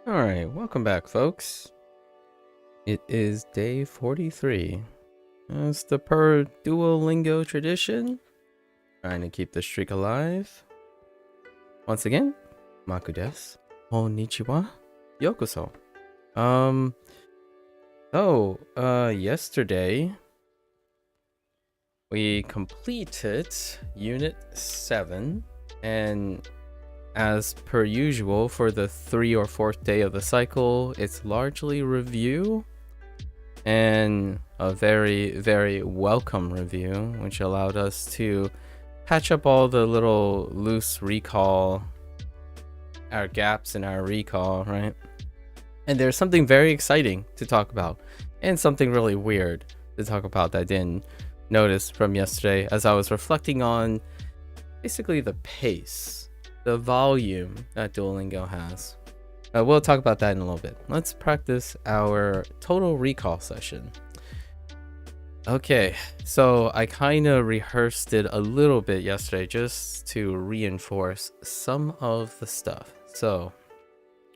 Alright, welcome back, folks. It is day 43. As the per Duolingo tradition, trying to keep the streak alive. Once again, Maku desu. Konnichiwa. Yokoso. Yesterday we completed Unit 7, and as per usual, for the 3rd or 4th day of the cycle, it's largely review, and a very, very welcome review, which allowed us to patch up all the little loose recall, our gaps in our recall, right? And there's something very exciting to talk about, and something really weird to talk about that I didn't notice from yesterday as I was reflecting on basically the pace, the volume that Duolingo has. We'll talk about that in a little bit. Let's practice our total recall session. Okay, so I kind of rehearsed it a little bit yesterday just to reinforce some of the stuff. So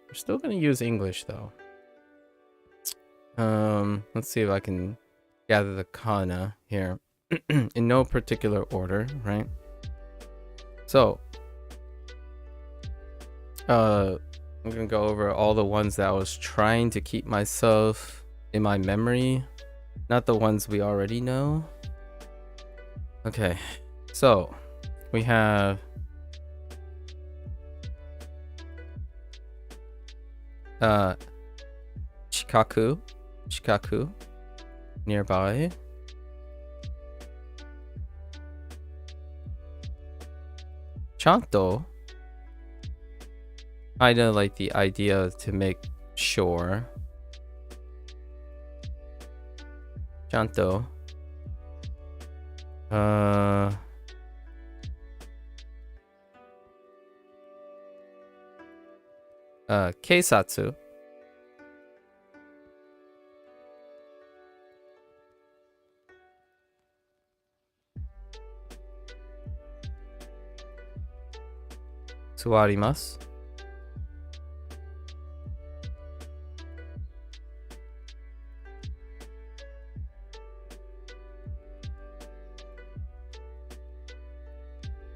we're still going to use English though. Let's see if I can gather the kana here in no particular order, right? So I'm gonna go over all the ones that I was trying to keep myself in my memory, not the ones we already know. Okay, so we have Shikaku, nearby. Chanto, kind of like the idea to make sure. Chanto. Keisatsu. Suwarimasu.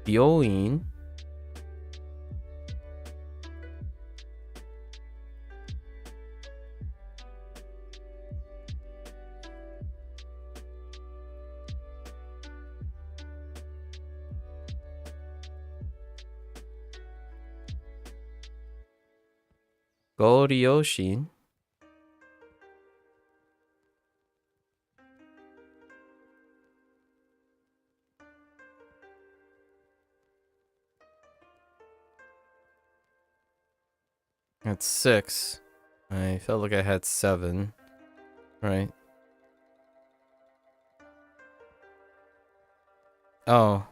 Byoin. Goryoshin. That's 6. I felt like I had 7, right? Oh,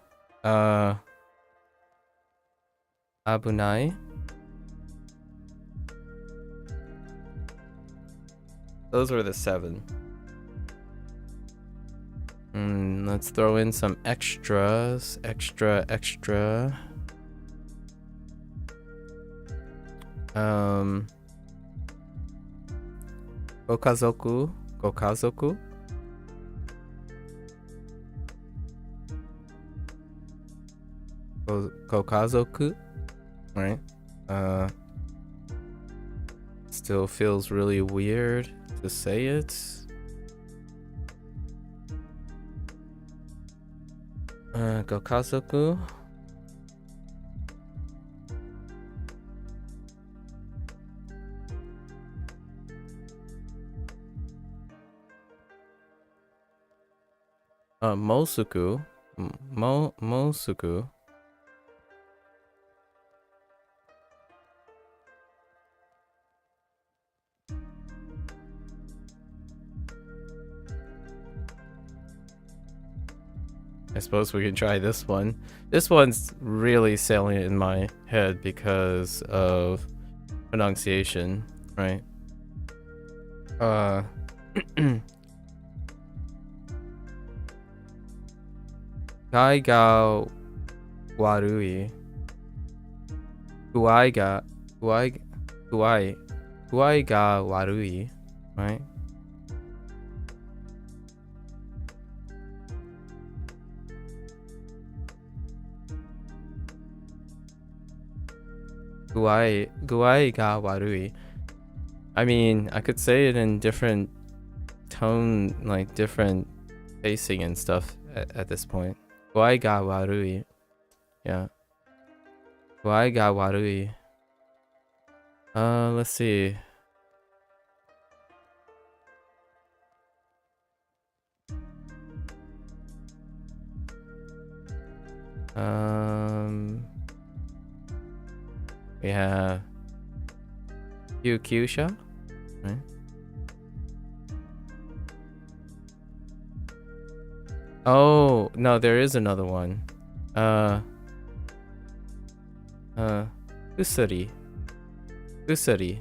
Abunai. Those were the 7. Let's throw in some extras. Extra. Gokazoku. Gokazoku, right? Still feels really weird to say it. Gokazoku. Mosuku. Mosuku. I suppose we can try this one. This one's really salient in my head because of pronunciation, right? Gai ga warui. Guai Guai ga warui, right? Guai ga warui. I mean, I could say it in different tone, like different pacing and stuff at this point. Guai ga warui. Yeah. Guai ga warui. Let's see. We have Kyusha, right? Oh, no, there is another one. Usuri. Usuri.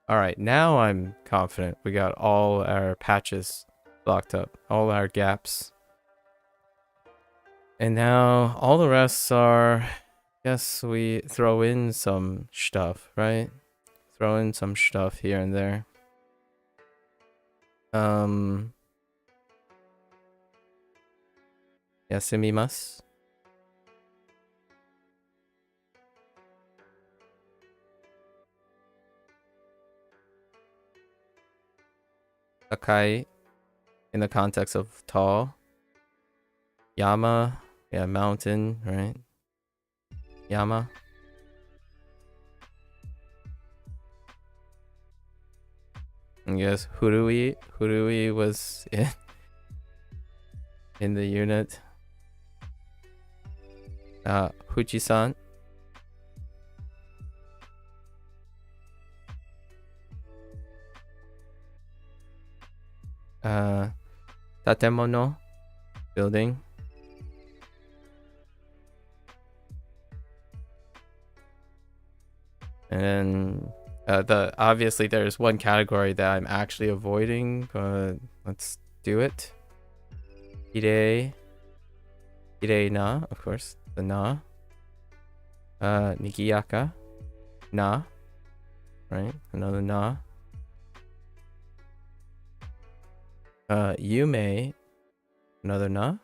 Alright, now I'm confident. We got all our patches blocked up. All our gaps. And now all the rest are... Yes, we throw in some stuff, right? Throw in some stuff here and there. Yasumimasu. Akai, in the context of tall. Yama, yeah, mountain, right? Yama. I guess Hurui was in the unit. Fuji-san. Tatemono, building. And obviously there's one category that I'm actually avoiding, but let's do it. Hirei na, of course, the na. Nigiyaka, na, right? Another na. Yume, another na.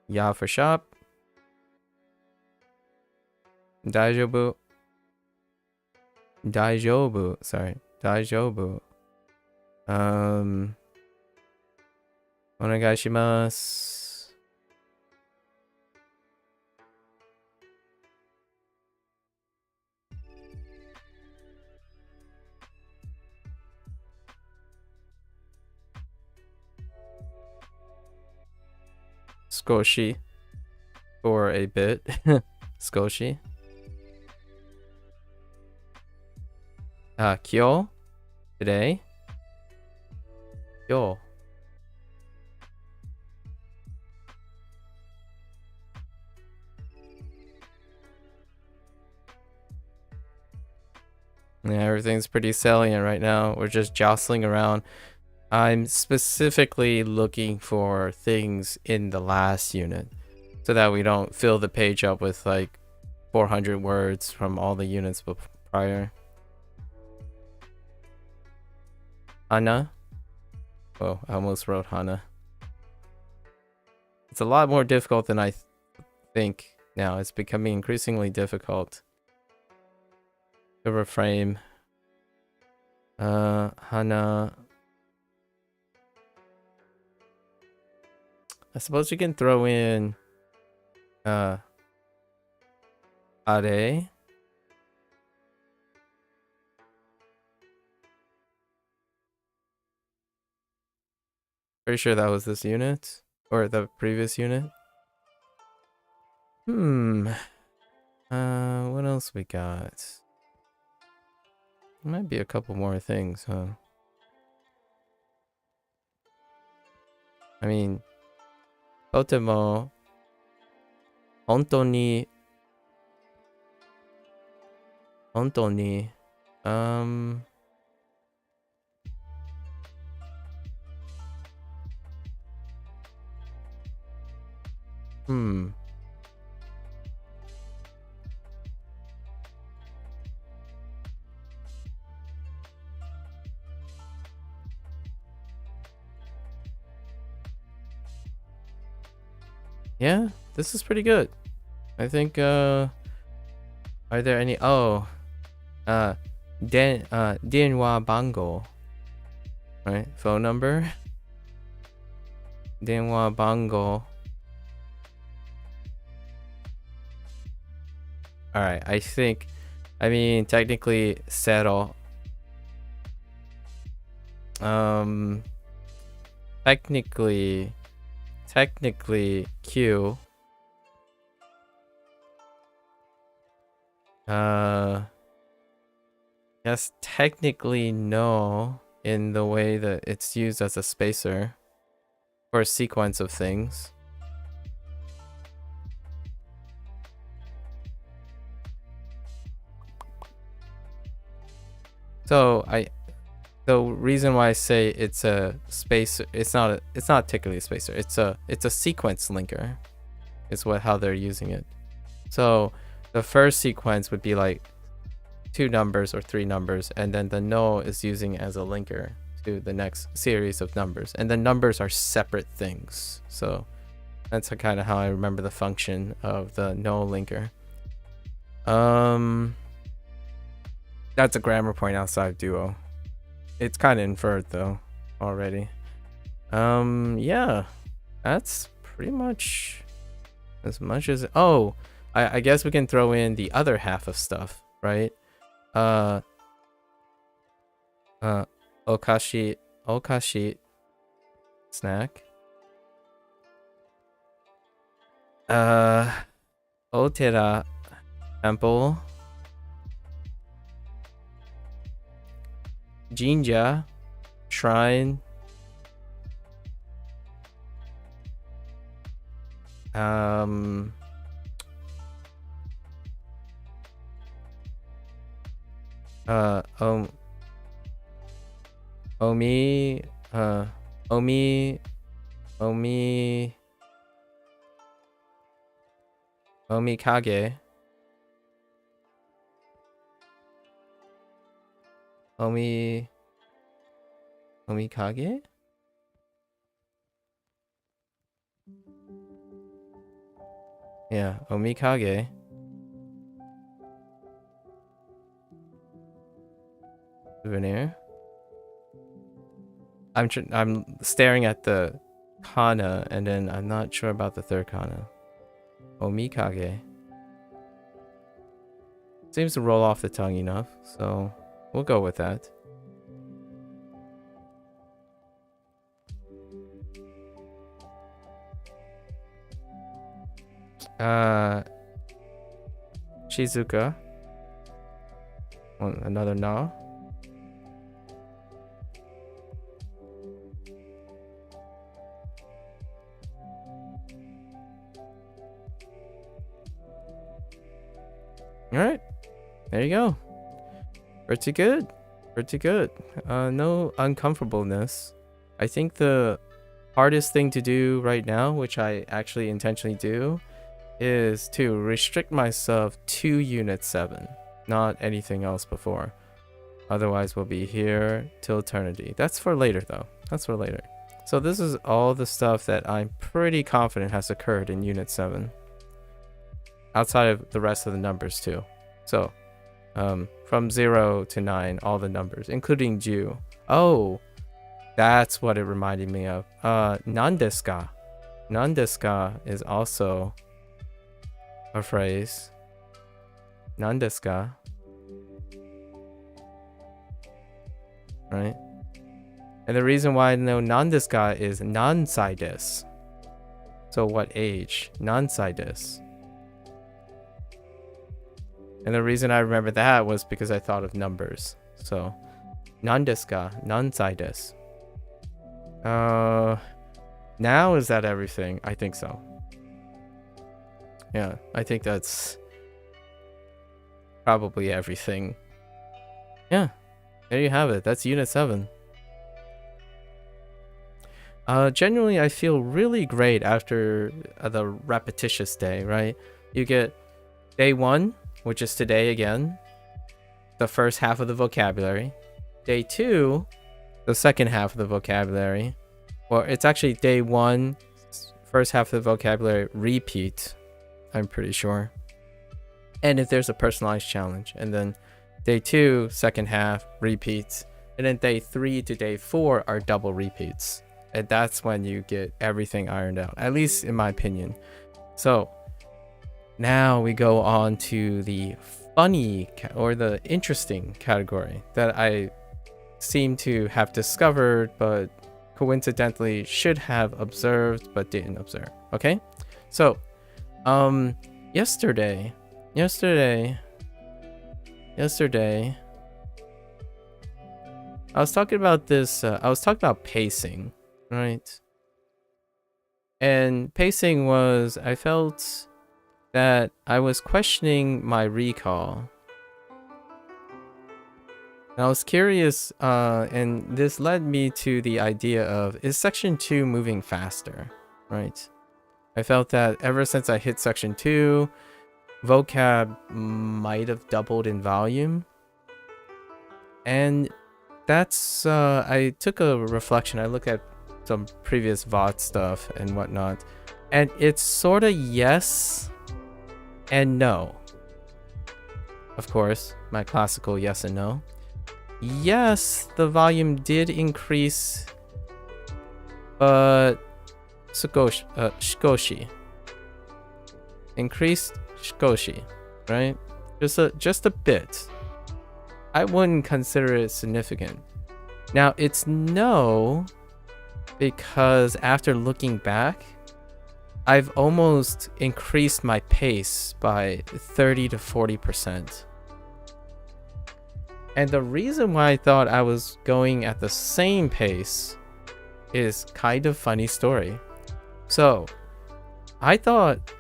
Ya for shop. Daijobu. Sorry. Daijobu. Onegaishimasu. Skoshi. For a bit. Skoshi. Kyo. Today. Kyo. Yeah, everything's pretty salient right now. We're just jostling around. I'm specifically looking for things in the last unit so that we don't fill the page up with like 400 words from all the units prior. Hana. Oh, I almost wrote Hana. It's a lot more difficult than I think now. It's becoming increasingly difficult to reframe. Hana. I suppose you can throw in Are. Pretty sure that was this unit or the previous unit. What else we got? There might be a couple more things, huh? I mean, Totemo, Hontoni, Yeah, this is pretty good. I think, are there any, oh, 電話番号, right? Phone number. 電話番号. Alright, I mean, technically, 0. Technically, Q. Yes, technically no, in the way that it's used as a spacer for a sequence of things. So the reason why I say it's a spacer, it's not technically a spacer. It's a sequence linker. Is how they're using it. So the first sequence would be like 2 numbers or 3 numbers, and then the no is using as a linker to the next series of numbers, and the numbers are separate things. So that's kind of how I remember the function of the no linker. That's a grammar point outside of Duo. It's kind of inferred though already. Yeah, that's pretty much as much as. Oh, I guess we can throw in the other half of stuff, right? Okashi snack. Otera temple. Jinja shrine. Omikage. Omikage? Yeah, Omikage. Souvenir. I'm staring at the kana, and then I'm not sure about the third kana. Omikage. Seems to roll off the tongue enough, so we'll go with that. Shizuka. Another na. Alright. There you go. Pretty good. Pretty good. No uncomfortableness. I think the hardest thing to do right now, which I actually intentionally do, is to restrict myself to Unit 7. Not anything else before. Otherwise, we'll be here till eternity. That's for later, though. That's for later. So this is all the stuff that I'm pretty confident has occurred in Unit 7. Outside of the rest of the numbers, too. So, from 0 to 9, all the numbers, including Ju. Oh, that's what it reminded me of. Nandesu ka? Nandesu ka is also a phrase. Nandesu ka? Right? And the reason why I know nandesu ka is nansai desu. So what age? Nansai desu. And the reason I remember that was because I thought of numbers. So, nandesu ka? Nansai desu. Now is that everything? I think so. Yeah, I think that's probably everything. Yeah, there you have it. That's Unit 7. Generally, I feel really great after the repetitious day, right? You get day 1, which is today again, the first half of the vocabulary. Day 2, the second half of the vocabulary. Or it's actually day 1, first half of the vocabulary repeat, I'm pretty sure. And if there's a personalized challenge. And then day 2, second half, repeats. And then day 3 to day 4 are double repeats. And that's when you get everything ironed out, at least in my opinion. So now we go on to the funny or the interesting category that I seem to have discovered, but coincidentally should have observed, but didn't observe. Okay, so yesterday I was talking about this. I was talking about pacing, right? And pacing was, I felt that I was questioning my recall. And I was curious, and this led me to the idea of, is section 2 moving faster, right? I felt that ever since I hit section 2, vocab might have doubled in volume. And that's, I took a reflection. I looked at some previous VOD stuff and whatnot, and it's sort of yes and no. Of course, my classical yes and no. Yes, the volume did increase, but shikoshi. Increased shikoshi, right? Just a bit. I wouldn't consider it significant. Now, it's no, because after looking back, I've almost increased my pace by 30 to 40%. And the reason why I thought I was going at the same pace is kind of funny story. So I thought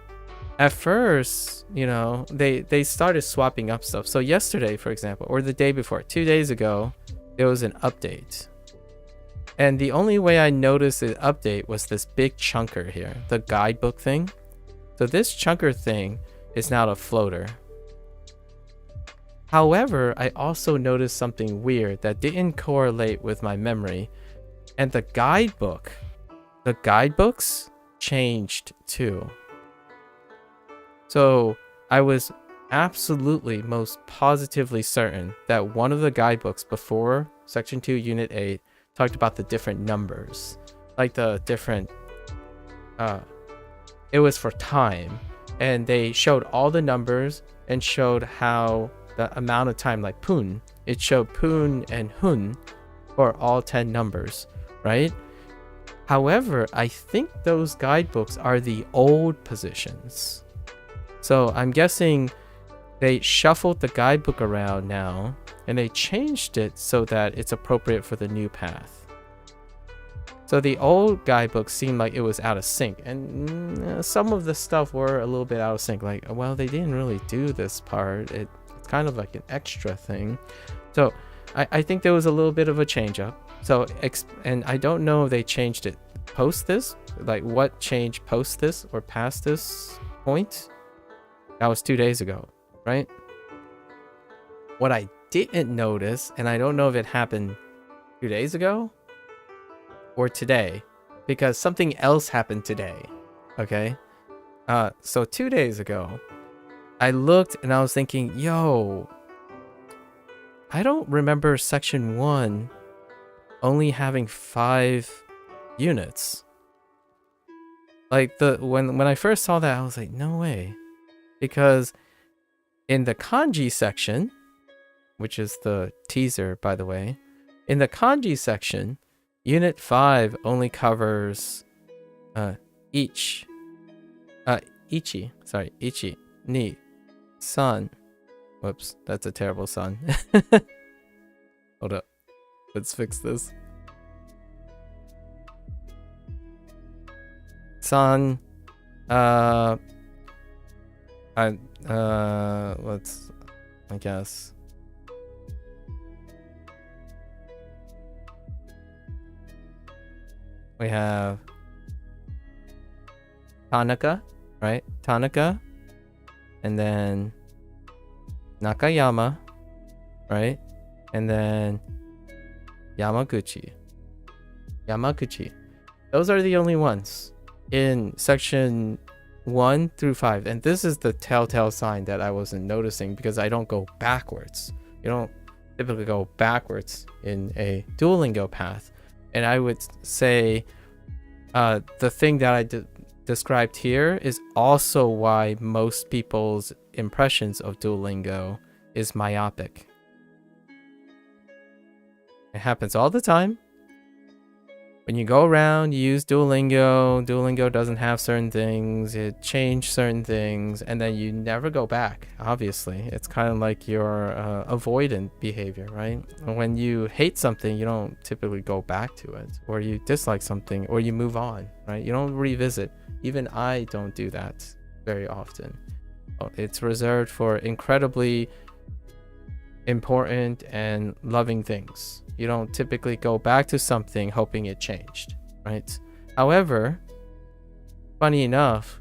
at first, you know, they started swapping up stuff. So yesterday, for example, or the day before, 2 days ago, there was an update. And the only way I noticed the update was this big chunker here, the guidebook thing. So this chunker thing is now a floater. However, I also noticed something weird that didn't correlate with my memory. And the guidebooks changed too. So I was absolutely most positively certain that one of the guidebooks before section 2 unit 8 talked about the different numbers, like the different it was for time, and they showed all the numbers and showed how the amount of time, like pun, it showed pun and hun for all 10 numbers, right? However, I think those guidebooks are the old positions. So I'm guessing they shuffled the guidebook around now and they changed it so that it's appropriate for the new path. So the old guidebook seemed like it was out of sync, and some of the stuff were a little bit out of sync. Like, well, they didn't really do this part. It's kind of like an extra thing. So I think there was a little bit of a change up. So, and I don't know if they changed it post this, like what changed post this or past this point. That was 2 days ago, right? What I didn't notice, and I don't know if it happened 2 days ago or today, because something else happened today, okay? So 2 days ago, I looked and I was thinking, yo, I don't remember section 1 only having 5 units. Like when I first saw that, I was like, no way. Because in the kanji section, which is the teaser, by the way, in the kanji section, unit 5 only covers ichi, ni, san. Whoops, that's a terrible san. Hold up, let's fix this. San, let's, I guess. We have Tanaka, right? Tanaka, and then Nakayama, right? And then Yamaguchi. Those are the only ones. in section 1 through 5, and this is the telltale sign that I wasn't noticing because I don't go backwards. You don't typically go backwards in a Duolingo path. And I would say the thing that I described here is also why most people's impressions of Duolingo is myopic. It happens all the time. When you go around, you use Duolingo. Duolingo doesn't have certain things. It changed certain things, and then you never go back. Obviously, it's kind of like your avoidant behavior, right? When you hate something, you don't typically go back to it, or you dislike something, or you move on, right? You don't revisit. Even I don't do that very often. It's reserved for incredibly important and loving things. You don't typically go back to something hoping it changed, right? However, funny enough,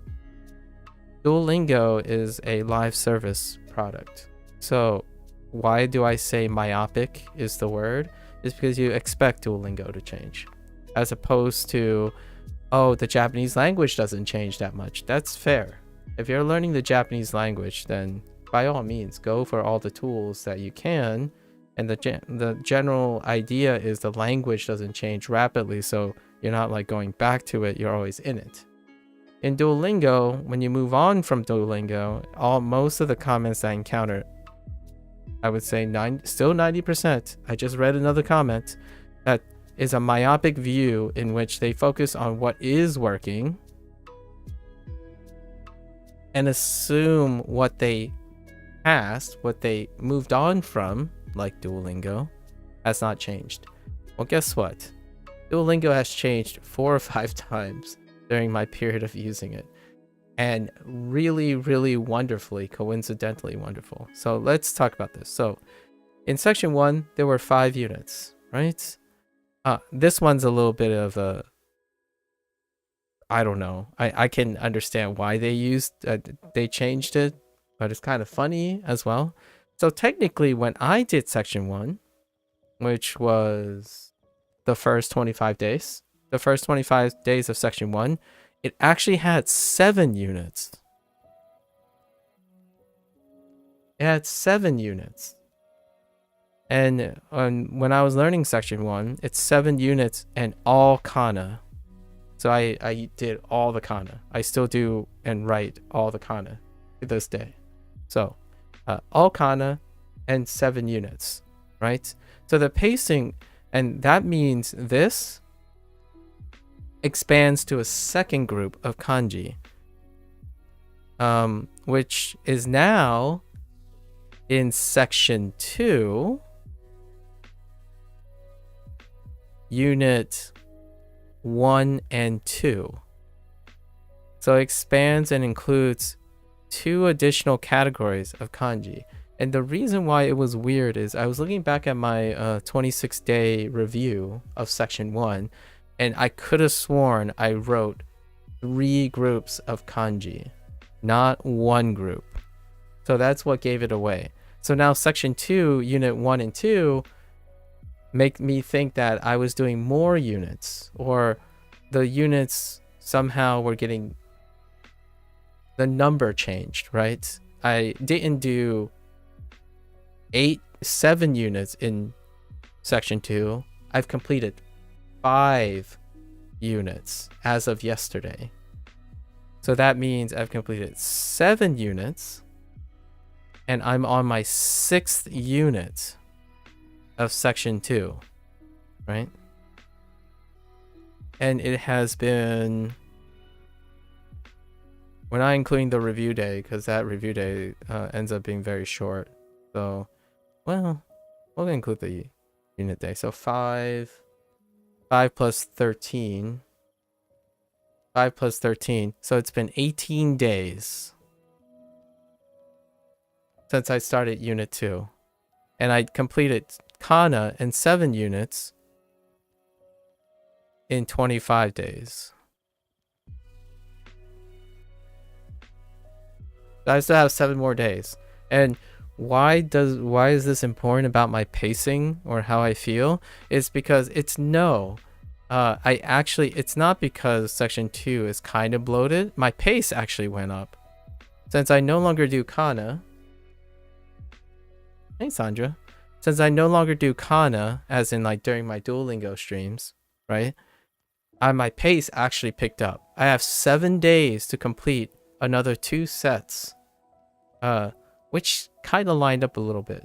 Duolingo is a live service product. So why do I say myopic is the word? It's because you expect Duolingo to change, as opposed to, oh, the Japanese language doesn't change that much. That's fair. If you're learning the Japanese language, then by all means, go for all the tools that you can. And the general idea is the language doesn't change rapidly, so you're not like going back to it, you're always in it. In Duolingo, when you move on from Duolingo, most of the comments I encounter, I would say still 90%, I just read another comment, that is a myopic view in which they focus on what is working and assume what they passed, what they moved on from, like Duolingo, has not changed. Well, guess what? Duolingo has changed 4 or 5 times during my period of using it, and really, really wonderfully, coincidentally wonderful. So let's talk about this. So in section 1, there were 5 units, right? This one's a little bit of a, I don't know. I can understand why they changed it, but it's kind of funny as well. So technically, when I did section 1, which was the first 25 days, the first 25 days of section 1, it actually had 7 units. It had 7 units. And when I was learning section 1, it's 7 units and all kana. So I did all the kana. I still do and write all the kana to this day. So all kana and 7 units, right? So the pacing, and that means this expands to a second group of kanji, which is now in section 2, unit 1 and 2. So it expands and includes 2 additional categories of kanji. And the reason why it was weird is I was looking back at my 26-day review of section 1, and I could have sworn I wrote 3 groups of kanji, not 1 group. So that's what gave it away. So now section 2, unit 1 and 2, make me think that I was doing more units, or the units somehow were getting the number changed, right? I didn't do 7 units in section 2. I've completed 5 units as of yesterday. So that means I've completed 7 units, and I'm on my 6th unit of section 2, right? And it has been, we're not including the review day because that review day ends up being very short. So, well, we'll include the unit day. So 5 plus 13. 5 plus 13. So it's been 18 days since I started unit 2. And I completed kana and 7 units in 25 days. I still have 7 more days. And why is this important about my pacing or how I feel? It's because it's it's not because section 2 is kind of bloated. My pace actually went up. Since I no longer do kana. Hey, Sandra. Since I no longer do kana, as in like during my Duolingo streams, right? My pace actually picked up. I have 7 days to complete another 2 sets. Which kind of lined up a little bit.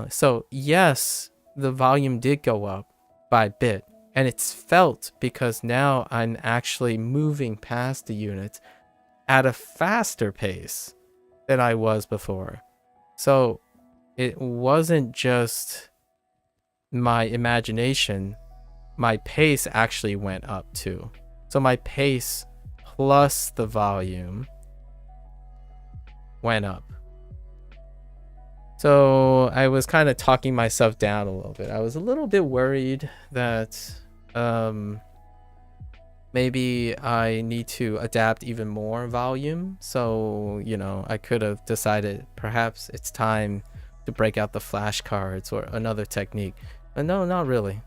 So yes, the volume did go up by a bit. And it's felt because now I'm actually moving past the units at a faster pace than I was before. So it wasn't just my imagination. My pace actually went up too. So my pace plus the volume went up. So I was kind of talking myself down a little bit. I was a little bit worried that maybe I need to adapt even more volume. So, you know, I could have decided perhaps it's time to break out the flashcards or another technique. But no, not really.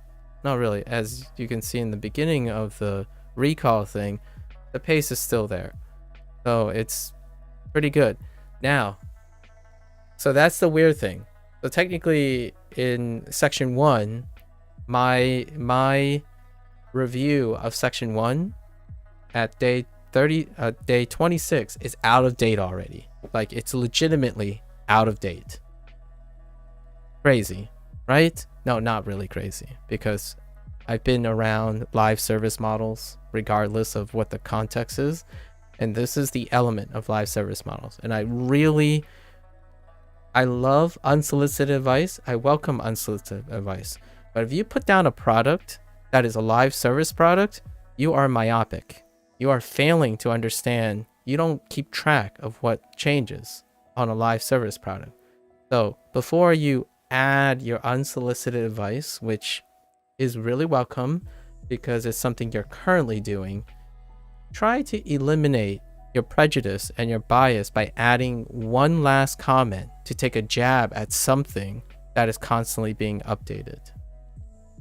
Not really. As you can see in the beginning of the recall thing, the pace is still there. So it's pretty good. Now, so that's the weird thing. So technically in section 1, my review of section 1 at day 26 is out of date already. Like, it's legitimately out of date. Crazy, right? No, not really crazy, because I've been around live service models regardless of what the context is, and this is the element of live service models. And I love unsolicited advice. I welcome unsolicited advice. But if you put down a product that is a live service product, you are myopic. You are failing to understand. You don't keep track of what changes on a live service product. So before you add your unsolicited advice, which is really welcome because it's something you're currently doing, try to eliminate your prejudice and your bias by adding one last comment to take a jab at something that is constantly being updated.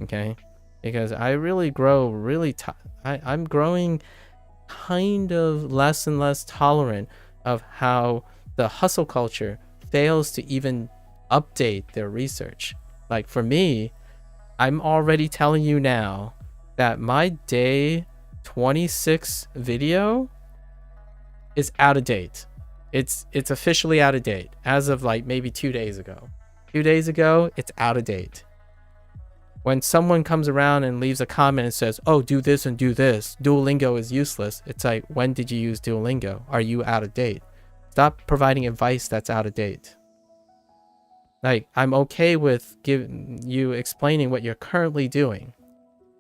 Okay? Because I really grow I'm growing kind of less and less tolerant of how the hustle culture fails to even update their research. Like, for me, I'm already telling you now that my day 26 video is out of date. It's officially out of date as of like maybe 2 days ago. 2 days ago, it's out of date. When someone comes around and leaves a comment and says, oh, do this and do this, Duolingo is useless, it's like, when did you use Duolingo? Are you out of date? Stop providing advice that's out of date. Like, I'm okay with giving you explaining what you're currently doing.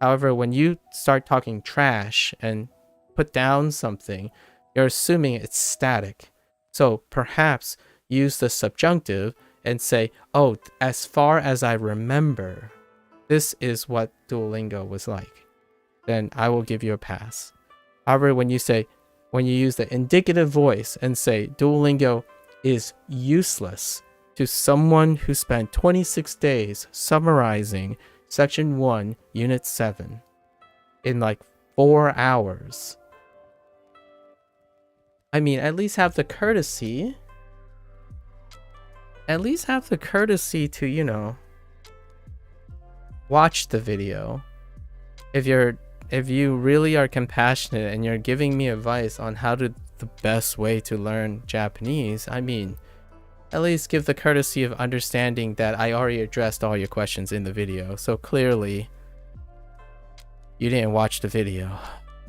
However, when you start talking trash and put down something, you're assuming it's static. So perhaps use the subjunctive and say, oh, as far as I remember, this is what Duolingo was like. Then I will give you a pass. However, when you use the indicative voice and say Duolingo is useless to someone who spent 26 days summarizing section 1, unit 7 in like 4 hours. I mean, at least have the courtesy. At least have the courtesy to, you know, watch the video. If you really are compassionate and you're giving me advice on how to the best way to learn Japanese, I mean, at least give the courtesy of understanding that I already addressed all your questions in the video. So clearly you didn't watch the video.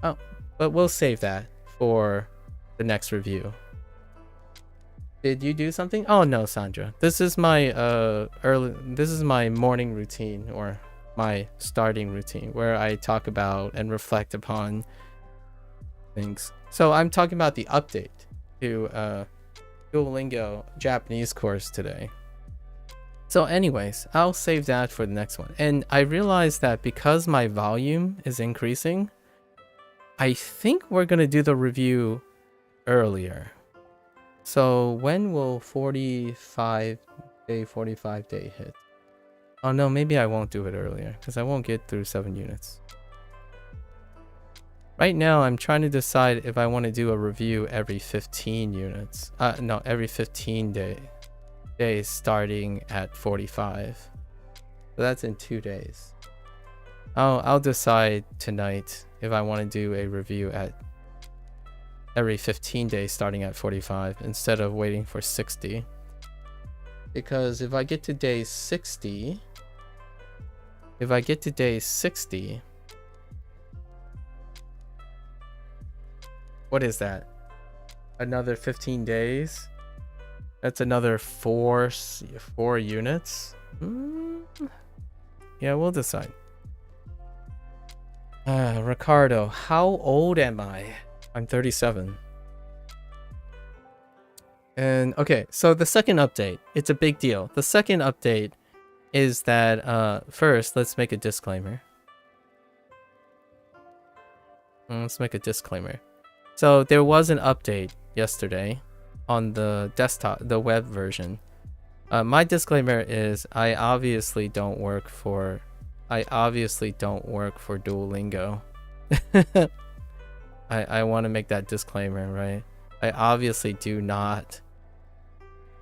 Oh, but we'll save that for the next review. Did you do something? Oh no, Sandra. This is my my morning routine, or my starting routine, where I talk about and reflect upon things. So I'm talking about the update to Duolingo Japanese course today. So anyways, I'll save that for the next one. And I realized that because my volume is increasing, I think we're gonna do the review earlier. So when will 45 day hit? Oh no, maybe I won't do it earlier because I won't get through 7 units. Right now, I'm trying to decide if I want to do a review every 15 units. No, every 15 days starting at 45. So that's in 2 days. I'll decide tonight if I want to do a review at every 15 days starting at 45 instead of waiting for 60. Because if I get to day 60, what is that? Another 15 days? That's another four units? Yeah, we'll decide. Ricardo, how old am I? I'm 37. And okay, so the second update, it's a big deal. The second update is that, first, let's make a disclaimer. So there was an update yesterday on the desktop, the web version. My disclaimer is I obviously don't work for Duolingo. I want to make that disclaimer, right? I obviously do not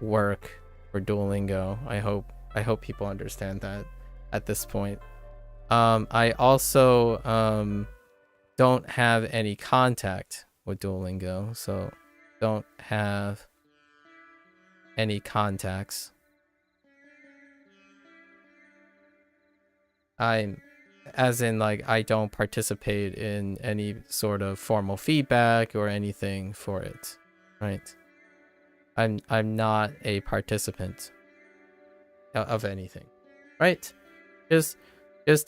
work for Duolingo. I hope people understand that at this point. I also don't have any contact with Duolingo, so don't have any contacts. As in, like, I don't participate in any sort of formal feedback or anything for it, right? I'm not a participant of anything, right? Just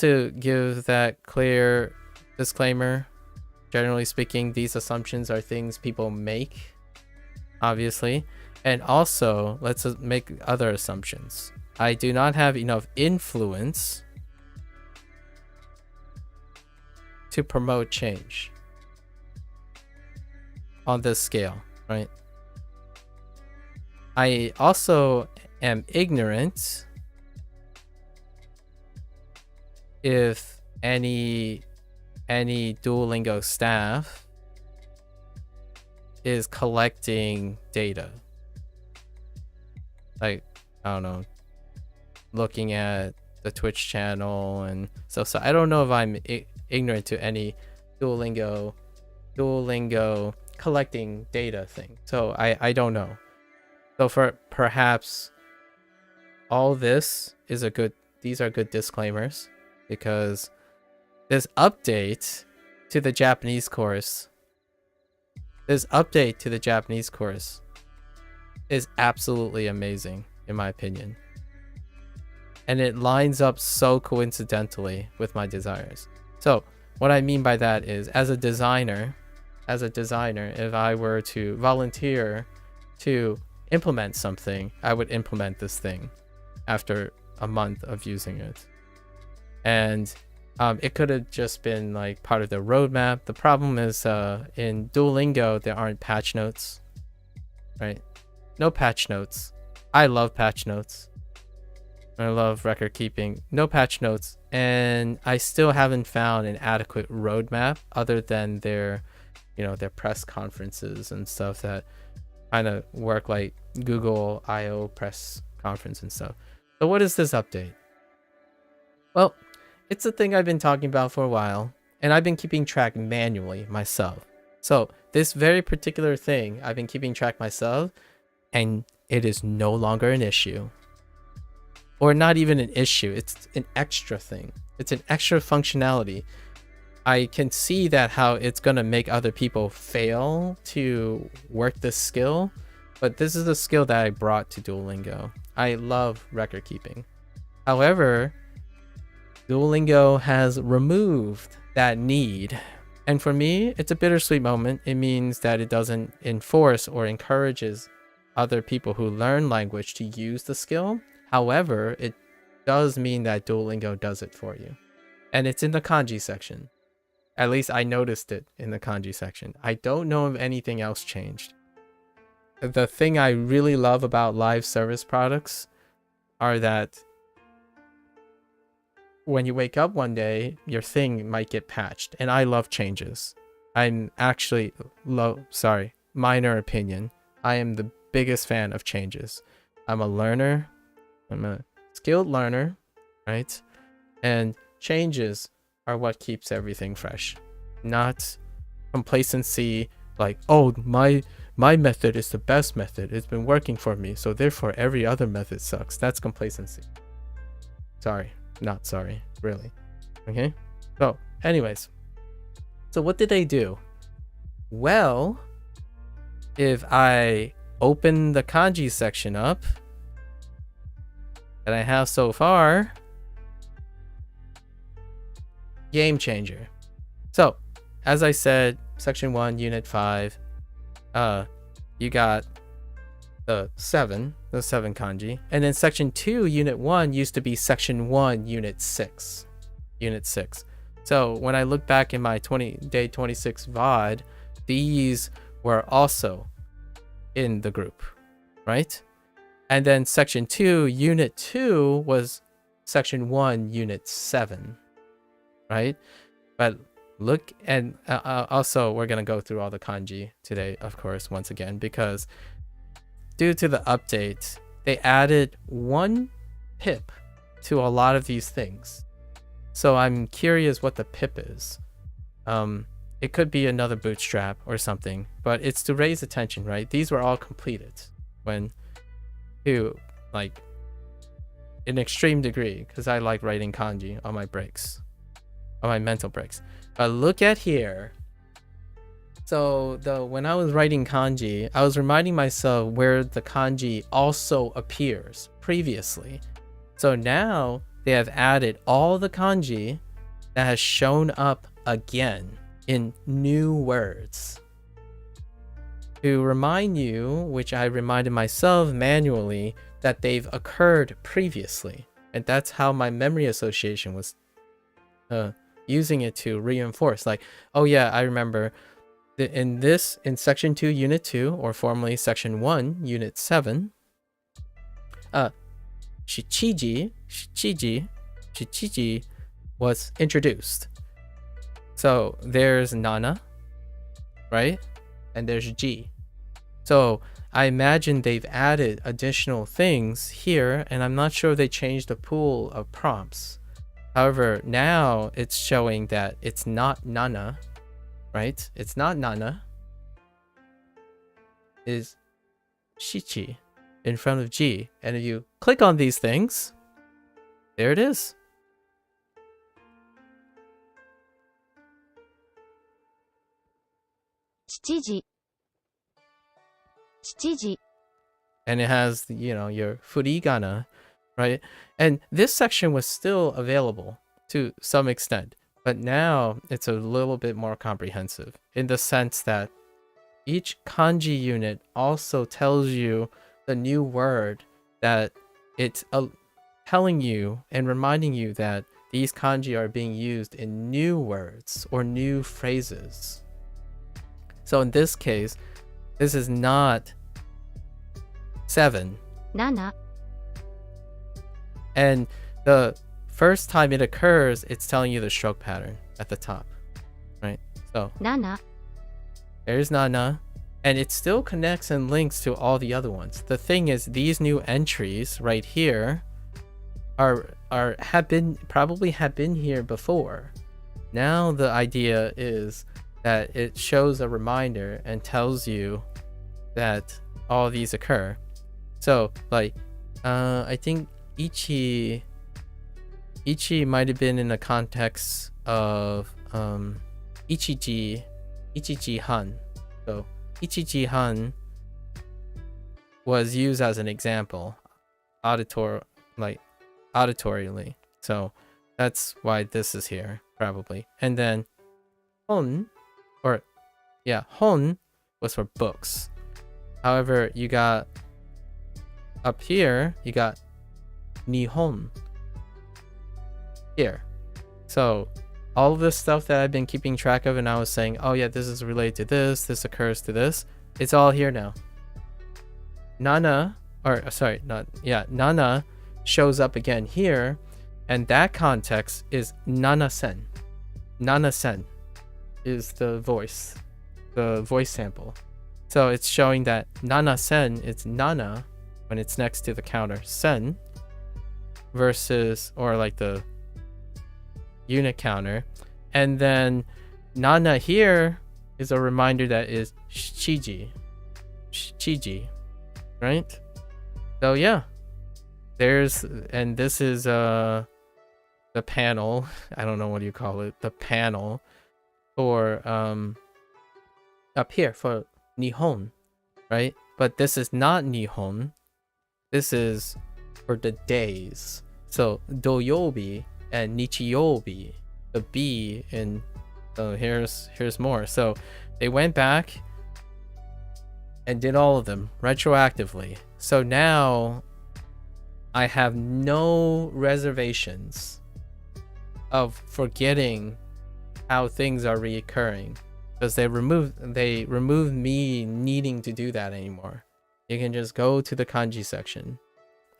to give that clear disclaimer. Generally speaking, these assumptions are things people make, obviously, and also let's make other assumptions. I do not have enough influence to promote change on this scale, right? I also am ignorant if any Duolingo staff is collecting data. Like, I don't know, looking at the Twitch channel and so I don't know if I'm ignorant to any Duolingo collecting data thing. So I don't know. So for perhaps all this is these are good disclaimers, because this update to the Japanese course is absolutely amazing, in my opinion. And it lines up so coincidentally with my desires. So what I mean by that is, as a designer, if I were to volunteer to implement something, I would implement this thing after a month of using it. And it could have just been like part of the roadmap. The problem is in Duolingo, there aren't patch notes, right? No patch notes. I love patch notes. I love record keeping. No patch notes. And I still haven't found an adequate roadmap other than their press conferences and stuff that kind of work like Google I/O press conference and stuff. So what is this update? Well, it's a thing I've been talking about for a while, and I've been keeping track manually myself. So this very particular thing, I've been keeping track myself, and it is no longer an issue. Or not even an issue, it's an extra thing. It's an extra functionality. I can see that how it's going to make other people fail to work this skill, but this is a skill that I brought to Duolingo. I love record keeping. However, Duolingo has removed that need. And for me, it's a bittersweet moment. It means that it doesn't enforce or encourages other people who learn language to use the skill. However, it does mean that Duolingo does it for you. And it's in the kanji section. At least I noticed it in the kanji section. I don't know if anything else changed. The thing I really love about live service products are that when you wake up one day, your thing might get patched. And I love changes. I'm actually minor opinion. I am the biggest fan of changes. I'm a learner. I'm a skilled learner, right? And changes are what keeps everything fresh, not complacency like, oh, my method is the best method. It's been working for me, so therefore every other method sucks. That's complacency. Sorry, not sorry, really. Okay? So, anyways. So what did they do? Well, if I open the kanji section up that I have so far, game changer. So, as I said, section 1, unit 5, you got the 7 kanji. And then section 2, unit 1 used to be section 1, unit 6. So when I look back in my day 26 VOD, these were also in the group, right? And then section 2, unit 2 was section 1, unit 7, right? But look, and also we're going to go through all the kanji today, of course, once again, because due to the update, they added 1 pip to a lot of these things. So I'm curious what the pip is. It could be another bootstrap or something, but it's to raise attention, right? These were all completed when to like an extreme degree, because I like writing kanji on my breaks, on my mental breaks. But look at here. So when I was writing kanji, I was reminding myself where the kanji also appears previously. So now they have added all the kanji that has shown up again in new words. To remind you, which I reminded myself manually, that they've occurred previously. And that's how my memory association was using it to reinforce. Like, oh yeah, I remember in section 2, unit 2, or formerly section 1, unit 7, Shichiji was introduced. So there's Nana, right? And there's G. So I imagine they've added additional things here, and I'm not sure if they changed the pool of prompts. However, now it's showing that it's not Nana, right? It's not Nana. It's Shichi in front of G. And if you click on these things, there it is. Chichiji. And it has, your furigana, right? And this section was still available to some extent, but now it's a little bit more comprehensive in the sense that each kanji unit also tells you the new word that it's telling you and reminding you that these kanji are being used in new words or new phrases. So in this case, this is not 7. Nana. And the first time it occurs, it's telling you the stroke pattern at the top, right? So Nana. there's Nana, and it still connects and links to all the other ones. The thing is, these new entries right here have been here before. Now the idea is that it shows a reminder and tells you that all these occur. So like I think Ichi might have been in the context of Ichiji-han. So Ichiji-han was used as an example auditorily. So that's why this is here probably. And then hon was for books. However, you got up here, you got Nihon here. So all of this stuff that I've been keeping track of, and I was saying, oh yeah, this is related to this occurs to this. It's all here now. Nana shows up again here, and that context is Nana-sen. Nana-sen is the voice sample. So it's showing that nana sen, it's nana when it's next to the counter sen versus, or like the unit counter. And then nana here is a reminder that is chiji, right? So yeah, and this is the panel, I don't know what you call it, the panel for up here for Nihon, right? But this is not Nihon. This is for the days. So doyobi and nichiyobi, the B in, so here's more. So they went back and did all of them retroactively. So now I have no reservations of forgetting how things are reoccurring, because they removed me needing to do that anymore. You can just go to the kanji section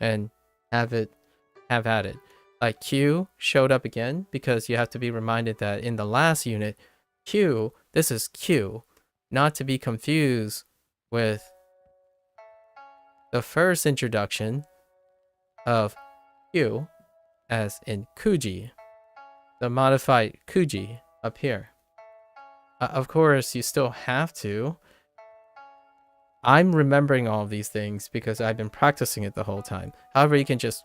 and have at it. Like Q showed up again because you have to be reminded that in the last unit, Q, this is Q, not to be confused with the first introduction of Q as in Kuji, the modified Kuji up here. Of course, you still have to. I'm remembering all of these things because I've been practicing it the whole time. However, you can just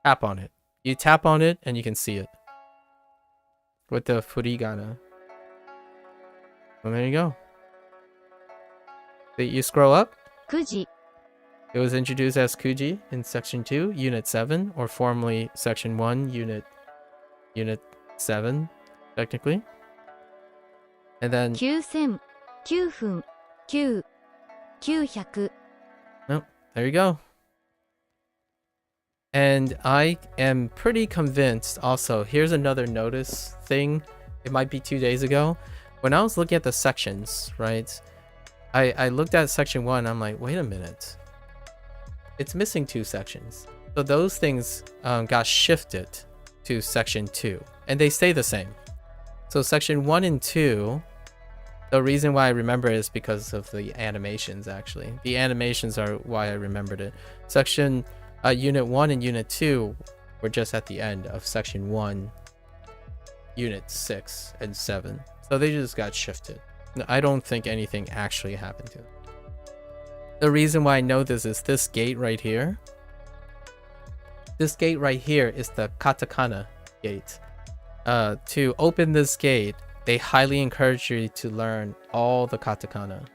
tap on it. You tap on it and you can see it with the furigana. And there you go. You scroll up. Kuji. It was introduced as Kuji in Section 2, Unit 7, or formerly Section 1, Unit 7, technically. And then 9000 9分9 900 oh, there you go. And I am pretty convinced also, here's another notice thing. It might be 2 days ago. When I was looking at the sections, right? I looked at section 1, I'm like, wait a minute. It's missing 2 sections. So those things got shifted to section 2, and they stay the same. So section 1 and 2, the reason why I remember it is because of the animations, actually. The animations are why I remembered it. Section Unit 1 and Unit 2 were just at the end of section 1, Unit 6 and 7. So they just got shifted. I don't think anything actually happened to them. The reason why I know this is this gate right here. This gate right here is the katakana gate. To open this gate, they highly encourage you to learn all the katakana.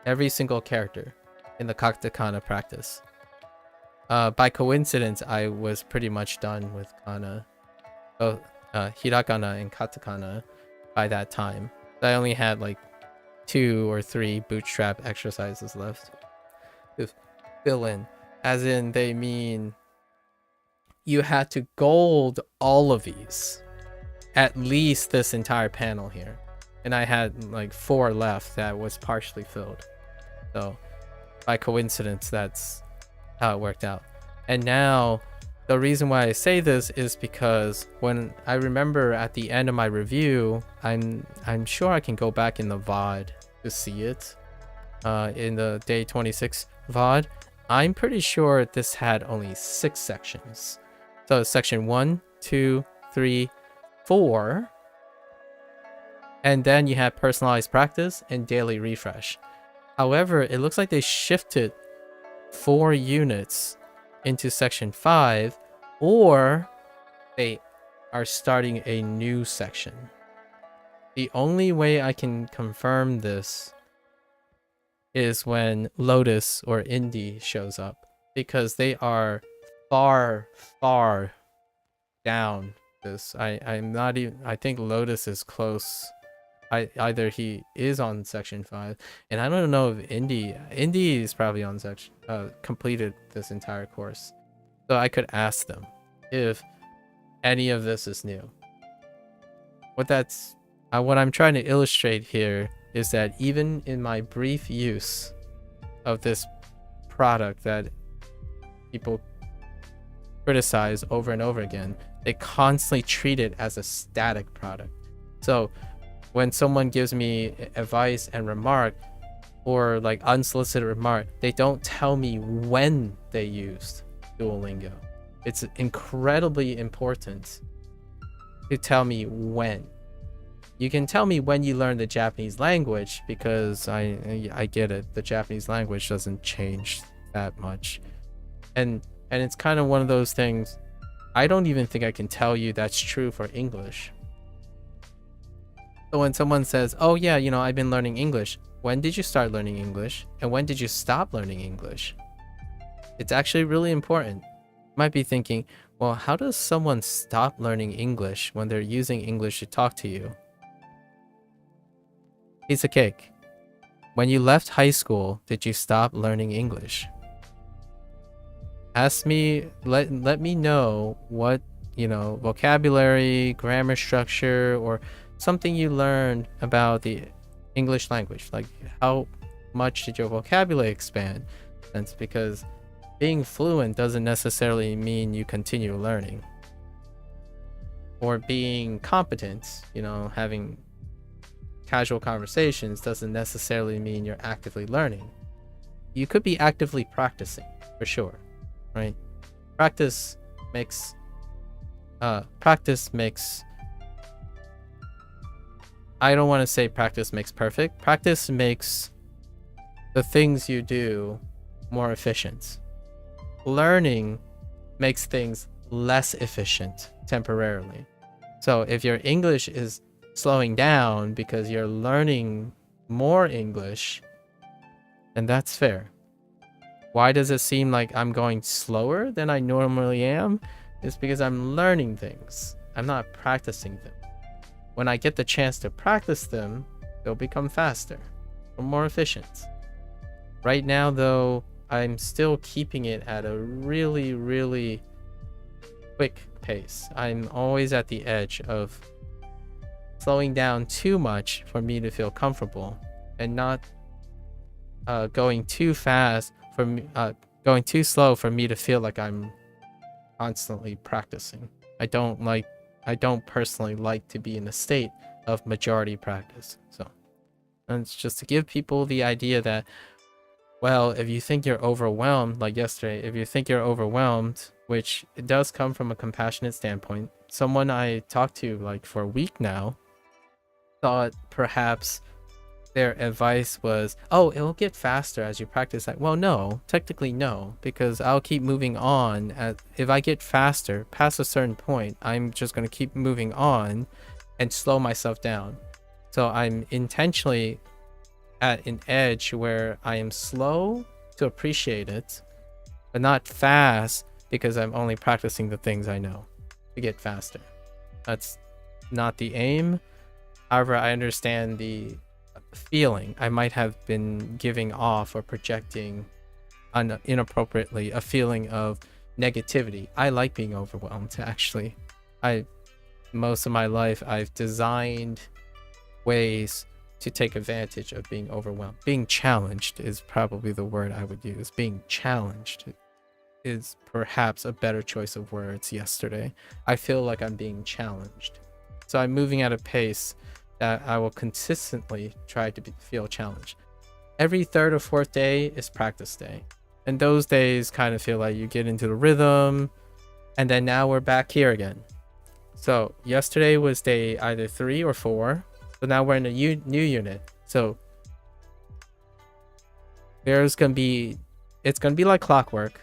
Every single character in the katakana practice. By coincidence, I was pretty much done with kana, hiragana and katakana by that time. I only had like 2 or 3 bootstrap exercises left to fill in. As in, they mean you had to gold all of these. At least this entire panel here. And I had like 4 left that was partially filled. So by coincidence, that's how it worked out. And now the reason why I say this is because when I remember at the end of my review, I'm sure I can go back in the VOD to see it. In the day 26 VOD, I'm pretty sure this had only 6 sections. So section 1, 2, 3, 4. And then you have personalized practice and daily refresh. However, it looks like they shifted 4 units into section 5, or they are starting a new section. The only way I can confirm this is when Lotus or Indy shows up, because they are far down this. I'm not even, I think Lotus is close. Either he is on section 5, and I don't know if Indy is probably on section completed this entire course, so I could ask them if any of this is new. What I'm trying to illustrate here is that even in my brief use of this product that people criticize over and over again, they constantly treat it as a static product. So when someone gives me advice and remark, or like unsolicited remark, they don't tell me when they used Duolingo. It's incredibly important to tell me when. You can tell me when you learn the Japanese language, because I get it. The Japanese language doesn't change that much. And it's kind of one of those things, I don't even think I can tell you that's true for English. So when someone says, oh yeah, I've been learning English, when did you start learning English? And when did you stop learning English? It's actually really important. You might be thinking, well, how does someone stop learning English when they're using English to talk to you? Piece of cake. When you left high school, did you stop learning English? Ask me, let me know what, vocabulary, grammar structure, or something you learned about the English language. Like, how much did your vocabulary expand? That's because being fluent doesn't necessarily mean you continue learning. Or being competent, having casual conversations doesn't necessarily mean you're actively learning. You could be actively practicing, for sure, right? Practice makes I don't want to say practice makes perfect. Practice makes the things you do more efficient. Learning makes things less efficient temporarily. So if your English is slowing down because you're learning more English, then that's fair. Why does it seem like I'm going slower than I normally am? It's because I'm learning things. I'm not practicing them. When I get the chance to practice them, they'll become faster or more efficient. Right now, though, I'm still keeping it at a really, really quick pace. I'm always at the edge of slowing down too much for me to feel comfortable, and not going too fast for me, going too slow for me to feel like I'm constantly practicing. I don't personally like to be in a state of majority practice. So, and it's just to give people the idea that, well, if you think you're overwhelmed, like yesterday, if you think you're overwhelmed, which it does come from a compassionate standpoint, someone I talked to like for a week now thought perhaps their advice was, oh, it'll get faster as you practice. Like, well, no, technically no, because I'll keep moving on. If I get faster past a certain point, I'm just going to keep moving on and slow myself down. So I'm intentionally at an edge where I am slow to appreciate it, but not fast, because I'm only practicing the things I know to get faster. That's not the aim. However, I understand the feeling. I might have been giving off or projecting inappropriately a feeling of negativity. I like being overwhelmed, actually. Most of my life, I've designed ways to take advantage of being overwhelmed. Being challenged is probably the word I would use. Being challenged is perhaps a better choice of words yesterday. I feel like I'm being challenged. So I'm moving at a pace that I will consistently try to feel challenged. Every third or fourth day is practice day. And those days kind of feel like you get into the rhythm. And then now we're back here again. So yesterday was day either 3 or 4. So now we're in a new unit. So it's going to be like clockwork.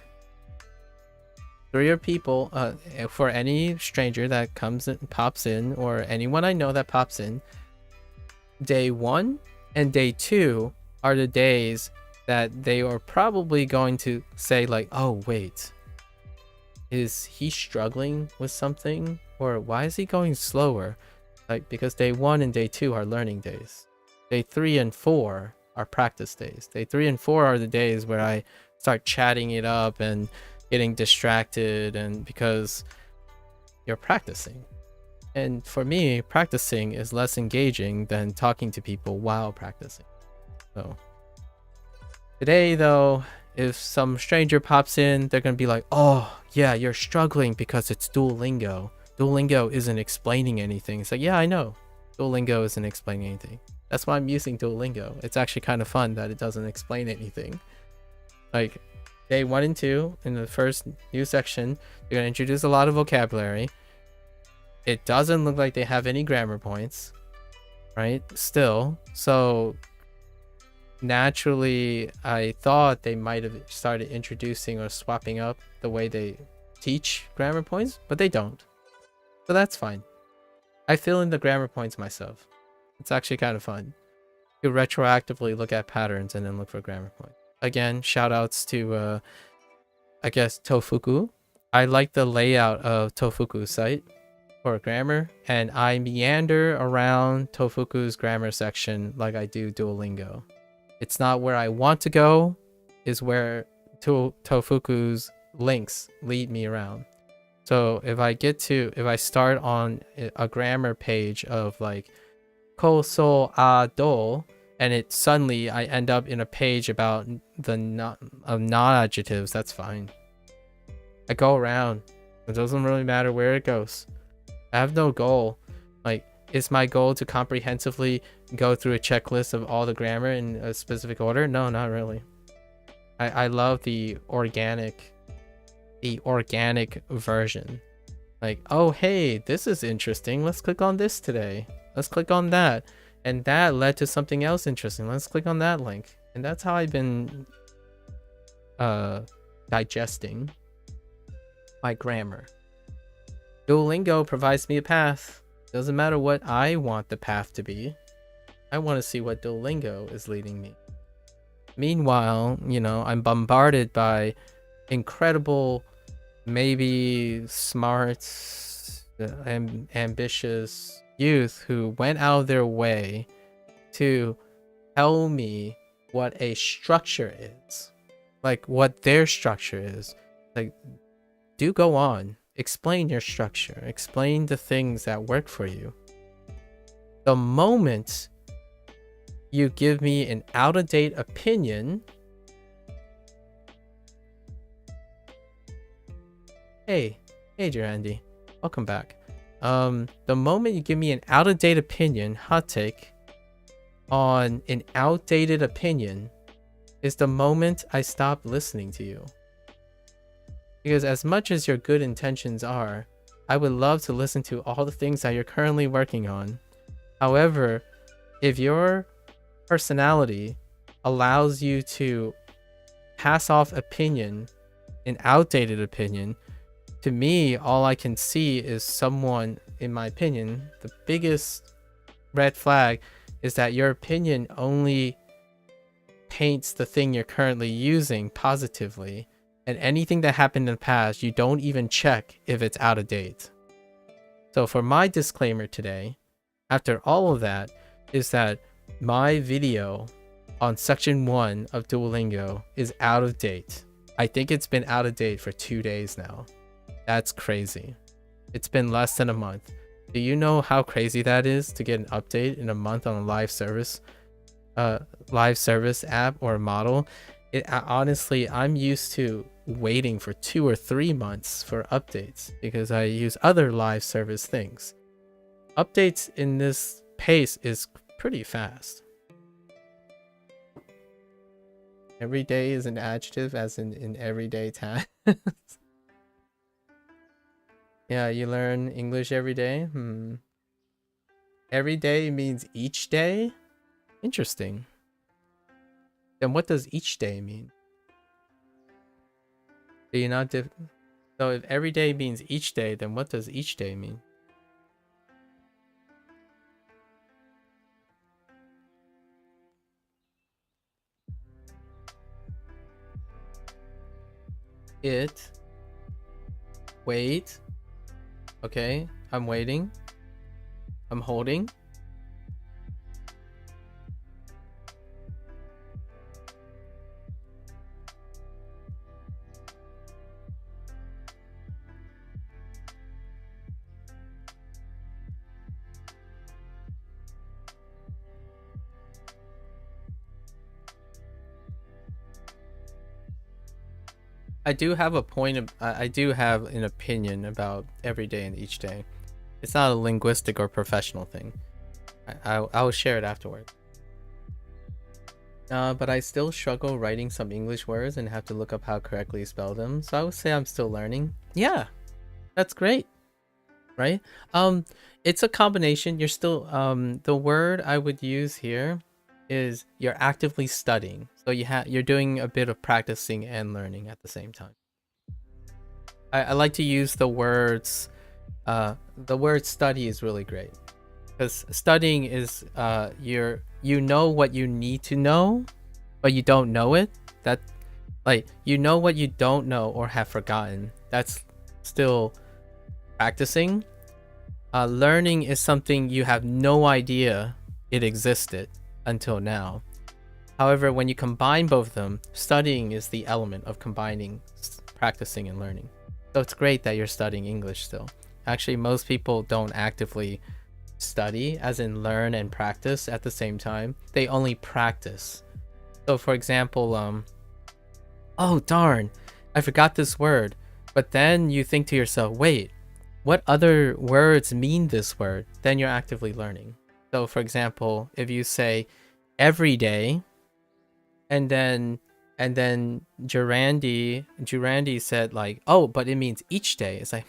3 or people, for any stranger that comes and pops in, or anyone I know that pops in, day 1 and day 2 are the days that they are probably going to say like, oh wait, is he struggling with something, or why is he going slower? Like, because day 1 and day 2 are learning days. Day 3 and 4 are practice days. Day 3 and 4 are the days where I start chatting it up and getting distracted, and because you're practicing. And for me, practicing is less engaging than talking to people while practicing. So today, though, if some stranger pops in, they're going to be like, oh, yeah, you're struggling because it's Duolingo. Duolingo isn't explaining anything. It's like, yeah, I know. Duolingo isn't explaining anything. That's why I'm using Duolingo. It's actually kind of fun that it doesn't explain anything. Like day 1 and 2 in the first new section, they're going to introduce a lot of vocabulary. It doesn't look like they have any grammar points, right? Still. So naturally, I thought they might have started introducing or swapping up the way they teach grammar points, but they don't. So that's fine. I fill in the grammar points myself. It's actually kind of fun. You retroactively look at patterns and then look for grammar points. Again, shout outs to, I guess, Tofuku. I like the layout of Tofuku's site for grammar, and I meander around Tofuku's grammar section like I do Duolingo. It's not where I want to go, is where Tofuku's links lead me around. So if I start on a grammar page of like ko so a do, and it suddenly I end up in a page about the non-adjectives, that's fine. I go around. It doesn't really matter where it goes. I have no goal. Like, is my goal to comprehensively go through a checklist of all the grammar in a specific order? No, not really. I love the organic version. Like, oh hey, this is interesting, let's click on this today, let's click on that, and that led to something else interesting, let's click on that link. And that's how I've been digesting my grammar. Duolingo provides me a path. Doesn't matter what I want the path to be, I want to see what Duolingo is leading me. Meanwhile, you know, I'm bombarded by incredible, maybe smart, ambitious youth who went out of their way to tell me what a structure is, like what their structure is. Like, do go on, explain your structure, explain the things that work for you. The moment you give me an out-of-date opinion, hey dear Andy, welcome back. The moment you give me an out-of-date opinion, hot take on an outdated opinion, is the moment I stop listening to you. Because as much as your good intentions are, I would love to listen to all the things that you're currently working on. However, if your personality allows you to pass off opinion, an outdated opinion, to me, all I can see is someone, in my opinion, the biggest red flag is that your opinion only paints the thing you're currently using positively, and anything that happened in the past, you don't even check if it's out of date. So for my disclaimer today, after all of that, is that my video on section 1 of Duolingo is out of date. I think it's been out of date for 2 days now. That's crazy. It's been less than a month. Do you know how crazy that is to get an update in a month on a live service app or model? Honestly, I'm used to waiting for 2 or 3 months for updates because I use other live service things. Updates in this pace is pretty fast. Every day is an adjective, as in everyday time. Yeah, you learn English every day? Every day means each day? Interesting. Then what does each day mean? Do you not so if every day means each day, then what does each day mean? Wait. Okay, I'm waiting. I'm holding. I do have an opinion about every day and each day. It's not a linguistic or professional thing. I'll share it afterwards. But I still struggle writing some English words and have to look up how correctly spell them. So I would say I'm still learning. Yeah, that's great, right? It's a combination. You're still the word I would use here is you're actively studying. So you're doing a bit of practicing and learning at the same time. I like to use the words. The word study is really great because studying is you know what you need to know, but you don't know it. That like you know what you don't know or have forgotten. That's still practicing. Learning is something you have no idea it existed until now. However, when you combine both of them, studying is the element of combining practicing and learning. So it's great that you're studying English still. Actually, most people don't actively study, as in learn and practice at the same time. They only practice. So for example, oh darn, I forgot this word. But then you think to yourself, wait, what other words mean this word? Then you're actively learning. So for example, if you say every day, and then Durandi said like, oh, but it means each day. It's like,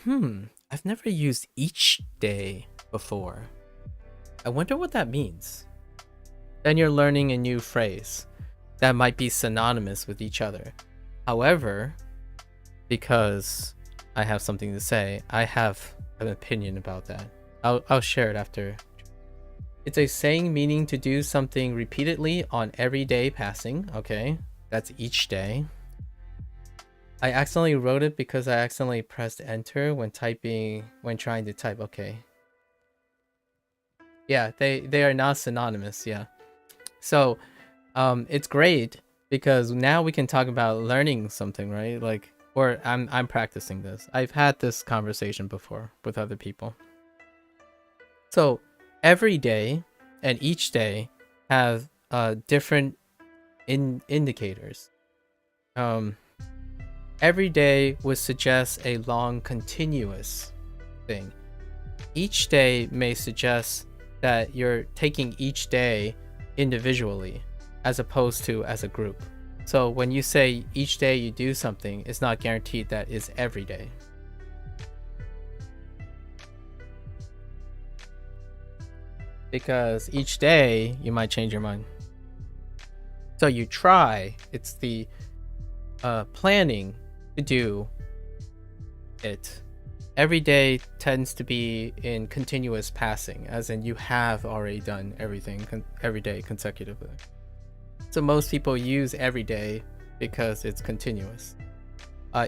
I've never used each day before. I wonder what that means. Then you're learning a new phrase that might be synonymous with each other. However, because I have something to say, I have an opinion about that. I'll share it after. It's a saying meaning to do something repeatedly on every day passing. Okay, that's each day. I accidentally wrote it because I accidentally pressed enter when trying to type. Okay. Yeah, they are not synonymous. Yeah. So, it's great because now we can talk about learning something, right? Like, or I'm practicing this. I've had this conversation before with other people. So every day and each day have different indicators. Every day would suggest a long continuous thing. Each day may suggest that you're taking each day individually as opposed to as a group. So when you say each day you do something, it's not guaranteed that it's every day. Because each day you might change your mind. So you try, it's the planning to do it. Every day tends to be in continuous passing, as in you have already done everything every day consecutively. So most people use every day because it's continuous.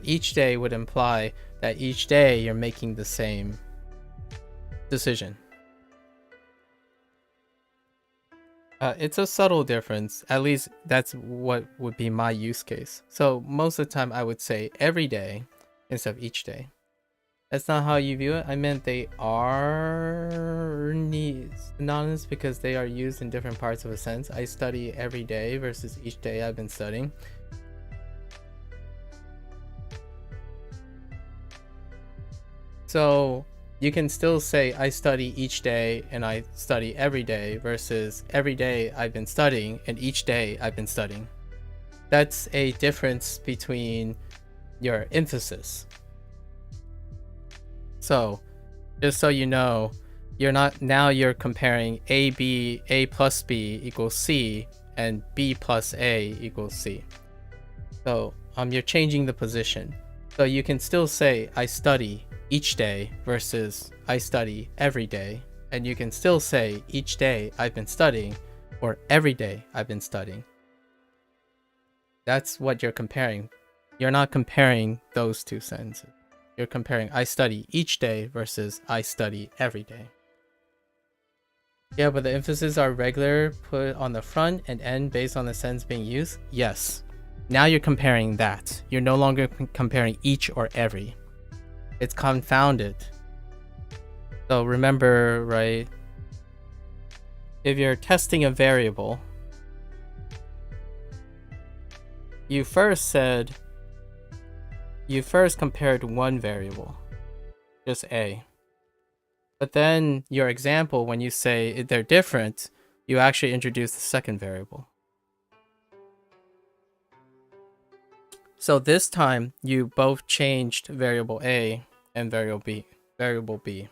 Each day would imply that each day you're making the same decision. It's a subtle difference. At least that's what would be my use case. So most of the time I would say every day instead of each day. That's not how you view it. I meant they are synonymous because they are used in different parts of a sentence. I study every day versus each day I've been studying. So you can still say I study each day and I study every day versus every day I've been studying and each day I've been studying. That's a difference between your emphasis. So just so you know, you're comparing A plus B equals C and B plus A equals C. So you're changing the position. So you can still say I study each day versus I study every day, and you can still say each day I've been studying or every day I've been studying. That's what you're comparing. You're not comparing those two sentences. You're comparing I study each day versus I study every day. Yeah, but the emphasis are regular, put on the front and end based on the sentence being used? Yes. Now you're comparing that. You're no longer comparing each or every. It's confounded. So remember, right? If you're testing a variable, you first compared one variable, just A. But then your example, when you say they're different, you actually introduce the second variable. So this time you both changed variable A and variable B.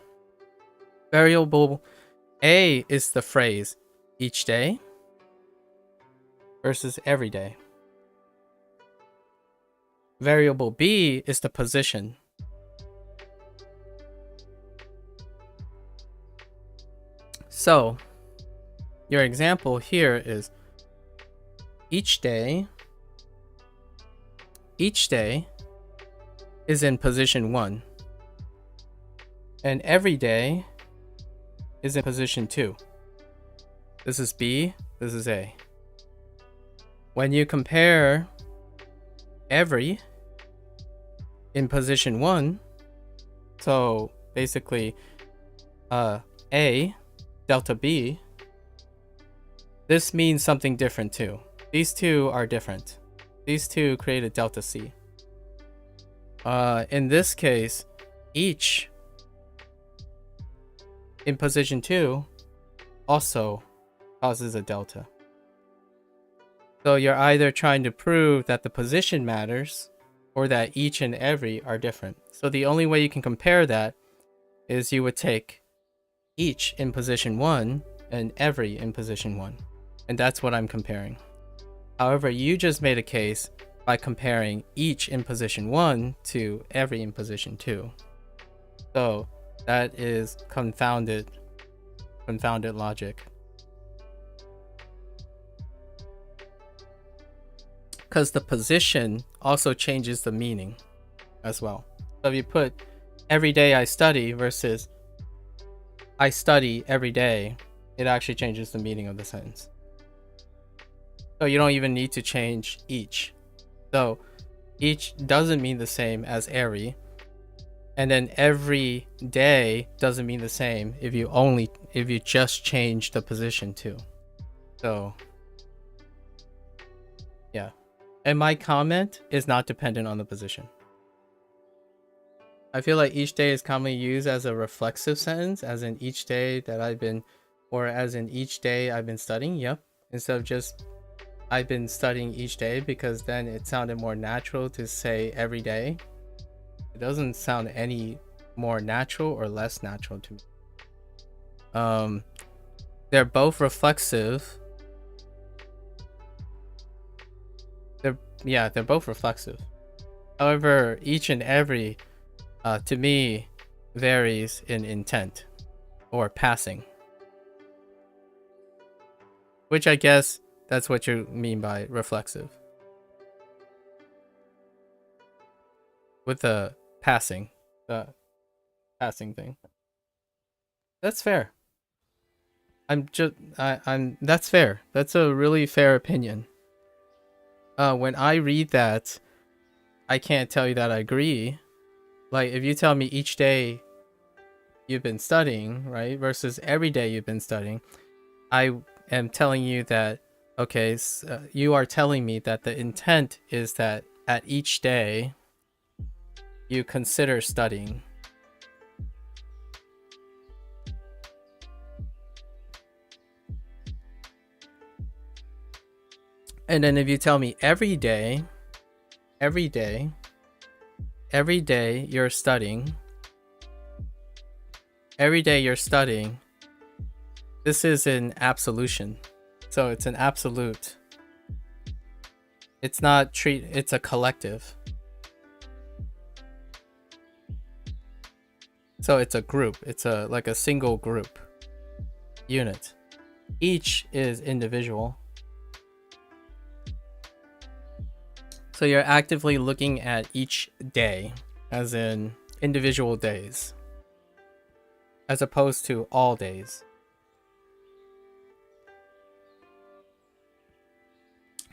Variable A is the phrase each day versus every day. Variable B is the position. So your example here is each day is in position 1, and every day is in position 2. This is B, this is A. When you compare every in position 1, so basically A delta B, this means something different too. These two are different. These two create a delta C. In this case, each in position 2 also causes a delta. So you're either trying to prove that the position matters or that each and every are different. So the only way you can compare that is you would take each in position 1 and every in position 1. And that's what I'm comparing. However, you just made a case by comparing each in position 1 to every in position 2. So that is confounded logic. Because the position also changes the meaning as well. So if you put every day I study versus I study every day, it actually changes the meaning of the sentence. So you don't even need to change each. So each doesn't mean the same as every. And then every day doesn't mean the same if you just change the position too. So yeah. And my comment is not dependent on the position. I feel like each day is commonly used as a reflexive sentence, as in each day that I've been, or as in each day I've been studying. Yep. Instead of just I've been studying each day, because then it sounded more natural to say every day. It doesn't sound any more natural or less natural to me. They're both reflexive. They're both reflexive. However, each and every to me varies in intent or passing, which I guess that's what you mean by reflexive, with the passing thing. That's fair. That's fair. That's a really fair opinion. When I read that, I can't tell you that I agree. Like, if you tell me each day you've been studying, right, versus every day you've been studying, I am telling you that, okay, you are telling me that the intent is that at each day you consider studying. And then if you tell me every day you're studying, this is an absolution. So it's an absolute. It's not it's a collective. So it's a group. It's like a single group unit. Each is individual. So you're actively looking at each day, as in individual days, as opposed to all days.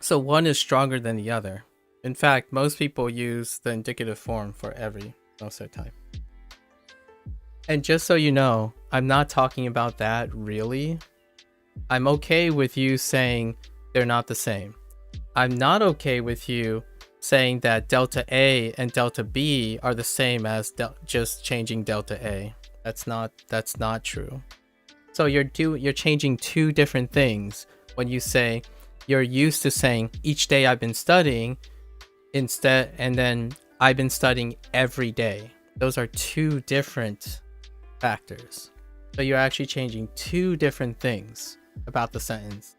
So one is stronger than the other. In fact, most people use the indicative form for every most of the time. And just so you know, I'm not talking about that really. I'm okay with you saying they're not the same. I'm not okay with you saying that delta A and delta B are the same as just changing delta A. That's not true. So you're changing two different things when you say you're used to saying each day I've been studying instead, and then I've been studying every day. Those are two different factors. So you're actually changing two different things about the sentence,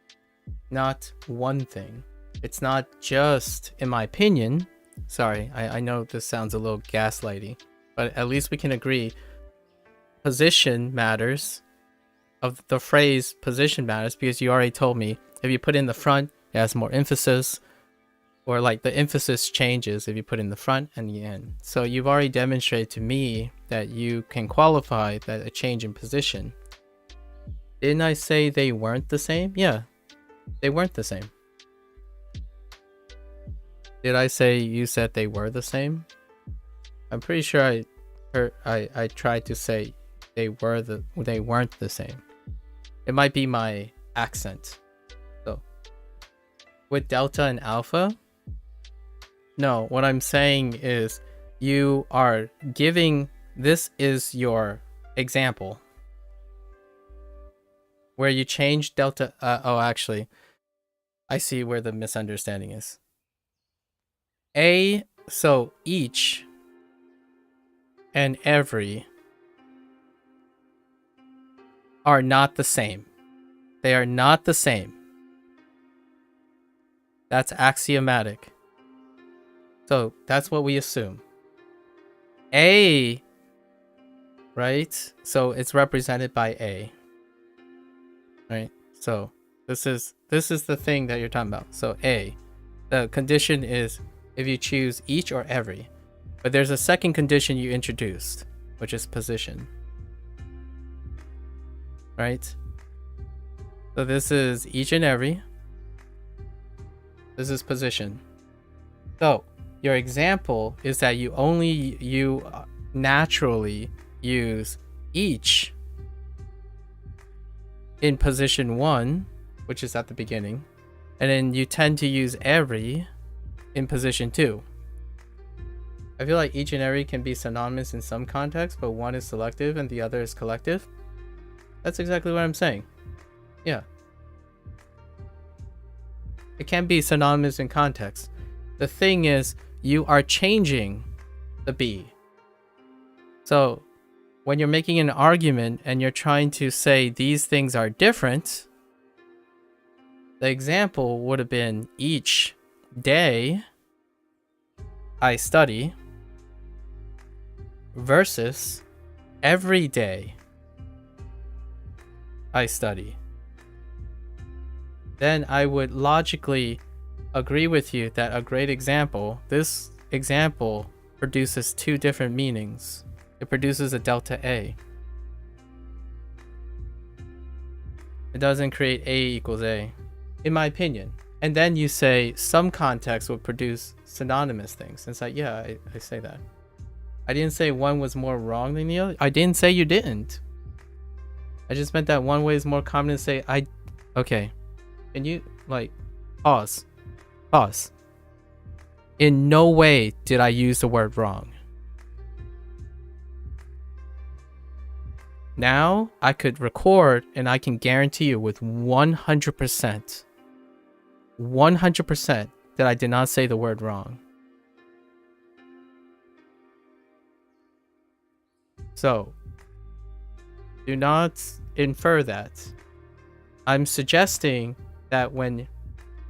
not one thing. It's not just, in my opinion, sorry, I know this sounds a little gaslighty, but at least we can agree position matters. Of the phrase position matters, because you already told me if you put in the front, it has more emphasis, or like the emphasis changes if you put in the front and the end. So you've already demonstrated to me that you can qualify that a change in position. Didn't I say they weren't the same? Yeah, they weren't the same. Did I say you said they were the same? I'm pretty sure I tried to say they weren't the same. It might be my accent. So with delta and alpha, no, what I'm saying is you are giving, this is your example where you change delta. Actually, I see where the misunderstanding is. So each and every are not the same. They are not the same. That's axiomatic. So that's what we assume. A, right? So it's represented by A. Right? So this is the thing that you're talking about. So A, the condition is if you choose each or every. But there's a second condition you introduced, which is position. Right? So this is each and every. This is position. So your example is that you naturally use each in position 1, which is at the beginning, and then you tend to use every in position 2. I feel like each and every can be synonymous in some contexts, but one is selective and the other is collective. That's exactly what I'm saying. Yeah. It can be synonymous in context. The thing is, you are changing the B. So when you're making an argument and you're trying to say these things are different, the example would have been each day I study versus every day I study. Then I would logically agree with you that a great example, this example produces two different meanings. It produces a delta A. It doesn't create A equals A, in my opinion. And then you say some context would produce synonymous things. It's like, yeah, I say that. I didn't say one was more wrong than the other. I didn't say you didn't. I just meant that one way is more common to say, okay. Can you, like, pause? Pause. In no way did I use the word wrong. Now I could record and I can guarantee you with 100%, 100% that I did not say the word wrong. So, do not infer that. I'm suggesting that when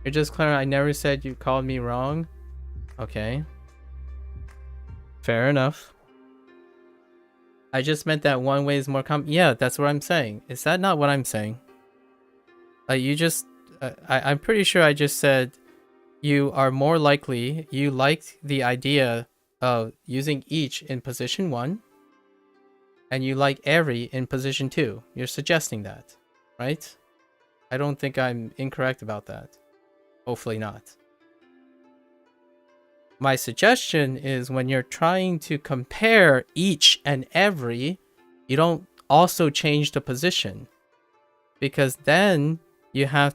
you're just clear, I never said you called me wrong. Okay. Fair enough. I just meant that one way is more common. Yeah, that's what I'm saying. Is that not what I'm saying? You just, I'm pretty sure I just said you are more likely, you liked the idea of using each in position 1, and you like every in position 2. You're suggesting that, right? I don't think I'm incorrect about that. Hopefully not. My suggestion is when you're trying to compare each and every, you don't also change the position, because then you have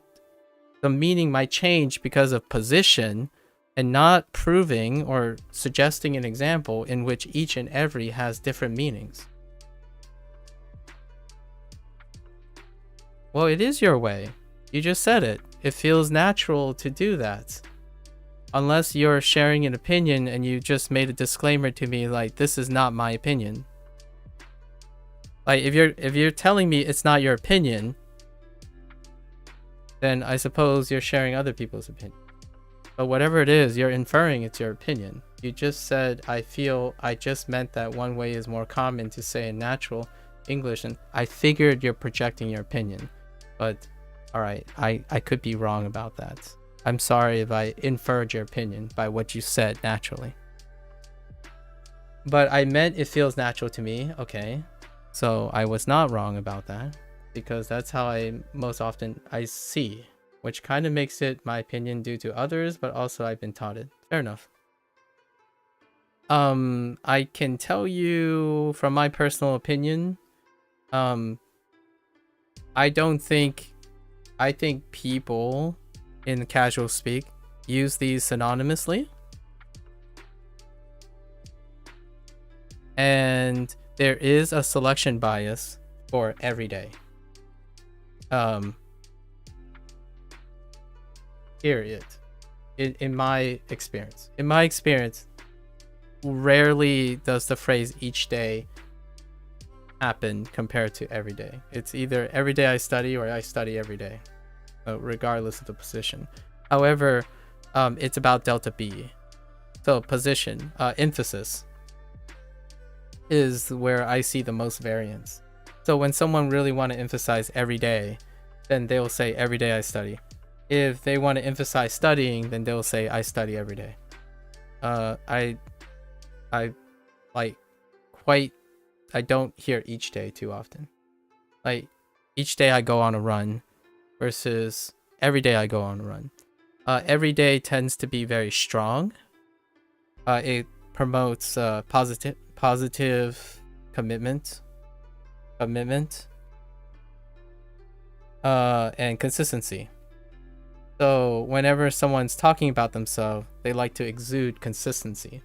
the meaning might change because of position and not proving or suggesting an example in which each and every has different meanings. Well, it is your way. You just said it. It feels natural to do that. Unless you're sharing an opinion and you just made a disclaimer to me like, this is not my opinion. Like, if you're telling me it's not your opinion, then I suppose you're sharing other people's opinion. But whatever it is, you're inferring it's your opinion. You just said, I just meant that one way is more common to say in natural English, and I figured you're projecting your opinion. But, alright, I could be wrong about that. I'm sorry if I inferred your opinion by what you said naturally. But I meant it feels natural to me, okay. So I was not wrong about that, because that's how I most often see, which kind of makes it my opinion due to others, but also I've been taught it. Fair enough. I can tell you from my personal opinion, I think people in casual speak use these synonymously. And there is a selection bias for everyday. Period. In my experience. In my experience, rarely does the phrase each day happen compared to every day. It's either every day I study or I study every day, regardless of the position. However, it's about delta B. So position, emphasis is where I see the most variance. So when someone really want to emphasize every day, then they'll say every day I study. If they want to emphasize studying, then they'll say I study every day. I don't hear each day too often. Like, each day I go on a run versus every day I go on a run. Every day tends to be very strong. It promotes positive commitment, and consistency. So whenever someone's talking about themselves, they like to exude consistency.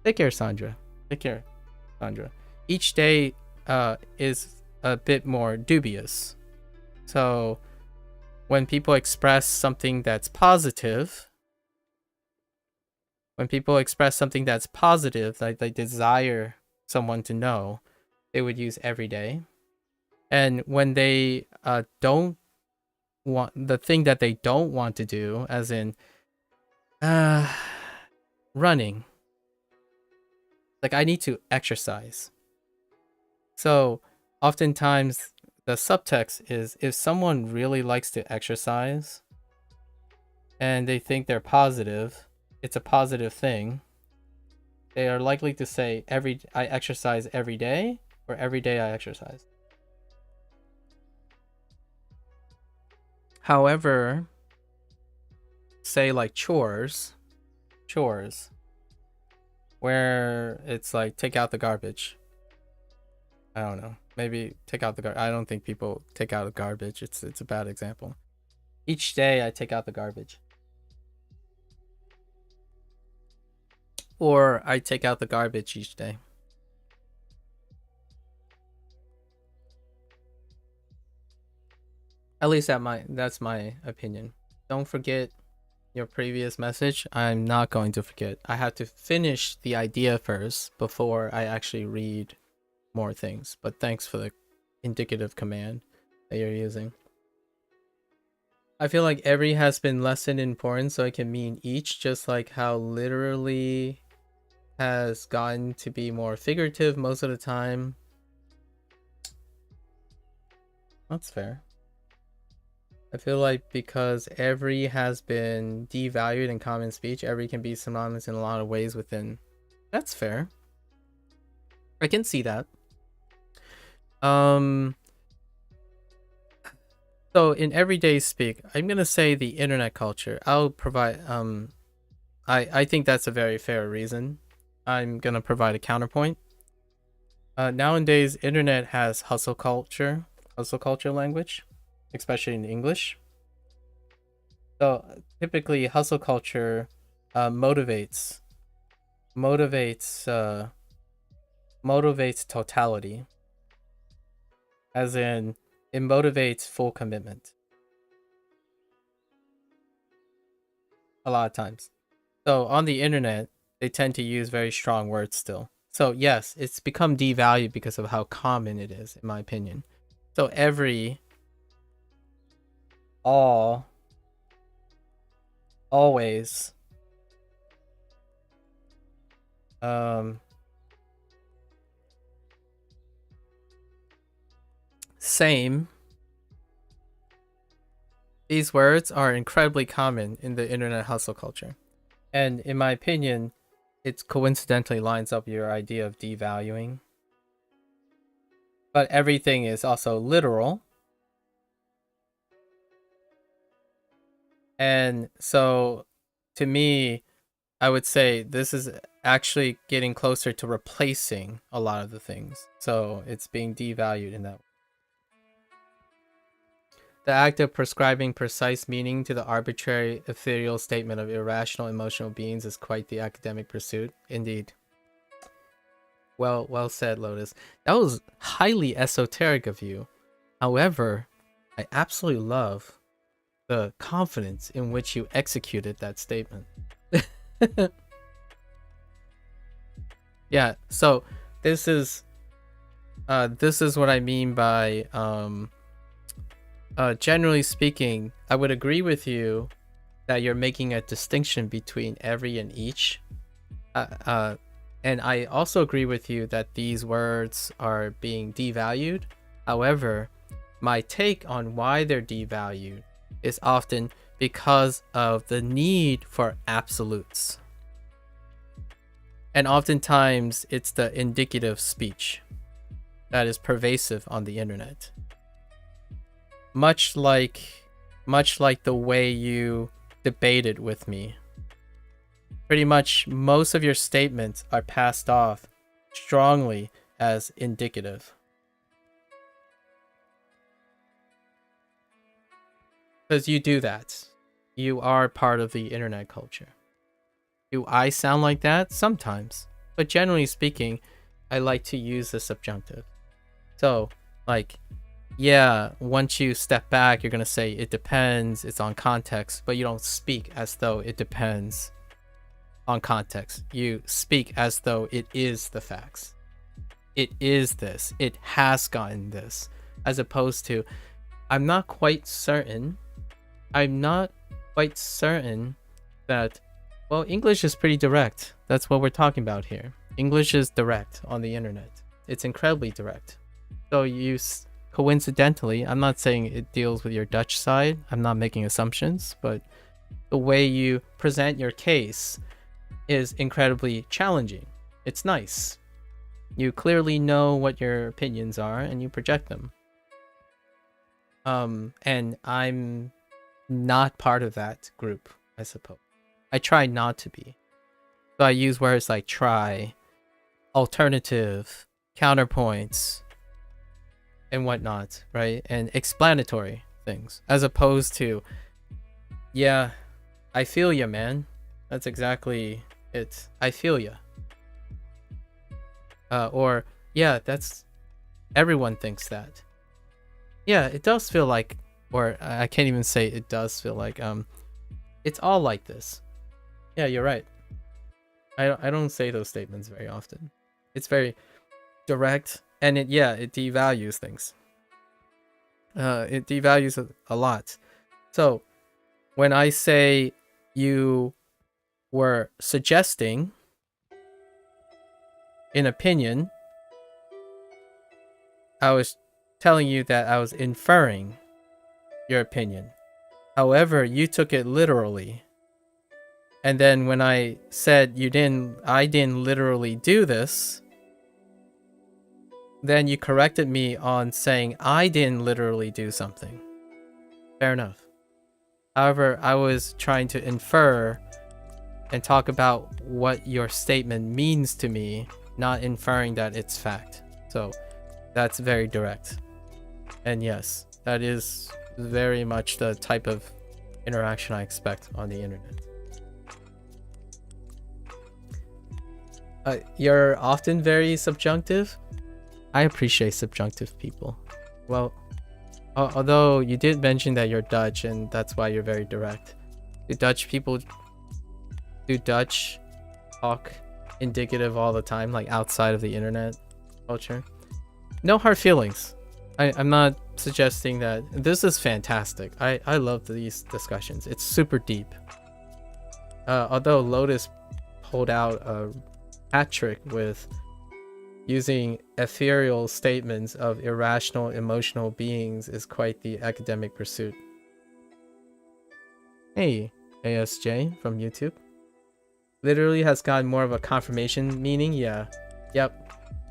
Take care, Sandra. Take care, Sandra. Each day is a bit more dubious. So when people express something that's positive, like they desire someone to know, they would use every day. And when they don't want, the thing that they don't want to do, as in running, like I need to exercise. So oftentimes the subtext is, if someone really likes to exercise and they think they're positive, it's a positive thing, they are likely to say I exercise every day, or every day I exercise. However, say like chores, where it's like take out the garbage. I don't know. Maybe take out the garbage. I don't think people take out the garbage. It's a bad example. Each day I take out the garbage. Or I take out the garbage each day. At least that's my opinion. Don't forget your previous message. I'm not going to forget. I have to finish the idea first before I actually read more things. But thanks for the indicative command that you're using. I feel like every has been lessened in importance, so it can mean each, just like how literally has gotten to be more figurative most of the time. That's fair. I feel like because every has been devalued in common speech, every can be synonymous in a lot of ways within. That's fair. I can see that. So in everyday speak, I'm gonna say the internet culture. I'll provide I think that's a very fair reason. I'm gonna provide a counterpoint. Nowadays, internet has hustle culture language, especially in English. So typically, hustle culture motivates totality. As in, It motivates full commitment. A lot of times. So on the internet, they tend to use very strong words still. So yes, it's become devalued because of how common it is, in my opinion. So every, all, always, same. These words are incredibly common in the internet hustle culture. And in my opinion, it coincidentally lines up your idea of devaluing. But everything is also literal. And so to me, I would say this is actually getting closer to replacing a lot of the things. So it's being devalued in that way. The act of prescribing precise meaning to the arbitrary, ethereal statement of irrational emotional beings is quite the academic pursuit. Indeed. Well said, Lotus. That was highly esoteric of you. However, I absolutely love the confidence in which you executed that statement. Yeah, so this is what I mean by generally speaking, I would agree with you that you're making a distinction between every and each. And I also agree with you that these words are being devalued. However, my take on why they're devalued is often because of the need for absolutes. And oftentimes it's the indicative speech that is pervasive on the internet. Much like the way you debated with me. Pretty much most of your statements are passed off strongly as indicative. Because you do that. You are part of the internet culture. Do I sound like that? Sometimes. But generally speaking, I like to use the subjunctive. So, like, yeah, once you step back, you're going to say it depends, it's on context, but you don't speak as though it depends on context. You speak as though it is the facts. It is this. It has gotten this. As opposed to, I'm not quite certain that, well, English is pretty direct. That's what we're talking about here. English is direct on the internet. It's incredibly direct. So you coincidentally, I'm not saying it deals with your Dutch side. I'm not making assumptions, but the way you present your case is incredibly challenging. It's nice. You clearly know what your opinions are and you project them. And I'm not part of that group, I suppose. I try not to be. So I use words like try, alternative, counterpoints, and whatnot, right? And explanatory things, as opposed to, yeah, I feel ya, man. That's exactly it. I feel ya. Or, yeah, that's, everyone thinks that. Yeah, it does feel like, or I can't even say it does feel like, it's all like this. Yeah, you're right. I don't say those statements very often. It's very direct, and it devalues things. It devalues a lot. So when I say you were suggesting an opinion, I was telling you that I was inferring your opinion. However, you took it literally. And then when I said I didn't literally do this, then you corrected me on saying I didn't literally do something. Fair enough. However, I was trying to infer and talk about what your statement means to me, not inferring that it's fact. So that's very direct. And yes, that is very much the type of interaction I expect on the internet. You're often very subjunctive. I appreciate subjunctive people. Well, Although you did mention that you're Dutch and that's why you're very direct. Do Dutch talk indicative all the time, like outside of the internet culture? No hard feelings. I'm not suggesting that. This is fantastic. I love these discussions. It's super deep. Although Lotus pulled out a hat trick with using ethereal statements of irrational emotional beings is quite the academic pursuit. Hey, ASJ from YouTube. Literally has gotten more of a confirmation meaning. Yeah. Yep.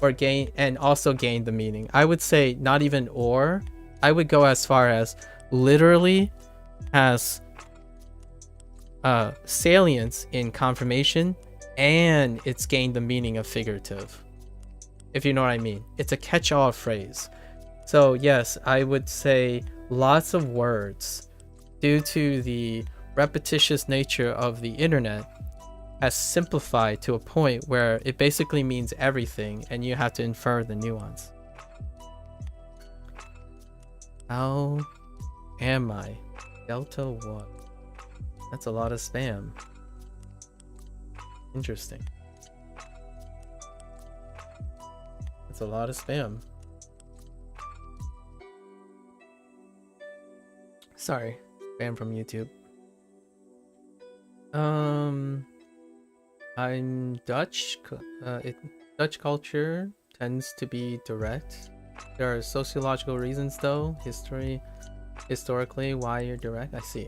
Or gain, and also gain the meaning. I would say not even or. I would go as far as literally has salience in confirmation, and it's gained the meaning of figurative. If you know what I mean. It's a catch-all phrase. So yes, I would say lots of words, due to the repetitious nature of the internet, has simplified to a point where it basically means everything and you have to infer the nuance. How am I? Delta what? That's a lot of spam. Interesting. That's a lot of spam. Sorry, spam from YouTube. I'm Dutch. Dutch culture tends to be direct. There are sociological reasons though. Historically, why you're direct. I see.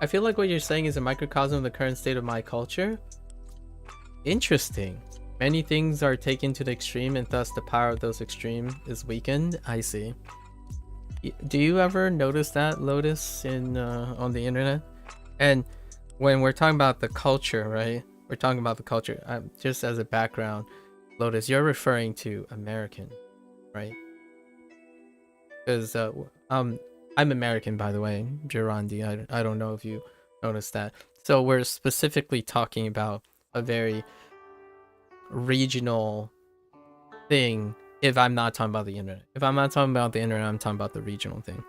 I feel like what you're saying is a microcosm of the current state of my culture. Interesting. Many things are taken to the extreme and thus the power of those extremes is weakened. I see. Do you ever notice that, Lotus, in on the internet? And when we're talking about the culture, right? We're talking about the culture. Just as a background, Lotus, you're referring to American, right? Because I'm American, by the way, Girandi. I don't know if you noticed that. So we're specifically talking about a very regional thing. If I'm not talking about the internet, if I'm not talking about the internet, I'm talking about the regional thing.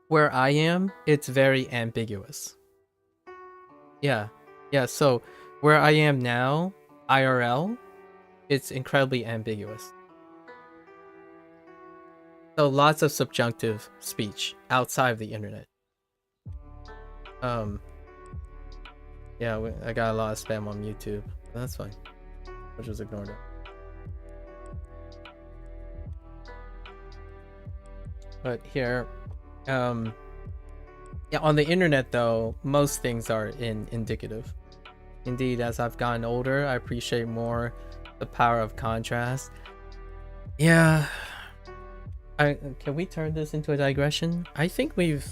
Where I am, it's very ambiguous. Yeah. So where I am now, IRL, it's incredibly ambiguous. So lots of subjunctive speech outside of the internet. Yeah, I got a lot of spam on YouTube. That's fine. I'll just ignore that. But here, yeah, on the internet though, most things are indicative. Indeed, as I've gotten older, I appreciate more the power of contrast. Yeah. Can we turn this into a digression? I think we've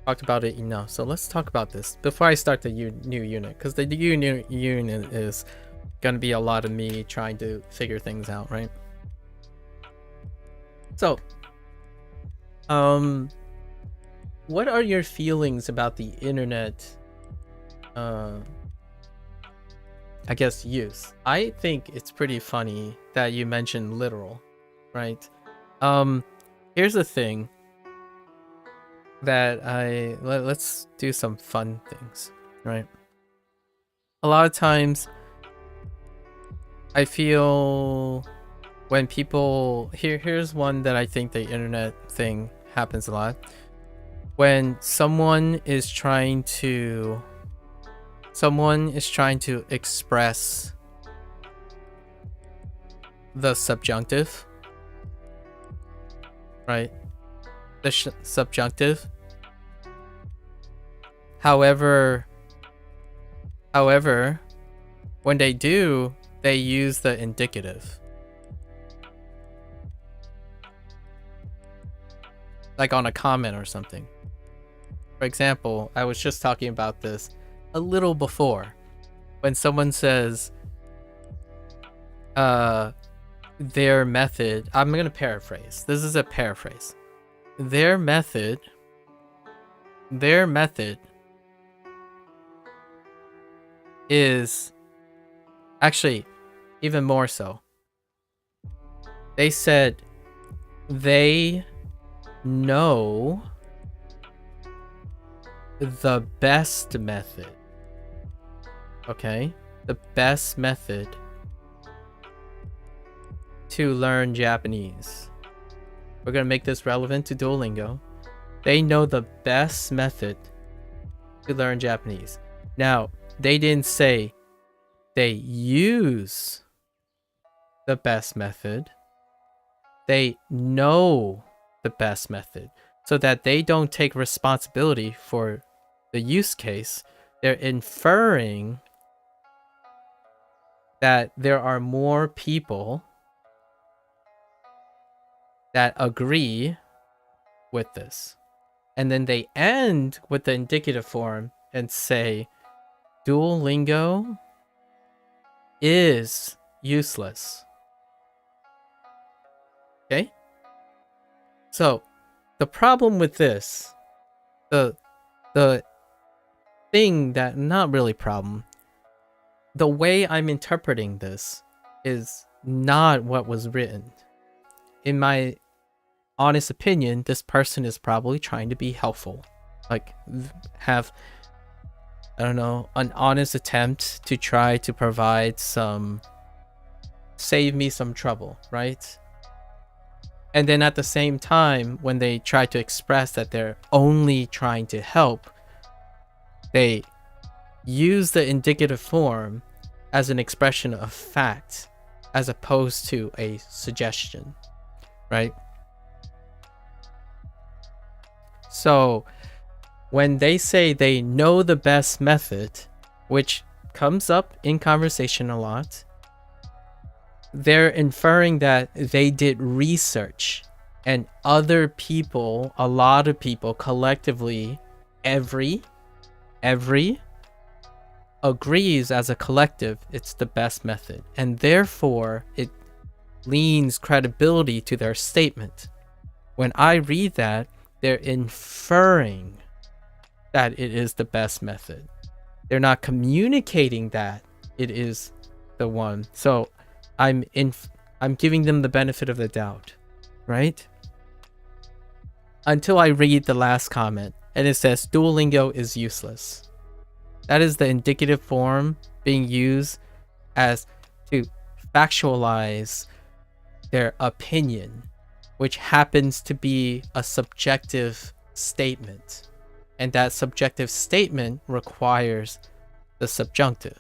talked about it enough, so let's talk about this before I start the new unit, because the new unit is gonna be a lot of me trying to figure things out, right? So, what are your feelings about the internet? I guess use. I think it's pretty funny that you mentioned literal, right? Here's the thing that let's do some fun things, right? A lot of times I feel when people here's one that I think the internet thing happens a lot. When someone is trying to express the subjunctive, right? The subjunctive. However, when they do, they use the indicative. Like on a comment or something. For example, I was just talking about this a little before. When someone says, their method, I'm gonna paraphrase. This is a paraphrase. Their method is actually even more so. They said they know the best method. Okay? The best method to learn Japanese. We're going to make this relevant to Duolingo. They know the best method to learn Japanese. Now, they didn't say they use the best method. They know the best method, so that they don't take responsibility for the use case. They're inferring that there are more people that agree with this. And then they end with the indicative form and say, Duolingo is useless. Okay? So, the problem with this, the thing that, not really problem, the way I'm interpreting this is not what was written. In my honest opinion, this person is probably trying to be helpful. Like, have, I don't know, an honest attempt to try to provide save me some trouble, right? And then at the same time, when they try to express that they're only trying to help, they use the indicative form as an expression of fact, as opposed to a suggestion, right? So when they say they know the best method, which comes up in conversation a lot, they're inferring that they did research and other people, a lot of people collectively, every agrees as a collective it's the best method, and therefore it leans credibility to their statement. When I read that, they're inferring that it is the best method. They're not communicating that it is the one. So I'm giving them the benefit of the doubt, right? Until I read the last comment and it says Duolingo is useless. That is the indicative form being used as to factualize their opinion, which happens to be a subjective statement. And that subjective statement requires the subjunctive.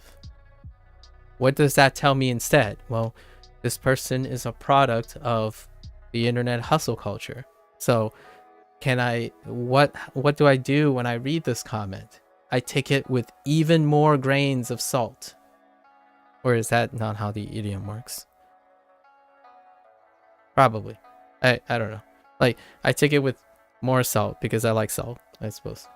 What does that tell me instead? Well, this person is a product of the internet hustle culture. So what do I do when I read this comment? I take it with even more grains of salt. Or is that not how the idiom works? Probably. I don't know. Like, I take it with more salt because I like salt, I suppose.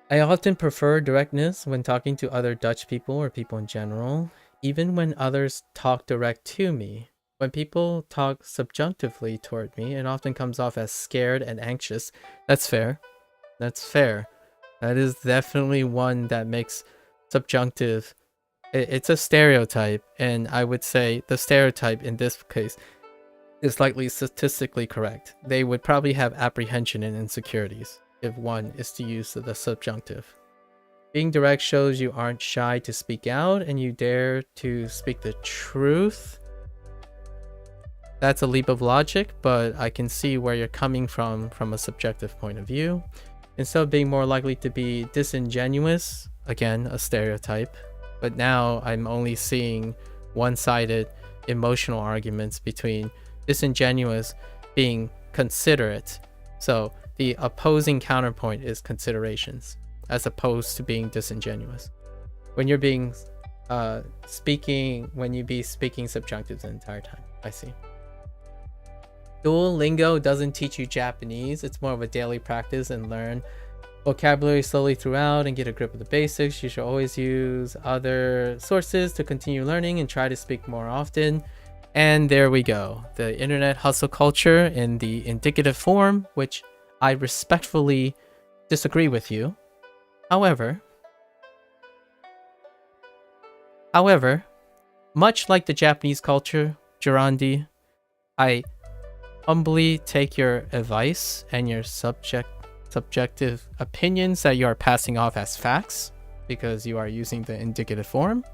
I often prefer directness when talking to other Dutch people or people in general, even when others talk direct to me. When people talk subjunctively toward me, it often comes off as scared and anxious. That's fair. That's fair. That is definitely one that makes subjunctive. It's a stereotype, and I would say the stereotype in this case is likely statistically correct. They would probably have apprehension and insecurities if one is to use the subjunctive. Being direct shows you aren't shy to speak out and you dare to speak the truth. That's a leap of logic, but I can see where you're coming from a subjective point of view. Instead of being more likely to be disingenuous, again, a stereotype, but now I'm only seeing one-sided emotional arguments between disingenuous being considerate. So the opposing counterpoint is considerations, as opposed to being disingenuous. When you're being speaking subjunctives the entire time. I see. Duolingo doesn't teach you Japanese. It's more of a daily practice and learn vocabulary slowly throughout and get a grip of the basics. You should always use other sources to continue learning and try to speak more often. And there we go. The internet hustle culture in the indicative form, which I respectfully disagree with you. However, much like the Japanese culture, Jirandi, I humbly take your advice and your subjective opinions that you are passing off as facts because you are using the indicative form.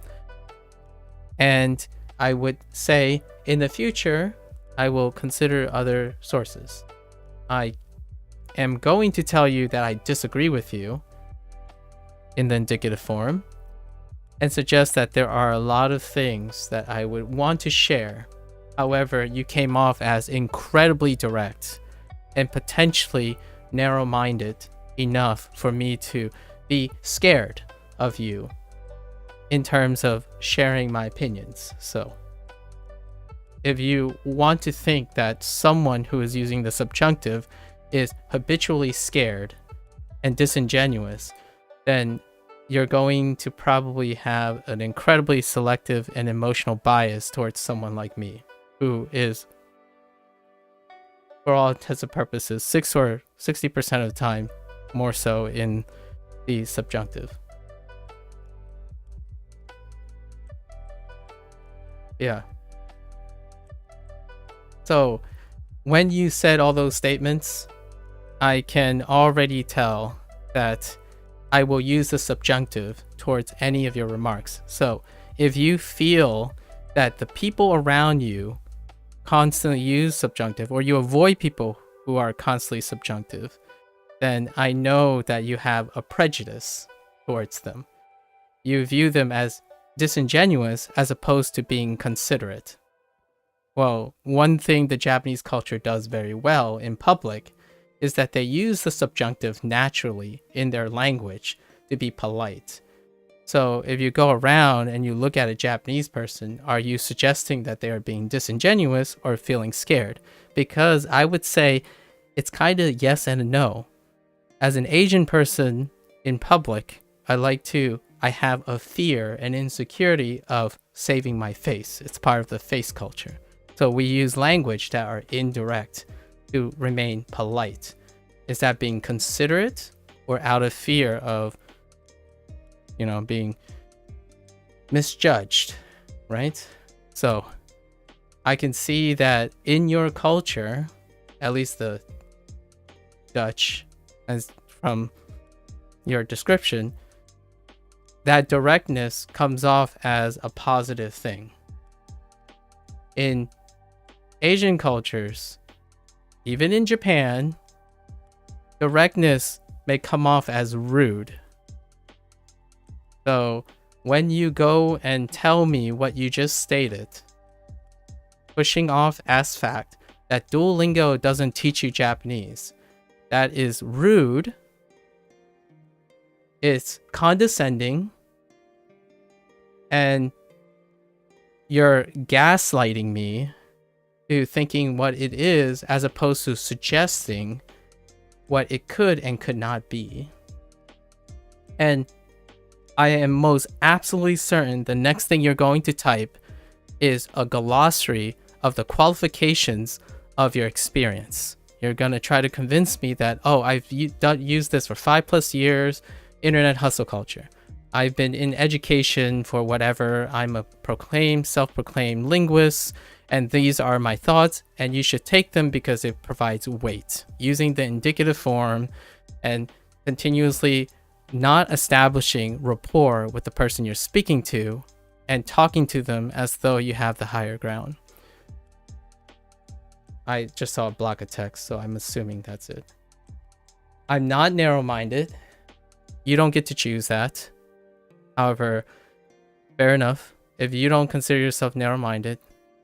And I would say in the future, I will consider other sources. I am going to tell you that I disagree with you in the indicative form and suggest that there are a lot of things that I would want to share. However, you came off as incredibly direct and potentially narrow-minded enough for me to be scared of you in terms of sharing my opinions. So if you want to think that someone who is using the subjunctive is habitually scared and disingenuous, then you're going to probably have an incredibly selective and emotional bias towards someone like me, who is, for all intents and purposes, 60% of the time more so in the subjunctive. Yeah. So when you said all those statements, I can already tell that I will use the subjunctive towards any of your remarks. So if you feel that the people around you constantly use subjunctive, or you avoid people who are constantly subjunctive, then I know that you have a prejudice towards them. You view them as disingenuous as opposed to being considerate. Well, one thing the Japanese culture does very well in public is that they use the subjunctive naturally in their language to be polite. So if you go around and you look at a Japanese person, are you suggesting that they are being disingenuous or feeling scared? Because I would say it's kind of yes and a no. As an Asian person in public, I have a fear and insecurity of saving my face. It's part of the face culture. So we use language that are indirect to remain polite. Is that being considerate or out of fear of, being misjudged, right? So I can see that in your culture, at least the Dutch, as from your description, that directness comes off as a positive thing. In Asian cultures, even in Japan, directness may come off as rude. So when you go and tell me what you just stated, pushing off as fact that Duolingo doesn't teach you Japanese, that is rude, it's condescending, and you're gaslighting me to thinking what it is as opposed to suggesting what it could and could not be. And I am most absolutely certain the next thing you're going to type is a glossary of the qualifications of your experience. You're going to try to convince me that, I've used this for 5+ years, internet hustle culture. I've been in education for whatever. I'm a self-proclaimed linguist, and these are my thoughts, and you should take them because it provides weight. Using the indicative form and continuously not establishing rapport with the person you're speaking to and talking to them as though you have the higher ground. I just saw a block of text, so I'm assuming that's it. I'm not narrow-minded. You don't get to choose that. However, fair enough. If you don't consider yourself narrow-minded,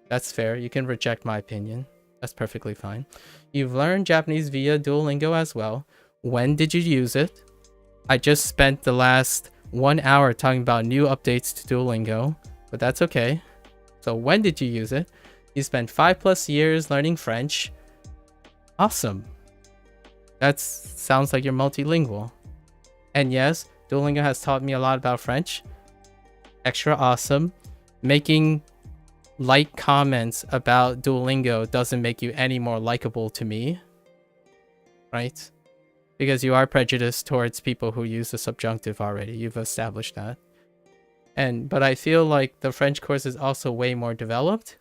that's fair. You can reject my opinion. That's perfectly fine. You've learned Japanese via Duolingo as well. When did you use it? I just spent the last 1 hour talking about new updates to Duolingo, but that's okay. So when did you use it? You spent 5+ years learning French. Awesome. That sounds like you're multilingual. And yes, Duolingo has taught me a lot about French. Extra awesome. Making light comments about Duolingo doesn't make you any more likable to me, right? Because you are prejudiced towards people who use the subjunctive already. You've established that. But I feel like the French course is also way more developed.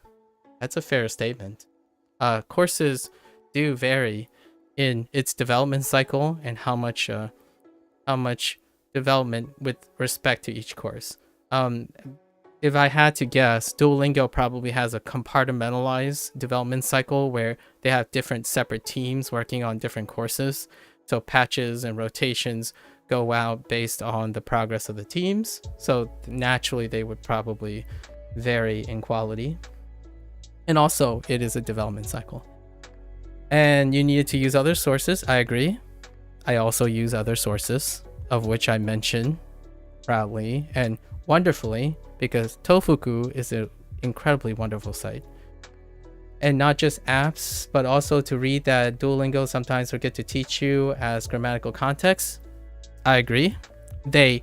That's a fair statement. Courses do vary in its development cycle and how much development with respect to each course. If I had to guess, Duolingo probably has a compartmentalized development cycle where they have different separate teams working on different courses. So patches and rotations go out based on the progress of the teams. So naturally, they would probably vary in quality. And also, it is a development cycle. And you needed to use other sources. I agree. I also use other sources, of which I mention proudly and wonderfully, because Tofuku is an incredibly wonderful site. And not just apps, but also to read that Duolingo sometimes forget to teach you as grammatical context. I agree. They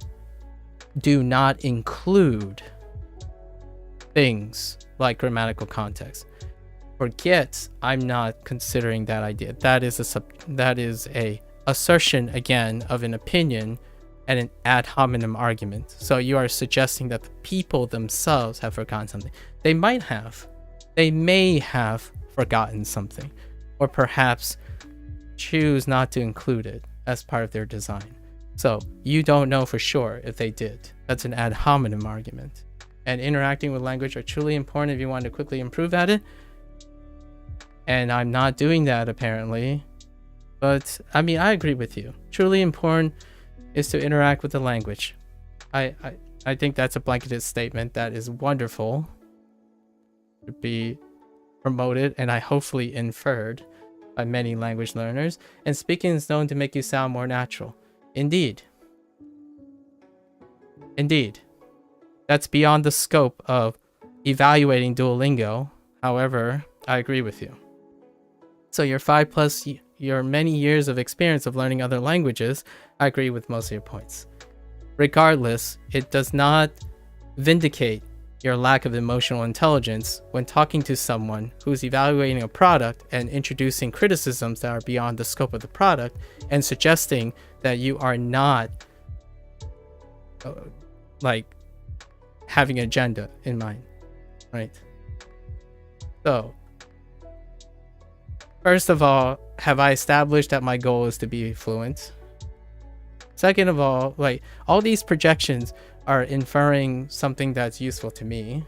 do not include things like grammatical context. Forget, I'm not considering that idea. That is a assertion again of an opinion and an ad hominem argument. So you are suggesting that the people themselves have forgotten something. They may have forgotten something, or perhaps choose not to include it as part of their design. So you don't know for sure if they did. That's an ad hominem argument. And interacting with language are truly important if you want to quickly improve at it. And I'm not doing that apparently. But I mean, I agree with you. Truly important is to interact with the language. I think that's a blanketed statement that is wonderful to be promoted, and I hopefully inferred by many language learners. And speaking is known to make you sound more natural. Indeed. That's beyond the scope of evaluating Duolingo. However, I agree with you. So your many years of experience of learning other languages, I agree with most of your points. Regardless, it does not vindicate your lack of emotional intelligence when talking to someone who's evaluating a product and introducing criticisms that are beyond the scope of the product and suggesting that you are not having an agenda in mind, right? So, first of all, have I established that my goal is to be fluent? Second of all, all these projections are inferring something that's useful to me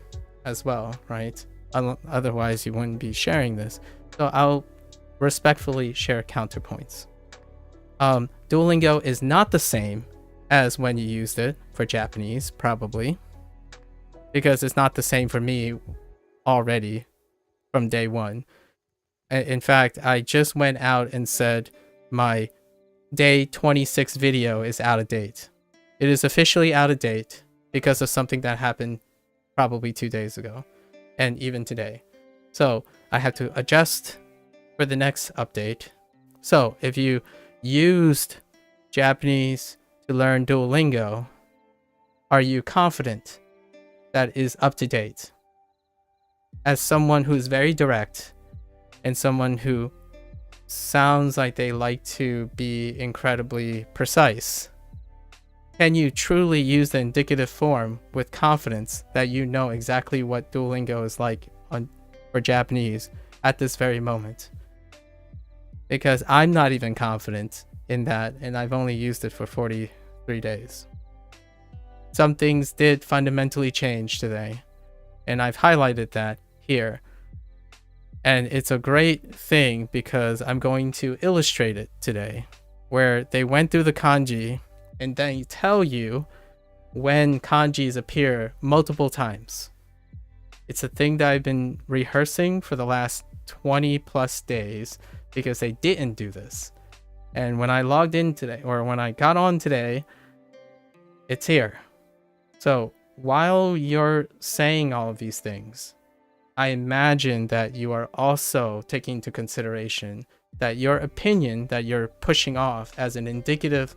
as well, right? Otherwise, you wouldn't be sharing this. So I'll respectfully share counterpoints. Duolingo is not the same as when you used it for Japanese, probably, because it's not the same for me already from day one. In fact, I just went out and said my day 26 video is out of date. It is officially out of date because of something that happened probably 2 days ago and even today. So I have to adjust for the next update. So if you used Japanese to learn Duolingo, are you confident that is up to date? As someone who's very direct and someone who sounds like they like to be incredibly precise, can you truly use the indicative form with confidence that you know exactly what Duolingo is like for Japanese at this very moment? Because I'm not even confident in that, and I've only used it for 43 days. Some things did fundamentally change today, and I've highlighted that here. And it's a great thing because I'm going to illustrate it today, where they went through the kanji and then tell you when kanjis appear multiple times. It's a thing that I've been rehearsing for the last 20 plus days because they didn't do this. And when I logged in today, or when I got on today, it's here. So while you're saying all of these things, I imagine that you are also taking into consideration that your opinion that you're pushing off as an indicative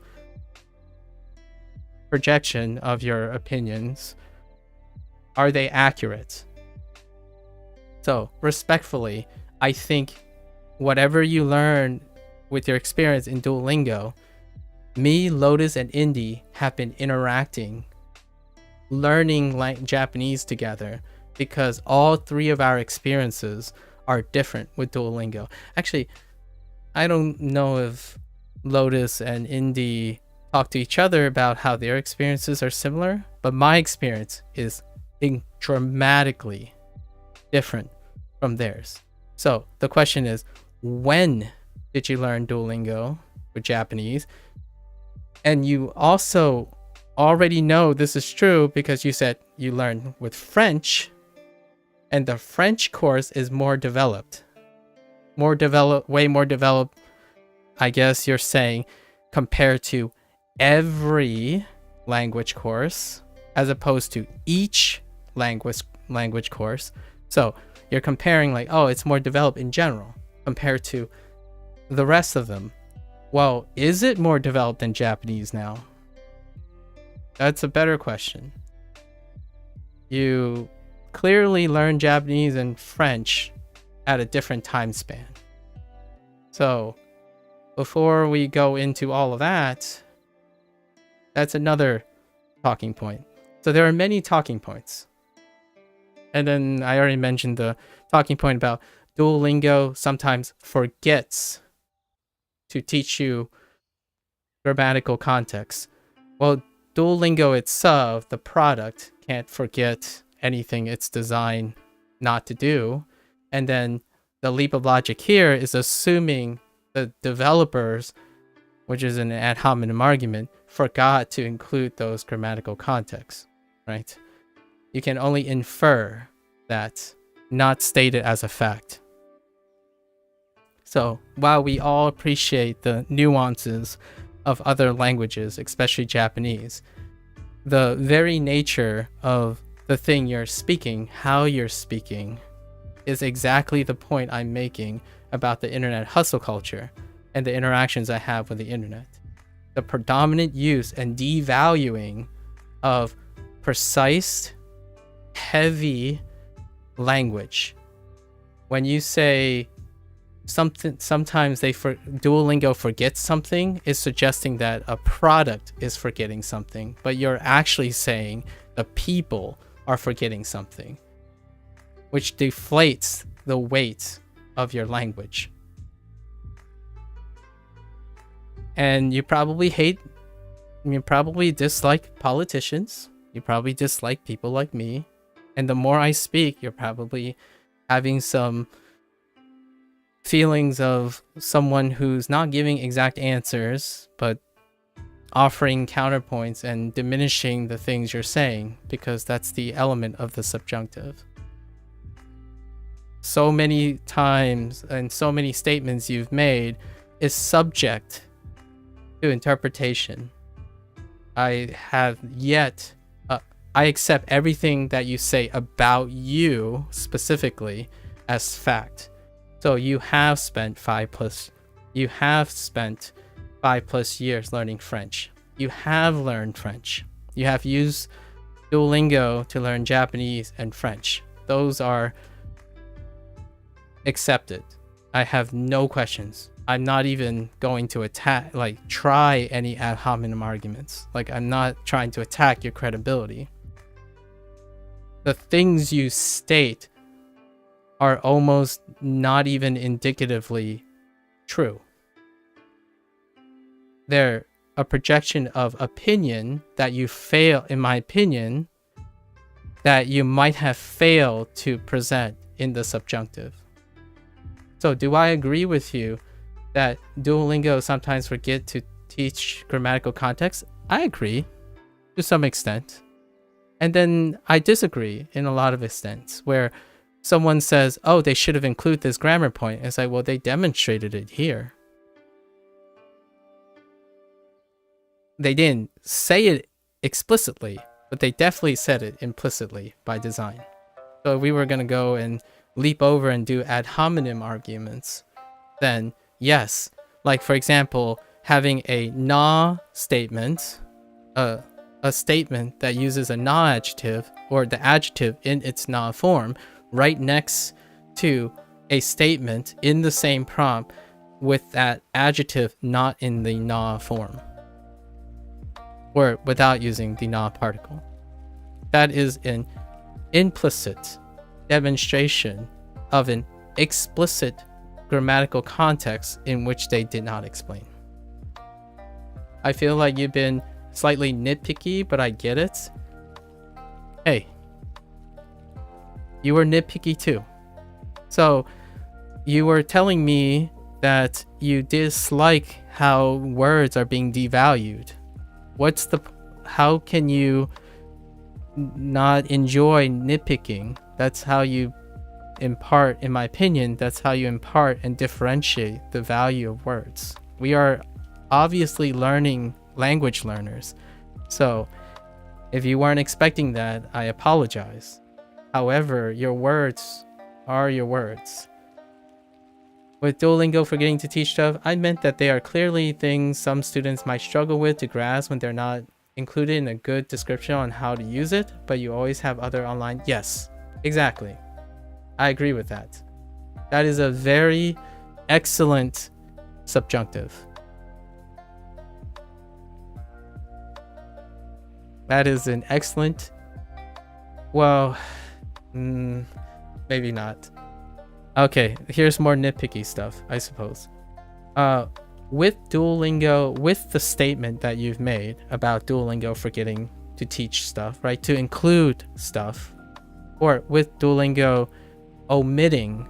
projection of your opinions, are they accurate? So respectfully, I think whatever you learn with your experience in Duolingo, me, Lotus, and Indy have been interacting, learning Japanese together, because all three of our experiences are different with Duolingo. Actually, I don't know if Lotus and Indy talk to each other about how their experiences are similar, but my experience is dramatically different from theirs. So the question is, when did you learn Duolingo for Japanese? And you also already know this is true because you said you learned with French, and the French course is more developed, way more developed, I guess you're saying, compared to every language course as opposed to each language course. So you're comparing like, oh, it's more developed in general compared to the rest of them. Well, is it more developed than Japanese now? That's a better question. You clearly learn Japanese and French at a different time span. So before we go into all of that, that's another talking point. So there are many talking points. And then I already mentioned the talking point about Duolingo sometimes forgets to teach you grammatical context. Well, Duolingo itself, the product, can't forget anything it's designed not to do. And then the leap of logic here is assuming the developers, which is an ad hominem argument, forgot to include those grammatical contexts, right? You can only infer that, not state it as a fact. So while we all appreciate the nuances of other languages, especially Japanese, the very nature of the thing you're speaking, how you're speaking, is exactly the point I'm making about the internet hustle culture and the interactions I have with the internet. The predominant use and devaluing of precise, heavy language. When you say something, sometimes Duolingo forgets something, is suggesting that a product is forgetting something, but you're actually saying the people are forgetting something, which deflates the weight of your language. And you probably dislike politicians. You probably dislike people like me. And the more I speak, you're probably having some feelings of someone who's not giving exact answers, but offering counterpoints and diminishing the things you're saying, because that's the element of the subjunctive. So many times and so many statements you've made is subject to interpretation. I accept everything that you say about you specifically as fact. So you have spent 5+ years learning French. You have learned French. You have used Duolingo to learn Japanese and French. Those are accepted. I have no questions. I'm not even going to try any ad hominem arguments. I'm not trying to attack your credibility. The things you state are almost not even indicatively true. They're a projection of opinion that you fail, in my opinion, that you might have failed to present in the subjunctive. So do I agree with you that Duolingo sometimes forget to teach grammatical context? I agree to some extent. And then I disagree in a lot of extents where someone says, oh, they should have included this grammar point. It's like, well, they demonstrated it here. They didn't say it explicitly, but they definitely said it implicitly by design. So if we were going to go and leap over and do ad hominem arguments, then yes, like for example, having a na statement, a statement that uses a na adjective or the adjective in its na form right next to a statement in the same prompt with that adjective not in the na form or without using the na particle. That is an implicit demonstration of an explicit grammatical context in which they did not explain. I feel like you've been slightly nitpicky, but I get it. Hey, you were nitpicky too. So you were telling me that you dislike how words are being devalued. How can you not enjoy nitpicking? That's how you impart, in my opinion, that's how you impart and differentiate the value of words. We are obviously language learners. So if you weren't expecting that, I apologize. However, your words are your words. With Duolingo forgetting to teach stuff, I meant that they are clearly things some students might struggle with to grasp when they're not included in a good description on how to use it, but you always have other online. Yes, exactly. I agree with that. That is a very excellent subjunctive. That is an excellent, well, maybe not. Okay, here's more nitpicky stuff, I suppose. With Duolingo, with the statement that you've made about Duolingo forgetting to teach stuff, right? To include stuff, or with Duolingo omitting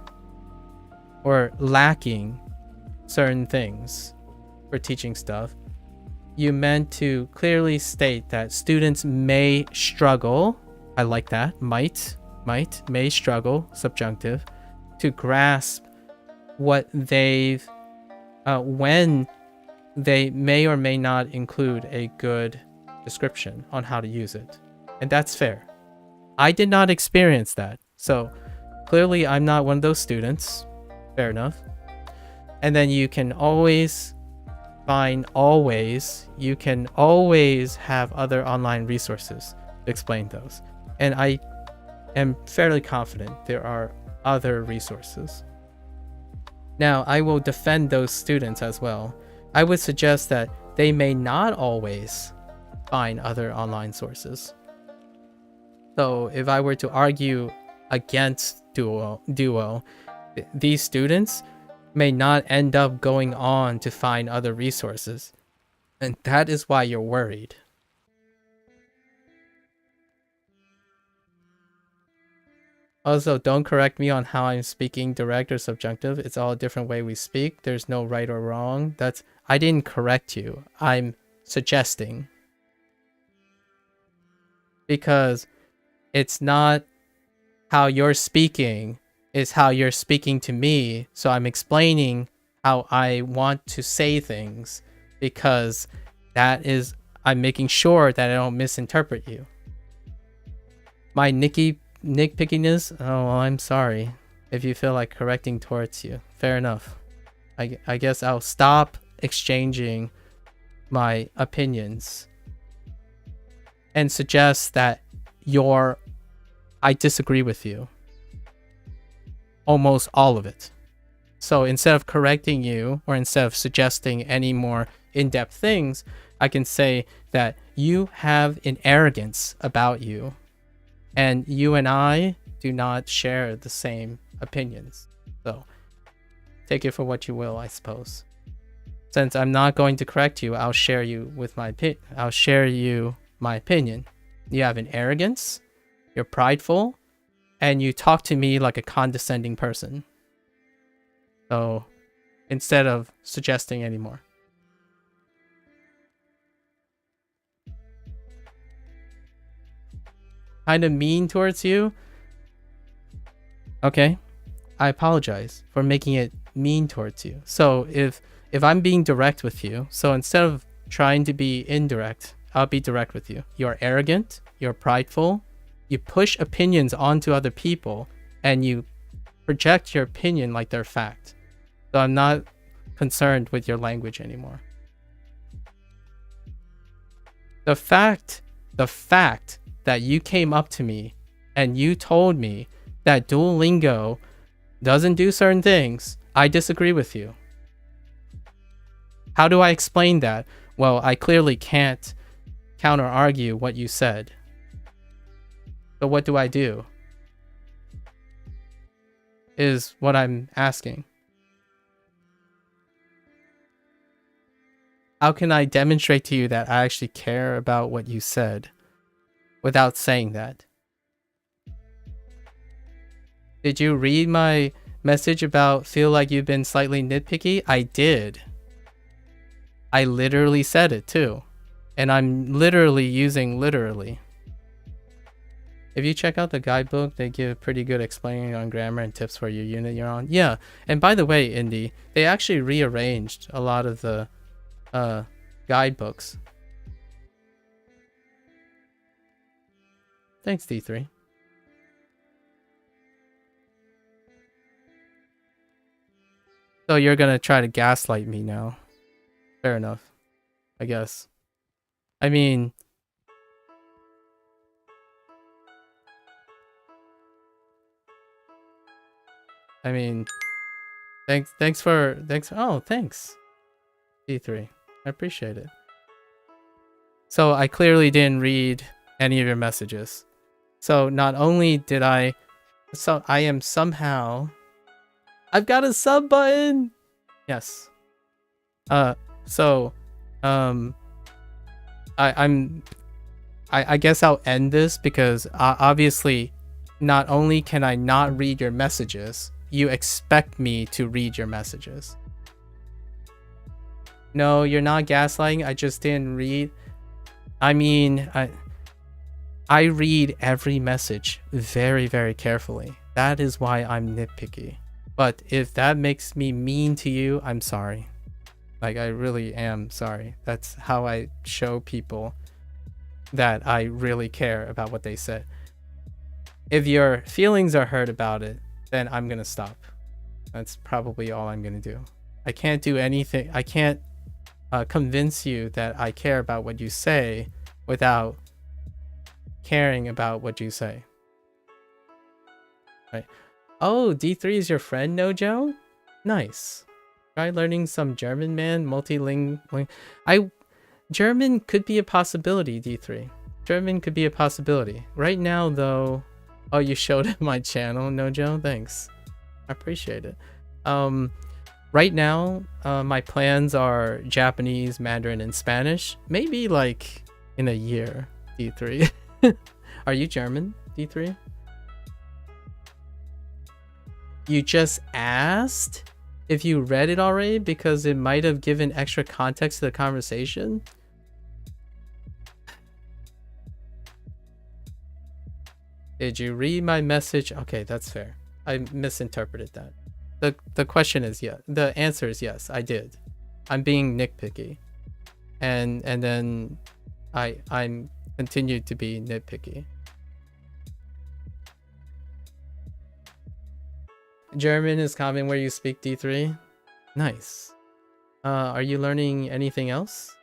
or lacking certain things for teaching stuff, you meant to clearly state that students may struggle. I like that. May struggle, subjunctive, to grasp what they've, when they may or may not include a good description on how to use it. And that's fair. I did not experience that. So clearly I'm not one of those students. Fair enough. And then you can always have other online resources to explain those. And I am fairly confident there are other resources. Now, I will defend those students as well. I would suggest that they may not always find other online sources. So if I were to argue against Duo, these students may not end up going on to find other resources. And that is why you're worried. Also, don't correct me on how I'm speaking, direct or subjunctive. It's all a different way we speak. There's no right or wrong. I didn't correct you. I'm suggesting. Because it's not how you're speaking, it's how you're speaking to me. So I'm explaining how I want to say things, because I'm making sure that I don't misinterpret you. My nitpickiness, oh, well, I'm sorry if you feel like correcting towards you. Fair enough. I guess I'll stop exchanging my opinions and suggest that I disagree with you. Almost all of it. So instead of correcting you, or instead of suggesting any more in-depth things, I can say that you have an arrogance about you, and you and I do not share the same opinions. So take it for what you will, I suppose. Since I'm not going to correct you, I'll share you my opinion. You have an arrogance, you're prideful, and you talk to me like a condescending person. So instead of suggesting anymore. Kind of mean towards you. Okay, I apologize for making it mean towards you. So if I'm being direct with you, so instead of trying to be indirect, I'll be direct with you. You're arrogant, you're prideful, you push opinions onto other people, and you project your opinion like they're fact. So I'm not concerned with your language anymore. The fact that you came up to me and you told me that Duolingo doesn't do certain things, I disagree with you. How do I explain that? Well, I clearly can't counter argue what you said. So what do? is what I'm asking. How can I demonstrate to you that I actually care about what you said without saying that? Did you read my message about feel like you've been slightly nitpicky? I did. I literally said it too. And I'm literally using literally. If you check out the guidebook, they give pretty good explaining on grammar and tips for your unit you're on. Yeah, and by the way, Indy, they actually rearranged a lot of the guidebooks. Thanks, D3. So you're gonna try to gaslight me now. Fair enough, I guess. I mean, thanks. Oh, thanks, D3. I appreciate it. So I clearly didn't read any of your messages. So not only did I am somehow, I've got a sub button. Yes. I guess I'll end this because obviously not only can I not read your messages, you expect me to read your messages. No, you're not gaslighting. I just didn't read. I mean, I read every message very, very carefully. That is why I'm nitpicky. But if that makes me mean to you, I'm sorry. Like, I really am sorry. That's how I show people that I really care about what they said. If your feelings are hurt about it, then I'm gonna stop. That's probably all I'm gonna do. I can't do anything. I can't convince you that I care about what you say without caring about what you say. Right. Oh, D3 is your friend, Nojo? Nice. Try learning some German, man. Multilingual. German could be a possibility, D3. German could be a possibility. Right now, though... Oh, you showed my channel, Nojo? Thanks. I appreciate it. Right now, my plans are Japanese, Mandarin, and Spanish. Maybe, like, in a year, D3. Are you German, D3? You just asked if you read it already because it might have given extra context to the conversation. Did you read my message? Okay, that's fair. I misinterpreted that. The question is yes. The answer is yes, I did. I'm being nitpicky. And then I'm continued to be nitpicky. German is common where you speak D3. Nice. Are you learning anything else?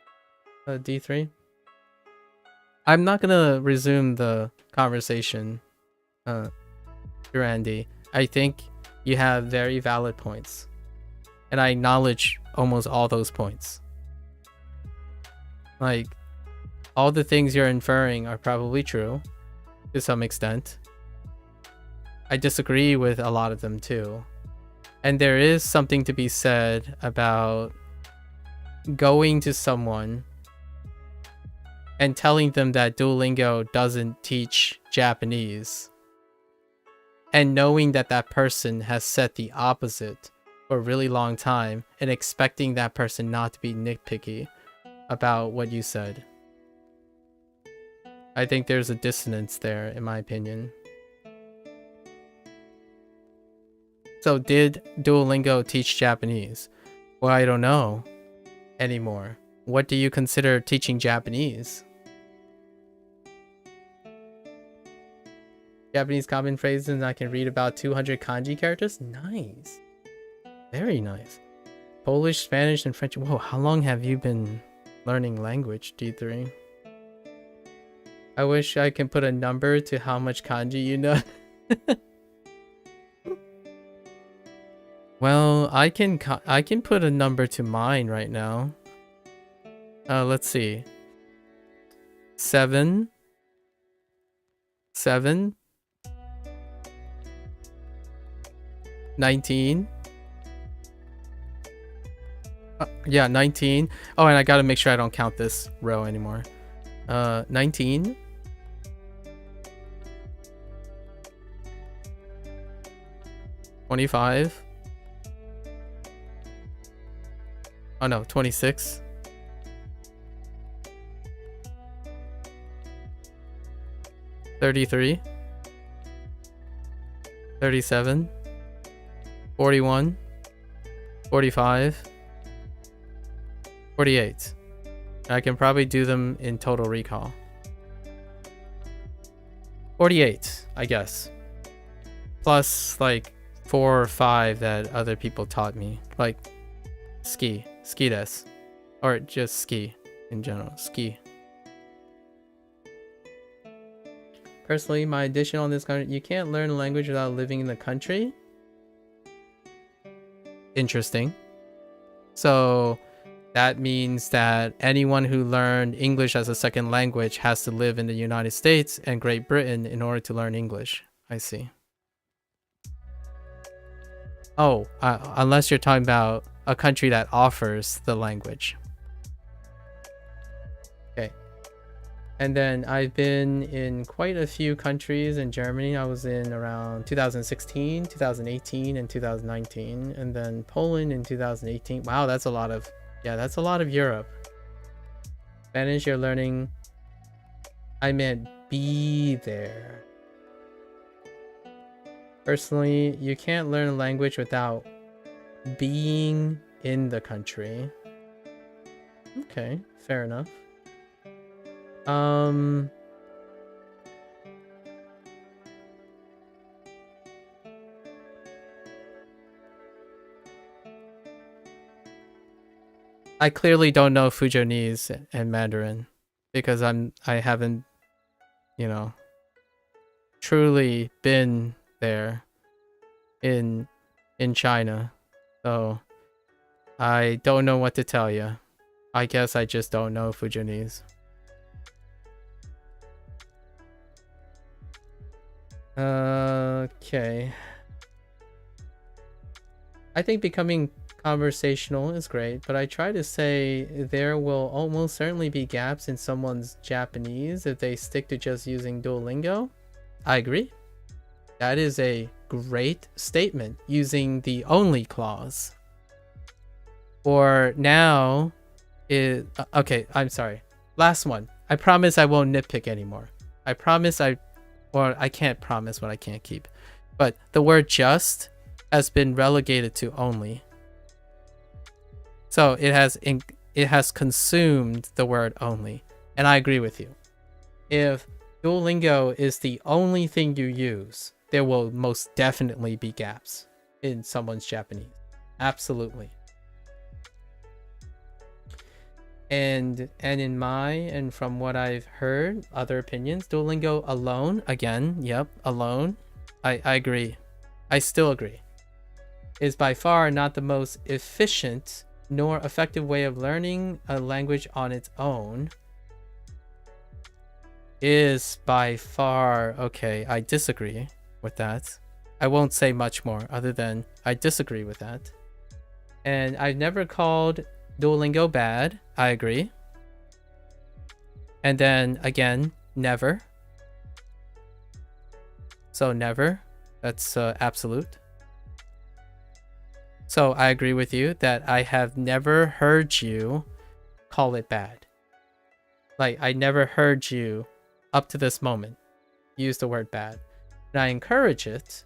D3? I'm not gonna resume the conversation, Randy. I think you have very valid points. And I acknowledge almost all those points. Like, all the things you're inferring are probably true to some extent. I disagree with a lot of them too. And there is something to be said about going to someone and telling them that Duolingo doesn't teach Japanese and knowing that that person has said the opposite for a really long time and expecting that person not to be nitpicky about what you said. I think there's a dissonance there, in my opinion. So did Duolingo teach Japanese? Well, I don't know anymore. What do you consider teaching Japanese? Japanese common phrases, and I can read about 200 kanji characters? Nice. Very nice. Polish, Spanish, and French. Whoa, how long have you been learning language, D3? I wish I can put a number to how much kanji you know. Well, I can put a number to mine right now. Let's see. 7. 19. Yeah, 19. Oh, and I gotta make sure I don't count this row anymore. 19. 25. Oh no, 26. 33. 37. 41. 45. 48. I can probably do them in total recall. 48, I guess. Plus like 4 or 5 that other people taught me. Like ski des. Or just ski in general. Ski. Personally, my addition on this country, you can't learn a language without living in the country. Interesting. So that means that anyone who learned English as a second language has to live in the United States and Great Britain in order to learn English. I see. Oh, unless you're talking about a country that offers the language. Okay. And then I've been in quite a few countries in Germany. I was in around 2016, 2018, and 2019. And then Poland in 2018. Wow, that's a lot of... Yeah, that's a lot of Europe. Spanish, you're learning... I meant be there. Personally, you can't learn a language without being in the country. Okay, fair enough. I clearly don't know Fujonese and Mandarin because I haven't, you know, truly been there in China. So I don't know what to tell you. I guess I just don't know Fujonese. Okay. I think becoming conversational is great, but I try to say there will almost certainly be gaps in someone's Japanese if they stick to just using Duolingo. I agree. That is a great statement using the only clause. Or now is okay, I'm sorry. Last one. I promise I won't nitpick anymore. I promise I can't promise what I can't keep. But the word just has been relegated to only. So it has consumed the word only. And I agree with you. If Duolingo is the only thing you use, there will most definitely be gaps in someone's Japanese. Absolutely. And from what I've heard, other opinions, Duolingo alone, again, yep, alone, I agree. I still agree. Is by far not the most efficient nor effective way of learning a language on its own. Is by far, okay, I disagree with that. I won't say much more other than I disagree with that. And I've never called Duolingo bad. I agree. And then again, never. So never. That's absolute. So I agree with you that I have never heard you call it bad. Like, I never heard you up to this moment use the word bad. And I encourage it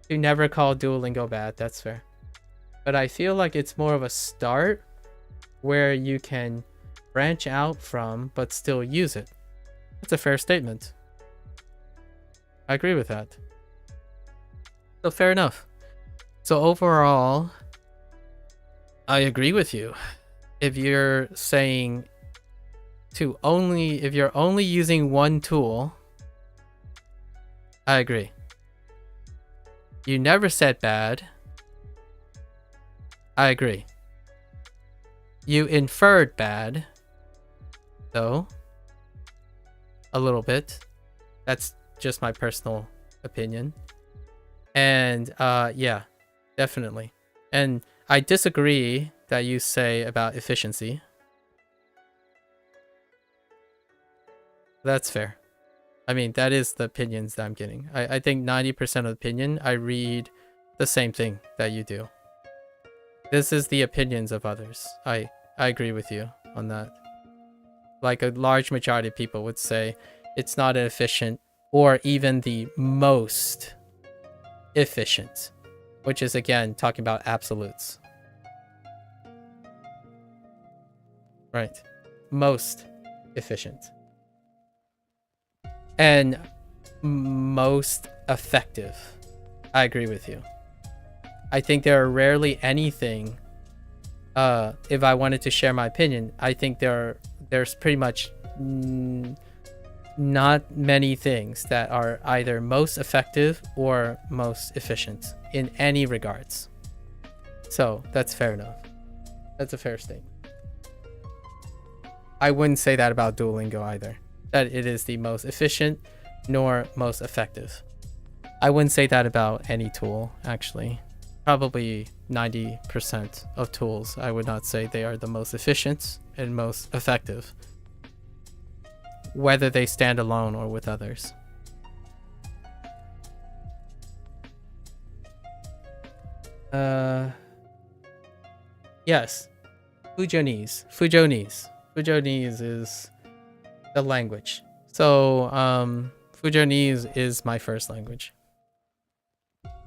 to never call Duolingo bad. That's fair. But I feel like it's more of a start where you can branch out from but still use it. That's a fair statement. I agree with that. So fair enough. So overall, I agree with you. If you're saying if you're only using one tool, I agree. You never said bad. I agree. You inferred bad, though, a little bit. That's just my personal opinion. And yeah, definitely. And I disagree that you say about efficiency. That's fair. I mean, that is the opinions that I'm getting. I think 90% of the opinion, I read the same thing that you do. This is the opinions of others. I agree with you on that. Like a large majority of people would say it's not efficient or even the most efficient, which is again talking about absolutes. Right. Most efficient. And most effective. I agree with you. I think there are rarely anything, if I wanted to share my opinion, I think there's pretty much not many things that are either most effective or most efficient in any regards. So that's fair enough. That's a fair statement. I wouldn't say that about Duolingo either, that it is the most efficient nor most effective. I wouldn't say that about any tool, actually. Probably 90% of tools, I would not say they are the most efficient and most effective, whether they stand alone or with others. Yes. Fujonese is the language. So, Fujonese is my first language.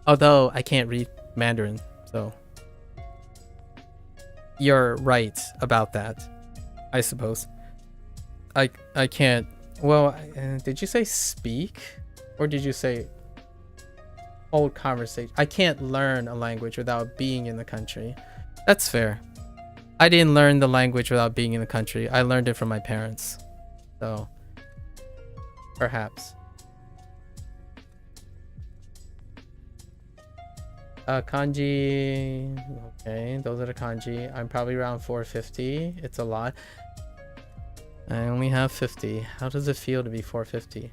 Although I can't read Mandarin, so you're right about that, I suppose. I can't. Well, did you say speak, or did you say hold conversation? I can't learn a language without being in the country. That's fair. I didn't learn the language without being in the country. I learned it from my parents, so perhaps. Kanji. Okay, those are the kanji. I'm probably around 450. It's a lot. I only have 50. How does it feel to be 450?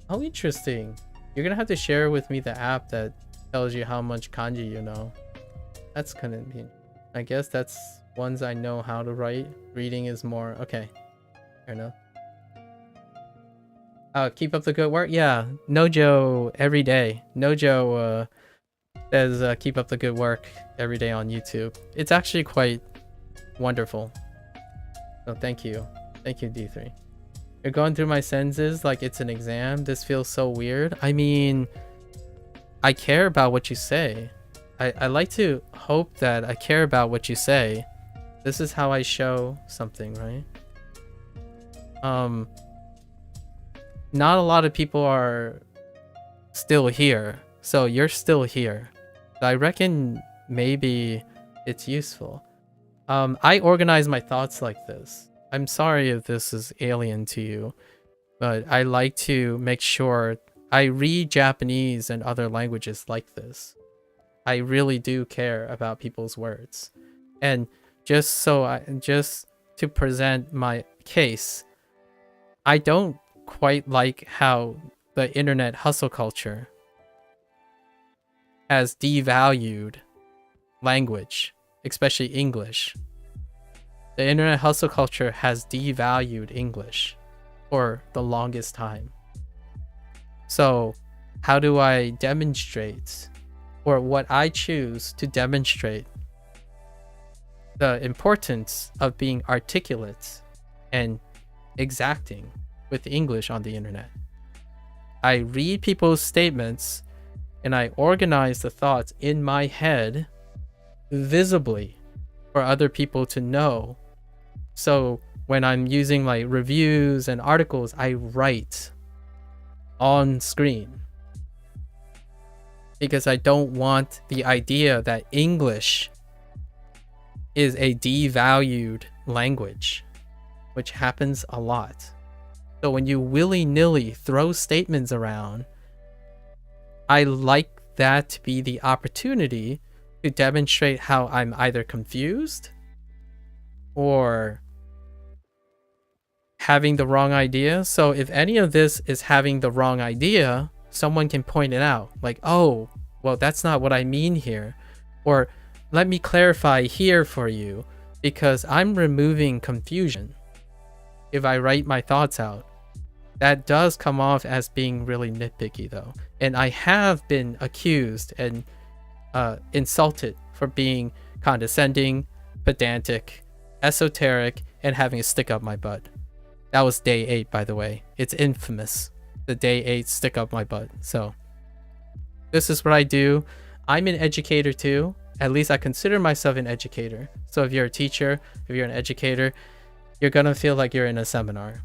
Oh, interesting. You're gonna have to share with me the app that tells you how much kanji you know. That's gonna be... I guess that's ones I know how to write. Reading is more... Okay. Fair enough. Keep up the good work. Yeah, Nojo every day. Nojo says keep up the good work every day on YouTube. It's actually quite wonderful. So thank you. Thank you, D3. You're going through my sentences like it's an exam. This feels so weird. I mean, I care about what you say. I like to hope that I care about what you say. This is how I show something, right? Not a lot of people are still here, so you're still here. I reckon maybe it's useful. I organize my thoughts like this. I'm sorry if this is alien to you, but I like to make sure I read Japanese and other languages like this. I really do care about people's words. And just to present my case, I don't quite like how the internet hustle culture has devalued language, especially English. The internet hustle culture has devalued English for the longest time. So how do I demonstrate, or what I choose to demonstrate, the importance of being articulate and exacting with English on the internet? I read people's statements and I organize the thoughts in my head visibly for other people to know. So when I'm using like reviews and articles, I write on screen because I don't want the idea that English is a devalued language, which happens a lot. So when you willy-nilly throw statements around, I like that to be the opportunity to demonstrate how I'm either confused or having the wrong idea. So if any of this is having the wrong idea, someone can point it out. Like, oh, well, that's not what I mean here. Or let me clarify here for you, because I'm removing confusion if I write my thoughts out. That does come off as being really nitpicky, though. And I have been accused and insulted for being condescending, pedantic, esoteric, and having a stick up my butt. That was day 8, by the way. It's infamous. The day 8 stick up my butt. So this is what I do. I'm an educator too. At least I consider myself an educator. So if you're a teacher, if you're an educator, you're gonna feel like you're in a seminar.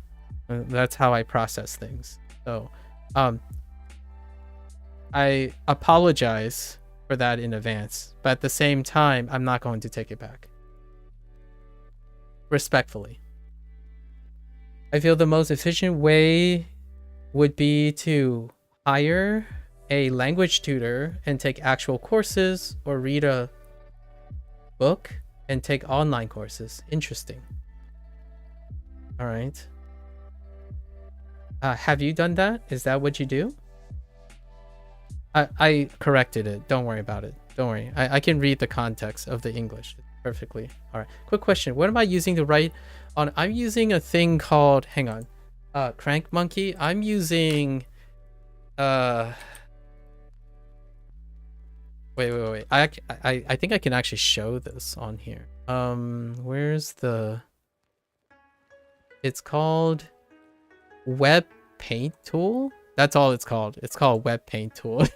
That's how I process things. So I apologize for that in advance, but at the same time, I'm not going to take it back. Respectfully. I feel the most efficient way would be to hire a language tutor and take actual courses, or read a book and take online courses. Interesting. All right. Have you done that? Is that what you do? I corrected it. Don't worry about it. Don't worry. I can read the context of the English perfectly. All right. Quick question. What am I using to write on? I'm using a thing called, hang on, Crank Monkey. I'm using, wait. I think I can actually show this on here. Where's the, it's called Web Paint Tool. That's all it's called. It's called Web Paint Tool.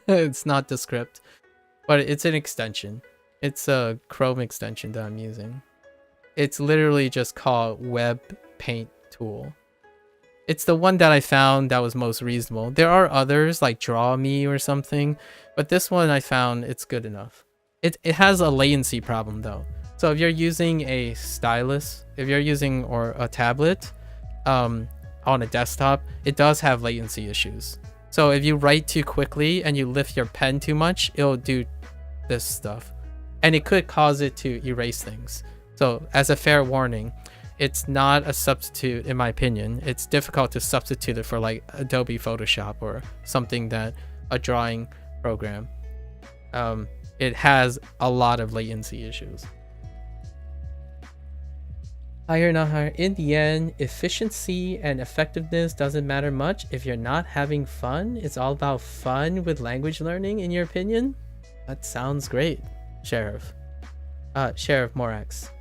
It's not the script, but it's an extension. It's a Chrome extension that I'm using. It's literally just called Web Paint Tool. It's the one that I found that was most reasonable. There are others like Draw Me or something, but this one I found it's good enough. It has a latency problem though. So if you're using a stylus, if you're using or a tablet, on a desktop, it does have latency issues. So if you write too quickly and you lift your pen too much, it'll do this stuff. And it could cause it to erase things. So as a fair warning, it's not a substitute in my opinion. It's difficult to substitute it for like Adobe Photoshop or something that a drawing program. It has a lot of latency issues. Higher, not higher. In the end, efficiency and effectiveness doesn't matter much if you're not having fun. It's all about fun with language learning, in your opinion? That sounds great, Sheriff. Sheriff Morax.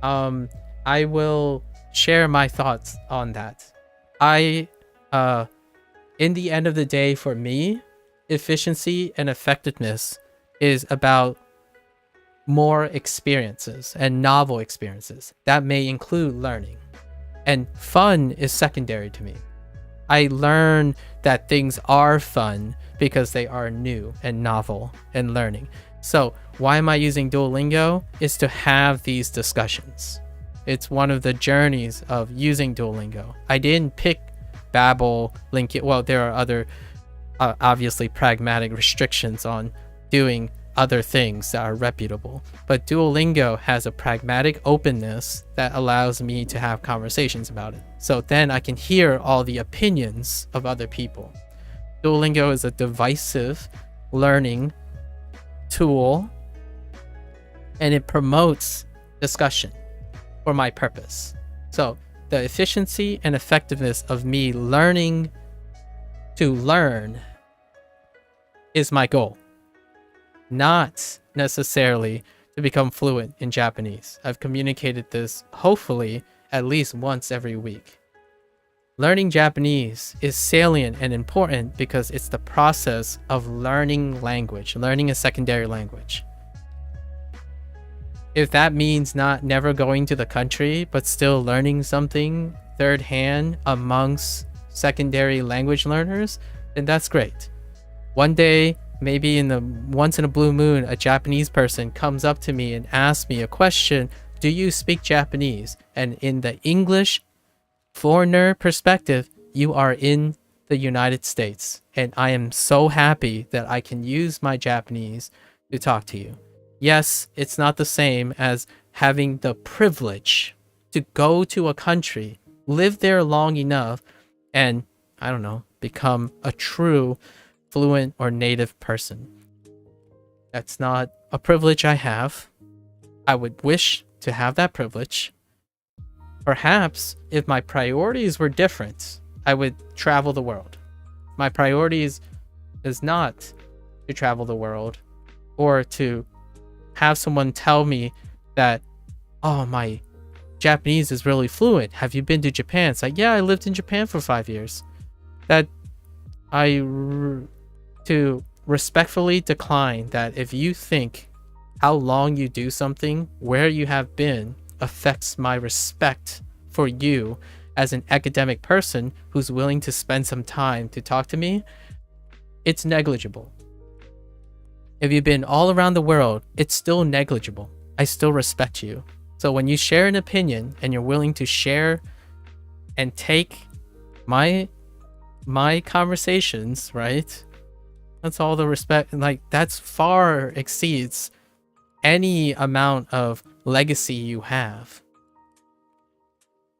I will share my thoughts on that. In the end of the day, for me, efficiency and effectiveness is about more experiences and novel experiences that may include learning, and fun is secondary to me. I learn that things are fun because they are new and novel and learning. So why am I using Duolingo? Is to have these discussions. It's one of the journeys of using Duolingo. I didn't pick Babbel, LinkedIn. Well, there are other obviously pragmatic restrictions on doing other things that are reputable, but Duolingo has a pragmatic openness that allows me to have conversations about it. So then I can hear all the opinions of other people. Duolingo is a divisive learning tool, and it promotes discussion for my purpose. So the efficiency and effectiveness of me learning to learn is my goal, not necessarily to become fluent in Japanese. I've communicated this hopefully at least once every week. Learning Japanese is salient and important because it's the process of learning language, learning a secondary language. If that means never going to the country, but still learning something third hand amongst secondary language learners, then that's great. One day, maybe once in a blue moon, a Japanese person comes up to me and asks me a question, do you speak Japanese? And in the English foreigner perspective, you are in the United States. And I am so happy that I can use my Japanese to talk to you. Yes, it's not the same as having the privilege to go to a country live there long enough and, I don't know, become a true fluent or native person. That's not a privilege I have. I would wish to have that privilege. Perhaps if my priorities were different, I would travel the world. My priorities is not to travel the world or to have someone tell me that, oh, my Japanese is really fluent. Have you been to Japan? It's like, yeah, I lived in Japan for 5 years. That to respectfully decline that if you think how long you do something, where you have been, affects my respect for you as an academic person who's willing to spend some time to talk to me, it's negligible. If you've been all around the world, it's still negligible. I still respect you. So when you share an opinion and you're willing to share and take my conversations, right? That's all the respect. Like, that's far exceeds any amount of legacy you have.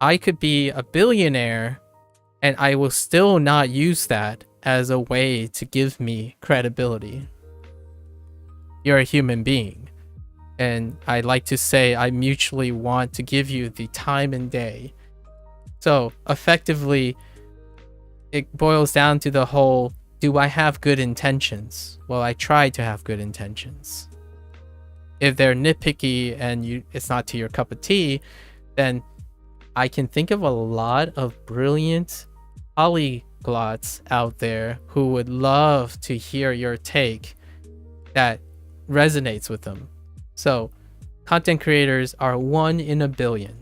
I could be a billionaire and I will still not use that as a way to give me credibility. You're a human being. And I like to say I mutually want to give you the time and day. So effectively, it boils down to the whole, do I have good intentions? Well, I try to have good intentions. If they're nitpicky and it's not to your cup of tea, then I can think of a lot of brilliant polyglots out there who would love to hear your take that resonates with them. So content creators are 1 in a billion.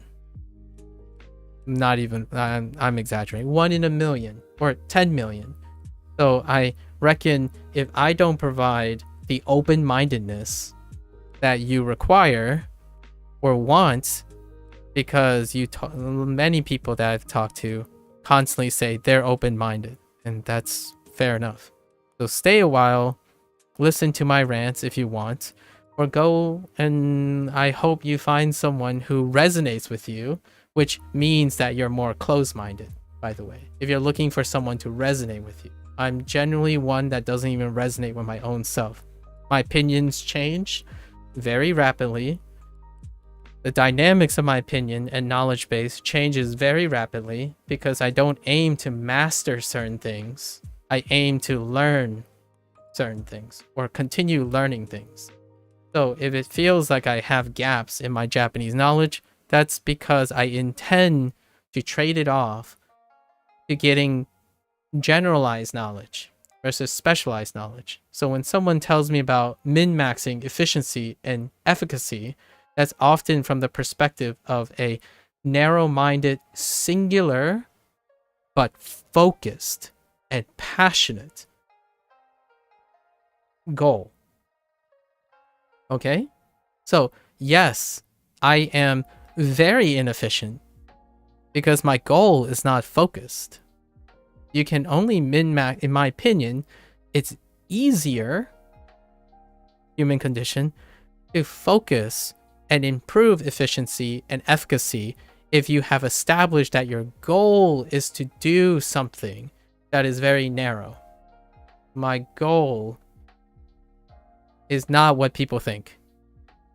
Not even, I'm exaggerating. 1 in a million or 10 million. So I reckon if I don't provide the open-mindedness that you require or want, because many people that I've talked to constantly say they're open-minded, and that's fair enough. So stay a while, listen to my rants if you want, or go and I hope you find someone who resonates with you, which means that you're more close-minded, by the way. If you're looking for someone to resonate with you, I'm generally one that doesn't even resonate with my own self. My opinions change very rapidly. The dynamics of my opinion and knowledge base changes very rapidly because I don't aim to master certain things. I aim to learn certain things or continue learning things. So if it feels like I have gaps in my Japanese knowledge, that's because I intend to trade it off to getting generalized knowledge versus specialized knowledge. So when someone tells me about min-maxing efficiency and efficacy, that's often from the perspective of a narrow-minded, singular, but focused and passionate goal. Okay? So, yes, I am very inefficient because my goal is not focused. You can only min-max, in my opinion, it's easier, human condition, to focus and improve efficiency and efficacy if you have established that your goal is to do something that is very narrow. My goal is not what people think.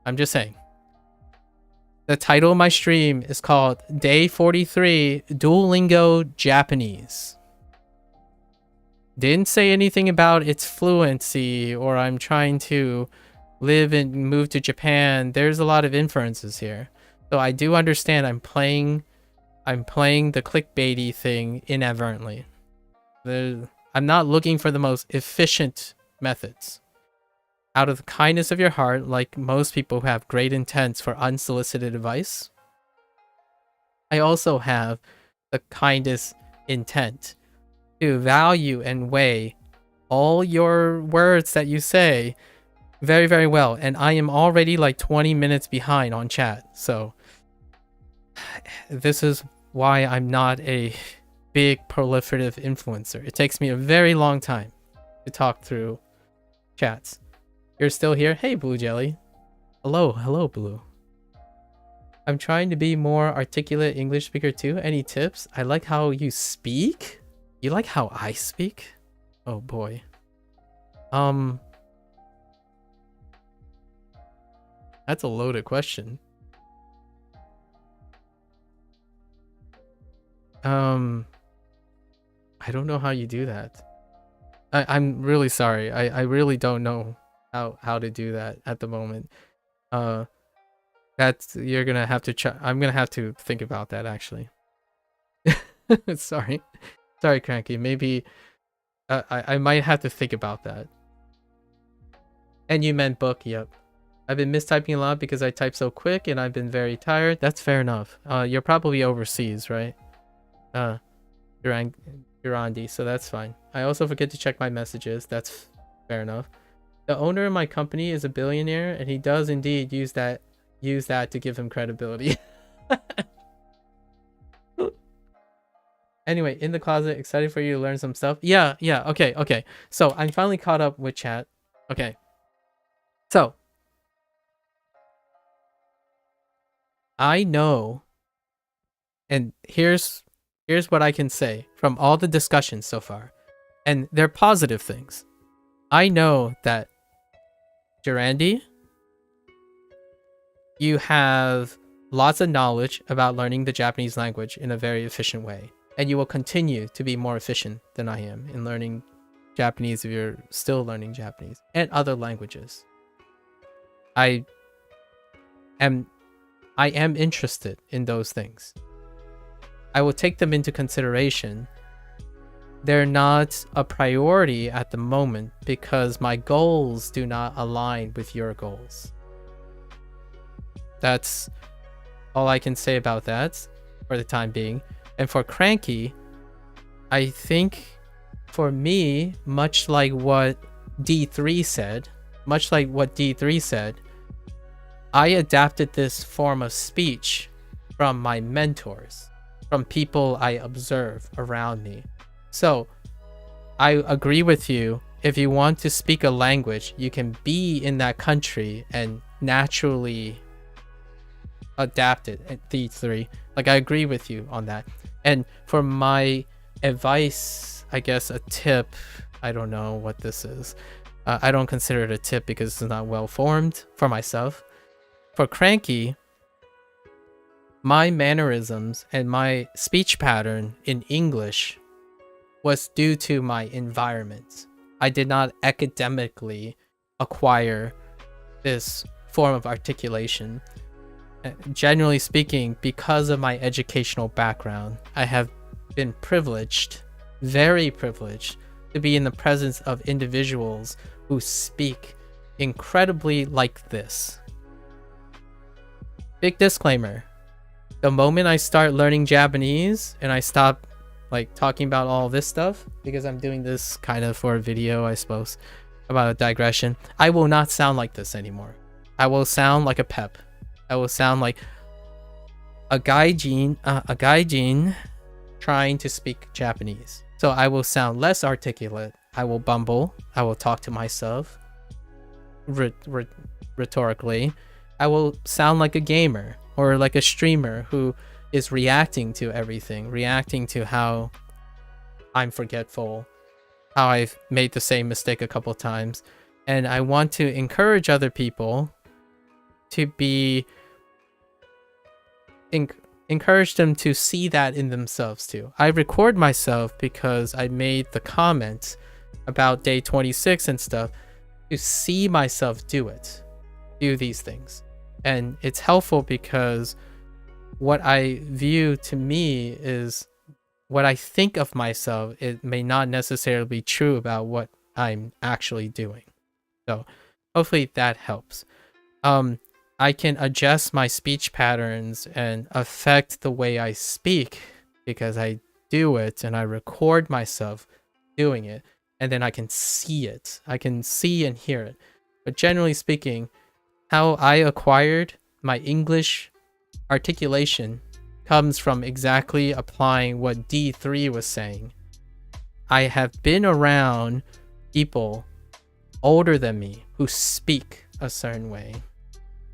I'm just saying. The title of my stream is called Day 43 Duolingo Japanese. Didn't say anything about its fluency or I'm trying to live and move to Japan. There's a lot of inferences here. So I do understand I'm playing the clickbaity thing inadvertently. I'm not looking for the most efficient methods. Out of the kindness of your heart, like most people who have great intents for unsolicited advice, I also have the kindest intent to value and weigh all your words that you say very, very well. And I am already like 20 minutes behind on chat. So this is why I'm not a big proliferative influencer. It takes me a very long time to talk through chats. You're still here? Hey, Blue Jelly. Hello, Blue. I'm trying to be more articulate English speaker too. Any tips? I like how you speak. You like how I speak? Oh boy. That's a loaded question. I don't know how you do that. I'm really sorry. I really don't know how to do that at the moment. That's you're gonna have to I'm gonna have to think about that actually. Sorry, Cranky. Maybe I might have to think about that. And you meant book? Yep. I've been mistyping a lot because I type so quick and I've been very tired. That's fair enough. You're probably overseas, right? Durandi, so that's fine. I also forget to check my messages. That's fair enough. The owner of my company is a billionaire, and he does indeed use that to give him credibility. Anyway, in the closet, excited for you to learn some stuff. Yeah, okay. So I'm finally caught up with chat. Okay. So I know, and here's what I can say from all the discussions so far, and they're positive things. I know that Durandi, you have lots of knowledge about learning the Japanese language in a very efficient way, and you will continue to be more efficient than I am in learning Japanese if you're still learning Japanese and other languages. I am interested in those things. I will take them into consideration. They're not a priority at the moment because my goals do not align with your goals. That's all I can say about that for the time being. And for Cranky, I think for me, much like what D3 said, I adapted this form of speech from my mentors, from people I observe around me. So I agree with you. If you want to speak a language, you can be in that country and naturally adapt it at D3. Like, I agree with you on that. And for my advice, I guess a tip, I don't know what this is. I don't consider it a tip because it's not well formed for myself. For Cranky, my mannerisms and my speech pattern in English was due to my environment. I did not academically acquire this form of articulation. Generally speaking, because of my educational background, I have been privileged, very privileged, to be in the presence of individuals who speak incredibly like this. Big disclaimer. The moment I start learning Japanese and I stop like talking about all this stuff, because I'm doing this kind of for a video, I suppose, about a digression, I will not sound like this anymore. I will sound like a pep. I will sound like a gaijin trying to speak Japanese. So I will sound less articulate. I will bumble. I will talk to myself rhetorically. I will sound like a gamer or like a streamer who is reacting to everything, reacting to how I'm forgetful, how I've made the same mistake a couple times. And I want to encourage other people to be encourage them to see that in themselves too. I record myself because I made the comment about day 26 and stuff to see myself do these things. And it's helpful because what I view to me is what I think of myself. It may not necessarily be true about what I'm actually doing. So hopefully that helps. I can adjust my speech patterns and affect the way I speak because I do it and I record myself doing it, and then I can see it. I can see and hear it. But generally speaking, how I acquired my English articulation comes from exactly applying what D3 was saying. I have been around people older than me who speak a certain way.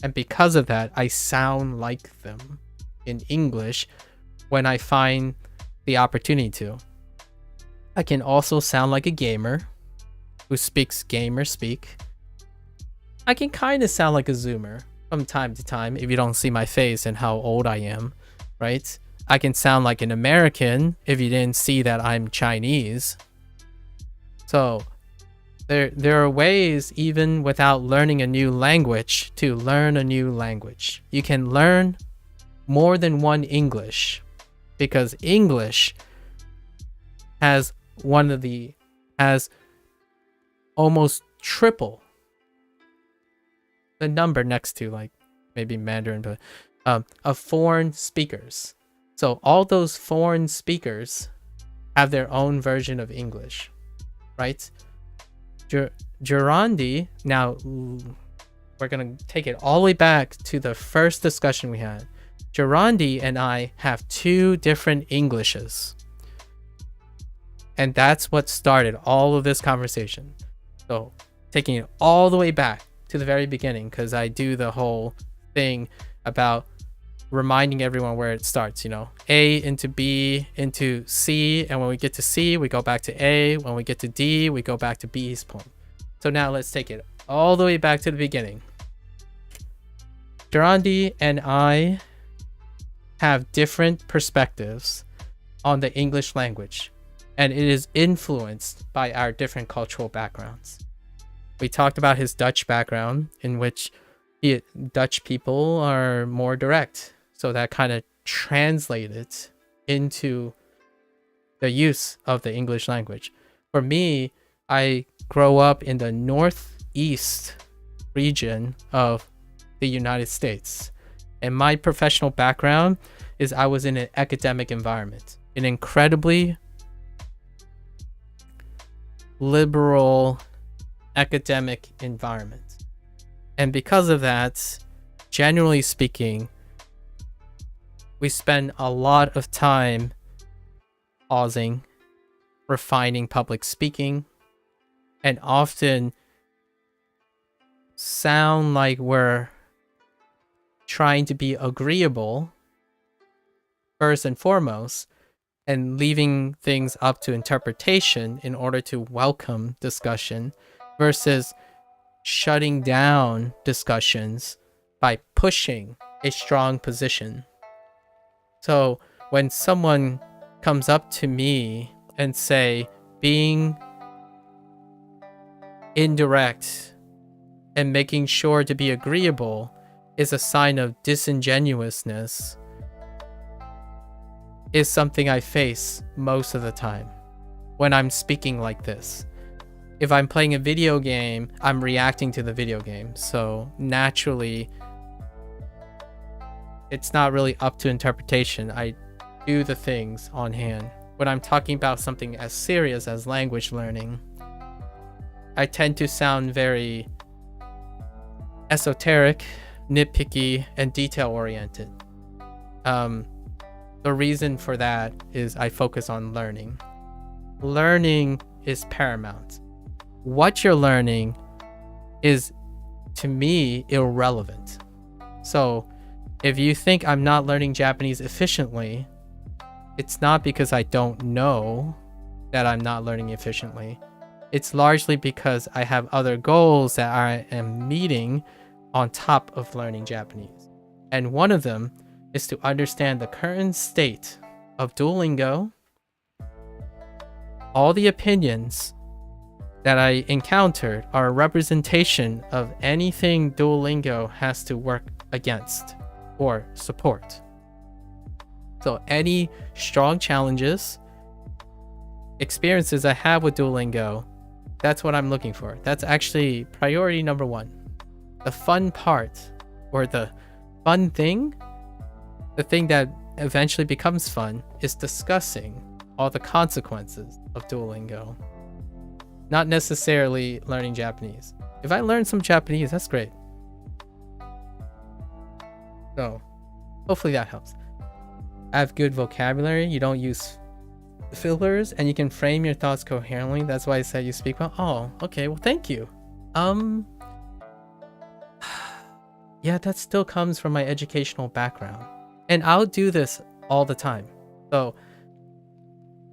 And because of that, I sound like them in English when I find the opportunity to. I can also sound like a gamer who speaks gamer speak. I can kind of sound like a Zoomer from time to time if you don't see my face and how old I am, right? I can sound like an American if you didn't see that I'm Chinese. So there are ways, even without learning a new language, to learn a new language. You can learn more than one English, because English has almost triple the number next to, like, maybe Mandarin, but of foreign speakers. So all those foreign speakers have their own version of English, right? Gerandi, now we're going to take it all the way back to the first discussion we had. Gerandi and I have two different Englishes. And that's what started all of this conversation. So taking it all the way back to the very beginning, because I do the whole thing about reminding everyone where it starts, you know, A into B into C, and when we get to C, we go back to A. When we get to D, we go back to B's point. So now let's take it all the way back to the beginning. Durandi and I have different perspectives on the English language, and it is influenced by our different cultural backgrounds. We talked about his Dutch background, in which Dutch people are more direct. So that kind of translated into the use of the English language. For me, I grow up in the northeast region of the United States. And my professional background is I was in an academic environment, an incredibly liberal academic environment. And because of that, generally speaking, we spend a lot of time pausing, refining public speaking, and often sound like we're trying to be agreeable first and foremost, and leaving things up to interpretation in order to welcome discussion, versus shutting down discussions by pushing a strong position. So when someone comes up to me and say being indirect and making sure to be agreeable is a sign of disingenuousness, is something I face most of the time when I'm speaking like this. If I'm playing a video game, I'm reacting to the video game. So naturally, it's not really up to interpretation. I do the things on hand. When I'm talking about something as serious as language learning, I tend to sound very esoteric, nitpicky, and detail-oriented. The reason for that is I focus on learning. Learning is paramount. What you're learning is, to me, irrelevant. So if you think I'm not learning Japanese efficiently, it's not because I don't know that I'm not learning efficiently. It's largely because I have other goals that I am meeting on top of learning Japanese. And one of them is to understand the current state of Duolingo, all the opinions that I encountered are a representation of anything Duolingo has to work against or support. So any strong challenges, experiences I have with Duolingo, that's what I'm looking for. That's actually priority number one. The fun part, or the fun thing, the thing that eventually becomes fun, is discussing all the consequences of Duolingo. Not necessarily learning Japanese. If I learn some Japanese, that's great. So, hopefully that helps. I have good vocabulary. You don't use fillers, and you can frame your thoughts coherently. That's why I said you speak well. Oh, okay. Well, thank you. yeah, that still comes from my educational background. And I'll do this all the time. So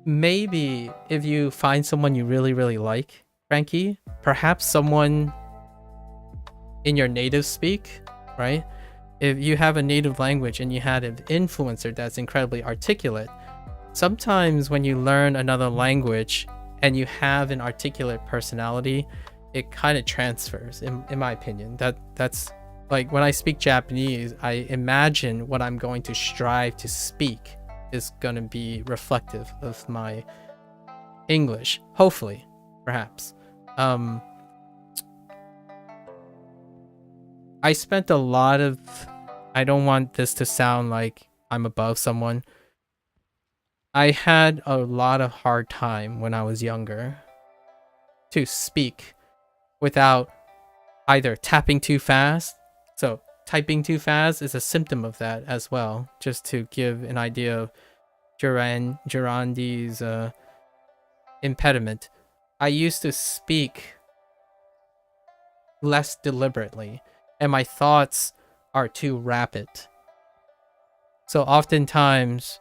maybe if you find someone you really, really like, Frankie, perhaps someone in your native speak, right? If you have a native language and you had an influencer that's incredibly articulate, sometimes when you learn another language and you have an articulate personality, it kind of transfers, in my opinion. That's like when I speak Japanese, I imagine what I'm going to strive to speak is going to be reflective of my English, hopefully, perhaps. I spent a lot of, I don't want this to sound like I'm above someone. I had a lot of hard time when I was younger to speak without either tapping too fast. So typing too fast is a symptom of that as well, just to give an idea of Girandi's impediment. I used to speak less deliberately, and my thoughts are too rapid. So oftentimes,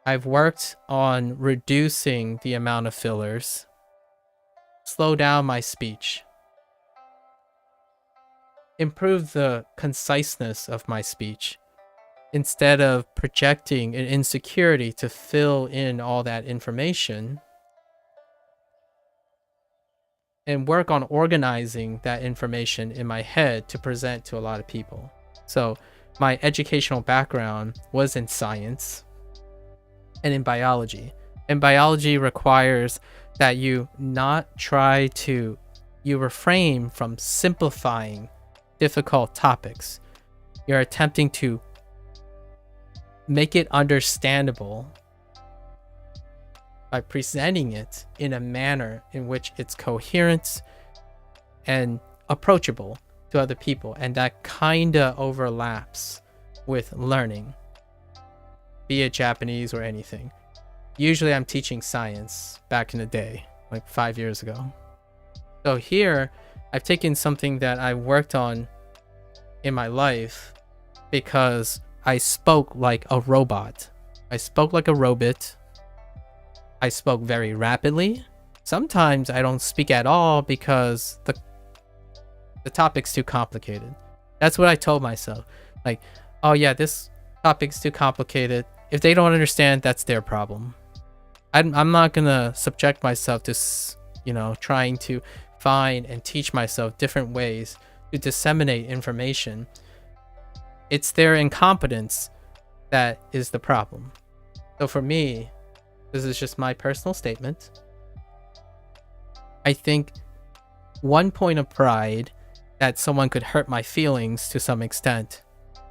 I've worked on reducing the amount of fillers, slow down my speech, improve the conciseness of my speech, instead of projecting an insecurity to fill in all that information, and work on organizing that information in my head to present to a lot of people. So my educational background was in science and in biology. And biology requires that you not try to, you refrain from simplifying difficult topics. You're attempting to make it understandable by presenting it in a manner in which it's coherent and approachable to other people. And that kinda overlaps with learning, be it Japanese or anything. Usually I'm teaching science back in the day, like 5 years ago. So here, I've taken something that I worked on in my life because I spoke like a robot. I spoke like a robot. I spoke very rapidly. Sometimes I don't speak at all because the topic's too complicated. That's what I told myself. Like, oh yeah, this topic's too complicated. If they don't understand, that's their problem. I'm not gonna subject myself to, trying to find and teach myself different ways to disseminate information. It's their incompetence that is the problem. So for me, this is just my personal statement. I think one point of pride that someone could hurt my feelings to some extent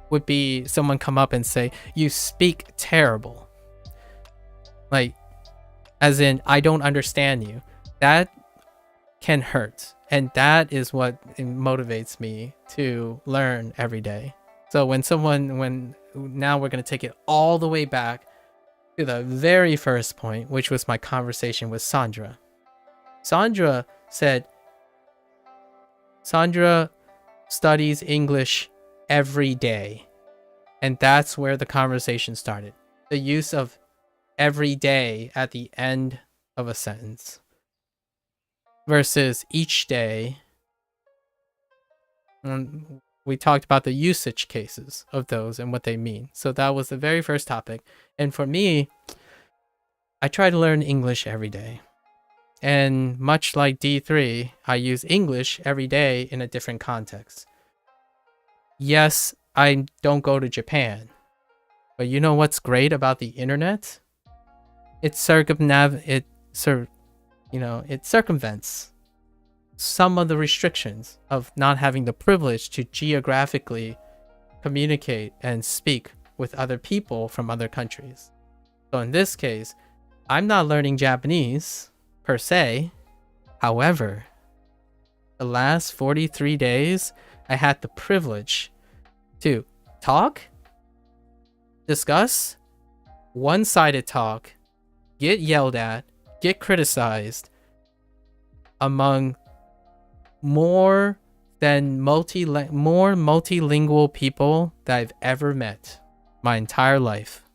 would be someone come up and say, "You speak terrible." Like, as in, I don't understand you. That can hurt. And that is what motivates me to learn every day. So now we're going to take it all the way back to the very first point, which was my conversation with Sandra. Sandra said, Sandra studies English every day. And that's where the conversation started. The use of every day at the end of a sentence versus each day. And we talked about the usage cases of those and what they mean. So that was the very first topic. And for me, I try to learn English every day. And much like D3, I use English every day in a different context. Yes, I don't go to Japan. But you know what's great about the internet? It circumvents some of the restrictions of not having the privilege to geographically communicate and speak with other people from other countries. So in this case, I'm not learning Japanese per se. However, the last 43 days, I had the privilege to talk, discuss, one-sided talk, get yelled at, get criticized among more than more multilingual people that I've ever met my entire life.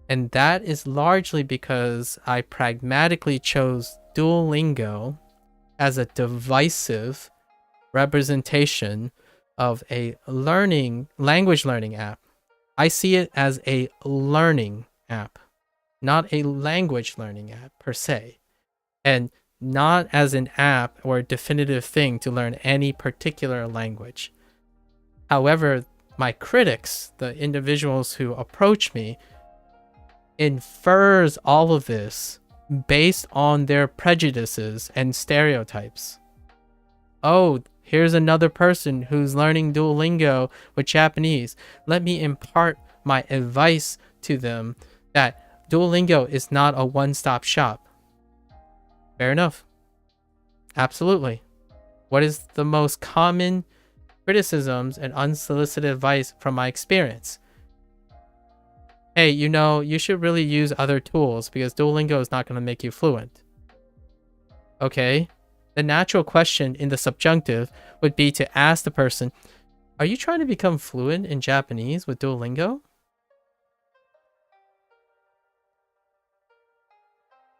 And that is largely because I pragmatically chose Duolingo as a divisive representation of a language learning app. I see it as a learning app, not a language learning app per se, and not as an app or a definitive thing to learn any particular language. However, my critics, the individuals who approach me, infers all of this based on their prejudices and stereotypes. Oh, here's another person who's learning Duolingo with Japanese. Let me impart my advice to them that Duolingo is not a one-stop shop. Fair enough. Absolutely. What is the most common criticisms and unsolicited advice from my experience? Hey, you should really use other tools because Duolingo is not going to make you fluent. Okay. The natural question in the subjunctive would be to ask the person, are you trying to become fluent in Japanese with Duolingo?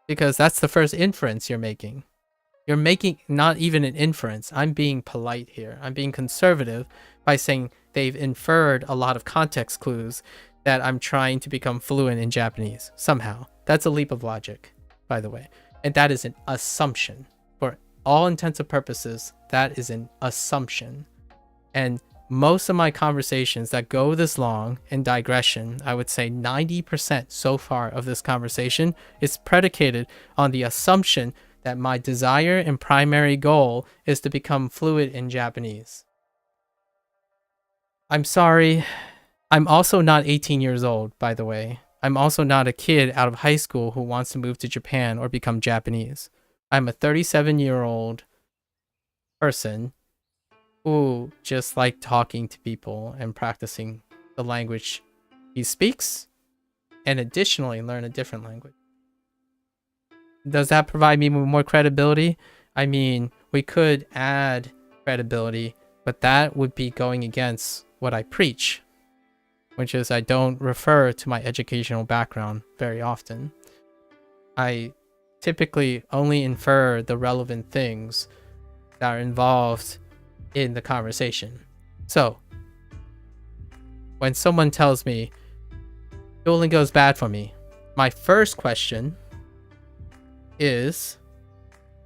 Because that's the first inference you're making. You're making not even an inference. I'm being polite here. I'm being conservative by saying they've inferred a lot of context clues that I'm trying to become fluent in Japanese somehow. That's a leap of logic, by the way. And that is an assumption. For all intents and purposes, that is an assumption. And most of my conversations that go this long in digression, I would say 90% so far of this conversation is predicated on the assumption that my desire and primary goal is to become fluent in Japanese. I'm sorry. I'm also not 18 years old, by the way. I'm also not a kid out of high school who wants to move to Japan or become Japanese. I'm a 37-year-old person who just like talking to people and practicing the language he speaks, and additionally learn a different language. Does that provide me with more credibility? I mean, we could add credibility, but that would be going against what I preach, which is I don't refer to my educational background very often. I typically only infer the relevant things that are involved in the conversation. So, when someone tells me Duolingo is bad for me, my first question is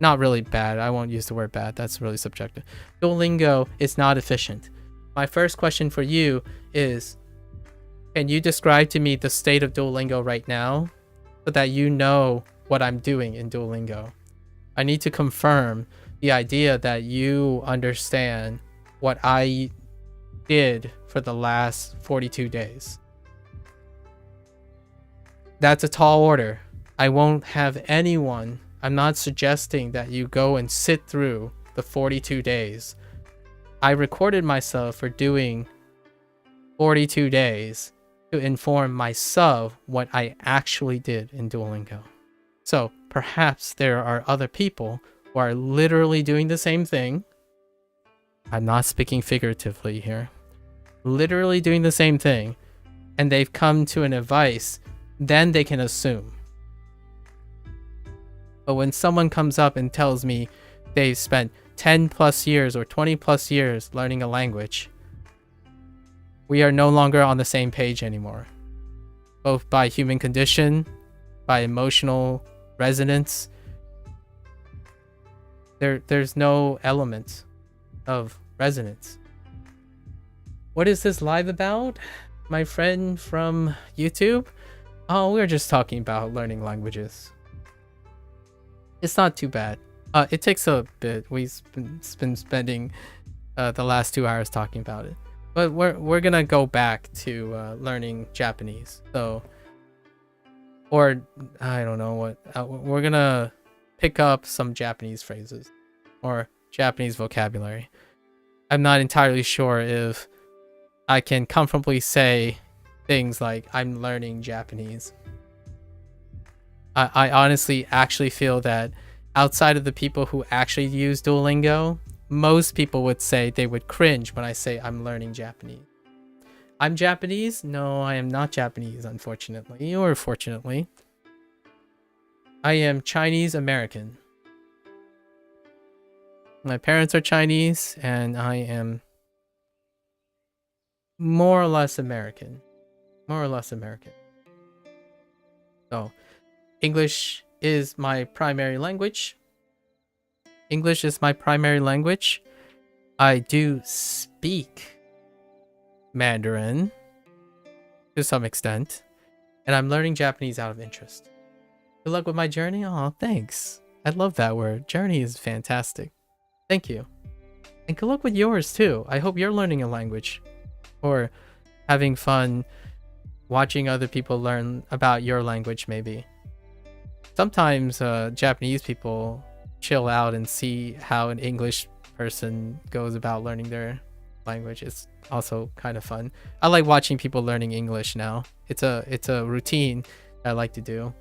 not really bad. I won't use the word bad. That's really subjective. Duolingo is not efficient. My first question for you is, can you describe to me the state of Duolingo right now so that you know what I'm doing in Duolingo? I need to confirm the idea that you understand what I did for the last 42 days. That's a tall order. I won't have anyone. I'm not suggesting that you go and sit through the 42 days. I recorded myself for doing 42 days to inform myself what I actually did in Duolingo. So perhaps there are other people who are literally doing the same thing. I'm not speaking figuratively here. Literally doing the same thing, and they've come to an advice, then they can assume. But when someone comes up and tells me they've spent 10 plus years or 20 plus years learning a language, we are no longer on the same page anymore. Both by human condition, by emotional resonance. There's no element of resonance. What is this live about? My friend from YouTube? Oh, we're just talking about learning languages. It's not too bad. It takes a bit. We've been spending the last 2 hours talking about it. But we're gonna go back to learning Japanese. So, or I don't know what. We're gonna pick up some Japanese phrases or Japanese vocabulary. I'm not entirely sure if I can comfortably say things like I'm learning Japanese. I honestly actually feel that outside of the people who actually use Duolingo, most people would say they would cringe when I say I'm learning Japanese. I'm Japanese? No, I am not Japanese, unfortunately, or fortunately. I am Chinese American. My parents are Chinese, and I am more or less American. More or less American. So, English is my primary language. English is my primary language. I do speak Mandarin to some extent, and I'm learning Japanese out of interest. Good luck with my journey. Oh, thanks. I love that word. Journey is fantastic. Thank you. And good luck with yours too. I hope you're learning a language or having fun watching other people learn about your language maybe. Sometimes Japanese people chill out and see how an English person goes about learning their language. It's also kind of fun. I like watching people learning English now. It's a routine I like to do.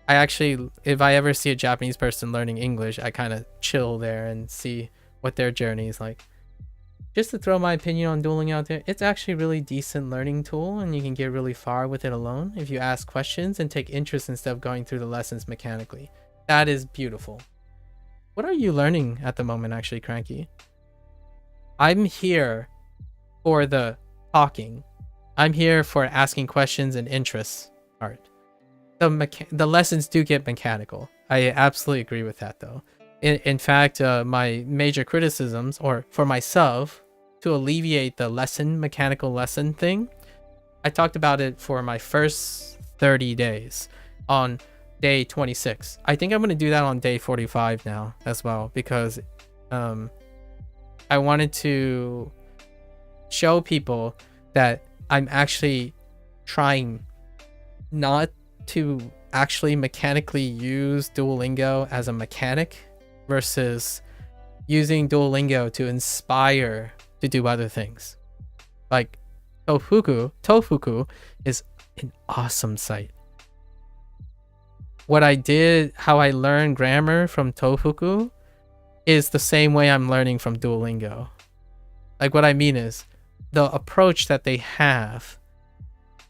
I actually, if I ever see a Japanese person learning English, I kind of chill there and see what their journey is like. Just to throw my opinion on Duolingo out there, it's actually a really decent learning tool, and you can get really far with it alone if you ask questions and take interest instead of going through the lessons mechanically. That is beautiful. What are you learning at the moment, actually, Cranky? I'm here for the talking. I'm here for asking questions and interests part. The lessons do get mechanical. I absolutely agree with that, though. In fact, my major criticisms, or for myself, to alleviate the mechanical lesson thing, I talked about it for my first 30 days on day 26. I think I'm going to do that on day 45 now as well, because I wanted to show people that I'm actually trying not to actually mechanically use Duolingo as a mechanic versus using Duolingo to inspire to do other things. Like Tofuku is an awesome site. What I did, how I learned grammar from Tofuku is the same way I'm learning from Duolingo. Like, what I mean is the approach that they have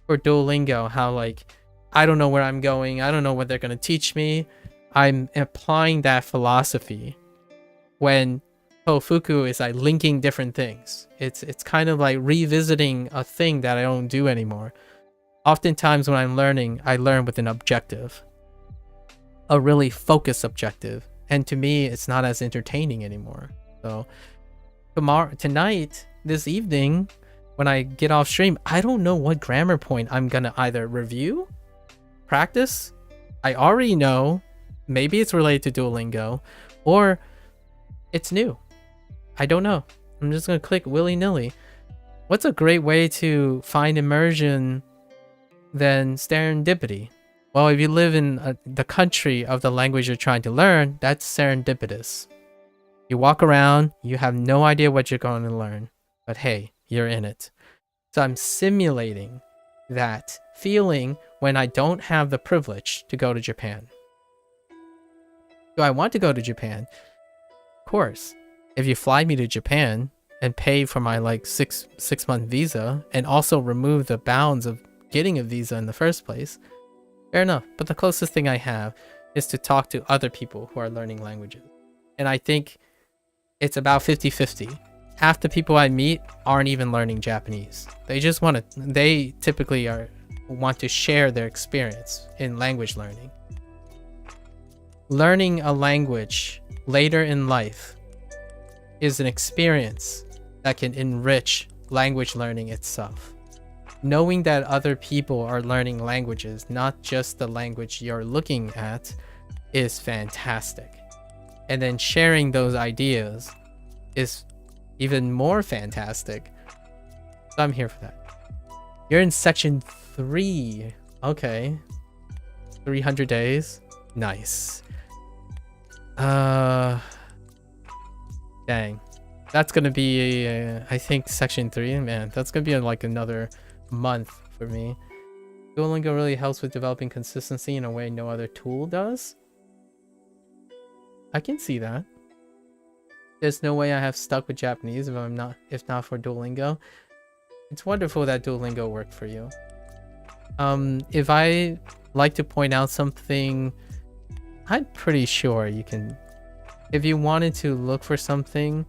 for Duolingo, how like, I don't know where I'm going, I don't know what they're going to teach me. I'm applying that philosophy when Tofuku is like linking different things. It's kind of like revisiting a thing that I don't do anymore. Oftentimes when I'm learning, I learn with an objective, a really focused objective, and to me it's not as entertaining anymore. So tonight, this evening, when I get off stream, I don't know what grammar point I'm gonna either review, practice. I already know, maybe it's related to Duolingo, or it's new. I don't know. I'm just gonna click willy-nilly. What's a great way to find immersion than serendipity? Well, if you live in the country of the language you're trying to learn, that's serendipitous. You walk around, you have no idea what you're going to learn, but hey, you're in it. So I'm simulating that feeling when I don't have the privilege to go to Japan. Do I want to go to Japan? Of course. If you fly me to Japan and pay for my like six month visa and also remove the bounds of getting a visa in the first place, fair enough. But the closest thing I have is to talk to other people who are learning languages. And I think it's about 50-50. Half the people I meet aren't even learning Japanese. They typically want to share their experience in language learning. Learning a language later in life is an experience that can enrich language learning itself. Knowing that other people are learning languages, not just the language you're looking at, is fantastic. And then sharing those ideas is even more fantastic. So I'm here for that. You're in section 3. Okay. 300 days. Nice. Dang. That's gonna be, I think, section 3. Man, that's gonna be like another month for me. Duolingo really helps with developing consistency in a way no other tool does. I can see that. There's no way I have stuck with Japanese if not for Duolingo. It's wonderful that Duolingo worked for you. If I like to point out something, I'm pretty sure you can. If you wanted to look for something,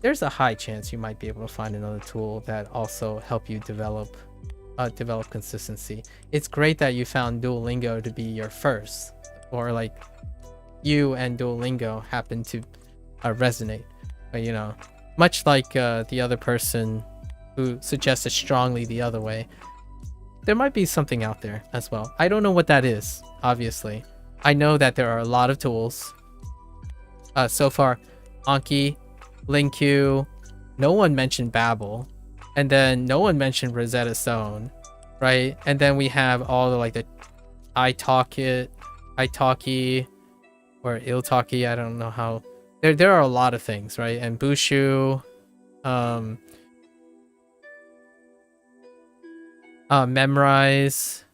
there's a high chance you might be able to find another tool that also help you develop consistency. It's great that you found Duolingo to be your first, or like you and Duolingo happen to resonate. But you know, much like the other person who suggested strongly the other way, there might be something out there as well. I don't know what that is, obviously. I know that there are a lot of tools. So far, Anki, LingQ, no one mentioned Babbel, and then no one mentioned Rosetta Stone, right? And then we have all the like the italki, or Iltalki, I don't know how. There are a lot of things, right? And Bushu, Memrise.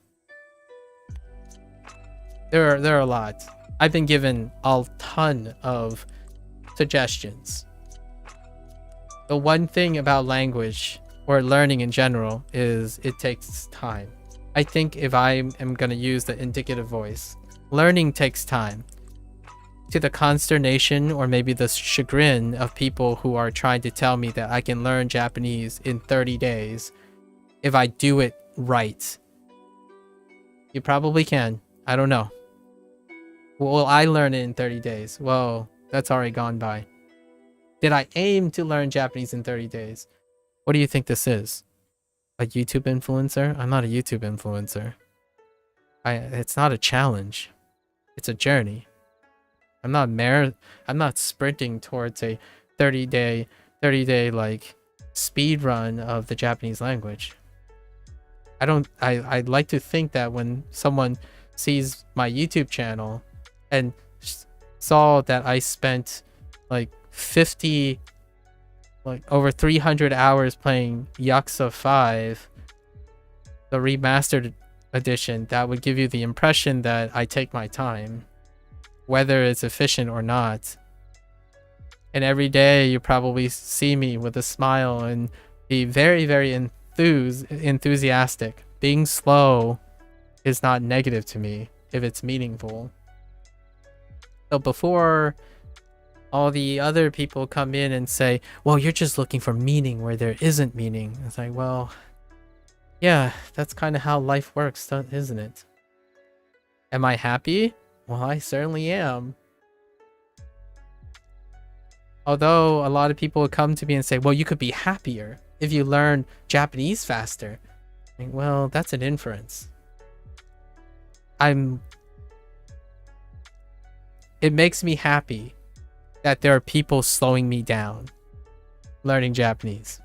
There are a lot. I've been given a ton of suggestions. The one thing about language or learning in general is it takes time. I think if I am going to use the indicative voice, learning takes time. To the consternation or maybe the chagrin of people who are trying to tell me that I can learn Japanese in 30 days if I do it right. You probably can. I don't know. Will I learn it in 30 days? Whoa, that's already gone by. Did I aim to learn Japanese in 30 days? What do you think this is? A YouTube influencer? I'm not a YouTube influencer. It's not a challenge. It's a journey. I'm not sprinting towards a 30-day like speed run of the Japanese language. I'd like to think that when someone sees my YouTube channel and saw that I spent like over 300 hours playing Yakuza 5, the remastered edition, that would give you the impression that I take my time, whether it's efficient or not. And every day you probably see me with a smile and be very, very enthusiastic. Being slow is not negative to me if it's meaningful. So before all the other people come in and say, well, you're just looking for meaning where there isn't meaning. It's like, well, yeah, that's kind of how life works, isn't it? Am I happy? Well, I certainly am. Although a lot of people would come to me and say, well, you could be happier if you learn Japanese faster. I mean, well, that's an inference. It makes me happy that there are people slowing me down learning Japanese.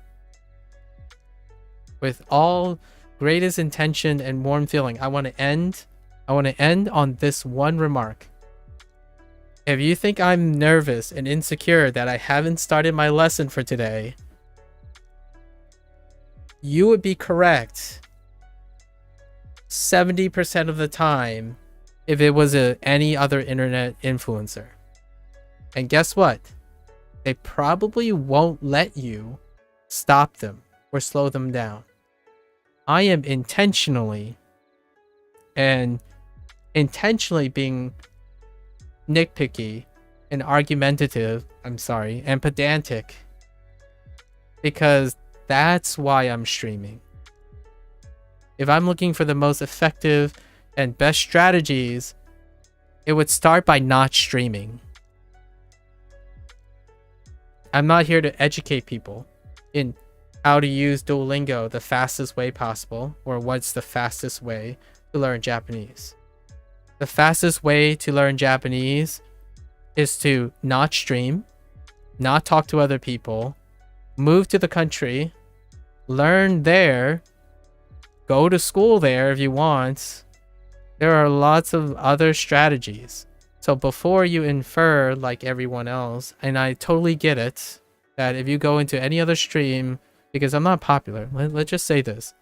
With all greatest intention and warm feeling, I want to end on this one remark. If you think I'm nervous and insecure that I haven't started my lesson for today, you would be correct 70% of the time if it was any other internet influencer. And guess what? They probably won't let you stop them or slow them down. I am intentionally being nitpicky and argumentative, and pedantic, because that's why I'm streaming. If I'm looking for the most effective and best strategies, it would start by not streaming. I'm not here to educate people in how to use Duolingo the fastest way possible, or what's the fastest way to learn Japanese. The fastest way to learn Japanese is to not stream, not talk to other people, move to the country, learn there, go to school there if you want. There are lots of other strategies. So before you infer like everyone else, and I totally get it, that if you go into any other stream, because I'm not popular, let's just say this.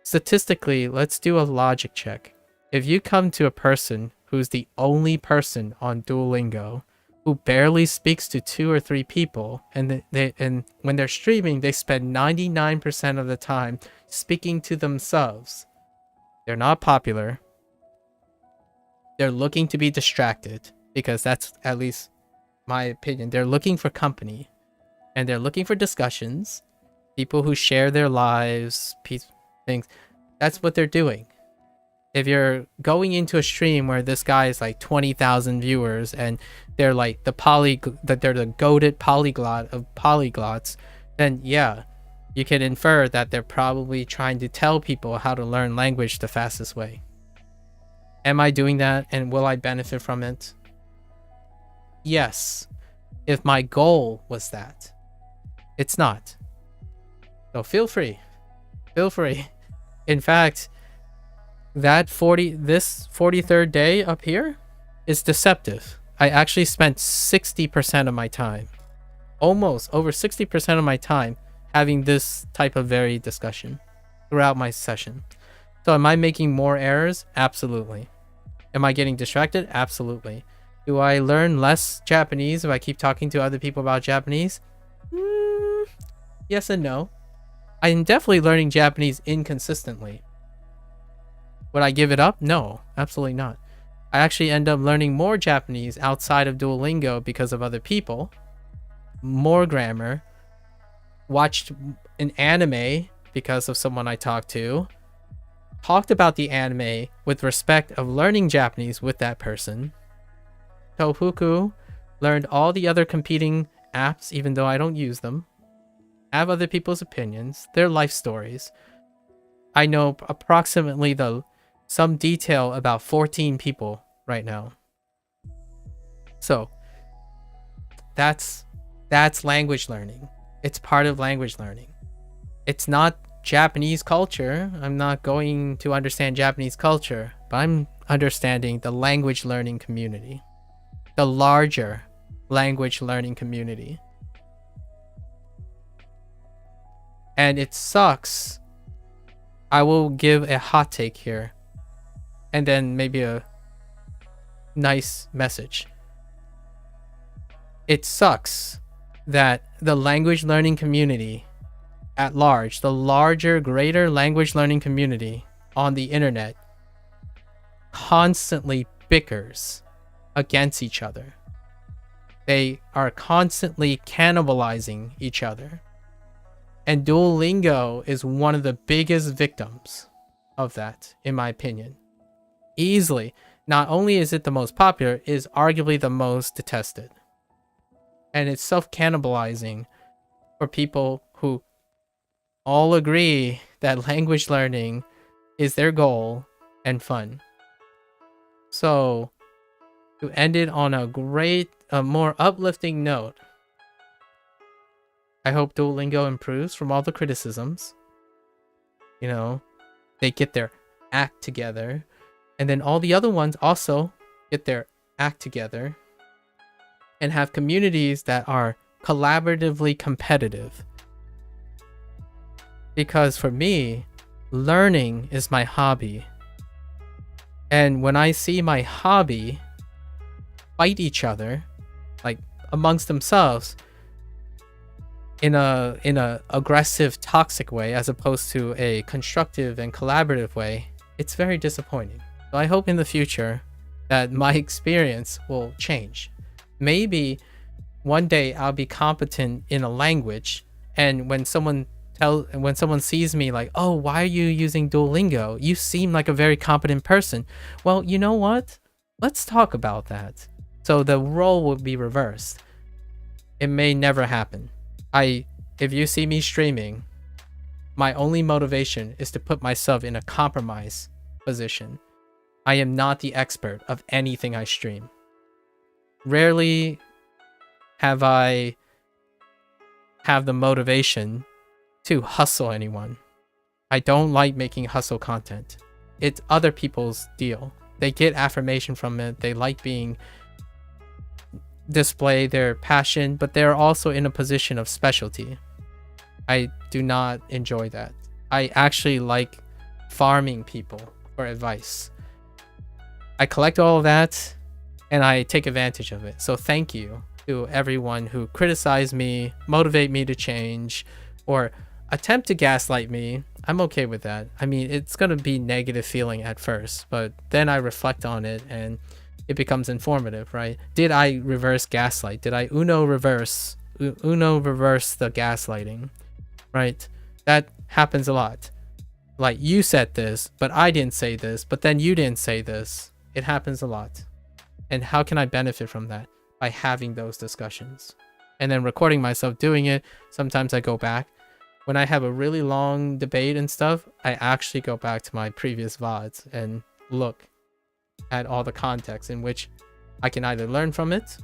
Statistically, let's do a logic check. If you come to a person who's the only person on Duolingo who barely speaks to 2 or 3 people, and and when they're streaming, they spend 99% of the time speaking to themselves. They're not popular. They're looking to be distracted, because that's at least my opinion. They're looking for company, and they're looking for discussions, people who share their lives, things. That's what they're doing. If you're going into a stream where this guy is like 20,000 viewers and they're like they're the goated polyglot of polyglots, then yeah, you can infer that they're probably trying to tell people how to learn language the fastest way. Am I doing that, and will I benefit from it? Yes, if my goal was that. It's not. So feel free. Feel free. In fact, this 43rd day up here is deceptive. I actually spent 60% of my time, almost over 60% of my time, having this type of varied discussion throughout my session. So am I making more errors? Absolutely. Am I getting distracted? Absolutely. Do I learn less Japanese if I keep talking to other people about Japanese? Yes and no. I'm definitely learning Japanese inconsistently. Would I give it up? No, absolutely not. I actually end up learning more Japanese outside of Duolingo because of other people. More grammar. Watched an anime because of someone I talked to. Talked about the anime with respect of learning Japanese with that person. Tofuku. Learned all the other competing apps even though I don't use them. Have other people's opinions, their life stories. I know approximately some detail about 14 people right now. So that's language learning. It's part of language learning. It's not Japanese culture. I'm not going to understand Japanese culture, but I'm understanding the language learning community, the larger language learning community. And it sucks. I will give a hot take here, and then maybe a nice message. It sucks that the language learning community at large, the larger, greater language learning community on the internet, constantly bickers against each other. They are constantly cannibalizing each other. And Duolingo is one of the biggest victims of that, in my opinion. Easily. Not only is it the most popular, it is arguably the most detested. And it's self-cannibalizing for people who all agree that language learning is their goal and fun. So, to end it on a more uplifting note, I hope Duolingo improves from all the criticisms. You know, they get their act together. And then all the other ones also get their act together and have communities that are collaboratively competitive. Because for me, learning is my hobby. And when I see my hobby fight each other, like amongst themselves, in a aggressive, toxic way, as opposed to a constructive and collaborative way, it's very disappointing. So I hope in the future that my experience will change. Maybe one day I'll be competent in a language, and when someone sees me like, oh, why are you using Duolingo? You seem like a very competent person. Well, you know what? Let's talk about that. So the role will be reversed. It may never happen. If you see me streaming, my only motivation is to put myself in a compromise position. I am not the expert of anything I stream. Rarely have I the motivation to hustle anyone. I don't like making hustle content. It's other people's deal. They get affirmation from it. They like display their passion, but they're also in a position of specialty. I do not enjoy that. I actually like farming people for advice. I collect all of that, and I take advantage of it. So thank you to everyone who criticize me, motivate me to change, or attempt to gaslight me. I'm okay with that. I mean, it's going to be negative feeling at first, but then I reflect on it and it becomes informative, right? Did I reverse gaslight? Did I uno reverse the gaslighting, right? That happens a lot. Like, you said this, but I didn't say this, but then you didn't say this. It happens a lot. And how can I benefit from that? By having those discussions and then recording myself doing it. Sometimes I go back. When I have a really long debate and stuff, I actually go back to my previous VODs and look at all the context in which I can either learn from it,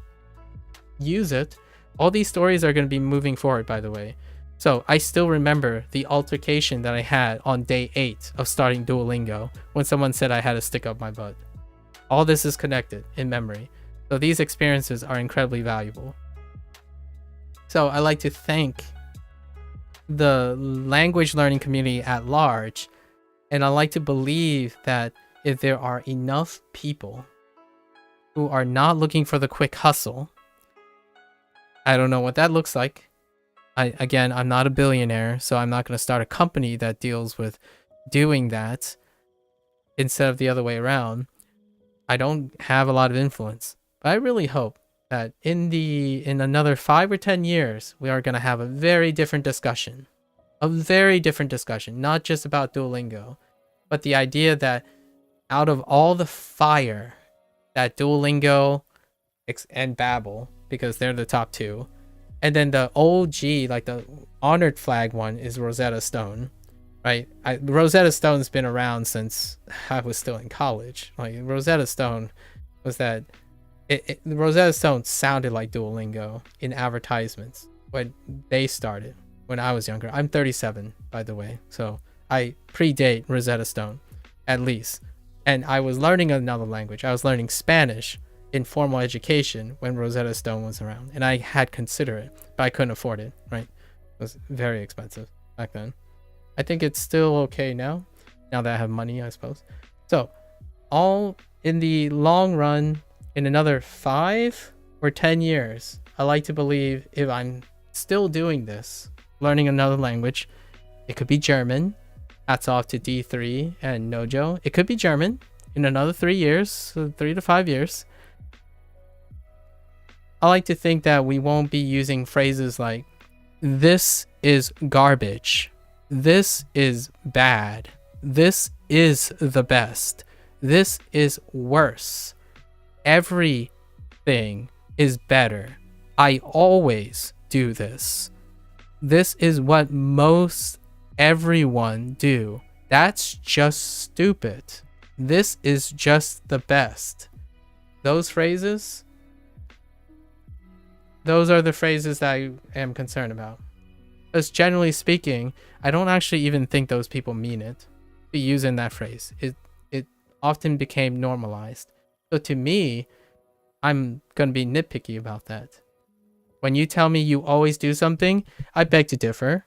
use it. All these stories are going to be moving forward, by the way. So I still remember the altercation that I had on day 8 of starting Duolingo when someone said I had to stick up my butt. All this is connected in memory. So these experiences are incredibly valuable. So I like to thank the language learning community at large, and I like to believe that if there are enough people who are not looking for the quick hustle, I don't know what that looks like. I'm not a billionaire, so I'm not going to start a company that deals with doing that instead of the other way around. I don't have a lot of influence, but I really hope that in another 5 or 10 years, we are going to have a very different discussion. A very different discussion, not just about Duolingo, but the idea that out of all the fire that Duolingo and Babbel, because they're the top 2, and then the OG, like the honored flag one, is Rosetta Stone, right? Rosetta Stone's been around since I was still in college. Like, Rosetta Stone was that Rosetta Stone sounded like Duolingo in advertisements when they started, when I was younger. I'm 37, by the way, so I predate Rosetta Stone, at least. And I was learning another language. I was learning Spanish in formal education when Rosetta Stone was around, and I had considered it, but I couldn't afford it, right? It was very expensive back then. I think it's still okay now that I have money, I suppose. So, all in the long run, in another 5 or 10 years, I like to believe if I'm still doing this, learning another language, it could be German. Hats off to D3 and Nojo. It could be German in another 3 years, so 3 to 5 years. I like to think that we won't be using phrases like, this is garbage, this is bad, this is the best, this is worse, everything is better, I always do this, this is what most everyone do, that's just stupid, this is just the best. Those phrases, those are the phrases that I am concerned about. Because generally speaking, I don't actually even think those people mean it. Be using that phrase. It often became normalized. So to me, I'm going to be nitpicky about that. When you tell me you always do something, I beg to differ.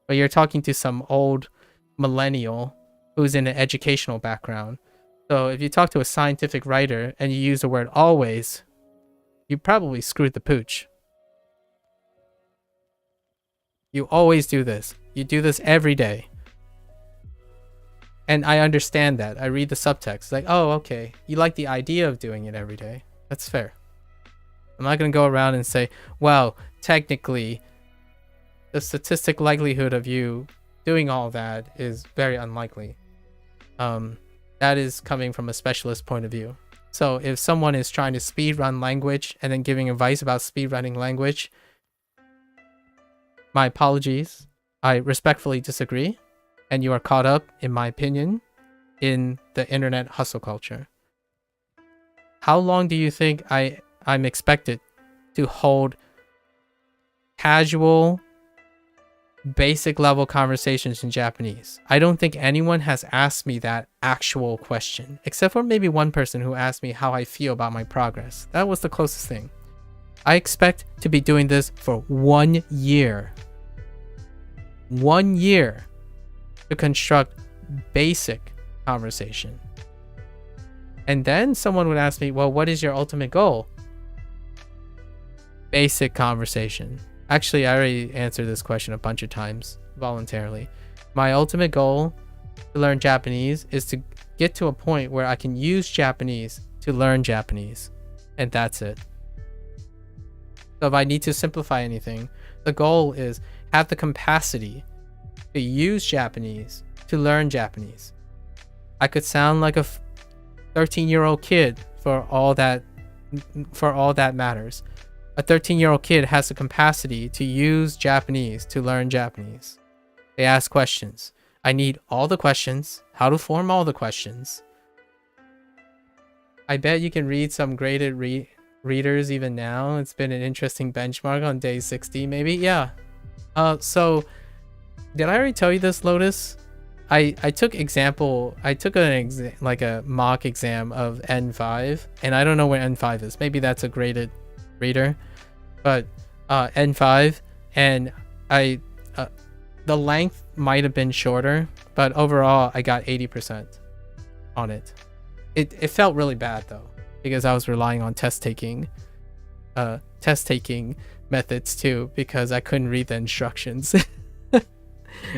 But you're talking to some old millennial who's in an educational background. So if you talk to a scientific writer and you use the word always, you probably screwed the pooch. You always do this. You do this every day. And I understand that. I read the subtext. Like, oh, okay. You like the idea of doing it every day. That's fair. I'm not going to go around and say, well, technically, the statistic likelihood of you doing all that is very unlikely. That is coming from a specialist point of view. So if someone is trying to speedrun language and then giving advice about speedrunning language, my apologies. I respectfully disagree. And you are caught up, in my opinion, in the internet hustle culture. How long do you think I'm expected to hold casual, basic level conversations in Japanese? I don't think anyone has asked me that actual question, except for maybe one person who asked me how I feel about my progress. That was the closest thing. I expect to be doing this for 1 year. 1 year to construct basic conversation. And then someone would ask me, well, what is your ultimate goal? Basic conversation. Actually, I already answered this question a bunch of times voluntarily. My ultimate goal to learn Japanese is to get to a point where I can use Japanese to learn Japanese. And that's it. So if I need to simplify anything, the goal is have the capacity to use Japanese to learn Japanese. I could sound like a 13-year-old kid for all that matters. A 13-year-old kid has the capacity to use Japanese to learn Japanese. They ask questions. I need all the questions, how to form all the questions. I bet you can read some graded readers even now. It's been an interesting benchmark on day 60 maybe. Yeah. So did I already tell you this, Lotus? I took a mock exam of N5, and I don't know where N5 is. Maybe that's a graded reader, but N5, and the length might have been shorter, but overall I got 80% on it. It felt really bad though, because I was relying on test taking methods too, because I couldn't read the instructions.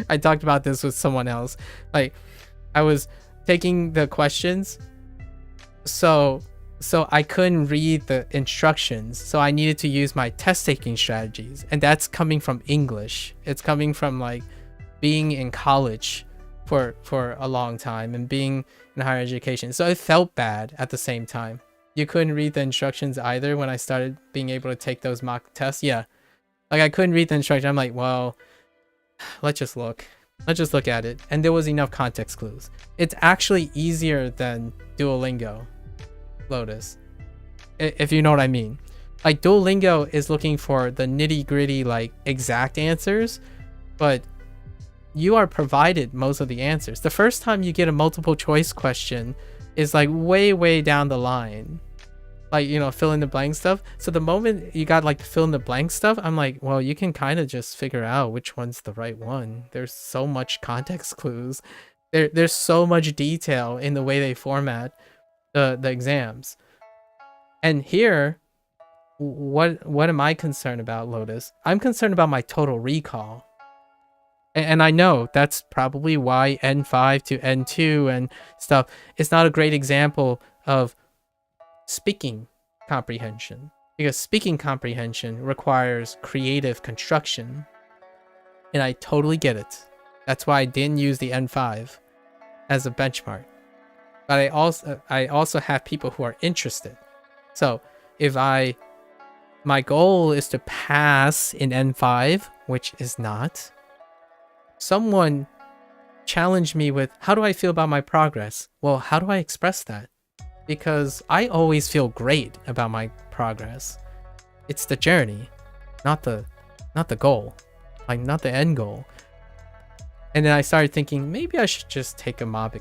I talked about this with someone else. Like, I was taking the questions, so I couldn't read the instructions, so I needed to use my test taking strategies, and that's coming from English. It's coming from like being in college for a long time and being in higher education. So it felt bad at the same time. You couldn't read the instructions either when I started being able to take those mock tests. Yeah, like I couldn't read the instruction. I'm like, well, let's just look at it. And there was enough context clues. It's actually easier than Duolingo, Lotus, if you know what I mean. Like, Duolingo is looking for the nitty gritty, like exact answers, but you are provided most of the answers. The first time you get a multiple choice question is like way down the line, like, you know, fill in the blank stuff. So the moment you got like the fill in the blank stuff, I'm like, well, you can kind of just figure out which one's the right one. There's so much context clues. There's so much detail in the way they format the exams. And here, what am I concerned about, Lotus? I'm concerned about my total recall. And I know that's probably why N5 to N2 and stuff is not a great example of speaking comprehension, because speaking comprehension requires creative construction. And I totally get it. That's why I didn't use the N5 as a benchmark. But I also have people who are interested. So if my goal is to pass in N5, which is not, someone challenged me with, how do I feel about my progress? Well, how do I express that? Because I always feel great about my progress. It's the journey, not the goal, like not the end goal. And then I started thinking, maybe I should just take a mock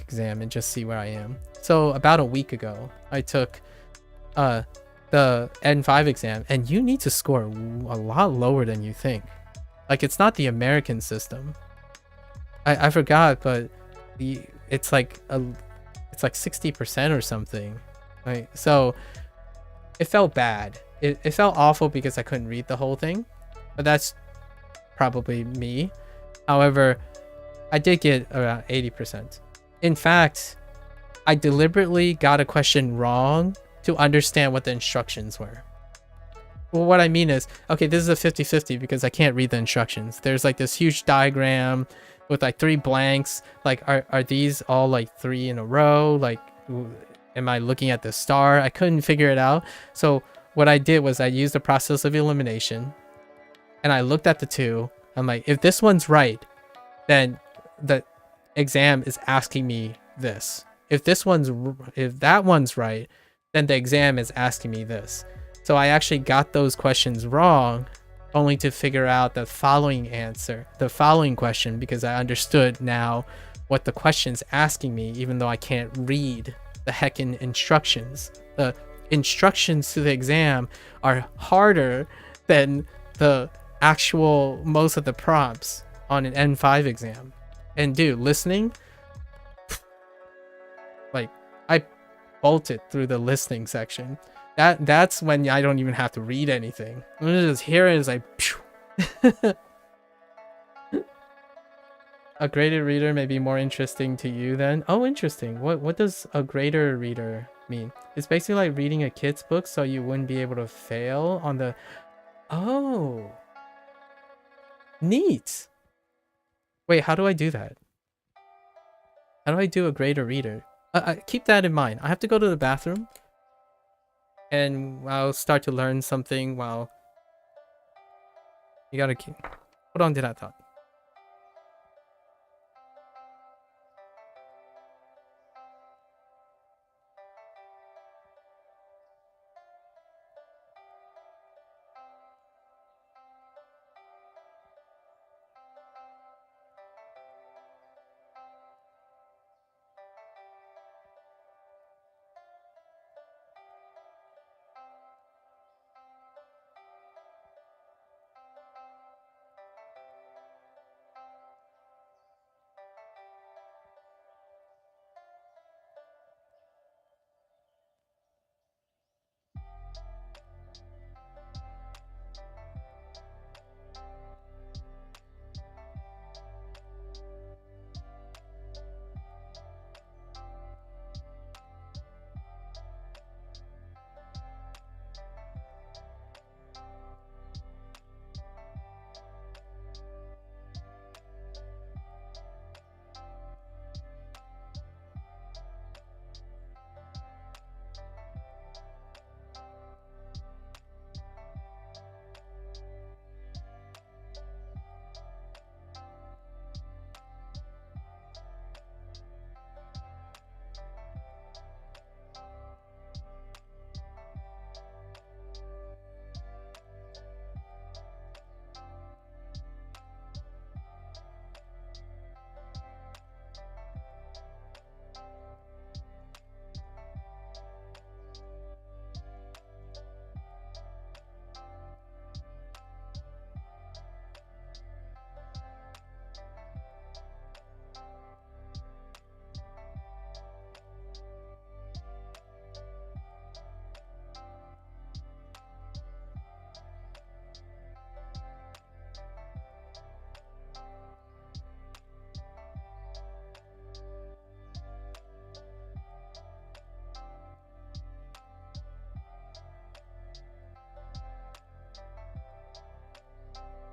exam and just see where I am. So about a week ago, I took the N5 exam, and you need to score a lot lower than you think. Like, it's not the American system. I forgot, but it's like 60% or something. Right? So it felt bad. It felt awful because I couldn't read the whole thing, but that's probably me. However, I did get around 80%. In fact, I deliberately got a question wrong to understand what the instructions were. Well, what I mean is, okay, this is a 50-50 because I can't read the instructions. There's like this huge diagram with like 3 blanks. Like, are these all like 3 in a row? Like, am I looking at the star? I couldn't figure it out. So what I did was I used the process of elimination, and I looked at the 2. I'm like, if this one's right, then the exam is asking me this. If that one's right, then the exam is asking me this. So I actually got those questions wrong, only to figure out the following question, because I understood now what the question's asking me, even though I can't read the heckin' instructions. The instructions to the exam are harder than the actual most of the prompts on an N5 exam. And dude, listening, like, bolt it through the listening section. That's when I don't even have to read anything. I'm just hear it, it's like phew. A graded reader may be more interesting to you then. Oh, interesting. What does a graded reader mean? It's basically like reading a kid's book, so you wouldn't be able to fail on the. Oh, neat. Wait, how do I do that? How do I do a graded reader? Keep that in mind. I have to go to the bathroom, and I'll start to learn something while. You gotta keep. Hold on to that thought.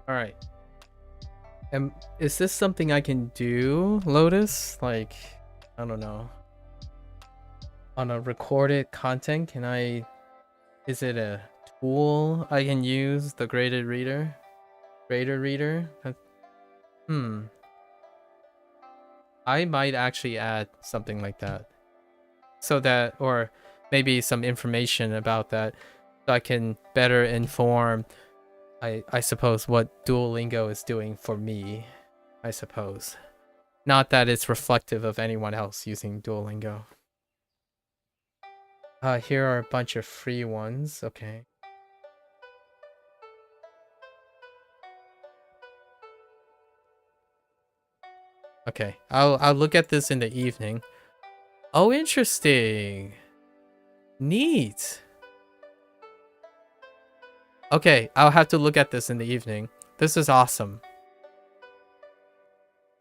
All right. Is this something I can do, Lotus? Like, I don't know. On a recorded content, can I? Is it a tool I can use? The graded reader, grader reader. I might actually add something like that, so that, or maybe some information about that, so I can better inform. I suppose what Duolingo is doing for me, I suppose. Not that it's reflective of anyone else using Duolingo. Here are a bunch of free ones. Okay. Okay. I'll look at this in the evening. Oh, interesting. Neat. Okay, I'll have to look at this in the evening. This is awesome.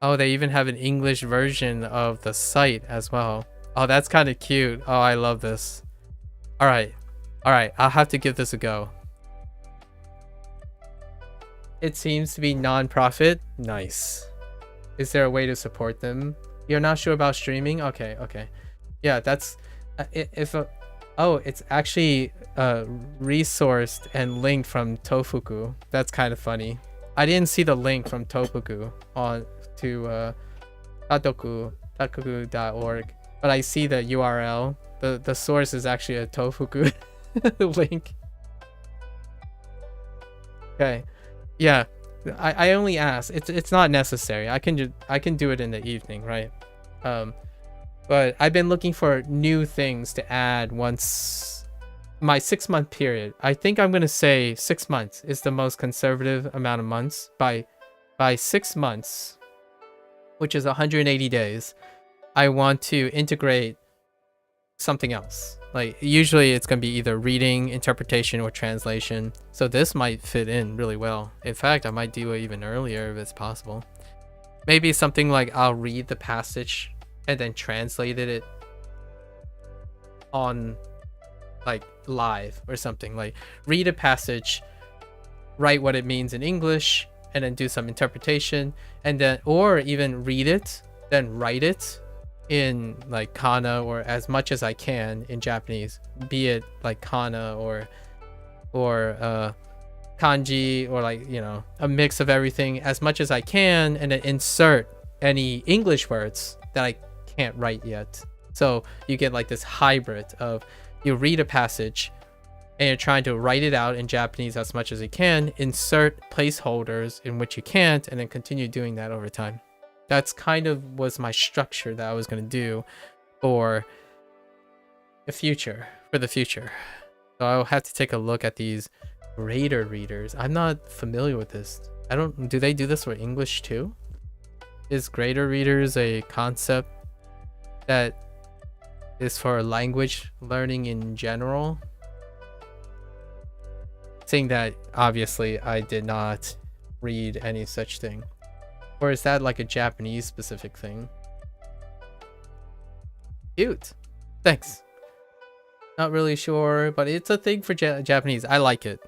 Oh, they even have an English version of the site as well. Oh, that's kind of cute. Oh, I love this. All right. I'll have to give this a go. It seems to be non-profit. Nice. Is there a way to support them? You're not sure about streaming? Okay. Yeah, that's oh, it's actually resourced and linked from Tofuku. That's kind of funny. I didn't see the link from Tofuku on to takuku.org, but I see the URL. The source is actually a Tofuku link. Okay. Yeah. I only ask. It's not necessary. I can do it in the evening, right? But I've been looking for new things to add once my 6-month period. I think I'm gonna say 6 months is the most conservative amount of months. By 6 months, which is 180 days, I want to integrate something else. Like usually it's going to be either reading, interpretation, or translation. So this might fit in really well. In fact, I might do it even earlier if it's possible. Maybe something like I'll read the passage and then translate it on like live or something. Like read a passage, write what it means in English, and then do some interpretation, and then, or even read it, then write it in like kana, or as much as I can in Japanese, be it like kana or kanji, or like, you know, a mix of everything as much as I can, and then insert any English words that I can't write yet. So you get like this hybrid of you read a passage and you're trying to write it out in Japanese as much as you can, insert placeholders in which you can't, and then continue doing that over time. That's kind of was my structure that I was going to do for the future. So I'll have to take a look at these grader readers. I'm not familiar with this. Do they do this for English too? Is grader readers a concept that is for language learning in general? Seeing that obviously I did not read any such thing. Or is that like a Japanese specific thing? Cute. Thanks. Not really sure, but it's a thing for Japanese. I like it.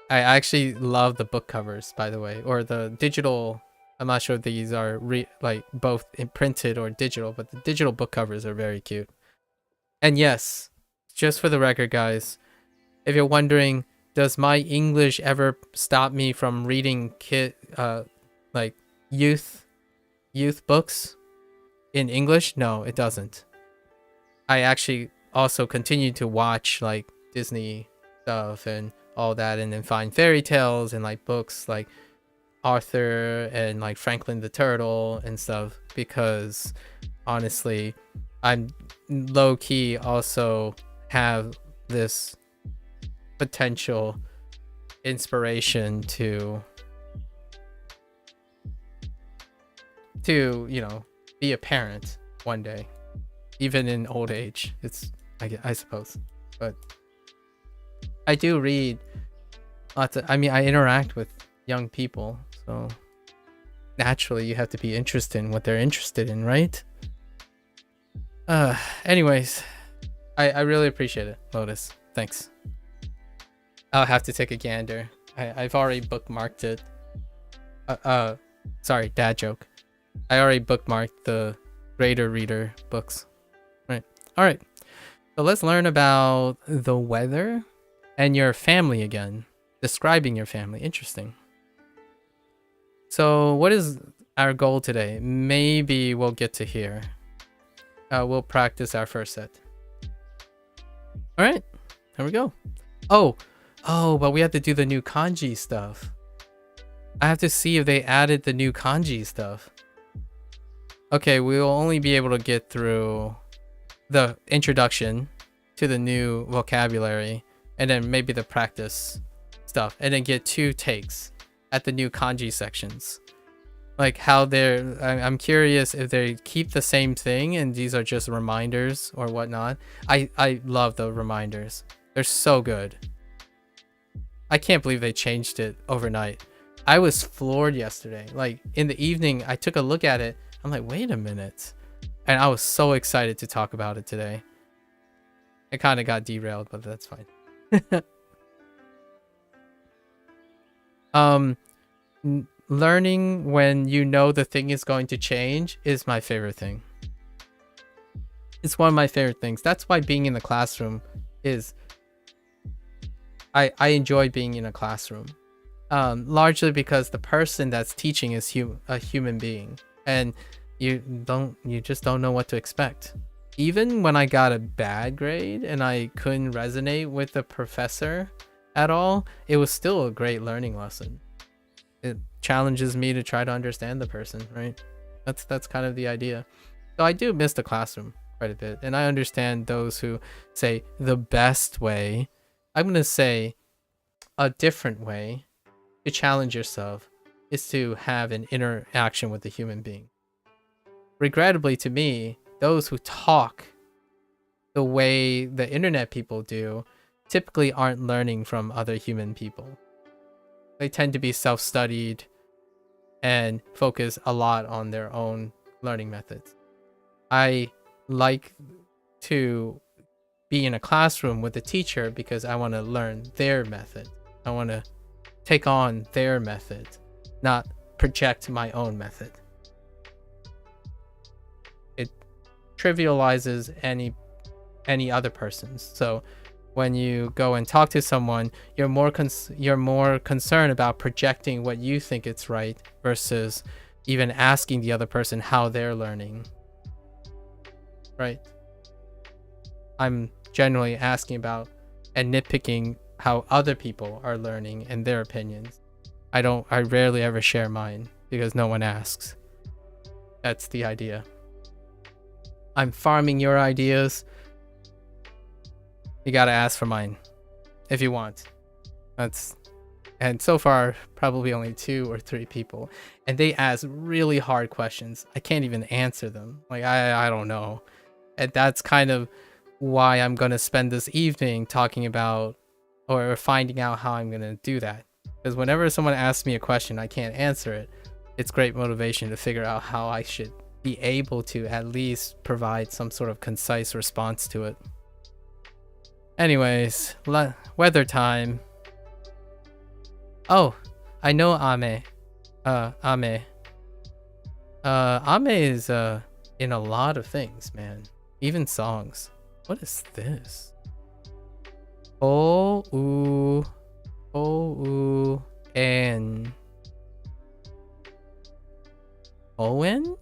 I actually love the book covers, by the way, or the digital. I'm not sure if these are like both printed or digital, but the digital book covers are very cute. And yes, just for the record, guys, if you're wondering, does my English ever stop me from reading like youth books in English? No, it doesn't. I actually also continue to watch like Disney stuff and all that, and then find fairy tales and like books like Arthur and like Franklin the Turtle and stuff, because honestly, I'm low-key also have this potential inspiration to you know, be a parent one day, even in old age. It's I suppose, but I do read lots of, I mean, I interact with young people, so naturally you have to be interested in what they're interested in, right? Anyways, I really appreciate it, Lotus. Thanks. I'll have to take a gander. I've already bookmarked it. Sorry, dad joke. I already bookmarked the grader reader books. Right. All right. So let's learn about the weather and your family again. Describing your family. Interesting. So what is our goal today? Maybe we'll get to here. We'll practice our first set. All right. Here we go. Oh, but we have to do the new kanji stuff. I have to see if they added the new kanji stuff. Okay, we will only be able to get through the introduction to the new vocabulary, and then maybe the practice stuff, and then get 2 takes at the new kanji sections. Like how I'm curious if they keep the same thing and these are just reminders or whatnot. I love the reminders. They're so good. I can't believe they changed it overnight. I was floored yesterday. Like in the evening, I took a look at it. I'm like, wait a minute. And I was so excited to talk about it today. It kind of got derailed, but that's fine. Learning when you know the thing is going to change is my favorite thing. It's one of my favorite things. That's why being in the classroom is... I enjoy being in a classroom. Largely because the person that's teaching is a human being. And you just don't know what to expect. Even when I got a bad grade and I couldn't resonate with the professor at all, it was still a great learning lesson. It challenges me to try to understand the person, right? That's kind of the idea. So I do miss the classroom quite a bit, and I understand those who say the best way. I'm going to say a different way to challenge yourself is to have an interaction with a human being. Regrettably to me, those who talk the way the internet people do typically aren't learning from other human people. They tend to be self-studied and focus a lot on their own learning methods. I like to be in a classroom with a teacher because I want to learn their method. I want to take on their method, not project my own method. It trivializes any other person's. So when you go and talk to someone, you're more concerned about projecting what you think it's right versus even asking the other person how they're learning. Right? I'm generally asking about and nitpicking how other people are learning and their opinions. I rarely ever share mine because no one asks. That's the idea. I'm farming your ideas. You gotta ask for mine if you want. And so far probably only 2 or 3 people, and they ask really hard questions. I can't even answer them. Like I don't know. And that's kind of why I'm gonna spend this evening talking about or finding out how I'm gonna do that. Because whenever someone asks me a question I can't answer it, it's great motivation to figure out how I should be able to at least provide some sort of concise response to it. Anyways, weather time. Oh, I know Ame. Ame. Ame is in a lot of things, man. Even songs. What is this? N. Owen?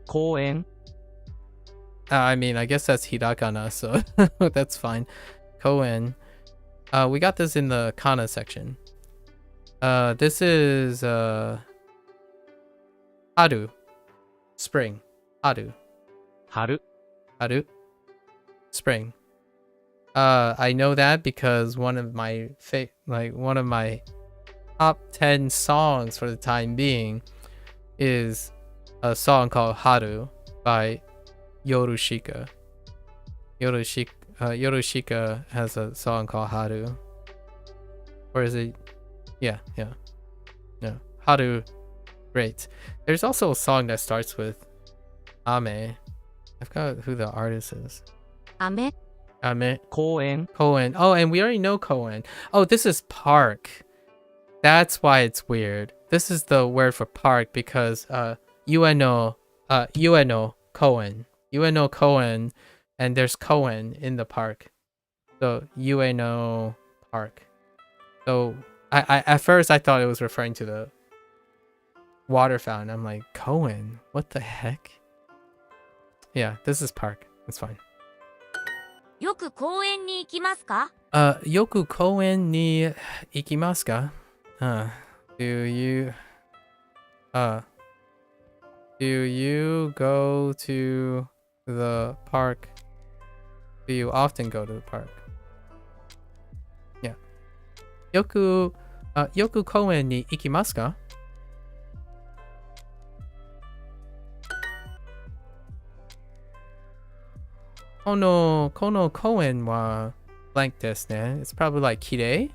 Koen. I mean, I guess that's hiragana, so that's fine. Koen. We got this in the kana section. This is haru. Spring. Haru. Haru. Haru. Spring. I know that because one of my top 10 songs for the time being is a song called Haru by Yorushika. Yorushika has a song called Haru. Or is it? Yeah. Haru. Great. There's also a song that starts with Ame. I forgot who the artist is. Ame. Koen. Cohen. Oh, and we already know Cohen. Oh, this is park. That's why it's weird. This is the word for park because UNO Cohen. UNO Cohen, and there's Cohen in the park. So UNO park. So I at first I thought it was referring to the water fountain. I'm like, Cohen? What the heck? Yeah, this is park. It's fine. よく公園に行きますか? よく公園に行きますか? Do you go to the park? Do you often go to the park? Yeah. よく公園に行きますか? この公園は blank ですね. It's probably like 綺麗.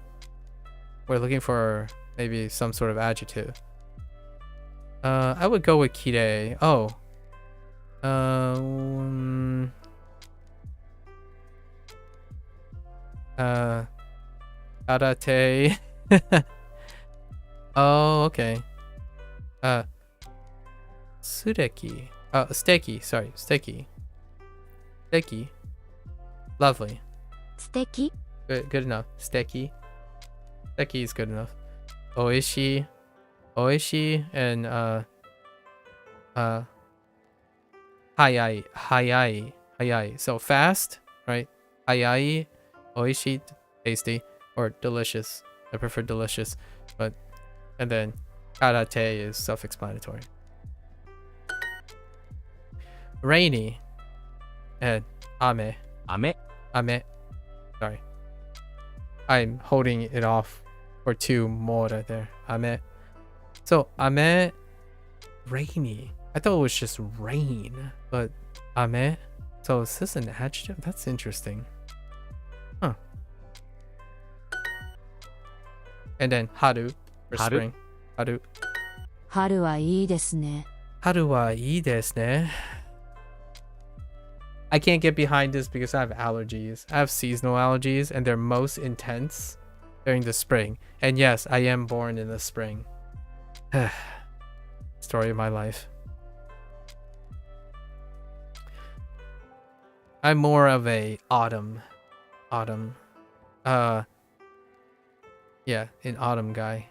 We're looking for maybe some sort of adjective. I would go with 綺麗. Oh. Karate. Oh, okay. Sureki. Steaky. Sorry, steaky. Steaky. Lovely. 素敵? Good enough. Steaky. Steaky is good enough. Oishi. Oishi and hayai. Hayai. Hayai. So fast, right? Hayai. Oishi. Tasty. Or delicious. I prefer delicious. And then karate is self-explanatory. Rainy. And ame. Ame. Sorry. I'm holding it off for 2 more right there. Ame. So ame rainy. I thought it was just rain, but ame. So is this an adjective? That's interesting. Huh. And then haru for Haru. spring. Haru. 春はいいですね。 Haru wa ii desu ne. I can't get behind this because I have allergies. I have seasonal allergies and they're most intense during the spring. And yes, I am born in the spring. Story of my life. I'm more of a autumn. Yeah, an autumn guy.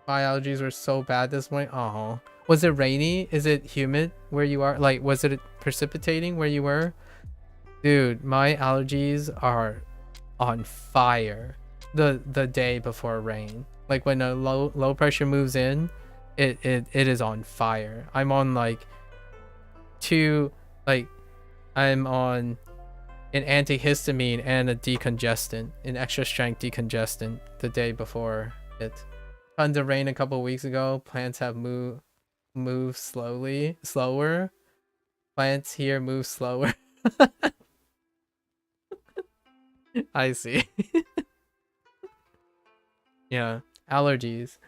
My allergies were so bad this morning. Oh, was it rainy? Is it humid where you are? Like, was it precipitating where you were? Dude, my allergies are on fire the day before rain. Like when a low pressure moves in, it is on fire. I'm on I'm on an antihistamine and a decongestant, an extra strength decongestant the day before it. Tons of rain a couple weeks ago. Plants have moved slower. Plants here move slower. I see. Yeah, allergies.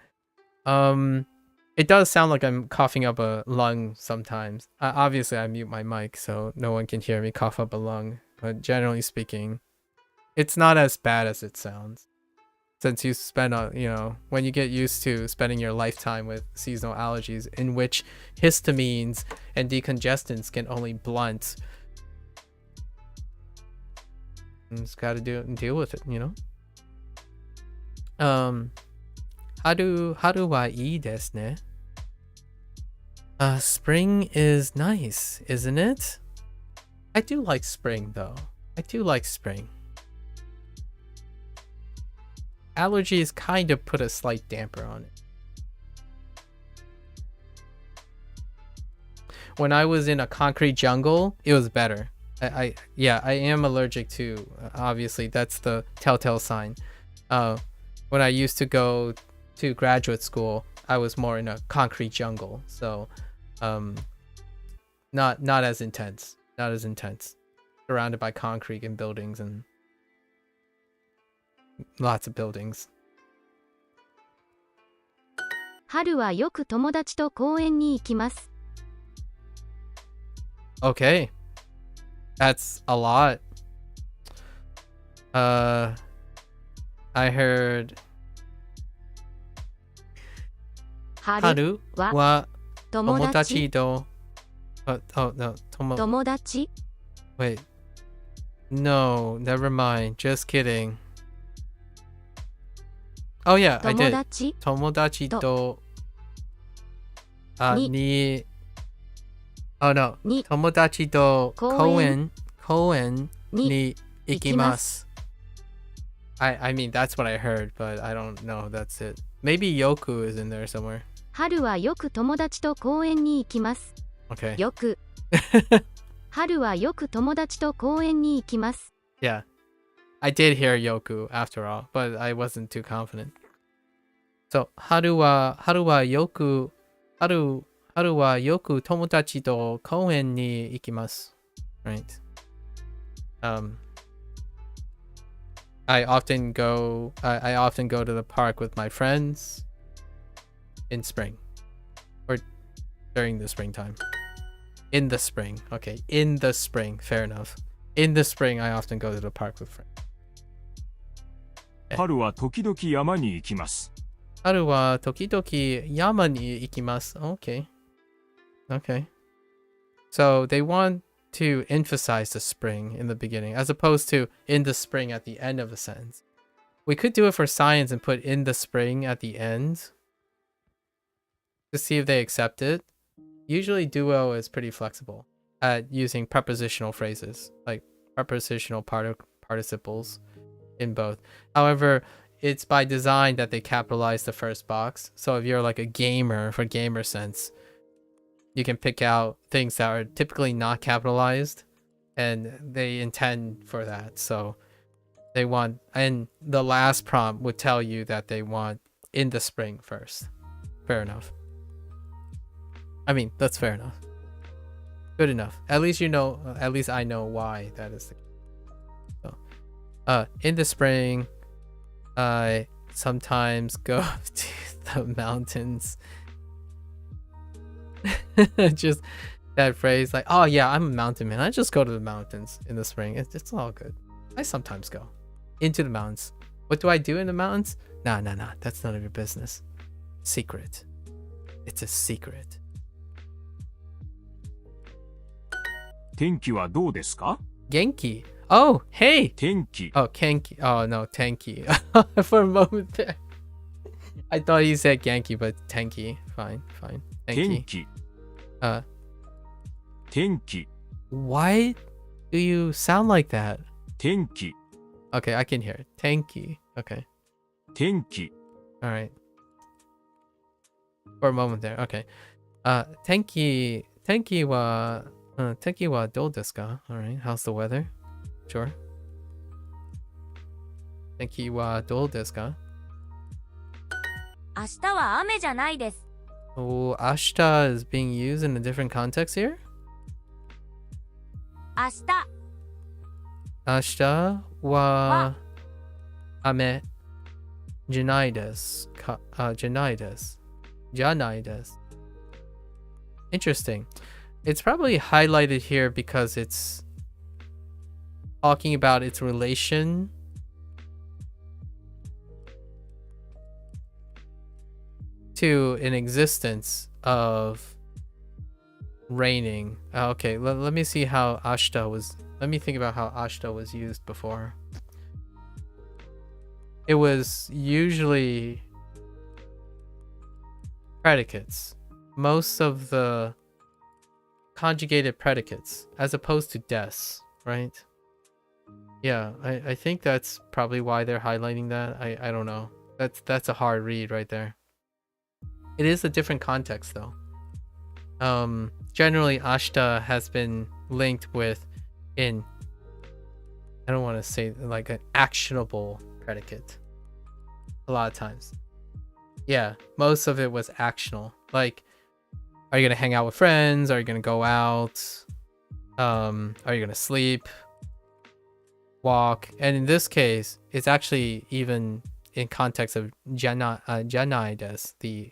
It does sound like I'm coughing up a lung sometimes. Obviously, I mute my mic so no one can hear me cough up a lung. But generally speaking, it's not as bad as it sounds. Since you spend, when you get used to spending your lifetime with seasonal allergies, in which histamines and decongestants can only blunt. You just gotta deal with it, Haru wa ii desu ne. Spring is nice, isn't it? I do like spring though. I do like spring. Allergies kind of put a slight damper on it. When I was in a concrete jungle, it was better. I am allergic to, obviously that's the telltale sign. When I used to go to graduate school, I was more in a concrete jungle, so not as intense. Surrounded by concrete and buildings and lots of buildings. 春はよく友達と公園に行きます。 Okay. That's a lot. I heard 春 haru は wa 友達 tomodachi to no 友達 wait. No, never mind. Just kidding. Oh yeah, I 友 did. 達 Tomodachi to Ni- ni Oh no. に Tomodachi to 公園 koen に ni 行きます ikimasu. I mean that's what I heard, but I don't know. That's it. Maybe Yoku is in there somewhere. 春はよく友達と公園に行きます。 Okay. よく春はよく友達と公園に行きます。 Yeah. I did hear Yoku after all, but I wasn't too confident. So, haru wa yoku tomodachi to koen ni ikimasu. Right. I often go to the park with my friends in spring or during the springtime. In the spring. Okay, in the spring. Fair enough. In the spring, I often go to the park with friends. 春は時々山に行きます。 Haru wa tokidoki yama ni ikimasu. Okay. Okay. So they want to emphasize the spring in the beginning as opposed to in the spring at the end of the sentence. We could do it for science and put in the spring at the end to see if they accept it. Usually Duo is pretty flexible at using prepositional phrases, like prepositional participles in both. However, it's by design that they capitalize the first box. So if you're like a gamer, for gamer sense, you can pick out things that are typically not capitalized and they intend for that. So they want, and the last prompt would tell you that they want in the spring first. Fair enough. I mean, that's fair enough. Good enough. At least you know, at least I know why that is the case. So, in the spring, I sometimes go to the mountains. Just that phrase, like, oh yeah, I'm a mountain man. I just go to the mountains in the spring. It's all good. I sometimes go into the mountains. What do I do in the mountains? Nah. That's none of your business. Secret. It's a secret. 天気はどうですか Genki. Oh, hey. 天気 Oh, Kenki. Oh no, Tenki. For a moment there, I thought he said Genki, but Tenki. Fine. 天 Tenki. 気 Uh, 天気 why do you sound like that? 天気 Okay, I can hear it. Tenki. Okay. 天気 All right. For a moment there. Okay. Tenki wa dou desu ka? All right. How's the weather? Sure. Tenki wa dou desu ka? 明日は雨じゃないです。 Oh, ashita is being used in a different context here? 明日 Ashita wa ame janai desu ka? Janai desu. Interesting. It's probably highlighted here because it's talking about its relation to an existence of raining. Okay, let me see how ashita was. Let me think about how ashita was used before. It was usually predicates. Most of the conjugated predicates, as opposed to des, right? Yeah, I think that's probably why they're highlighting that. I don't know. That's a hard read right there. It is a different context though. Generally ashita has been linked with I don't want to say like an actionable predicate a lot of times. Yeah, most of it was actional. Like, are you gonna hang out with friends? Are you gonna go out? Are you gonna sleep? Walk? And in this case, it's actually even in context of janai desu,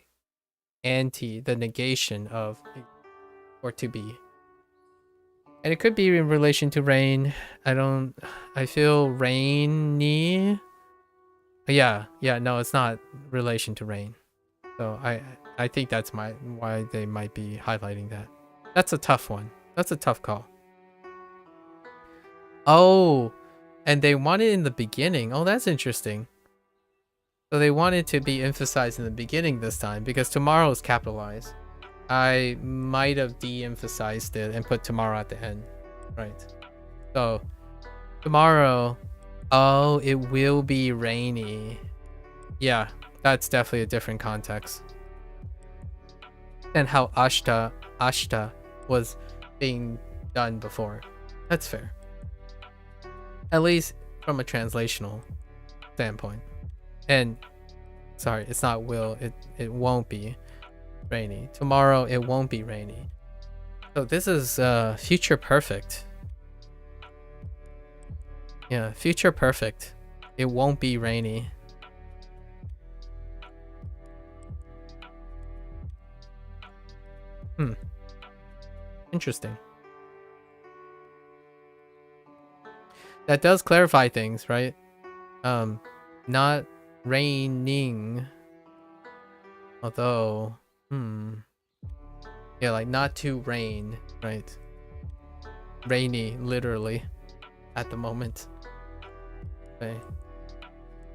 the negation of or to be. And it could be in relation to rain. I feel rainy. Yeah, no, it's not relation to rain. So I think that's why they might be highlighting that. That's a tough one. That's a tough call. Oh, and they want it in the beginning. Oh, that's interesting. So they want it to be emphasized in the beginning this time because tomorrow is capitalized. I might have de-emphasized it and put tomorrow at the end. Right. So tomorrow, oh, it will be rainy. Yeah, that's definitely a different context than how ashita was being done before. That's fair. At least from a translational standpoint. And sorry, it's not will, it won't be rainy. Tomorrow it won't be rainy. So this is future perfect. Yeah, future perfect. It won't be rainy. Interesting. That does clarify things, right? Not raining. Although, yeah, like not to rain, right? Rainy, literally, at the moment. Okay.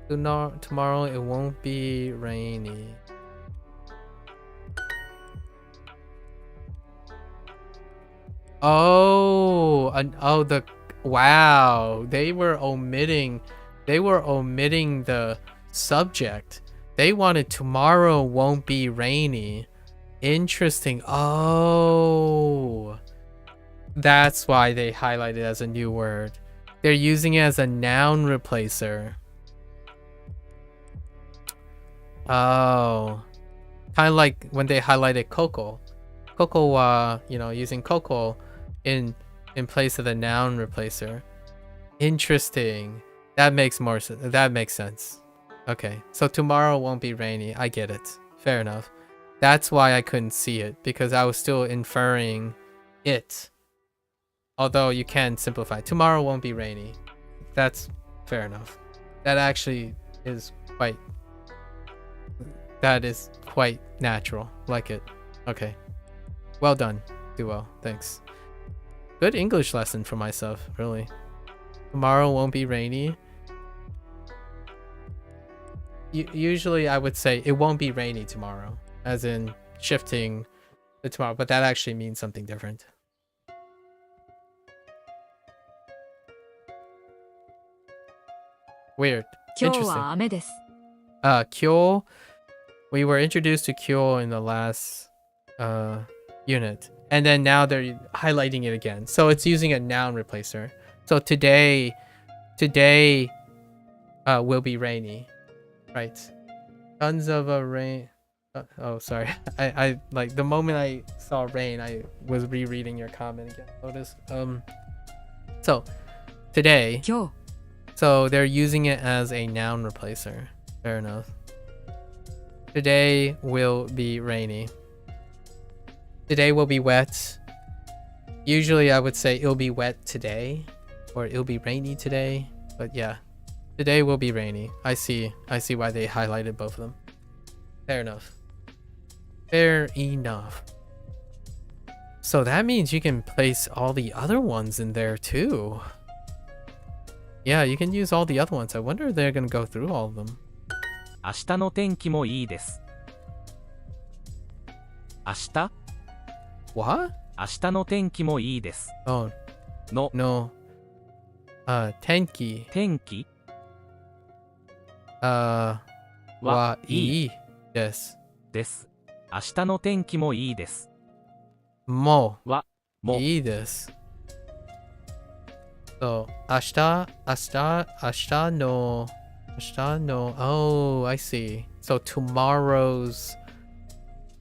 Tomorrow it won't be rainy. Oh, wow. They were omitting the subject. They wanted tomorrow won't be rainy. Interesting. Oh, that's why they highlighted it as a new word. They're using it as a noun replacer. Oh, Kind of like when they highlighted Coco. Coco, using Coco in place of the noun replacer. Interesting. That makes more sense. That makes sense. Okay, so tomorrow won't be rainy. I get it. Fair enough. That's why I couldn't see it, because I was still inferring it. Although you can simplify. Tomorrow won't be rainy. That's fair enough. That actually is quite... That is quite natural. Like it. Okay. Well done, Duo. Thanks. Good English lesson for myself, really. Tomorrow won't be rainy. Usually I would say it won't be rainy tomorrow, as in shifting to tomorrow, but that actually means something different. Weird. 今日 Interesting. は雨です。 Kyo. We were introduced to Kyo in the last unit, and then now they're highlighting it again. So it's using a noun replacer. So today will be rainy, right? Tons of a rain. Oh, sorry. I like the moment I saw rain, I was rereading your comment again. Notice. So today. 今日 So they're using it as a noun replacer. Fair enough. Today will be rainy. Today will be wet. Usually I would say it'll be wet today, or it'll be rainy today. But yeah, today will be rainy. I see why they highlighted both of them. Fair enough. Fair enough. So that means you can place all the other ones in there too. Yeah, you can use all the other ones. I wonder if they're gonna go through all of them. 明日の天気もいいです。明日 What? 明日の天気もいいです。 Oh, の no. Tenki. 天気 Wa はいい ii. Yes. です。明日の天気もいいです。 Mo. はも iiです. So, ashita no. Oh, I see. So tomorrow's...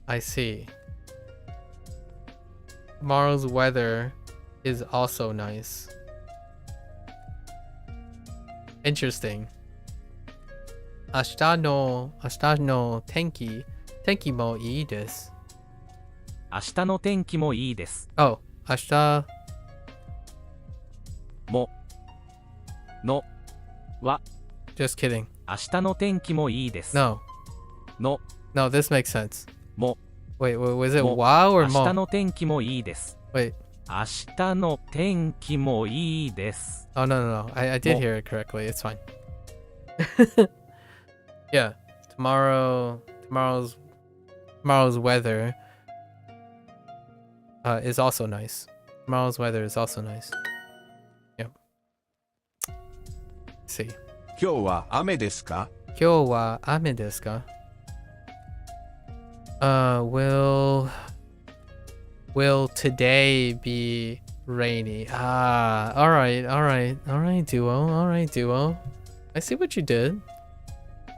I see. Tomorrow's weather is also nice. Interesting. 明日の天気もいいです。明日の天気もいいです。 Oh, 明日ものは Just kidding. 明日の天気もいいです。 No. の No, this makes sense. も Wait, was it も wa or 明日 mo? の天気もいいです。 Wait. 明日の天気もいいです。 Oh, no. I did Mo. hear it correctly. It's fine. Yeah. Tomorrow's weather is also nice. Tomorrow's weather is also nice. Yep. Let's see. 今日は雨ですか？今日は雨ですか? Will today be rainy? Ah, all right, duo. I see what you did.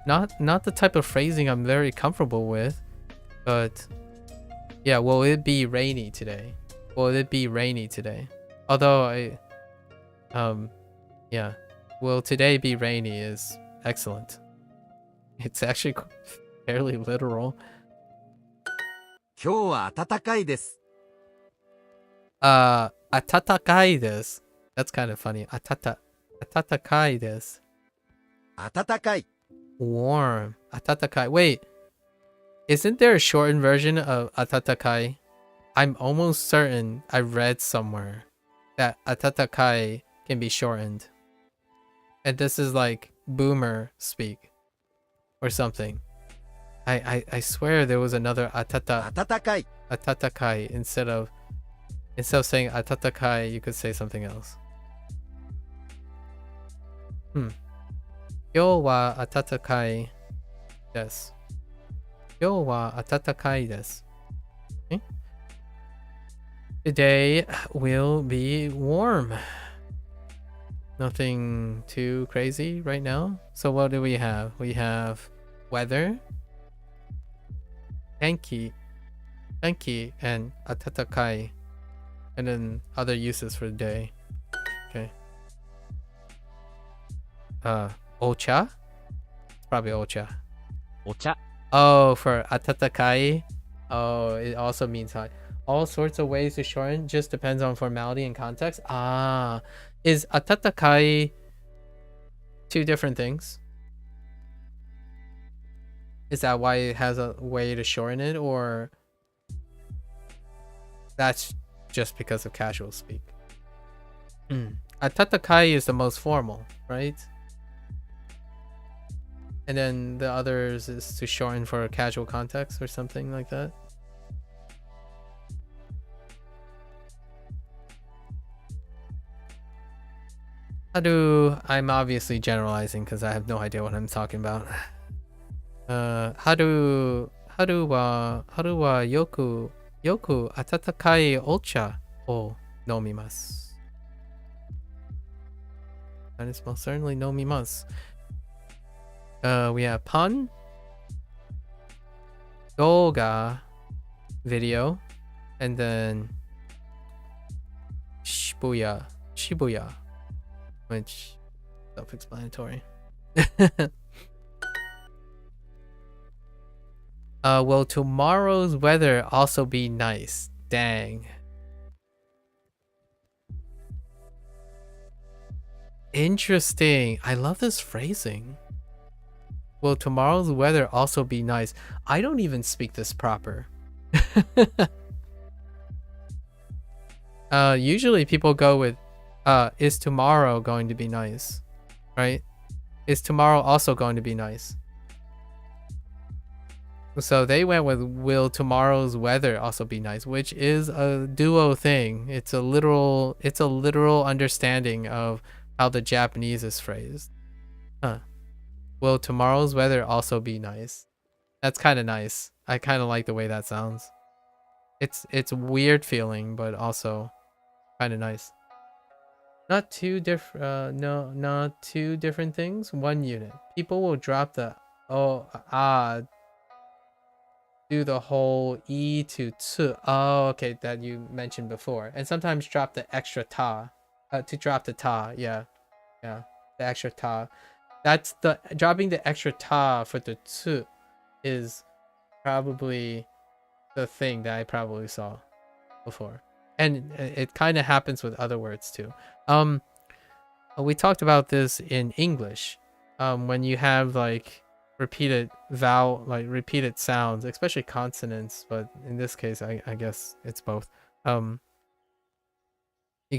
Not the type of phrasing I'm very comfortable with, but yeah, will it be rainy today? Although yeah, will today be rainy is excellent. It's actually fairly literal. 今日は暖かいです。Atatakai desu. That's kind of funny. Atatakai desu. 暖かい。 Warm. Atatakai. Wait. Isn't there a shortened version of atatakai? I'm almost certain I read somewhere that atatakai can be shortened. And this is like boomer speak or something. I swear there was another 暖かい。 atatakai instead of saying atatakai, you could say something else. 今日は暖かいです。今日は暖かいです。Okay? Today will be warm. Nothing too crazy right now. So what do we have? We have weather. tenki, tenki, and atatakai. And then other uses for the day. Okay. Ocha? Probably ocha. お茶 Oh, for atatakai. Oh, it also means hot. All sorts of ways to shorten, just depends on formality and context. Ah, is atatakai two different things? Is that why it has a way to shorten it, or that's just because of casual speak? Atatakai is the most formal, right? And then the others is to shorten for a casual context or something like that. I'm obviously generalizing because I have no idea what I'm talking about. Haru wa yoku atatakai ocha o nomimasu. That is most certainly nomimasu. We have pun, doga, video, and then shibuya, which self-explanatory. Will tomorrow's weather also be nice? Dang. Interesting. I love this phrasing. Will tomorrow's weather also be nice? I don't even speak this proper. Usually people go with, is tomorrow going to be nice? Right? Is tomorrow also going to be nice? So they went with, will tomorrow's weather also be nice? Which is a duo thing. It's a literal understanding of how the Japanese is phrased. Huh. Will tomorrow's weather also be nice? That's kind of nice. I kind of like the way that sounds. It's weird feeling, but also kind of nice. Not two different. No, not two different things. One unit. People will drop the do the whole e to tsu. Oh, okay, that you mentioned before, and sometimes drop the extra ta. To drop the ta. Yeah, the extra ta. That's the dropping the extra ta for the tsu is probably the thing that I probably saw before, and it kind of happens with other words too. We talked about this in English. When you have like repeated repeated sounds, especially consonants, but in this case I guess it's both. You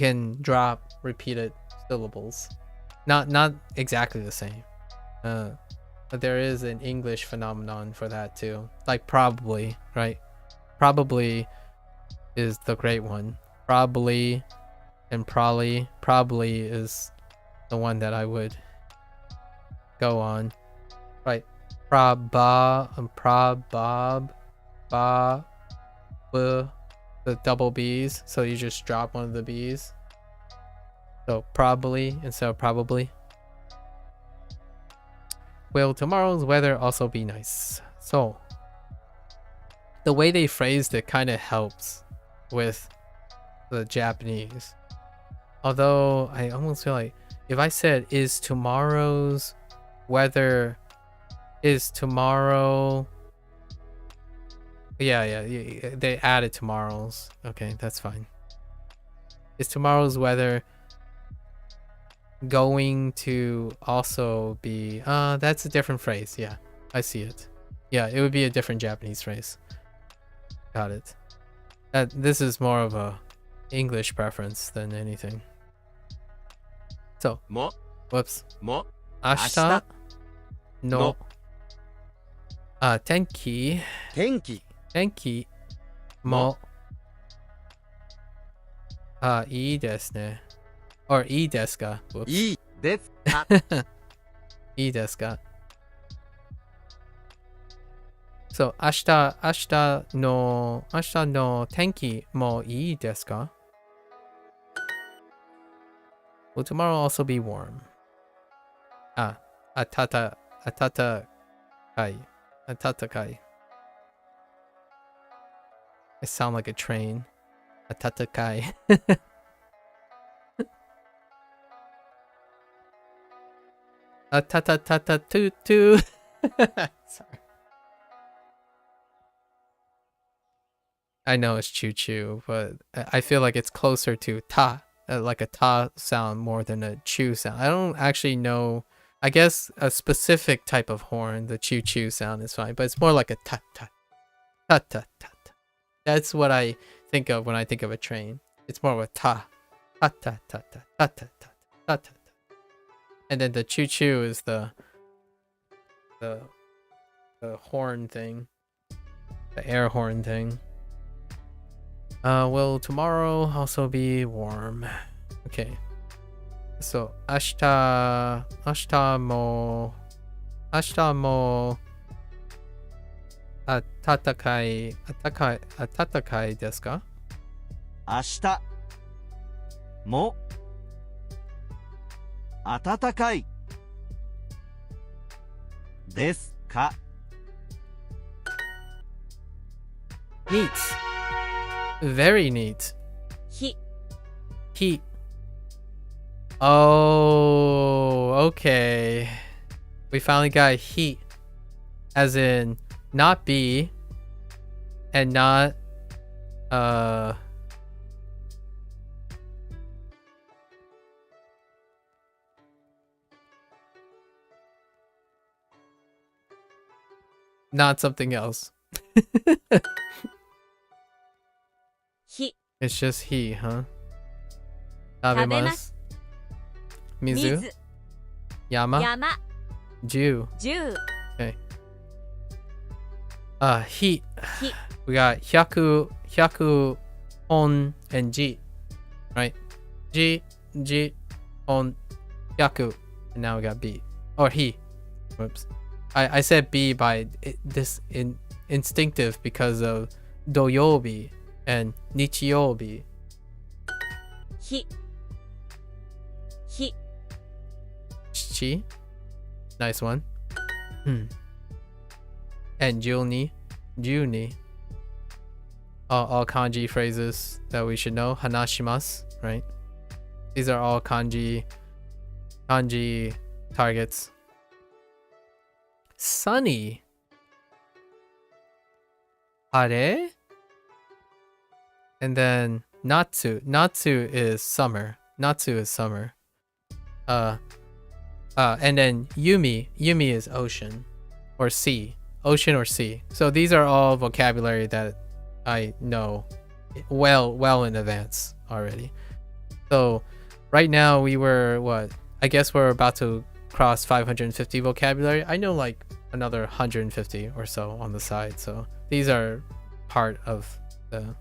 can drop repeated syllables. Not exactly the same. But there is an English phenomenon for that too. Like probably, right? Probably is the great one. Probably and probably is the one that I would go on. Right. Probob, ba, b, the double B's. So you just drop one of the B's. So probably instead of probably. Will tomorrow's weather also be nice? So the way they phrased it kind of helps with the Japanese. Although I almost feel like if I said, is tomorrow's weather, is tomorrow, yeah, they added tomorrow's. Okay, that's fine. Is tomorrow's weather going to also be, that's a different phrase. Yeah, I see it. Yeah, it would be a different Japanese phrase. Got it. This is more of a English preference than anything. So, whoops. 明日の天気もいいですね。or いいですか? Whoops. いいですかいいですか? So 明日の天気もいいですか? Will tomorrow also be warm? 暖かい。I sound like a train. Atatakai. Atatata toot toot. Sorry. I know it's choo choo, but I feel like it's closer to ta, like a ta sound more than a chew sound. I don't actually know. I guess a specific type of horn, the choo choo sound is fine, but it's more like a ta ta ta ta ta. That's what I think of when I think of a train. It's more of a ta ta ta ta ta ta ta ta ta ta. And then the choo choo is the horn thing, the air horn thing. Will tomorrow also be warm? Okay. So, 明日も暖かいですか？明日も暖かいですか？ Neat. Very neat. 日 Heat. Oh, okay. We finally got heat. As in, not B. And not, not something else. 日 It's just he, huh? 食べま Tabemas. す Mizu. 水 Yama. 山 Ju. 十 Heat. Heat. We got hyaku, on, and ji. Right? Ji, on, hyaku. And now we got B. Or he. Whoops. I said B by this instinctive because of doyobi and nichiyobi. 日日 Chi. Nice one. And Juni. All kanji phrases that we should know. Hanashimasu, right? These are all kanji targets. Sunny. Are? And then Natsu. Natsu is summer. And then Yumi. Yumi is ocean or sea. Ocean or sea. So these are all vocabulary that I know well in advance already. So right now we were what? I guess we're about to cross 550 vocabulary. I know like another 150 or so on the side. So these are part of the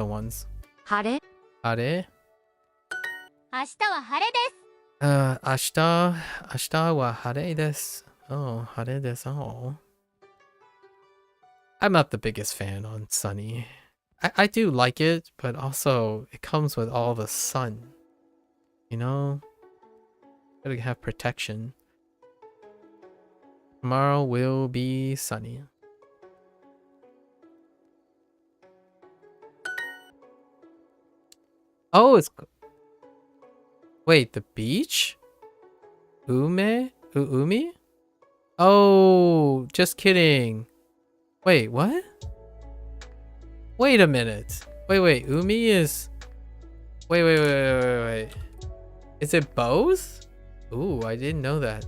ones. 晴れ Are? 明日は晴れです Ashita wa hare desu. Oh, hare desu. Oh. I'm not the biggest fan on sunny. I do like it, but also it comes with all the sun. You know? Gotta have protection. Tomorrow will be sunny. Oh, it's... Wait, the beach? Umi? Oh, just kidding. Wait, what? Wait a minute. Wait. Umi is... Wait. Is it both? Ooh, I didn't know that.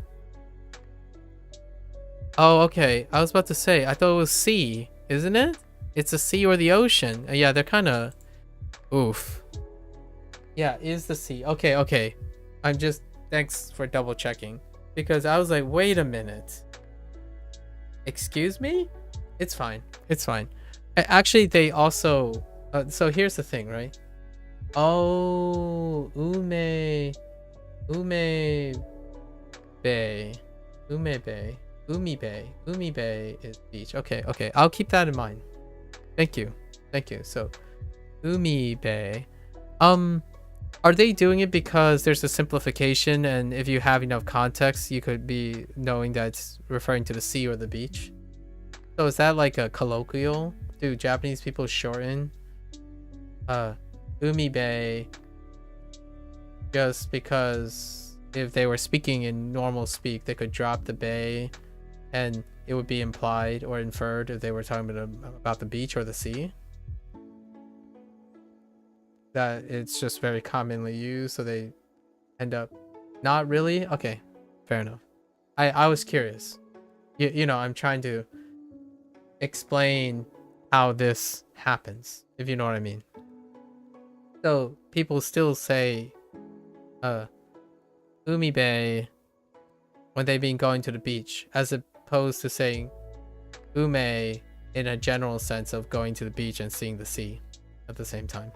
Oh, okay. I was about to say, I thought it was sea, isn't it? It's the sea or the ocean. Yeah, they're kind of... Oof. Yeah, is the sea. Okay. I'm just... Thanks for double checking. Because I was like, wait a minute. Excuse me? It's fine. Actually, they also... so here's the thing, right? Oh, Umi Bay is beach. Okay. I'll keep that in mind. Thank you. So, Umi Bay. Are they doing it because there's a simplification, and if you have enough context, you could be knowing that it's referring to the sea or the beach? So is that like a colloquial do Japanese people shorten umibe just because if they were speaking in normal speak, they could drop the bay and it would be implied or inferred if they were talking about the beach or the sea. That it's just very commonly used, so they end up not really. Okay, fair enough. I was curious. You know, I'm trying to explain how this happens, if you know what I mean. So people still say umibe when they've been going to the beach, as opposed to saying ume in a general sense of going to the beach and seeing the sea at the same time.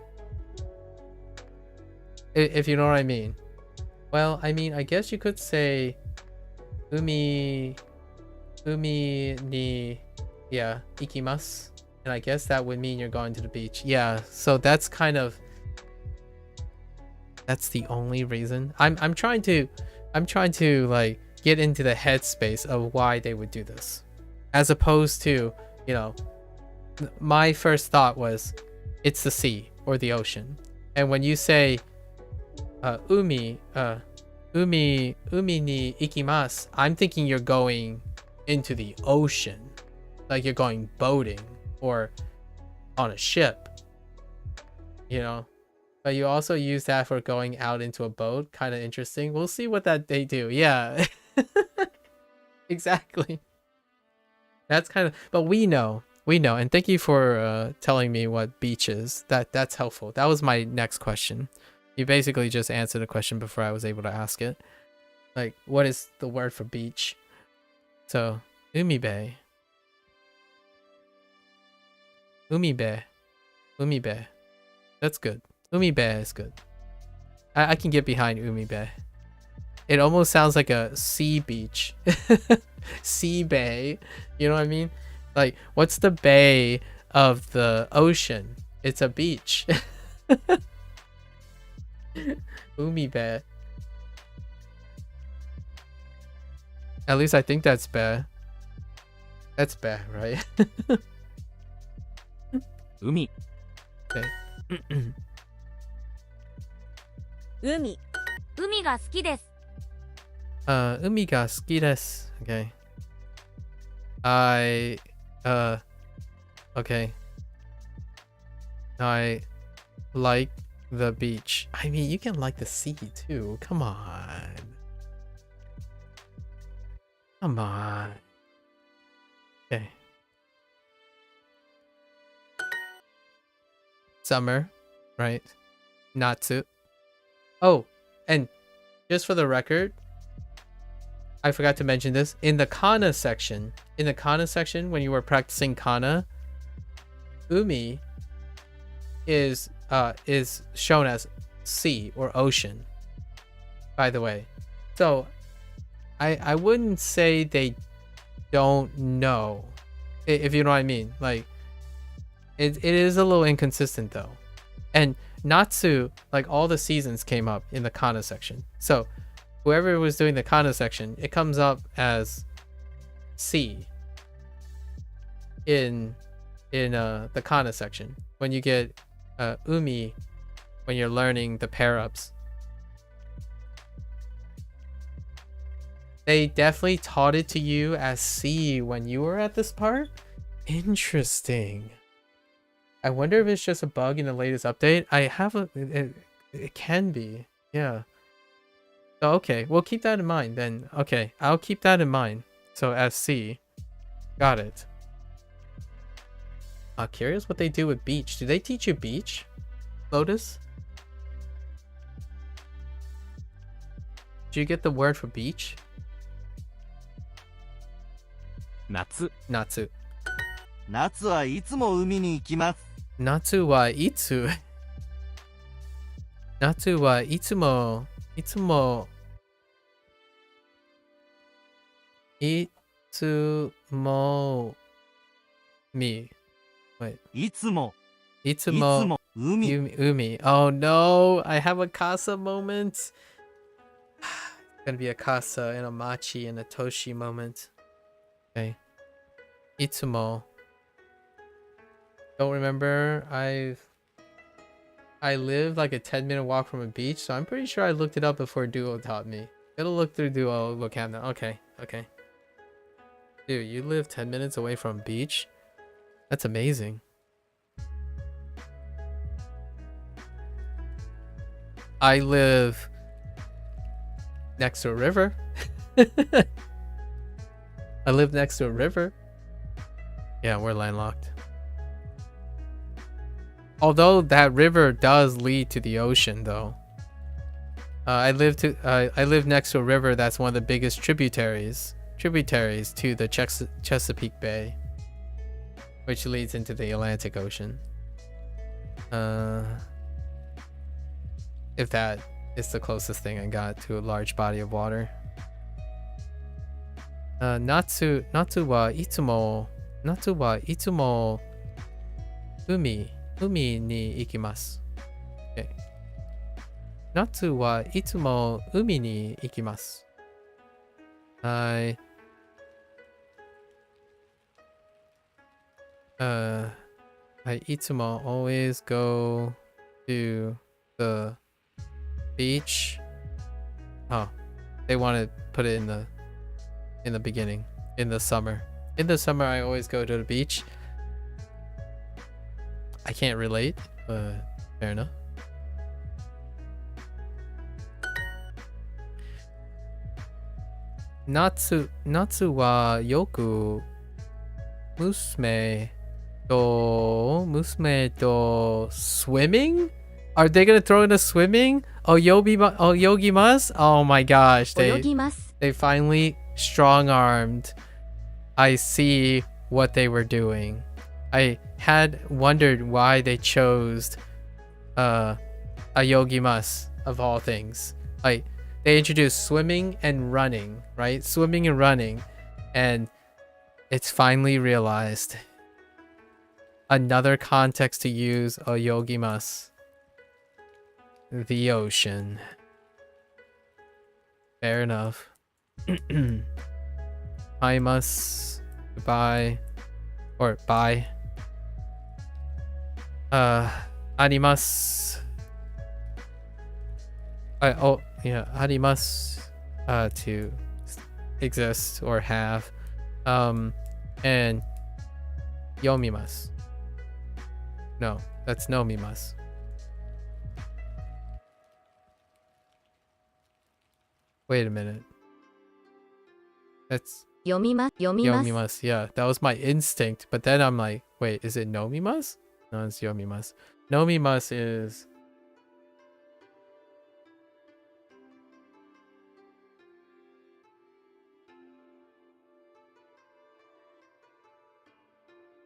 If you know what I mean. Well, I mean, I guess you could say umi ni, yeah, ikimasu, and I guess that would mean you're going to the beach. Yeah, so that's kind of, that's the only reason. I'm trying to like get into the headspace of why they would do this, as opposed to, you know, my first thought was it's the sea or the ocean, and when you say umi ni ikimasu, I'm thinking you're going into the ocean, like you're going boating or on a ship, you know. But you also use that for going out into a boat. Kind of interesting. We'll see what that they do. Yeah. Exactly. That's kind of, but we know, and thank you for telling me what beach is. That's helpful. That was my next question. You basically just answered the question before I was able to ask it. Like, what is the word for beach? So, umibe. Umibe. That's good. Umibe is good. I can get behind umibe. It almost sounds like a sea beach. Sea bay. You know what I mean? Like, what's the bay of the ocean? It's a beach. Umibe. At least I think that's be. That's be, right? Umi. Okay. 海が好きです Umi ga suki desu. Okay. Okay. I like the beach. I mean, you can like the sea too. Come on. Okay. Summer, right? Natsu. Oh, and just for the record, I forgot to mention this. In the kana section, when you were practicing kana, umi is shown as sea or ocean, by the way. So I wouldn't say they don't know, if you know what I mean. Like, it is a little inconsistent though. And Natsu, like, all the seasons came up in the kana section. So whoever was doing the kana section, it comes up as sea in the kana section. When you get umi, when you're learning the pair-ups, they definitely taught it to you as sea when you were at this part. Interesting. I wonder if it's just a bug in the latest update. I have it can be. Yeah. So, okay, we'll keep that in mind then. Okay, I'll keep that in mind. So as C. Got it. Curious what they do with beach. Do they teach you beach, Lotus? Did you get the word for beach? 夏 Natsu. 夏はいつも海に行きます。 Natsu wa itsu. Natsu wa itsumo. Itsumo mi. Wait. いつも Itsumo 海 umi. Oh no, I have a casa moment. It's gonna be a casa and a machi and a toshi moment. Okay. Itsumo don't remember. I live like a 10-minute walk from a beach, so I'm pretty sure I looked it up before Duo taught me. It'll look through Duo vocab. Okay, okay. Dude, you live 10 minutes away from a beach? That's amazing. I live next to a river. I live next to a river. Yeah, we're landlocked. Although that river does lead to the ocean, though. I live next to a river that's one of the biggest tributaries to the Chesapeake Bay, which leads into the Atlantic Ocean. If that is the closest thing I got to a large body of water. Natsu wa itsumo umi ni ikimasu. Okay. Natsu wa itsumo umi ni ikimasu. I itsumo always go to the beach. Oh, they want to put it in the beginning. In the summer. In the summer, I always go to the beach. I can't relate, but fair enough. Natsu wa yoku musume to swimming? Are they gonna throw in a swimming? Oyogimasu? Oh my gosh, 泳ぎます。 they finally strong-armed. I see what they were doing. I had wondered why they chose a yogimasu of all things. Like, they introduced swimming and running, right? Swimming and running, and it's finally realized. Another context to use oyogimasu. The ocean. Fair enough. I must buy or buy. Arimasu. Oh yeah, arimasu. To exist or have. And yomimasu. No, that's nomimasu. Wait a minute. That's 読みます。読みます。 yomimasu. Yeah, that was my instinct. But then I'm like, wait, is it nomimasu? No, it's yomimasu. Nomimasu is...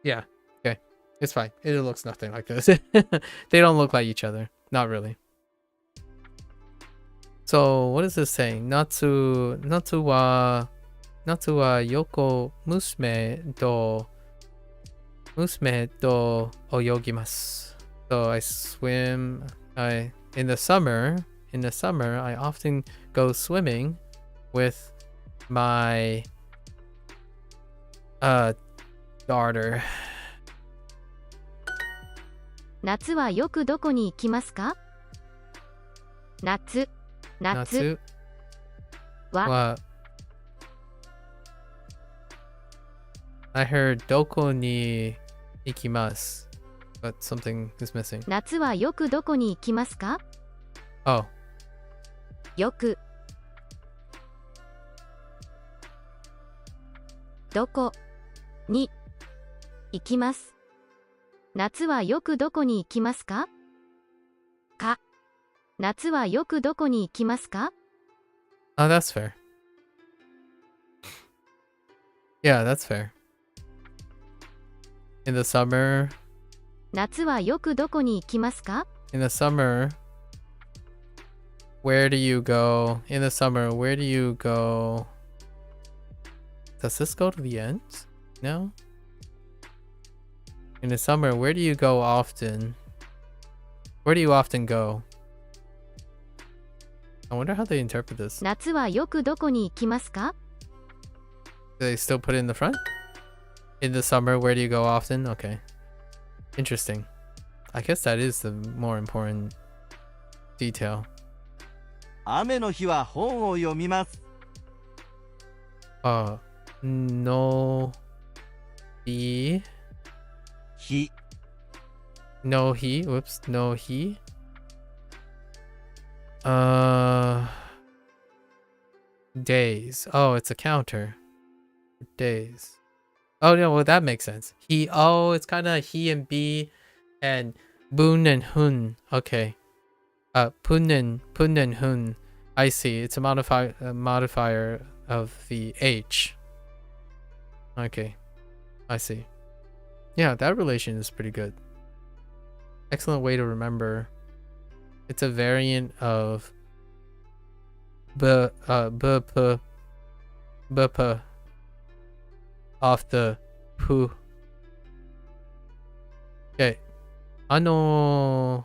Yeah, okay. It's fine. It looks nothing like this. They don't look like each other. Not really. So, what is this saying? Natsu wa yoko musume to oyogimasu. So I swim. In the summer, I often go swimming with my daughter. 夏はよくどこに行きますか？夏 Natsu は wa. I heard doko ni ikimasu, but something is missing. 夏はよくどこに行きますか？ Oh, よくどこに行きます。夏はよくどこに行きますか？か夏はよくどこに行きますか？ oh, that's fair. Yeah, that's fair. In the summer, 夏はよくどこに行きますか？ in the summer, where do you go? In the summer, where do you go? Does this go to the end? No? In the summer, where do you go often? Where do you often go? I wonder how they interpret this. 夏はよくどこに行きますか？ Do they still put it in the front? In the summer, where do you go often? Okay. Interesting. I guess that is the more important detail. 雨の日は本を読みます。 No he 日 no he whoops no he days. Oh, it's a counter. Days. Oh no, well that makes sense. He it's kind of he and be and bun and hun. Okay. Pun and hun. I see. It's a modifier of the H. Okay. I see. Yeah, that relation is pretty good. Excellent way to remember. It's a variant of b p off the pu. Okay. Ame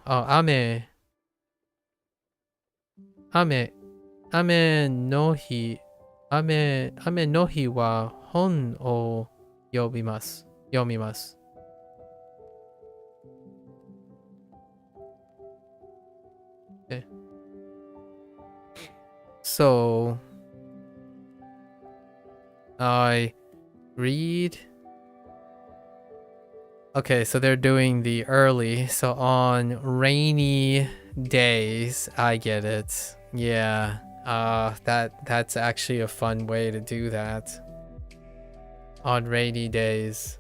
no hi wa hon o yomimasu. Okay. So I read. Okay, so they're doing the early. So on rainy days, I get it. Yeah. That's actually a fun way to do that. On rainy days.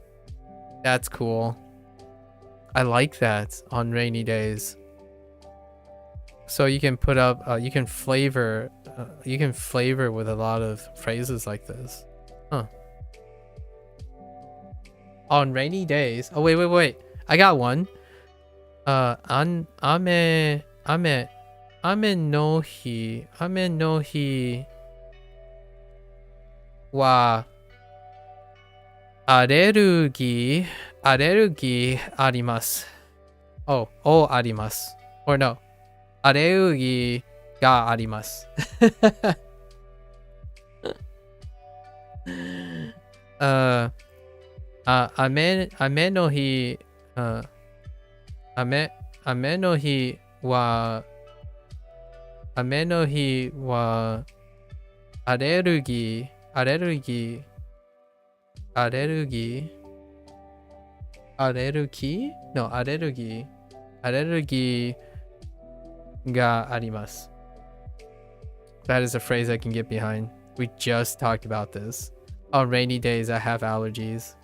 That's cool. I like that on rainy days. So you can put up you can flavor with a lot of phrases like this. Huh. On rainy days. Oh wait. I got one. Ame no hi wa arerugi arimasu. Oh, arimasu. Or no. Arerugi ga arimasu. Ame no hi ame no hi wa arerugi ga arimasu. That is a phrase I can get behind. We just talked about this. On rainy days, I have allergies.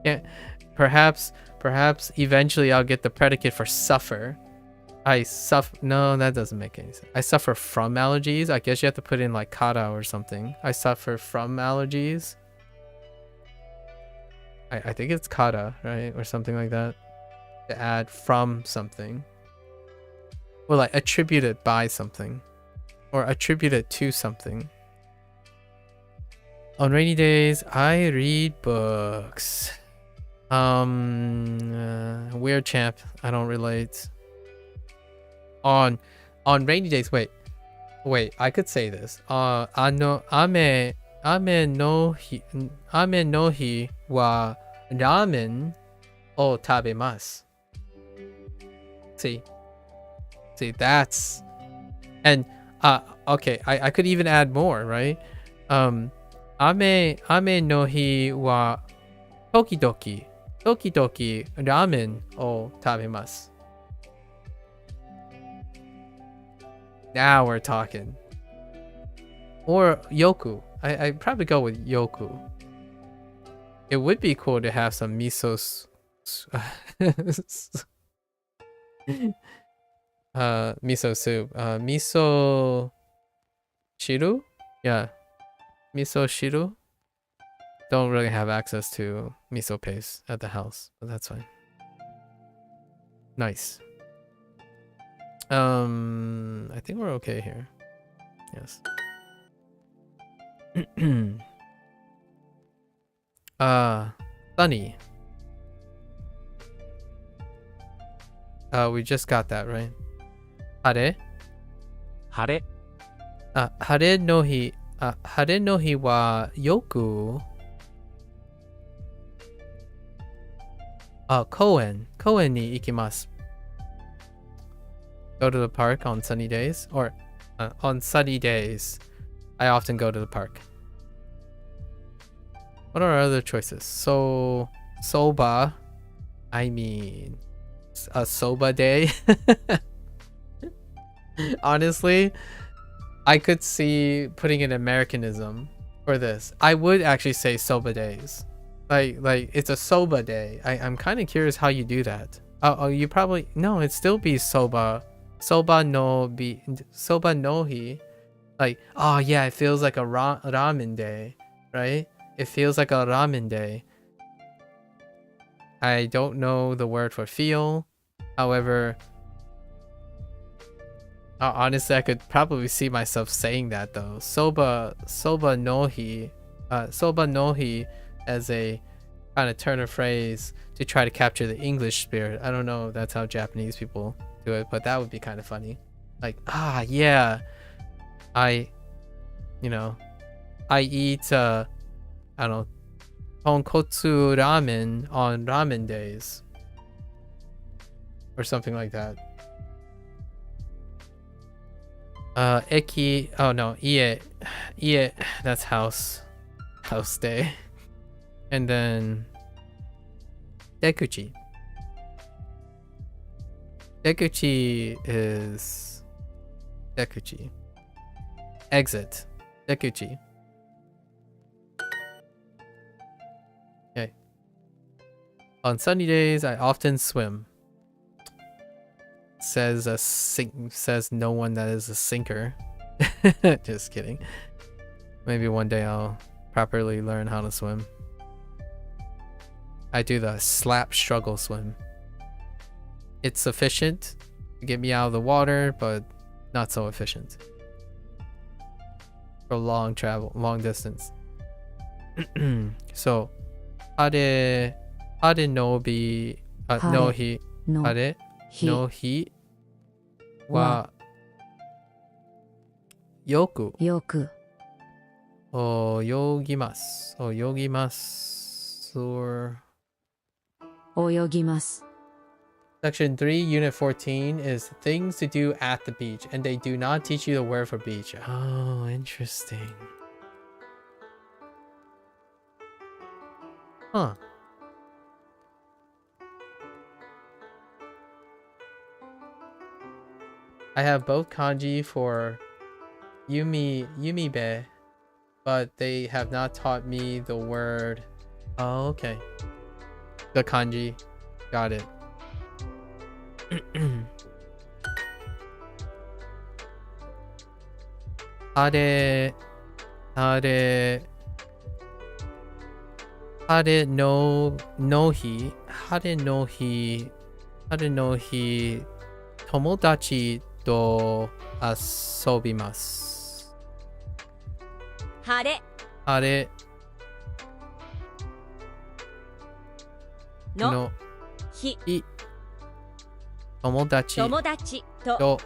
Yeah, perhaps eventually I'll get the predicate for suffer. I suffer. No, that doesn't make any sense. I suffer from allergies. I guess you have to put in like kata or something. I suffer from allergies. I think it's kata, right? Or something like that. To add from something. Or like attribute it by something. Or attribute it to something. On rainy days, I read books. Weird champ. I don't relate. On rainy days, wait, I could say this. Ame no hi wa ramen o tabemasu. See, that's, and okay, I could even add more, right? Ame no hi wa tokidoki ramen o tabemasu. Now we're talking. Or yoku. I'd probably go with yoku. It would be cool to have some miso miso soup. Miso shiru? Yeah. Miso shiru? Don't really have access to miso paste at the house, but that's fine. Nice. I think we're okay here. Yes. Sunny. We just got that, right? Hare? 晴れ Hare no hi wa yoku Koen ni ikimasu. Go to the park on sunny days, or on sunny days, I often go to the park. What are our other choices? So, soba, I mean, a soba day. Honestly, I could see putting an Americanism for this. I would actually say soba days. Like it's a soba day. I'm kind of curious how you do that. Oh, you probably no. It'd still be soba. Soba no hi. Like, oh yeah, it feels like a ramen day, right? It feels like a ramen day. I don't know the word for feel. However, honestly, I could probably see myself saying that though. Soba no hi as a kind of turn of phrase to try to capture the English spirit. I don't know if that's how Japanese people do it, but that would be kind of funny. Like, yeah, I eat I don't know, tonkotsu ramen on ramen days or something like that. Eki, oh no, ie, that's house day. And then dekuchi is exit. Dekuchi. Okay. On sunny days, I often swim. Says no one that is a sinker. Just kidding. Maybe one day I'll properly learn how to swim. I do the slap struggle swim. It's sufficient to get me out of the water, but not so efficient for long distance. So, hare no hi wa yoku oyogimasu or 泳ぎます Section 3, Unit 14 is things to do at the beach, and they do not teach you the word for beach. Oh, interesting. Huh. I have both kanji for yumibe, but they have not taught me the word. Oh, okay. The kanji. Got it. Hare no hi tomodachi to asobimasu. Hare no hi tomodachi to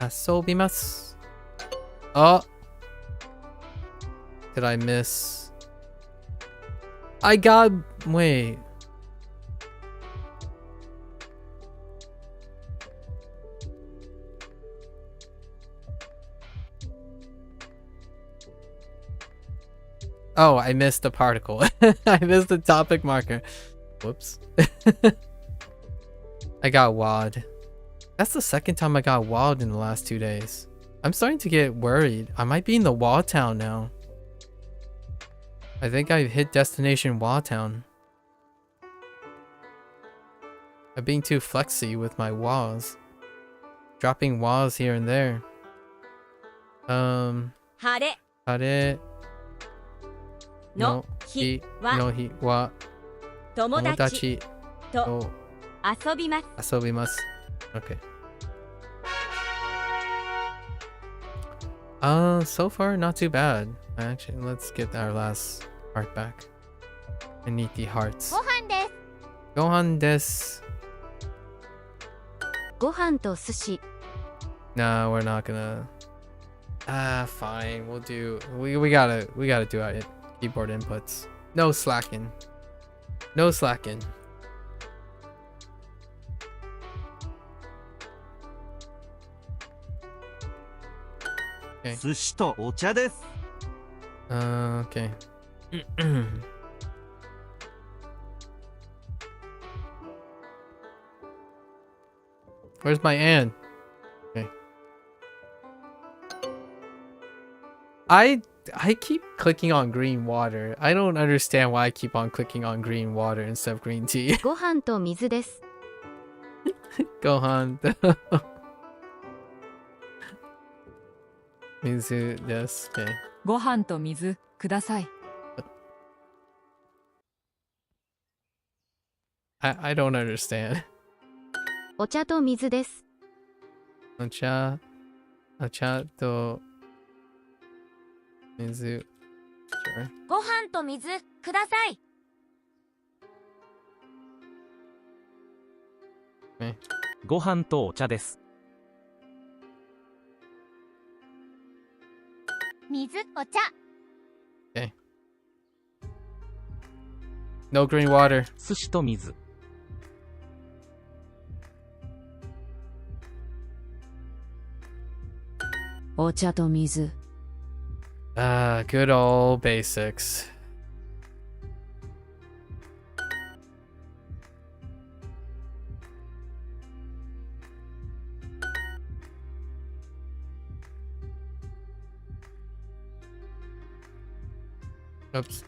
asobimasu. Oh, did I miss? Wait. Oh, I missed the particle. I missed the topic marker. Whoops. I got wad. That's the second time I got wad in the last 2 days. I'm starting to get worried. I might be in the wall town now. I think I've hit destination wall town. I'm being too flexy with my walls. Dropping walls here and there. Hare no hi wa tomodachi to asobimasu. Okay. So far not too bad. Actually, let's get our last heart back. I need the hearts. Gohan desu. Gohan to sushi. Nah, we're not gonna. Fine. We'll do. We gotta do our keyboard inputs. No slacking. No slacking. Okay. 寿司とお茶です。 Okay. Where's my and? Okay. I keep clicking on green water. I don't understand why I keep on clicking on green water instead of green tea. ご飯と水です Gohan. Mizu desu. Okay. ご飯と水ください。 I don't understand. お茶と水です Ocha to mizu. Sure. ご飯と水ください。 ご飯とお茶です。 水、お茶。 No green water. 寿司と水。 お茶と水。 Good old basics. Oops.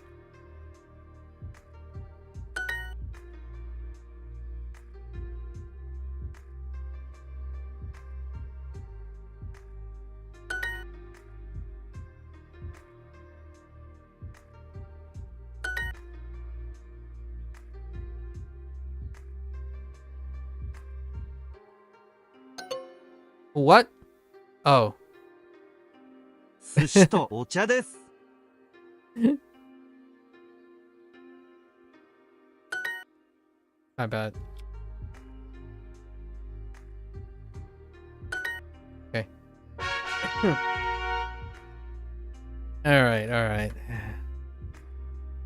What? Oh. 寿司とお茶です。 My bad. Okay. Alright.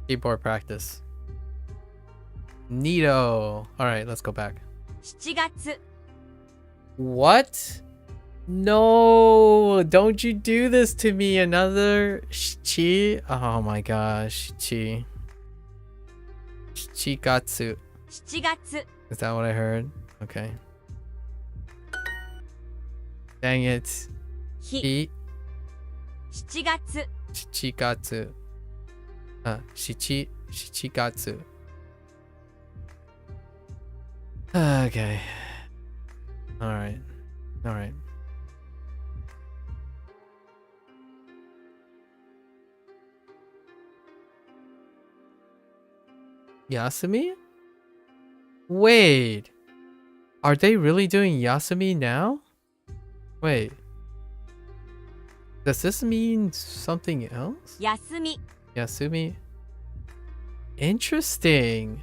Keyboard practice. Neato. Alright, let's go back. 7月、 What? No, don't you do this to me. Another chi? Oh my gosh, chi. Chikatsu. 7月、 Is that what I heard? Okay. Dang it. 日、 Chi. 7月、 Shichikatsu. Shichikatsu. Okay. Alright. Yasumi? Wait. Are they really doing Yasumi now? Wait. Does this mean something else? 休み、 Yasumi? Interesting.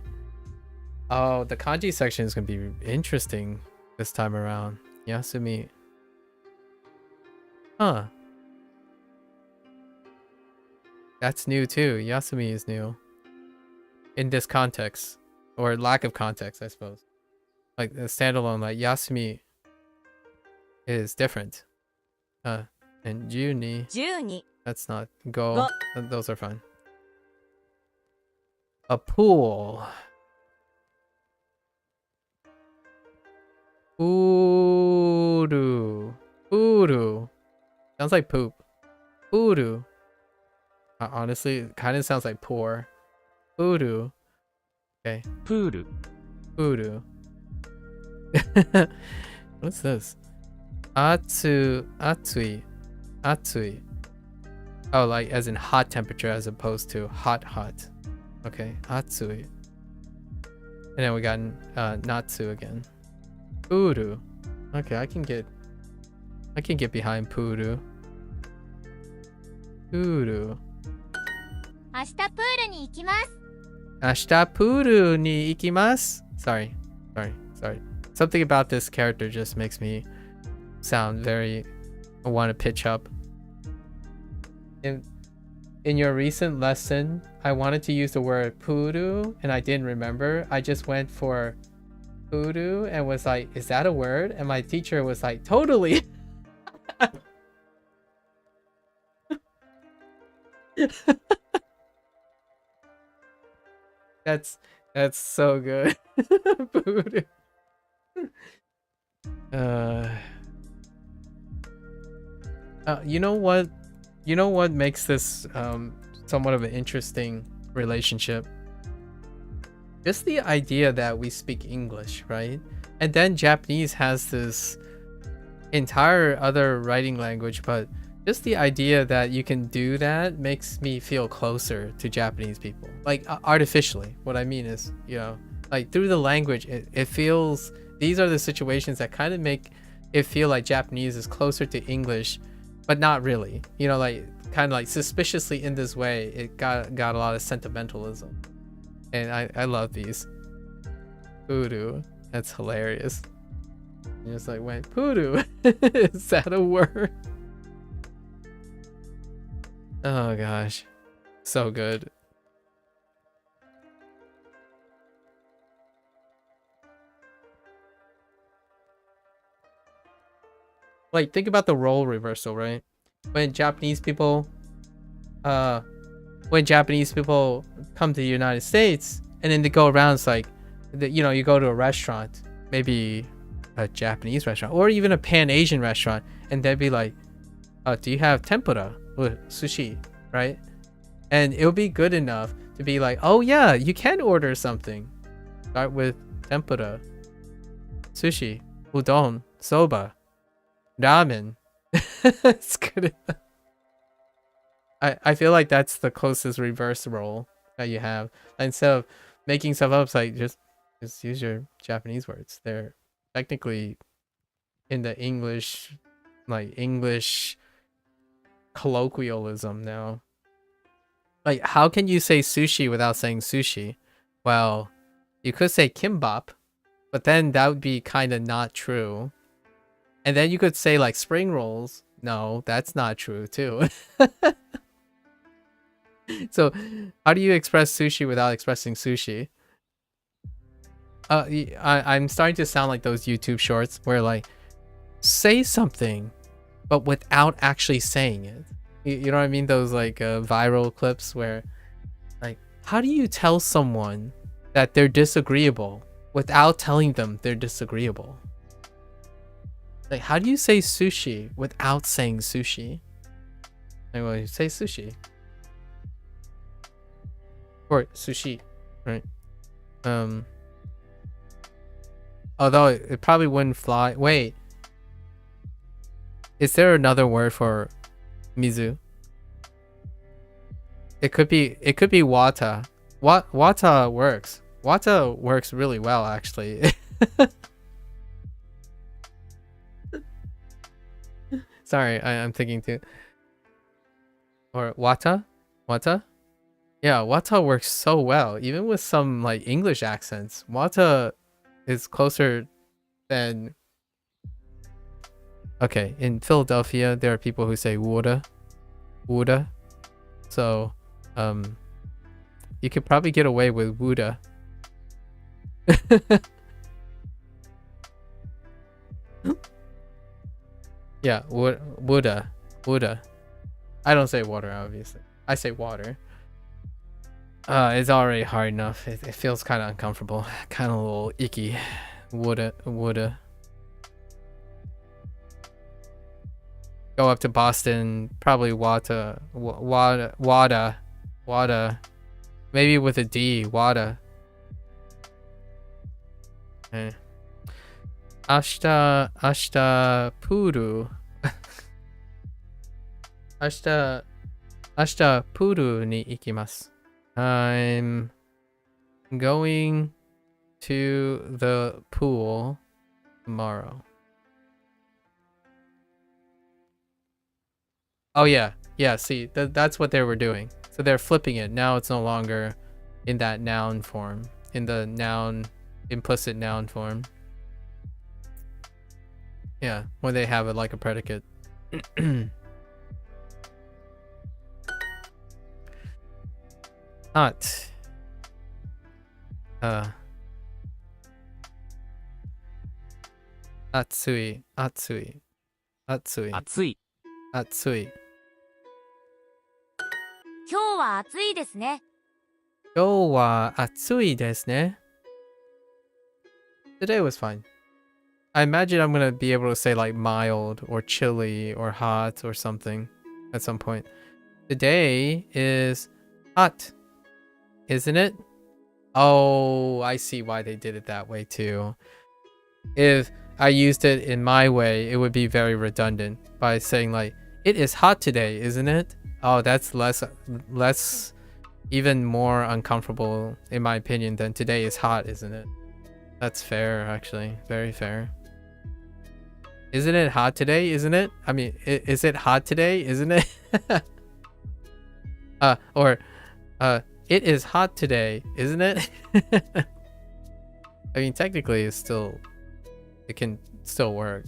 Oh, the kanji section is going to be interesting this time around. Yasumi. Huh. That's new too. Yasumi is new. In this context. Or lack of context, I suppose. Like the standalone, like Yasumi is different. And Juni, 12、 that's not go. Go. Those are fine. A pool. Uru. Sounds like poop. Uru. Honestly, it kind of sounds like poor. Uru. Okay. プール。 Uru. What's this? Atsui. Oh, like as in hot temperature as opposed to hot. Okay, Atsui. And then we got Natsu again. Uru. Okay, I can get behind Puru. Uru. 明日プールに行きます。 Ashita Puru ni ikimasu. Sorry. Something about this character just makes me sound very. I want to pitch up. In your recent lesson, I wanted to use the word puru and I didn't remember. I just went for puru and was like, "Is that a word?" And my teacher was like, "Totally." That's so good. Voodoo. You know what? You know what makes this somewhat of an interesting relationship? Just the idea that we speak English, right? And then Japanese has this entire other writing language, but just the idea that you can do that makes me feel closer to Japanese people. Like artificially. What I mean is, you know, like through the language, it feels, these are the situations that kind of make it feel like Japanese is closer to English, but not really. You know, like kind of like suspiciously in this way, it got a lot of sentimentalism. And I love these. Voodoo. That's hilarious. You just like went, poodoo. Is that a word? Oh gosh. So good. Like, think about the role reversal, right? When Japanese people come to the United States and then they go around, it's like, you know, you go to a restaurant, maybe a Japanese restaurant or even a Pan-Asian restaurant, and they'd be like, do you have tempura or sushi, right? And it'll be good enough to be like, oh yeah, you can order something. Start with tempura, sushi, udon, soba, ramen. It's good enough. I feel like that's the closest reverse role that you have. Instead of making stuff up, it's like just use your Japanese words. They're technically in the English, like English colloquialism now. Like, how can you say sushi without saying sushi? Well, you could say kimbap, but then that would be kind of not true. And then you could say like spring rolls. No, that's not true too. So, how do you express sushi without expressing sushi? I'm starting to sound like those YouTube shorts where like, say something, but without actually saying it. You know what I mean? Those like viral clips where like, how do you tell someone that they're disagreeable without telling them they're disagreeable? Like, how do you say sushi without saying sushi? Like, well, you say sushi. Or sushi, right? Although it probably wouldn't fly. Wait. Is there another word for mizu? It could be wata. Wata works. Wata works really well, actually. Sorry, I'm thinking too. Or wata? Wata? Yeah, wata works so well, even with some like English accents. Wata is closer than... Okay, in Philadelphia, there are people who say woulda. So, you could probably get away with woulda. Yeah, woulda. I don't say water, obviously. I say water. It's already hard enough. It feels kind of uncomfortable, kind of a little icky. Woulda. Go up to Boston, probably wada. Maybe with a D, wada. Okay. Ashita puru. Ashita puru ni ikimasu. I'm going to the pool tomorrow. Oh yeah, see, that's what they were doing. So they're flipping it. Now it's no longer in that noun form, in the noun, implicit noun form. Yeah, when they have it like a predicate. Hot. Atsui. 暑い。 Atsui. 今日は暑いですね。今日は暑いですね。Today was fine. I imagine I'm gonna be able to say like mild or chilly or hot or something at some point. Today is hot, isn't it? Oh, I see why they did it that way too. If I used it in my way, it would be very redundant by saying like, it is hot today, isn't it? Oh, that's less, even more uncomfortable in my opinion than today is hot, isn't it? That's fair, actually. Very fair. Isn't it hot today, isn't it? I mean, is it hot today, isn't it? It is hot today, isn't it? I mean, technically, it can still work.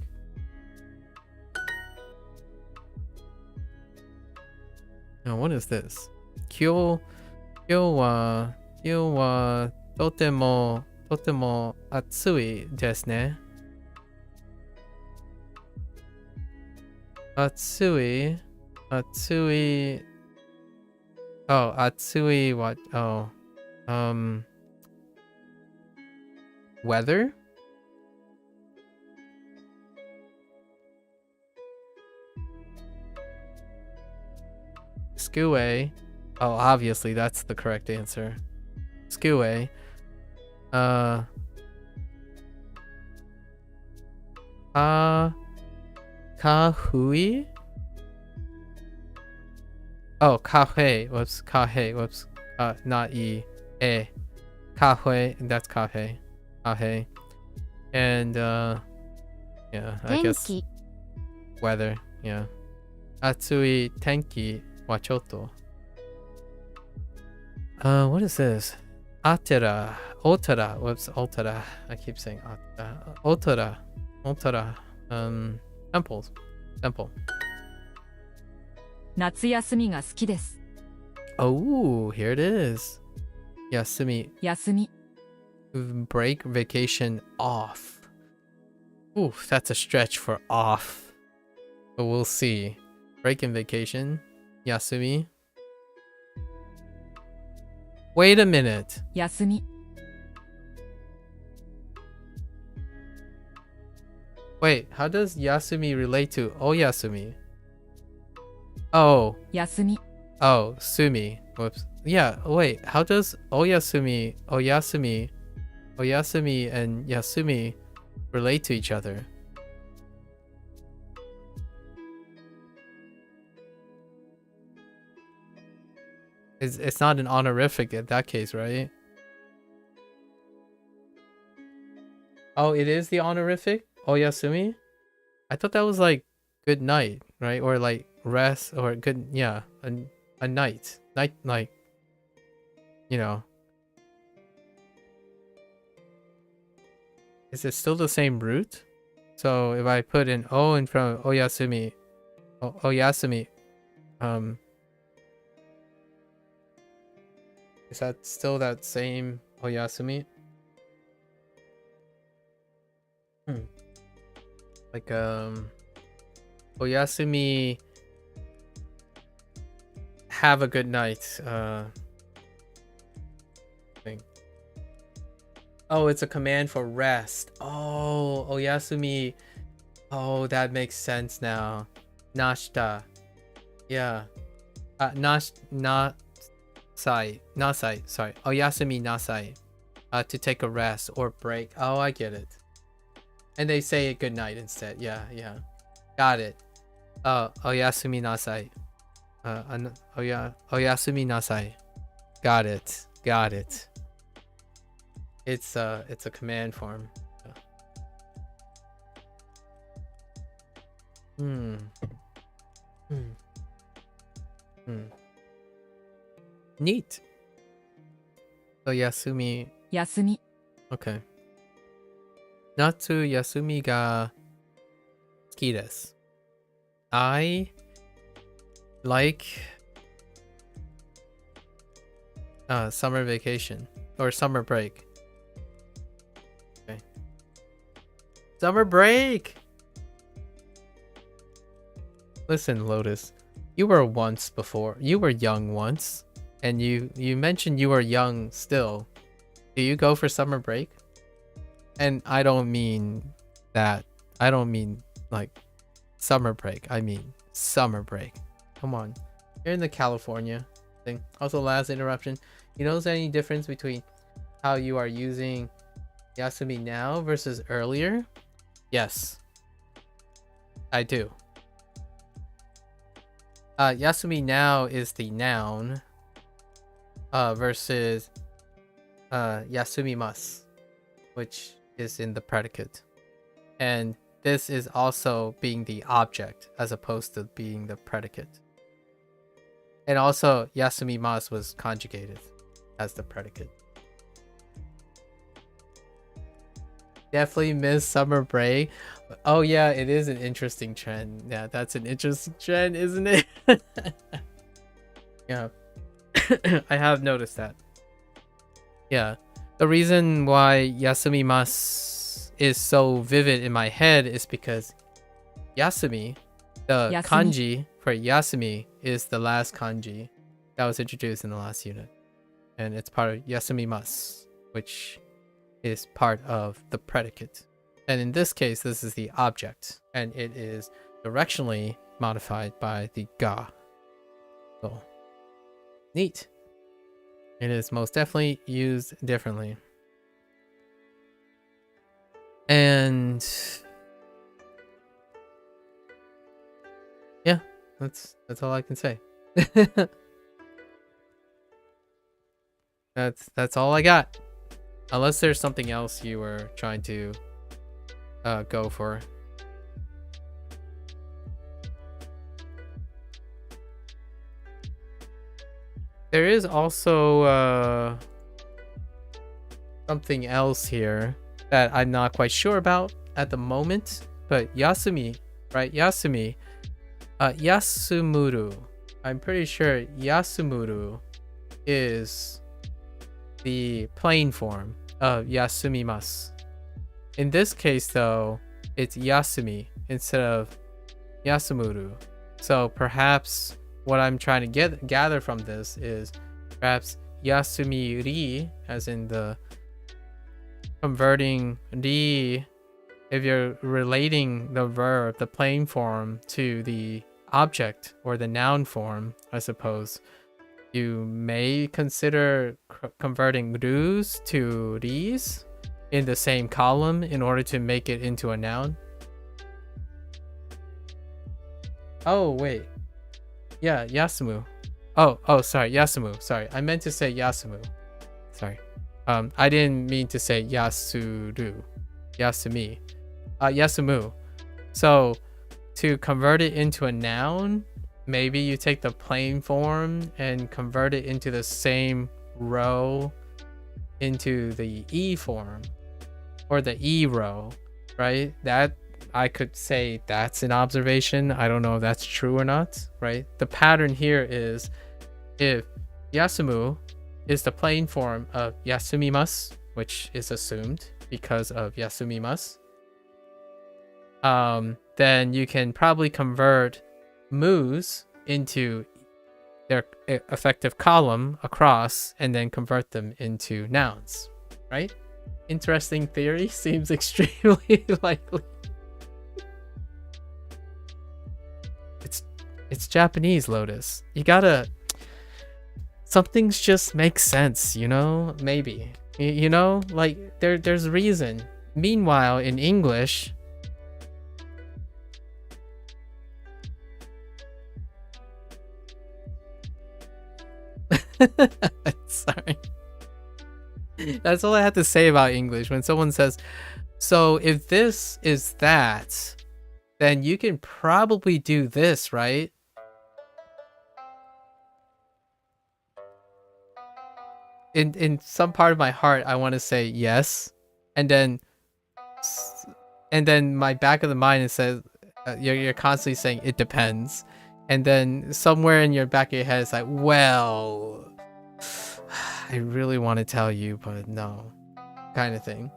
Now, what is this? 今日はとても暑いですね。暑い。Oh, atsui what? Oh. Weather? Skue. Oh, obviously that's the correct answer. Skue. Kahui? Oh, kahe. Whoops. Kahe. Whoops. Not e. E. Kahe. That's kahe. Kahe. And, yeah, I guess 天気 weather. Yeah. Atsui tenki wa chotto. What is this? Atera. Otara. Whoops. Otara. I keep saying Otara. Otara. Temples. Temple. 夏休みが好きです。 Oh, here it is. Yasumi. 休み。 Break, vacation, off. Oof, that's a stretch for off. But we'll see. Break and vacation. Yasumi. Wait a minute. 休み。 Wait, how does Yasumi relate to Oyasumi? Oh, 休み。 oh, Sumi. Whoops. Yeah, wait, how does Oyasumi, and Yasumi relate to each other? It's not an honorific in that case, right? Oh, it is the honorific? Oyasumi? I thought that was like good night, right? Or like rest or good, yeah, a night. Night, like, you know. Is it still the same root? So if I put an O in front of Oyasumi, Oyasumi, is that still that same Oyasumi? Like, Oyasumi, have a good night, thing. Oh, it's a command for rest. Oh, Oyasumi. Oh, that makes sense now. Nashita. Yeah. Nasai. Sorry. Oyasumi nasai. To take a rest or break. Oh, I get it. And they say good night instead. Yeah, yeah. Got it. Oyasumi nasai. Oyasumi nasai. Got it. Got it. It's a command form. Neat. So Yasumi. 休み。 Okay. Natsu Yasumi ga suki desu. I like summer vacation or summer break. Okay. Summer break. Listen, Lotus. you were once before. You were young once, and you mentioned you were young still. Do you go for summer break? And I don't mean that. I don't mean like summer break. I mean summer break. Come on. You're in the California thing. Also, last interruption. You notice any difference between how you are using Yasumi now versus earlier? Yes. I do. Yasumi now is the noun versus yasumimasu, which is in the predicate. And this is also being the object as opposed to being the predicate. And also yasumimasu was conjugated as the predicate. Definitely miss summer break. Oh yeah, it is an interesting trend. Yeah, that's an interesting trend, isn't it? Yeah. I have noticed that. Yeah. The reason why yasumimasu is so vivid in my head is because yasumi, the Yasumi. kanji for yasumi, is the last kanji that was introduced in the last unit. And it's part of yasumimasu, which is part of the predicate. And in this case, this is the object, and it is directionally modified by the ga. So, neat. It is most definitely used differently. And yeah, that's all I can say. That's all I got. Unless there's something else you were trying to go for. There is also something else here that I'm not quite sure about at the moment, but yasumi, right? Yasumi. Yasumuru. I'm pretty sure yasumuru is the plain form of yasumimasu. In this case, though, it's yasumi instead of yasumuru. So perhaps what I'm trying to gather from this is perhaps yasumi-ri, as in the converting ri, if you're relating the verb, the plain form, to the object or the noun form, I suppose, you may consider converting rus to ris in the same column in order to make it into a noun. Oh, wait. Yeah, yasumu. Oh, sorry, yasumu. Sorry, I meant to say yasumu. Sorry. I didn't mean to say yasuru. Yasumi. Yasumu. So, to convert it into a noun, maybe you take the plain form and convert it into the same row into the E form or the E row, right? That I could say that's an observation. I don't know if that's true or not, right? The pattern here is if yasumu is the plain form of yasumimasu, which is assumed because of yasumimasu, then you can probably convert mus into their effective column across and then convert them into nouns, right? Interesting theory. Seems extremely likely. It's Japanese, Lotus. You gotta... Some things just make sense, you know? Maybe. You know? Like, there's reason. Meanwhile, in English... Sorry. That's all I have to say about English. When someone says, so if this is that, then you can probably do this, right? In some part of my heart, I want to say yes, and then my back of the mind, it says you're constantly saying it depends, and then somewhere in your back of your head, it's like, well, I really want to tell you, but no, kind of thing.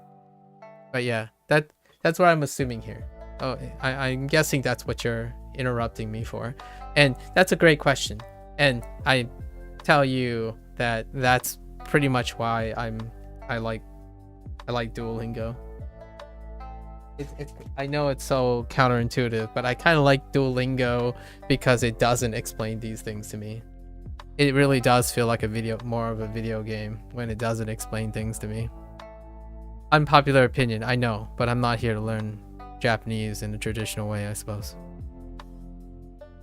But yeah, that's what I'm assuming here. Oh, I'm guessing that's what you're interrupting me for? And that's a great question. And I tell you that that's pretty much why I like Duolingo. I know it's so counterintuitive, but I kind of like Duolingo because it doesn't explain these things to me. It really does feel like more of a video game when it doesn't explain things to me. Unpopular opinion, I know, but I'm not here to learn Japanese in a traditional way, I suppose.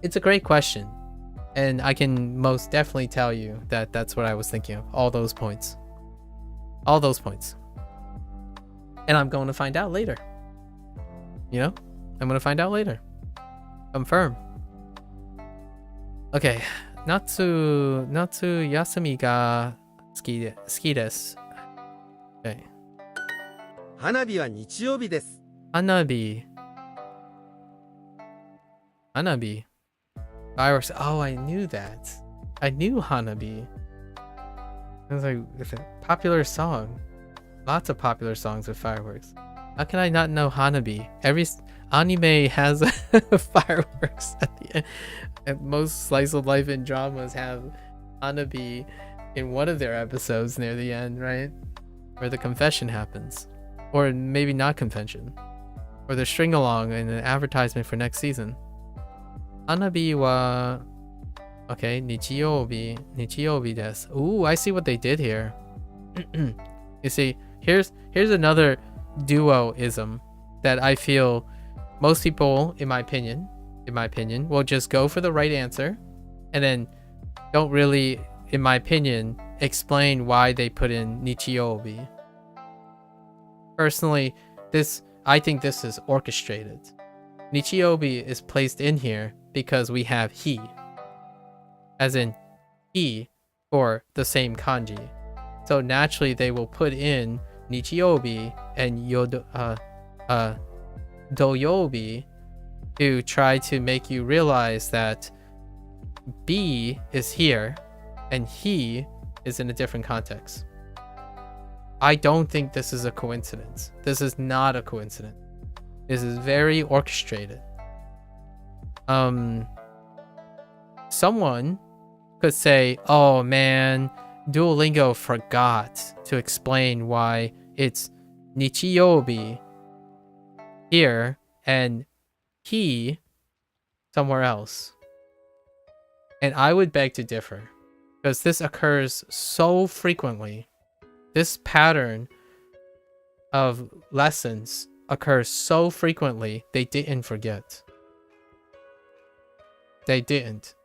It's a great question, and I can most definitely tell you that that's what I was thinking of. All those points. And I'm going to find out later. I'm going to find out later. Confirm. Okay. Natsu yasumi ga suki desu. Okay. 花火は日曜日です。 Hanabi. Fireworks. Oh, I knew that. I knew Hanabi. It was like, it's a popular song. Lots of popular songs with fireworks. How can I not know Hanabi? Every anime has fireworks at the end. And most slice of life and dramas have Hanabi in one of their episodes near the end, right? Where the confession happens. Or maybe not confession. Or the string along in an advertisement for next season. Hanabi wa... Okay, Nichiyoubi desu. Ooh, I see what they did here. You see, here's another duoism that I feel most people, in my opinion, will just go for the right answer and then don't really, in my opinion, explain why they put in Nichiyoubi. Personally, I think this is orchestrated. Nichiyoubi is placed in here because we have he, as in he for the same kanji. So naturally they will put in Nichiyoubi and Doyobi to try to make you realize that B is here and he is in a different context. I don't think this is a coincidence. This is not a coincidence. This is very orchestrated. Someone could say, oh man, Duolingo forgot to explain why it's Nichiyoubi here and he somewhere else. And I would beg to differ, because this occurs so frequently. This pattern of lessons occurs so frequently, they didn't forget. They didn't.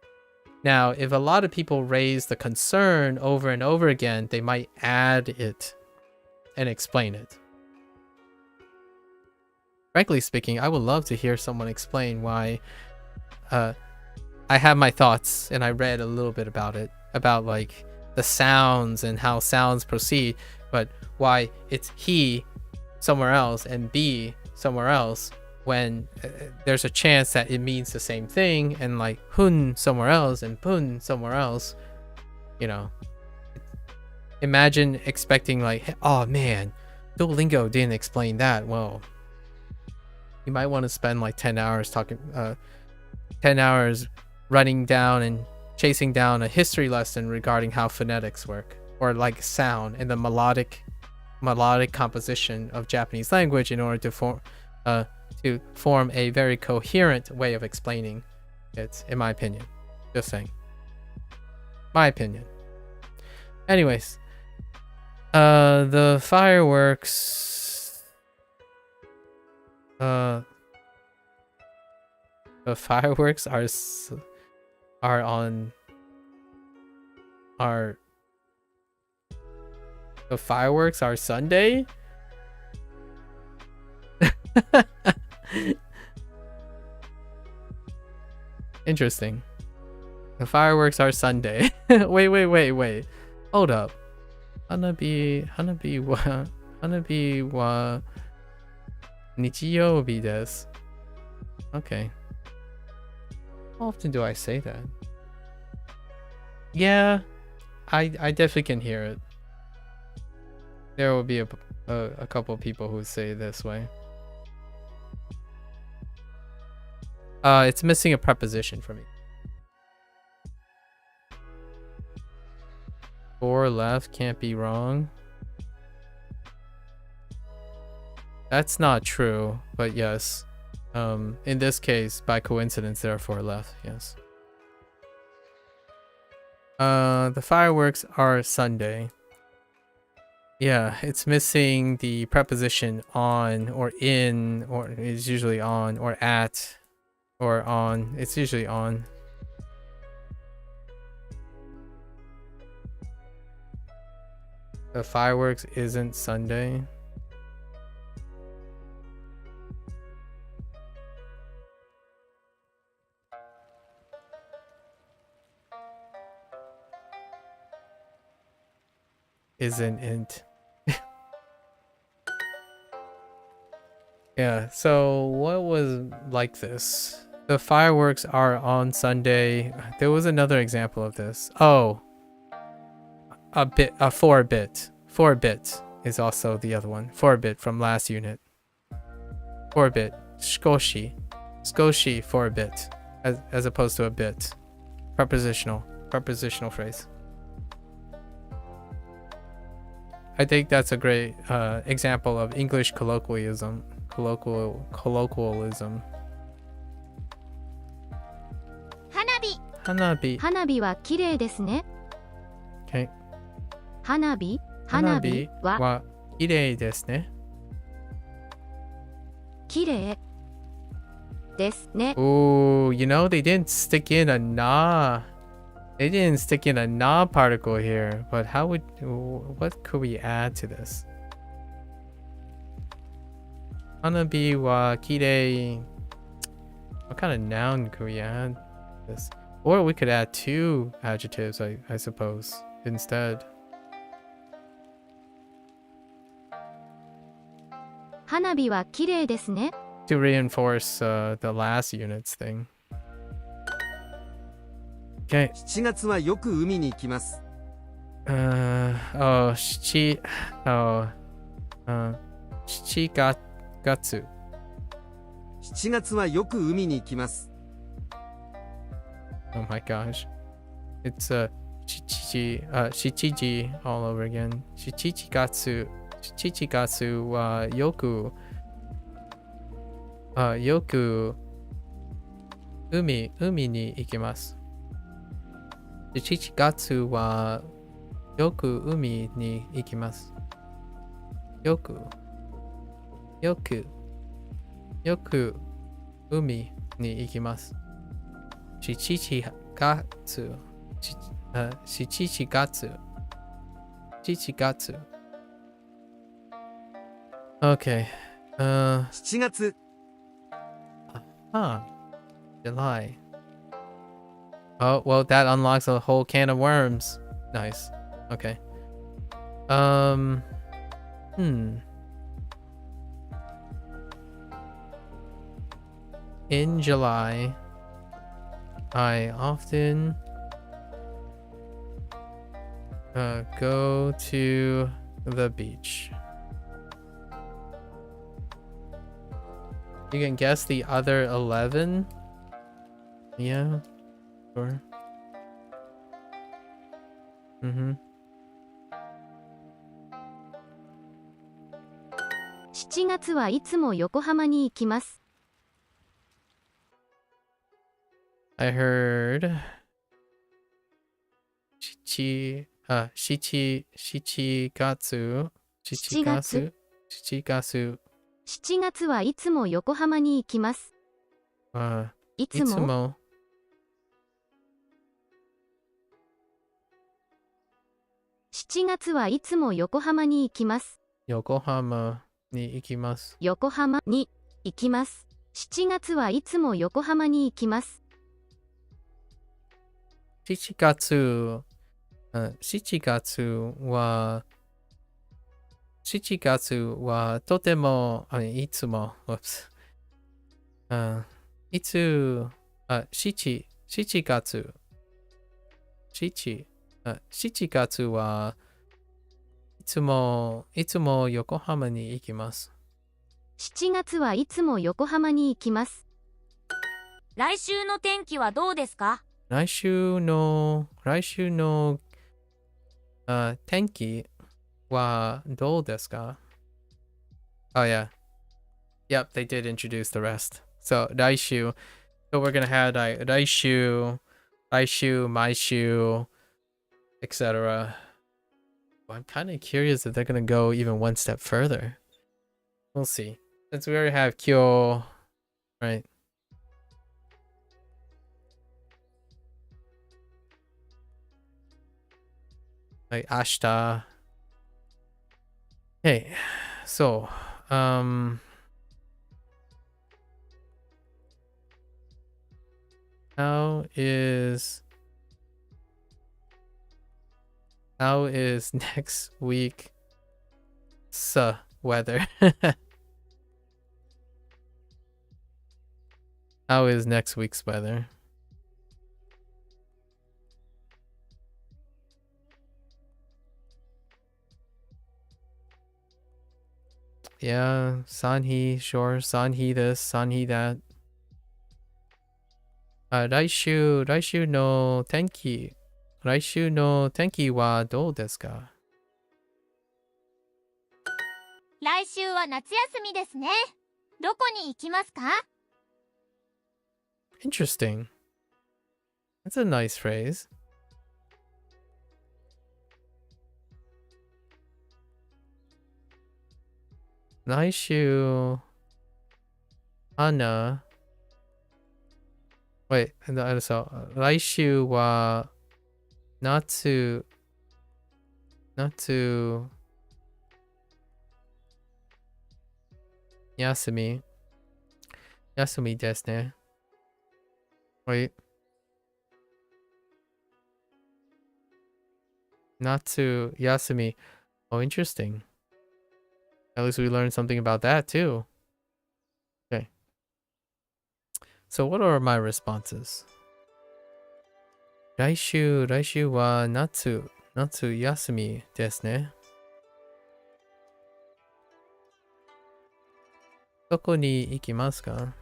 Now, if a lot of people raise the concern over and over again, they might add it and explain it. Frankly speaking, I would love to hear someone explain why. I have my thoughts, and I read a little bit about it, about like the sounds and how sounds proceed, but why it's he somewhere else and B somewhere else when there's a chance that it means the same thing, and like hun somewhere else and pun somewhere else. Imagine expecting like, oh man, Duolingo didn't explain that. Well, you might want to spend like 10 hours talking 10 hours running down and chasing down a history lesson regarding how phonetics work, or like sound and the melodic composition of Japanese language in order to form a very coherent way of explaining it, in my opinion. Just saying. My opinion. Anyways, the fireworks are on the fireworks are Sunday. Interesting. The fireworks are Sunday. Wait. Hold up. Hanabi wa Nichiyoubi desu. Okay. How often do I say that? Yeah, I definitely can hear it. There will be a couple of people who say it this way. It's missing a preposition for me. 4 left can't be wrong. That's not true, but yes. In this case, by coincidence, there are 4 left. Yes. The fireworks are Sunday. Yeah, it's missing the preposition on or in, or it's usually on, or at, or on. It's usually on. The fireworks isn't Sunday. Isn't int. Yeah, so what was like this? The fireworks are on Sunday. There was another example of this. Oh, a 4-bit. 4-bit is also the other one. 4-bit from last unit. 4-bit. Skoshi. Skoshi 4-bit. As opposed to a bit. Prepositional phrase. I think that's a great example of English colloquialism. Colloquialism. 花火 Hanabi. 花火は綺麗ですね。 Okay. 花火はは綺麗ですね。綺麗ですね。 Ooh, you know, they didn't stick in a na. They didn't stick in a na particle here, but what could we add to this? Hanabi wa kirei. What kind of noun could we add to this? Or we could add 2 adjectives, I suppose, instead. 花火は綺麗ですね。 To reinforce the last unit's thing. Okay. 7月はよく海に行きます。7月。 7月はよく海に行きます。 Oh my gosh. It's shichiji all over again. Shichigatsu wa yoku umi ni ikimasu. Shichigatsu wa yoku umi ni ikimasu. Yoku umi ni ikimasu. Shichigatsu. Okay. 7月 July. Oh, well, that unlocks a whole can of worms. Nice. Okay. In July, I often go to the beach. You can guess the other 11? Yeah, sure. 7月はいつも横浜に行きます。 I heard Shichigatsu. 7月はいつも横浜に行きます。いつも7月はいつも横浜に行きます。横浜に行きます。横浜に行きます。7月はいつも横浜に行きます。7月はとてもいつもいつ7月はいつも横浜に行きます。7月はいつも横浜に行きます。来週の天気はどうですか？来週の天気はどうですか? Oh yeah. Yep, they did introduce the rest. So 来週. So we're gonna have like 来週, my shoe, etc. Well, I'm kind of curious if they're gonna go even one step further. We'll see. Since we already have kyo, right? Like ashita. Okay, so how is next week's weather? How is next week's weather? Yeah, Sanhi, sure. Sanhi this, Sanhi that. 来週の天気はどうですか? 来週は夏休みですね。どこに行きますか？ Interesting. That's a nice phrase. 来週 Anna. Wait, so 来週は夏休みですね. Wait. 夏休み. Oh, interesting. At least we learned something about that too. Okay. So what are my responses? 来週は夏休みですね. どこに行きますか?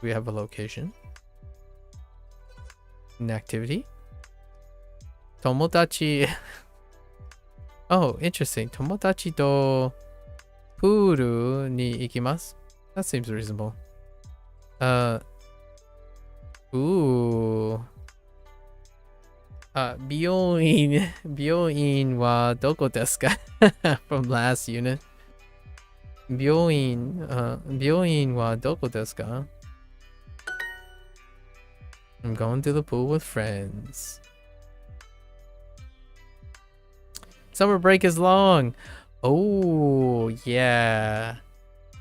We have a location. An activity. 友達 Oh, interesting. 友達とプールに行きます. That seems reasonable. Ooh. 美容院はどこですか? From last unit. 病院はどこですか? I'm going to the pool with friends. Summer break is long. Oh, yeah.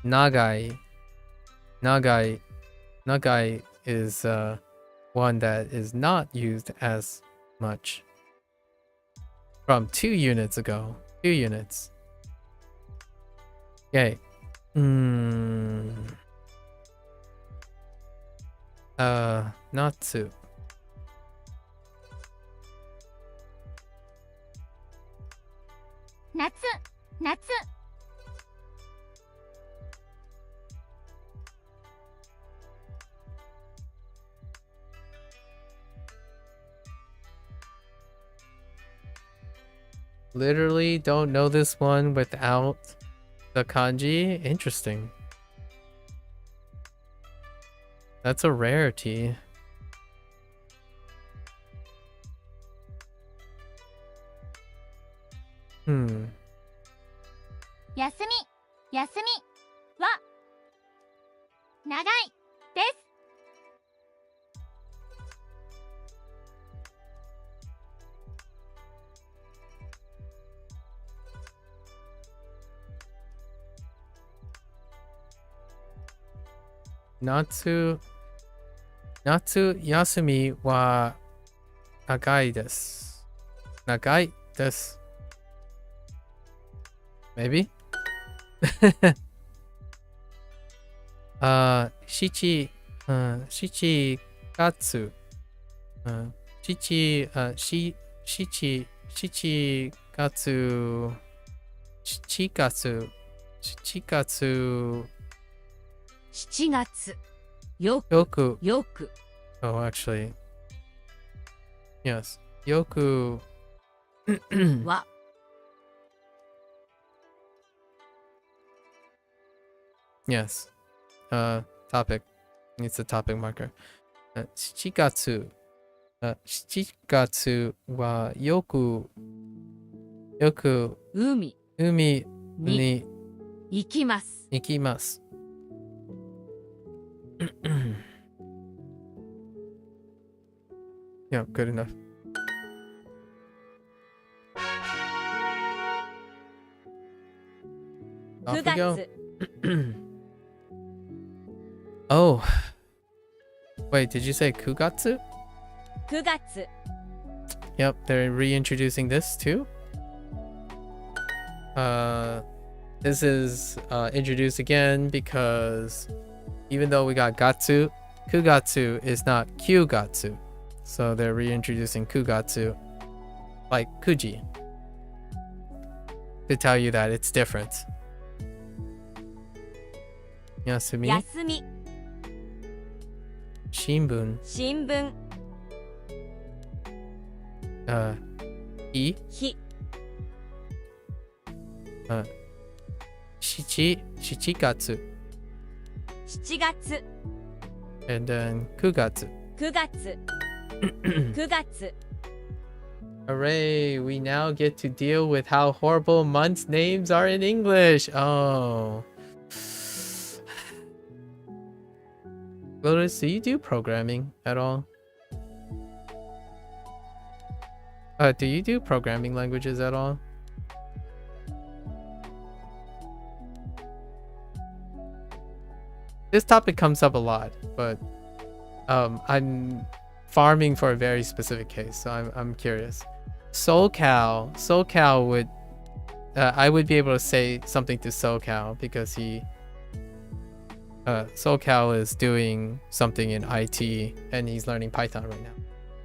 Nagai is one that is not used as much. From 2 units ago. 2 units. Okay. Natsu. Natsu. Literally don't know this one without the kanji. Interesting. That's a rarity. Hmm. 休みは長いです。Natsu yasumi wa nagai desu. Nagai desu. Maybe? Shichi gatsu. Shichi gatsu. 7月。よく、 Yoku. よく。 Oh, actually. Yes. Yoku. は、 Yes. Topic. Needs a topic marker. 7月。7月はよく海海に行きます。行きます。Yeah, good enough. Off 9 we go. 月。 Oh. Wait, did you say kugatsu? 9月。 Yep, they're reintroducing this too. This is introduced again because even though we got gatsu, kugatsu is not kyugatsu. So they're reintroducing kugatsu like kuji to tell you that it's different. Yasumi, 休み。 shinbun, 新聞。 i, 日。 shichigatsu, 7月。 and then kugatsu. 9月。9月。 Hooray, we now get to deal with how horrible months' names are in English. Oh. Lotus, do you do programming at all? Do you do programming languages at all? This topic comes up a lot, but I'm farming for a very specific case, so I'm curious. SoCal would I would be able to say something to SoCal because he SoCal is doing something in IT and he's learning Python right now.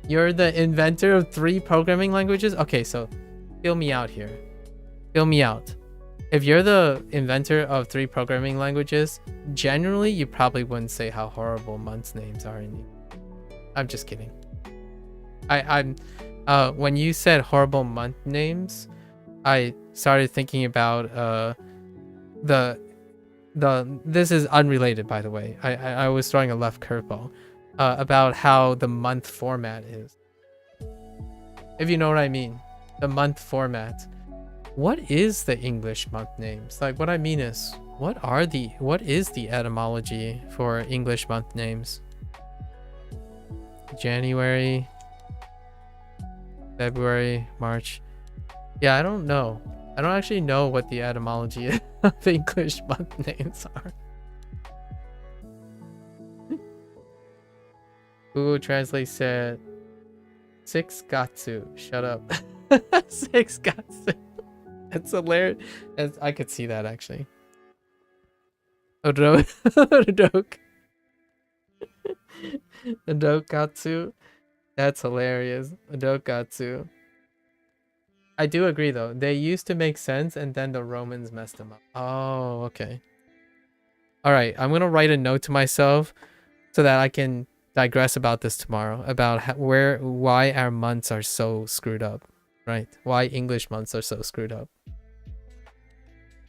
You're the inventor of 3 programming languages? Okay, so fill me out here. Fill me out. If you're the inventor of 3 programming languages, generally you probably wouldn't say how horrible months' names are in English. I'm just kidding. I'm when you said horrible month names, I started thinking about this is unrelated, by the way. I was throwing a left curveball about how the month format is. If you know what I mean, the month format. What is the English month names? Like, what I mean is, what is the etymology for English month names? January, February, March. Yeah, I don't know. I don't actually know what the etymology of English month names are. Google Translate said 6 gatsu. Shut up. 6 gatsu. That's hilarious. I could see that actually. Odok. Odokatsu. That's hilarious. Odokatsu. I do agree though. They used to make sense and then the Romans messed them up. Oh, okay. All right. I'm going to write a note to myself so that I can digress about this tomorrow. About why our months are so screwed up. Right? Why English months are so screwed up.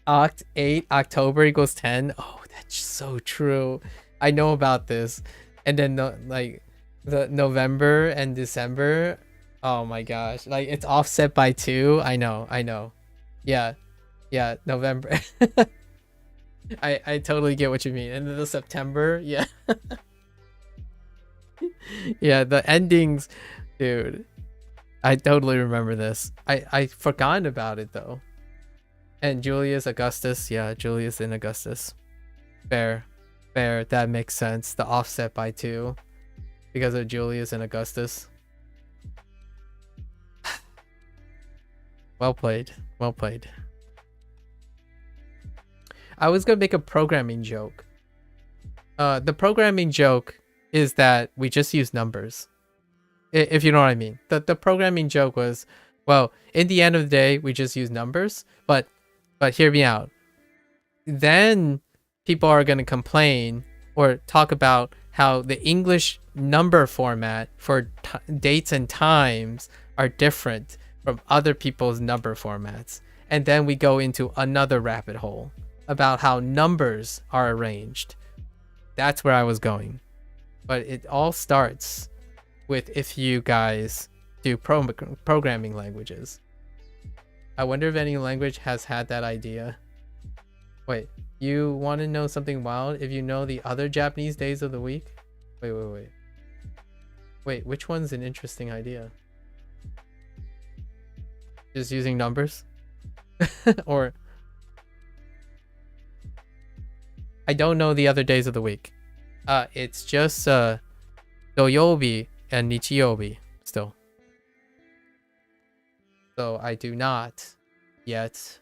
Oct 8, October equals 10. Oh, that's so true. I know about this. And then the November and December. Oh my gosh. Like it's offset by 2. I know. Yeah. November. I totally get what you mean. And then the September. Yeah. Yeah, the endings. Dude. I totally remember this. I forgot about it though. And Julius Augustus. Yeah, Julius and Augustus. Fair. That makes sense. The offset by 2 because of Julius and Augustus. Well played. I was gonna make a programming joke. The programming joke is that we just use numbers. If you know what I mean. The programming joke was, well, in the end of the day, we just use numbers, but hear me out. Then people are going to complain or talk about how the English number format for dates and times are different from other people's number formats. And then we go into another rabbit hole about how numbers are arranged. That's where I was going. But it all starts with if you guys do programming languages. I wonder if any language has had that idea. Wait, you want to know something wild? If you know the other Japanese days of the week? Wait. Wait, which one's an interesting idea? Just using numbers? Or... I don't know the other days of the week. It's just Doyobi and Nichiyobi still. So I do not yet.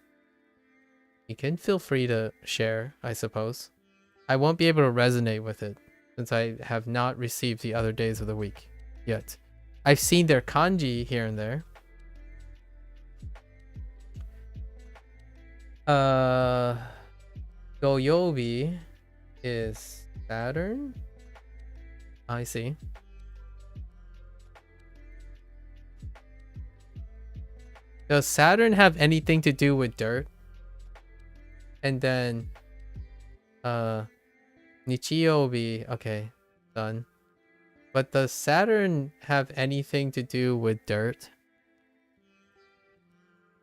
You can feel free to share, I suppose. I won't be able to resonate with it since I have not received the other days of the week yet. I've seen their kanji here and there. Doyobi is Saturn. I see. Does Saturn have anything to do with dirt? And then Nichiyobi, okay, done. But does Saturn have anything to do with dirt?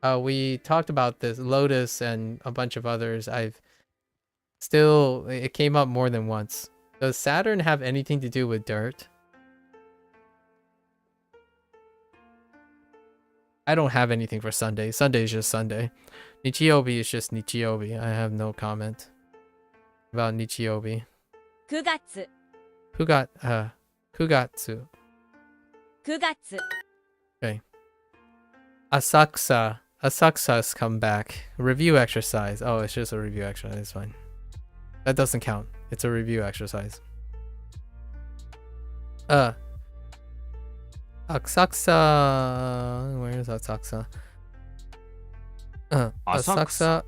We talked about this, Lotus and a bunch of others. It came up more than once. Does Saturn have anything to do with dirt? I don't have anything for Sunday. Sunday is just Sunday. Nichiyobi is just Nichiyobi. I have no comment about Nichiyobi. 9月 Kugatsu. 9月 Okay. Asakusa's come back. Review exercise. Oh, it's just a review exercise. It's fine. That doesn't count. It's a review exercise. Asakusa. Where is Asakusa? Asakusa.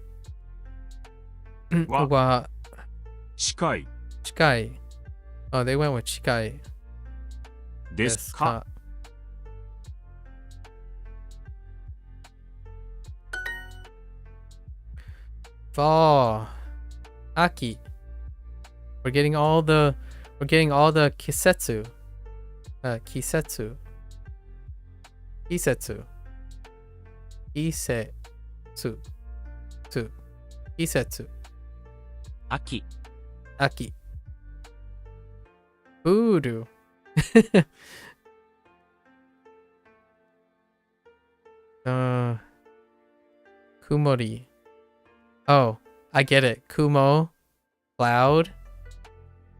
Wa 近い Chikai. Oh, they went with Chikai. ですか Fall. Aki. We're getting all the kisetsu. Kisetsu. Kisetsu. Kisetsu. Kisetsu. 秋 Aki. Voodoo. Kumori. Oh, I get it. Kumo, cloud,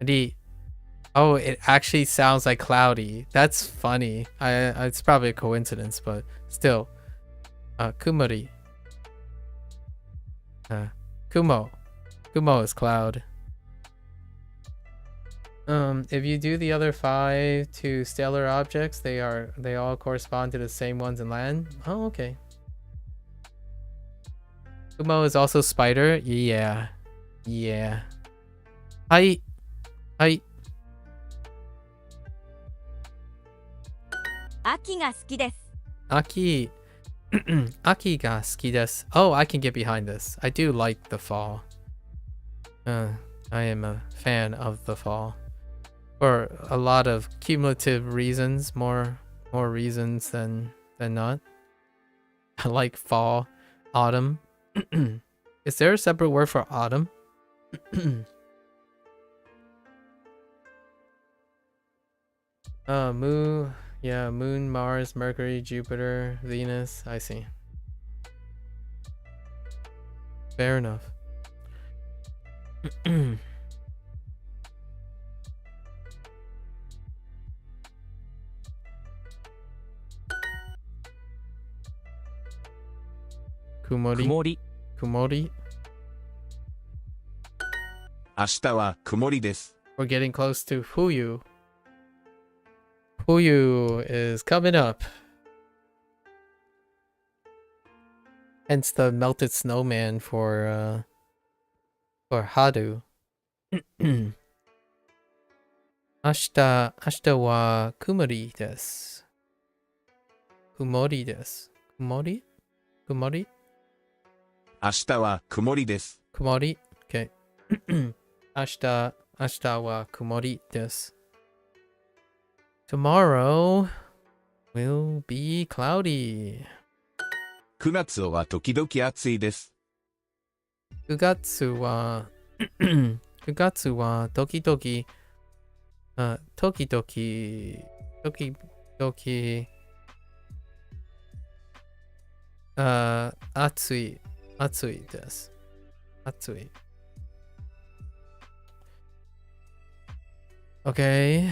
ri. Oh, it actually sounds like cloudy. That's funny. It's probably a coincidence, but still. Kumori. Kumo. Kumo is cloud. If you do the other 5 to stellar objects, they all correspond to the same ones in land. Oh, okay. Kumo is also spider. Yeah. Hi. 秋が好きです Aki. Aki ga suki desu. Oh, I can get behind this. I do like the fall. I am a fan of the fall. For a lot of cumulative reasons, more reasons than not. I like fall, autumn. Is there a separate word for autumn? Moon, Mars, Mercury, Jupiter, Venus. I see. Fair enough. Kumori. 曇り Kumori. 明日は曇りです。 We're getting close to Fuyu. Fuyu is coming up. Hence the melted snowman for Hadu. 明日は曇りです。曇りです。曇り明日は曇りです。曇り ?OK 明日は曇りです。Tomorrow will be cloudy. 9月は時々暑いです。9月は9月は時々暑いです。暑い。Okay.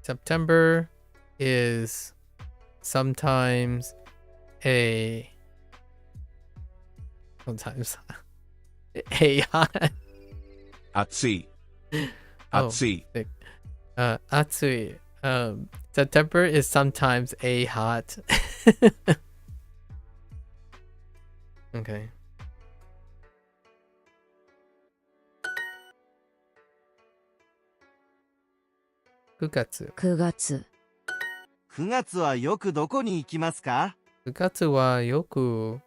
September is sometimes a暑い。暑い。暑い。September is sometimes a hot. Okay. 9月。9月。9月はよくどこに行きますか？ 9月はよく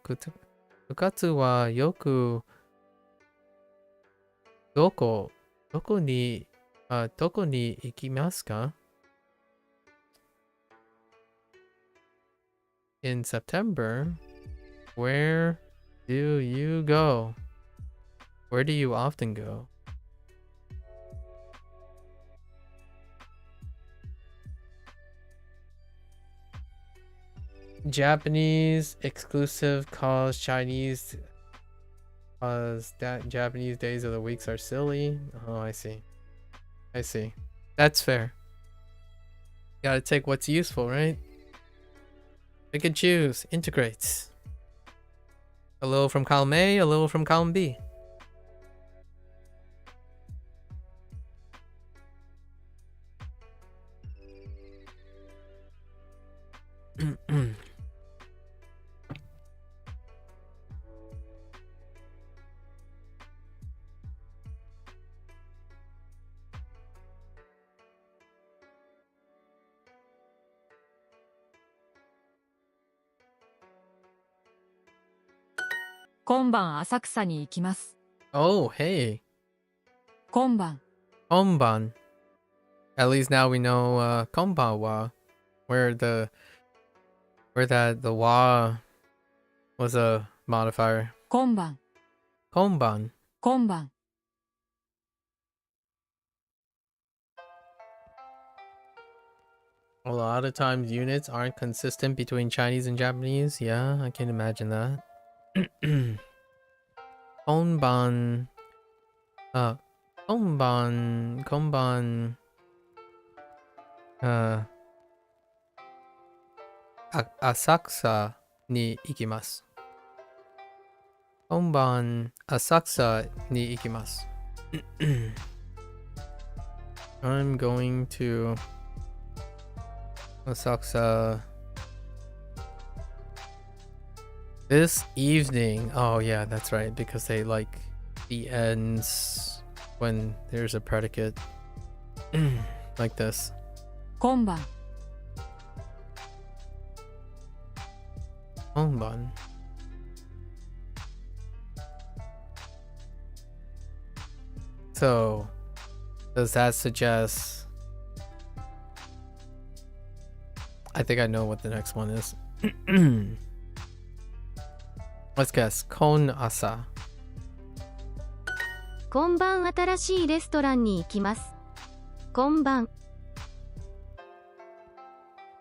どこに行きますか？ In September, where do you go? Where do you often go? Japanese exclusive calls Chinese that Japanese days of the weeks are silly. Oh, I see. That's fair. Gotta take what's useful, right? Pick and choose. Integrates. A little from column A, a little from column B.今晩浅草に行きます。 Oh, hey. 今晩。 Konban. At least now we know konbanwa, where the wa was a modifier. 今晩。 Konban. 今晩。 A lot of times units aren't consistent between Chinese and Japanese. Yeah, I can imagine that. Konban. Konban. Asakusa ni ikimasu. Konban Asakusa ni ikimasu. I'm going to Asakusa this evening. Oh yeah, that's right, because they like the ends when there's a predicate like this. 今晩。 Konban. So does that suggest? I think I know what the next one is. Let's guess. Kon asa. 今晩新しいレストランに行きます。今晩。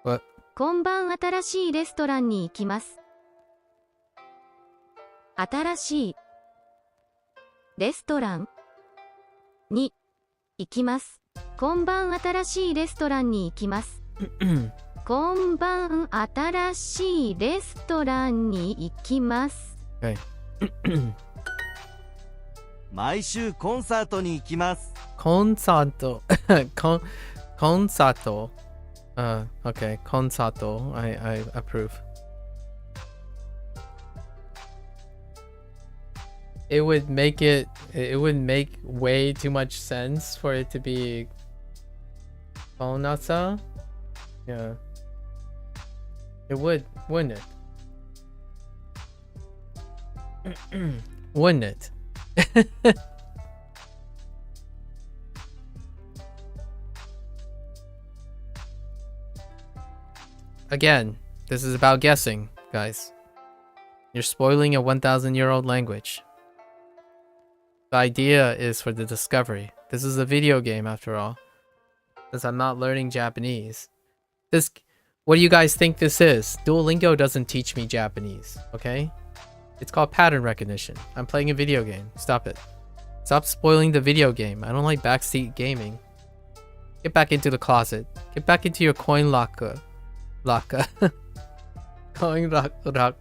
What? 今晩新しいレストランに行きます。新しいレストランに行きます。今晩新しいレストランに行きます。今晩新しいレストランに行きます。Okay. 毎週コンサートに行きます。 Consato. Consato. Okay. Consato. I approve. it would make way too much sense for it to be konasa. Yeah. It would, wouldn't it? Wouldn't it? Again, this is about guessing, guys. You're spoiling a 1,000-year-old language. The idea is for the discovery. This is a video game, after all. Since I'm not learning Japanese. What do you guys think this is? Duolingo doesn't teach me Japanese, okay? It's called pattern recognition. I'm playing a video game. Stop it. Stop spoiling the video game. I don't like backseat gaming. Get back into the closet. Get back into your coin locker. Coin locker.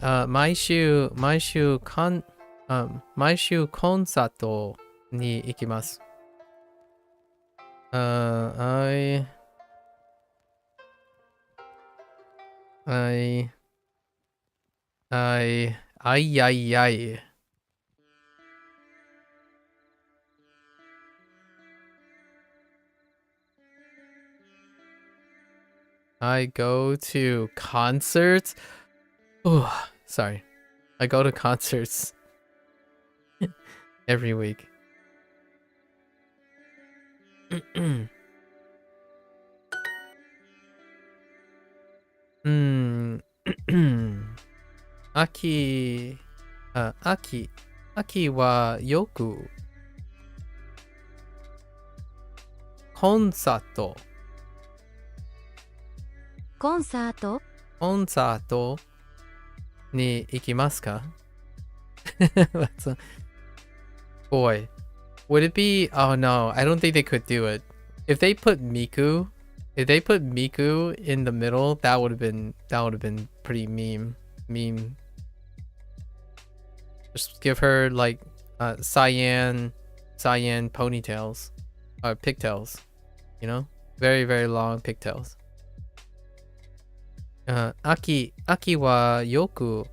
毎週コンサートに行きます。I go to concerts. Oh, sorry. I go to concerts every week. Aki wa yoku コンサートに行きますか? Boy, would it be? Oh no, I don't think they could do it. If they put Miku in the middle, that would have been pretty meme. Just give her like cyan ponytails or pigtails, you know, very very long pigtails. Aki wa yoku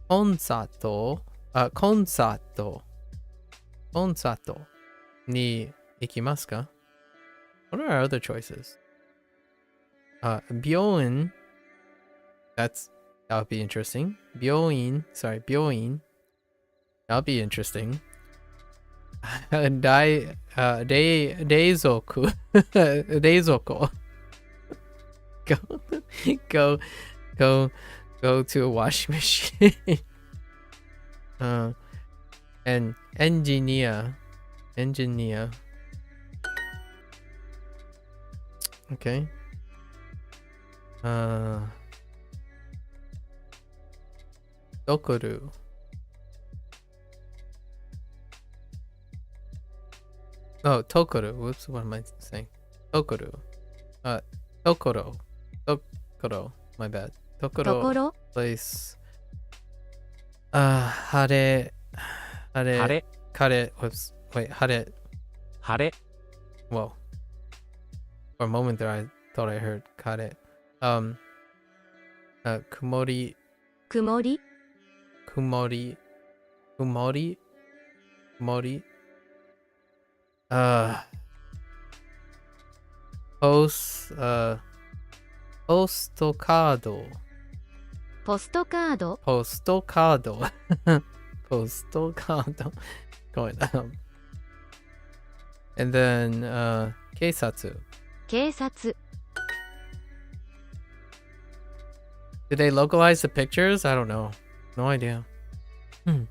コンサートに行きますか? What are our other choices? 病院 that would be interesting. 病院 that would be interesting. 冷蔵庫go to a washing machine. And engineer. Okay. Dokoru. Oh, Tokoru. Whoops, what am I saying? Tokoru. Tokoro. My bad. Tokoro. Place. Hare. Whoops. Wait, hare. Whoa. For a moment there, I thought I heard kare. Kumori. Postcard. Going and then keisatsu. Did they localize the pictures? I don't know. No idea. I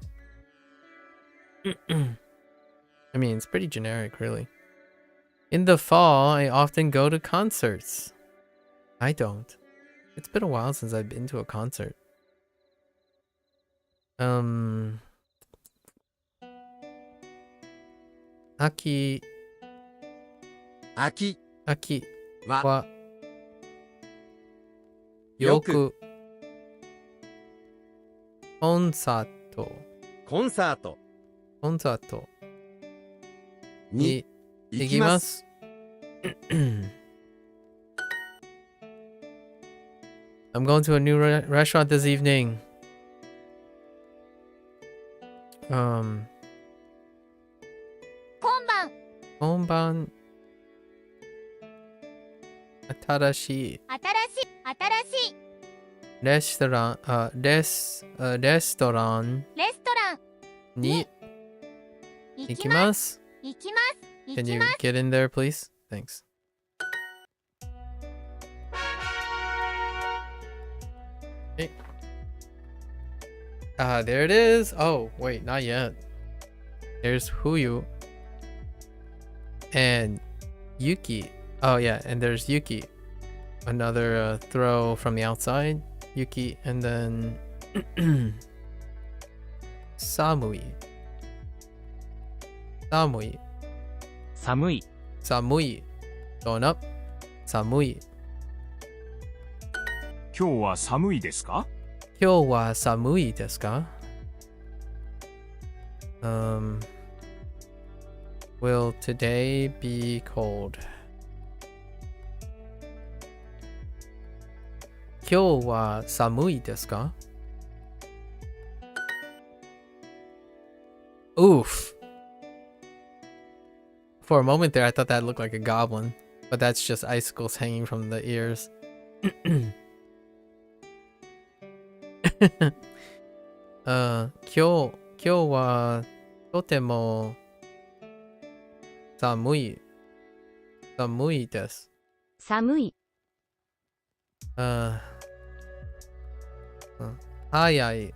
mean, it's pretty generic, really. In the fall, I often go to concerts. I don't. It's been a while since I've been to a concert. Aki wa yoku コンサートに行きます。I'm going to a new restaurant this evening. 今晩本番新しい新しいレストランレストランレストランに行きます。行きます Can you get in there, please? Thanks. Okay. There it is. Oh, wait, not yet. There's Huyu and Yuki. Oh, yeah, and there's Yuki. Another throw from the outside. Yuki, and then Samui. Samui. 寒い Samui. Going up. Samui. 今日は寒いですか？今日は寒いですか? Will today be cold? 今日は寒いですか? Oof. For a moment there, I thought that looked like a goblin, but that's just icicles hanging from the ears. 今日はとても寒いです。寒い。早い、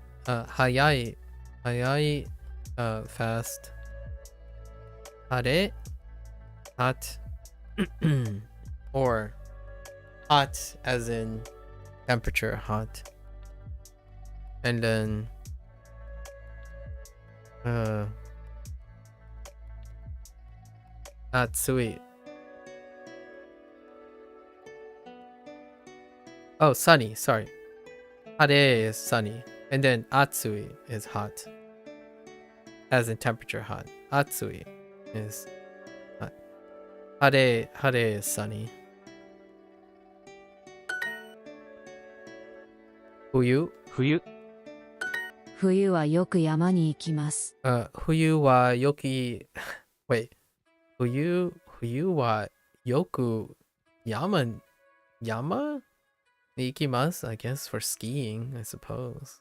fast. 晴れ hot or hot as in temperature hot. And then Atsui. Oh, sunny, sorry. Hare is sunny. And then Atsui is hot. As in temperature hot. Atsui is hot. Hare is sunny. Fuyu. 冬冬はよく山に行きます。冬はよくwait. 冬はよく山に行きます I guess for skiing, I suppose.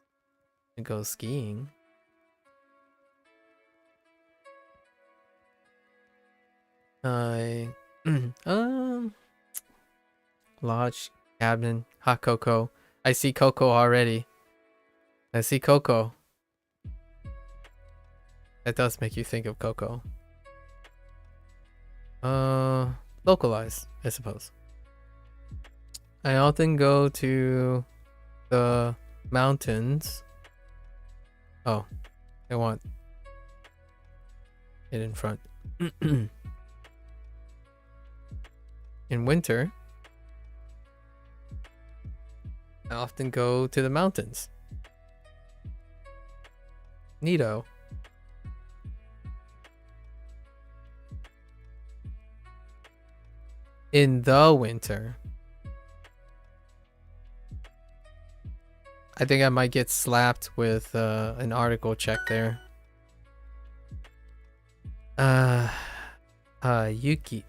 To go skiing. Lodge, cabin, hot cocoa. I see cocoa already. I see cocoa. That does make you think of cocoa. Localize, I suppose. I often go to the mountains. Oh, I want it in front. In winter, I often go to the mountains. Neato. In the winter. I think I might get slapped with an article check there. Yuki.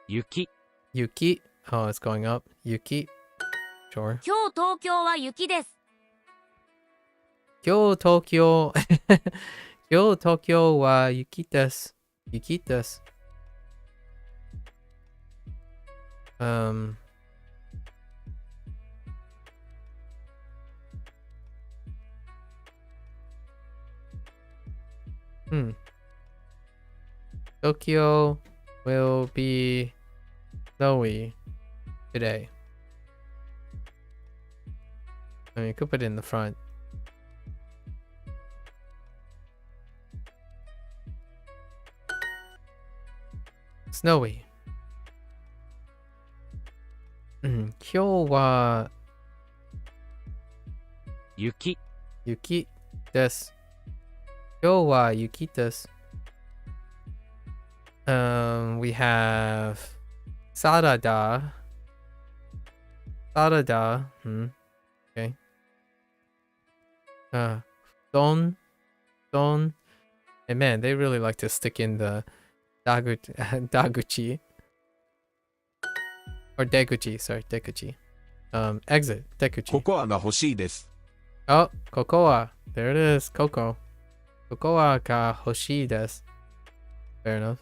雪 Yuki. Oh, it's going up. Yuki. Sure. 今日東京は雪です。今日東京今日東京は雪です。雪です。Tokyo will be snowy today. I mean, you could put it in the front. Snowy. 今日は雪雪です。今日は雪です。We have Sarada. Sarada. Okay. Don. And man, they really like to stick in the daguchi. Or deguchi, sorry, deguchi. Exit, コ deguchi. コアが欲しいです。 Oh, cocoa. There it is, cocoa. Cocoa ga hoshii desu. Fair enough.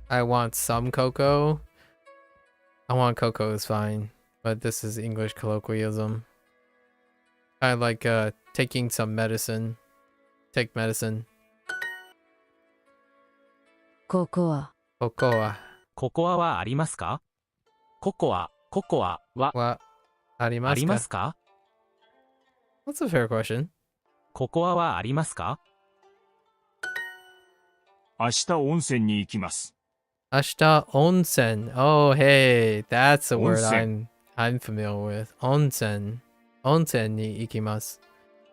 I want some cocoa. I want cocoa is fine, but this is English colloquialism. I like taking some medicine. Take medicine. ココア、 Cocoa ココアはありますか？ココアは wa あり arimasu ま ka? すか？ That's a fair question. ココアはありますか？明日温泉に行きます。 Ashita onsen. Oh, hey, that's a word Onsen. I'm familiar with. Onsen. Onsen ni ikimasu.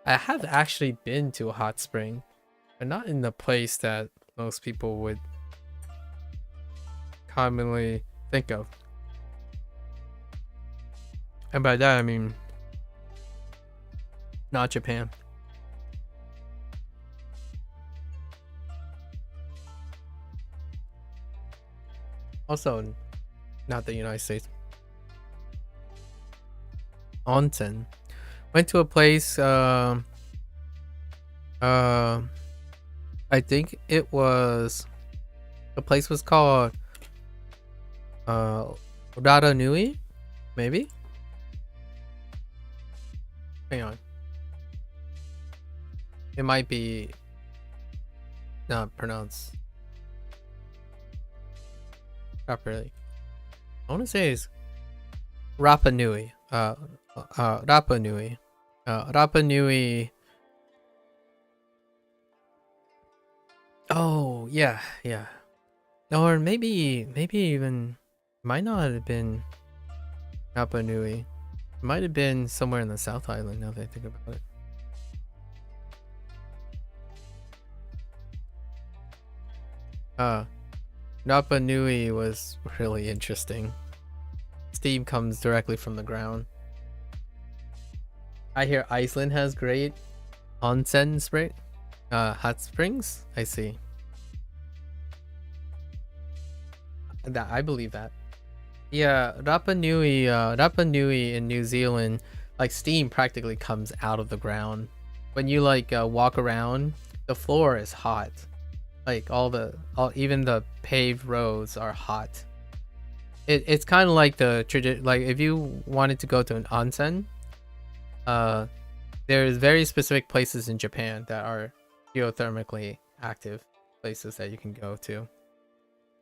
I have actually been to a hot spring, but not in the place that most people would commonly think of. And by that I mean not Japan. Also, not the United States. Onsen. Went to a place, I think it was, the place was called, Rara Nui? Maybe? Hang on. It might be not pronounced properly. I want to say it's Rapa Nui. Rapa Nui. Rapa Nui. Oh, yeah. Or maybe even might not have been Rapa Nui. It might have been somewhere in the South Island now that I think about it. Rapa Nui was really interesting. Steam comes directly from the ground. I hear Iceland has great onsen spring, hot springs. I see. That I believe that. Yeah, Rapa Nui in New Zealand, like steam practically comes out of the ground. When you like walk around, the floor is hot. Like even the paved roads are hot. It's kind of like like if you wanted to go to an onsen, there's very specific places in Japan that are geothermically active places that you can go to.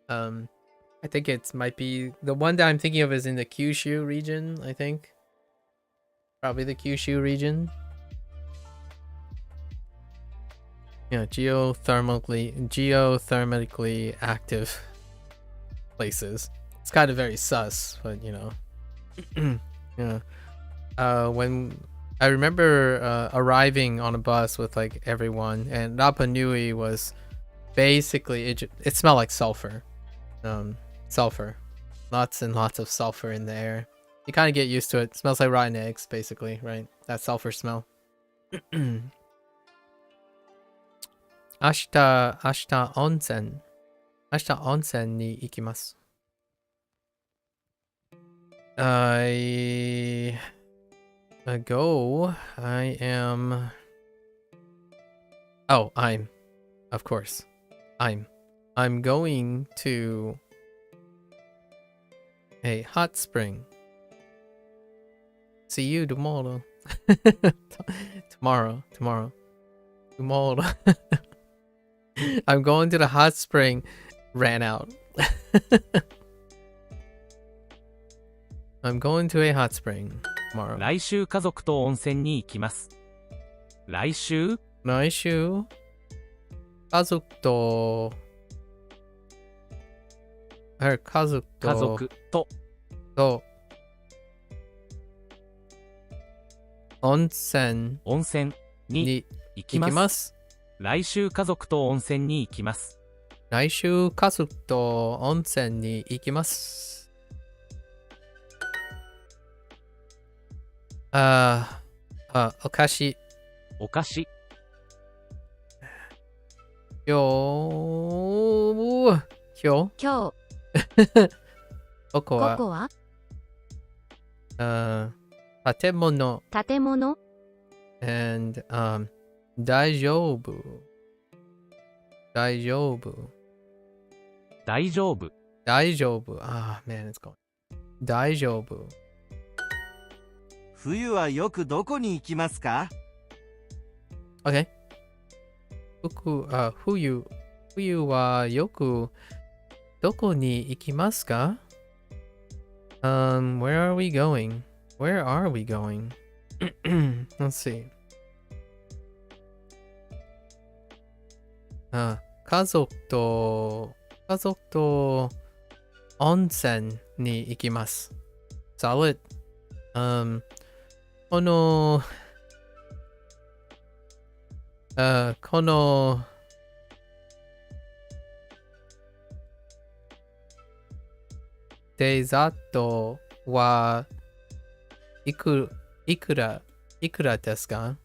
I think it might be the one that I'm thinking of is in the Kyushu region, I think. Probably the Kyushu region. Yeah, geothermically active places. It's kind of very sus, but you know. Yeah. When I remember arriving on a bus with like everyone, and Rapa Nui was basically it smelled like sulfur. Sulfur. Lots and lots of sulfur in the air. You kind of get used to it. It smells like rotten eggs, basically, right? That sulfur smell. Ashita onsen. Ashita onsen ni ikimasu. I am. Oh, of course. I'm going to a hot spring. See you tomorrow. tomorrow. I'm going to the hot spring. Ran out. I'm going to a hot spring tomorrow. 来週家族と温泉に行きます。来週家族と温泉温泉にに行き行きます。ます。来週家族と温泉に行きます。来週家族と温泉に行きます。お菓子。お菓子。今日今日ここはここは建物建物 and 大丈夫。大丈夫。大丈夫。大丈夫。man, it's going. 大丈夫。冬はよくどこに行きますか？ Okay. 冬はよくどこに行きますか？ Where are we going? Where are we going? Let's see. 家族と温泉に行きます。Solid. このデザートはいくらですか？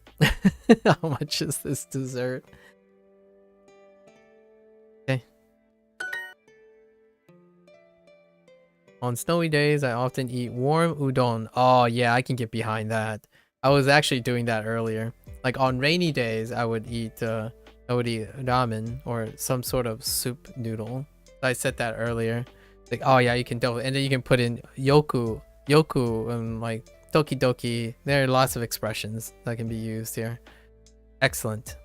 How much is this dessert? Okay. On snowy days, I often eat warm udon. Oh yeah, I can get behind that. I was actually doing that earlier. Like on rainy days, I would eat ramen or some sort of soup noodle. I said that earlier. Like, oh yeah, you can do it, and then you can put in yoku, and like doki doki. There are lots of expressions that can be used here. Excellent.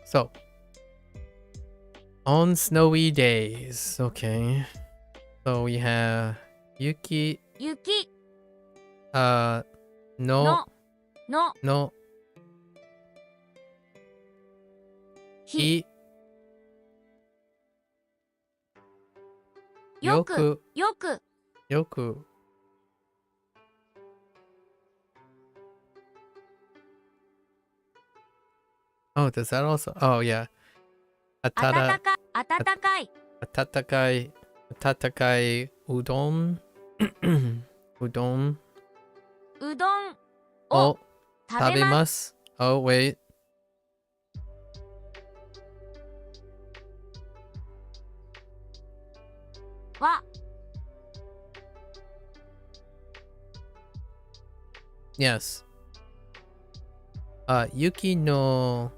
So, on snowy days, okay. So we have yuki, 雪 no, の hi, よく yoku, よく yoku. Oh, does that also? Oh yeah. 温 Atara, か温かい atatakai udon. Udon うどん をを食べます Oh wait. は Yes. 雪の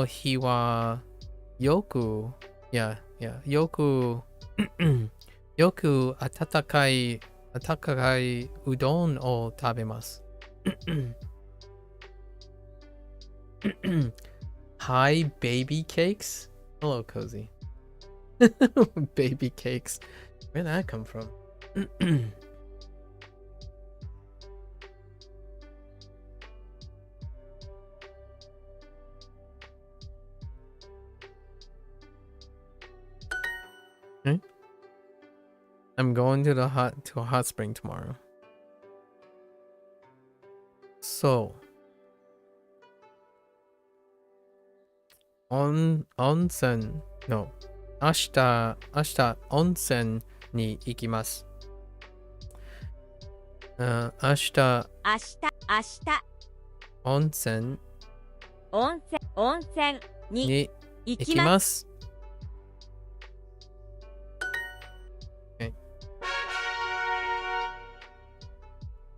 日はよくよく温かいうどんを食べます。Hi, baby cakes. Hello, Cozy. Baby cakes. Where'd that come from? Okay. I'm going to a hot spring tomorrow. So, onsen. No. 明日温泉に行きます。明日明日温泉温泉にに行行きまきますす。Okay.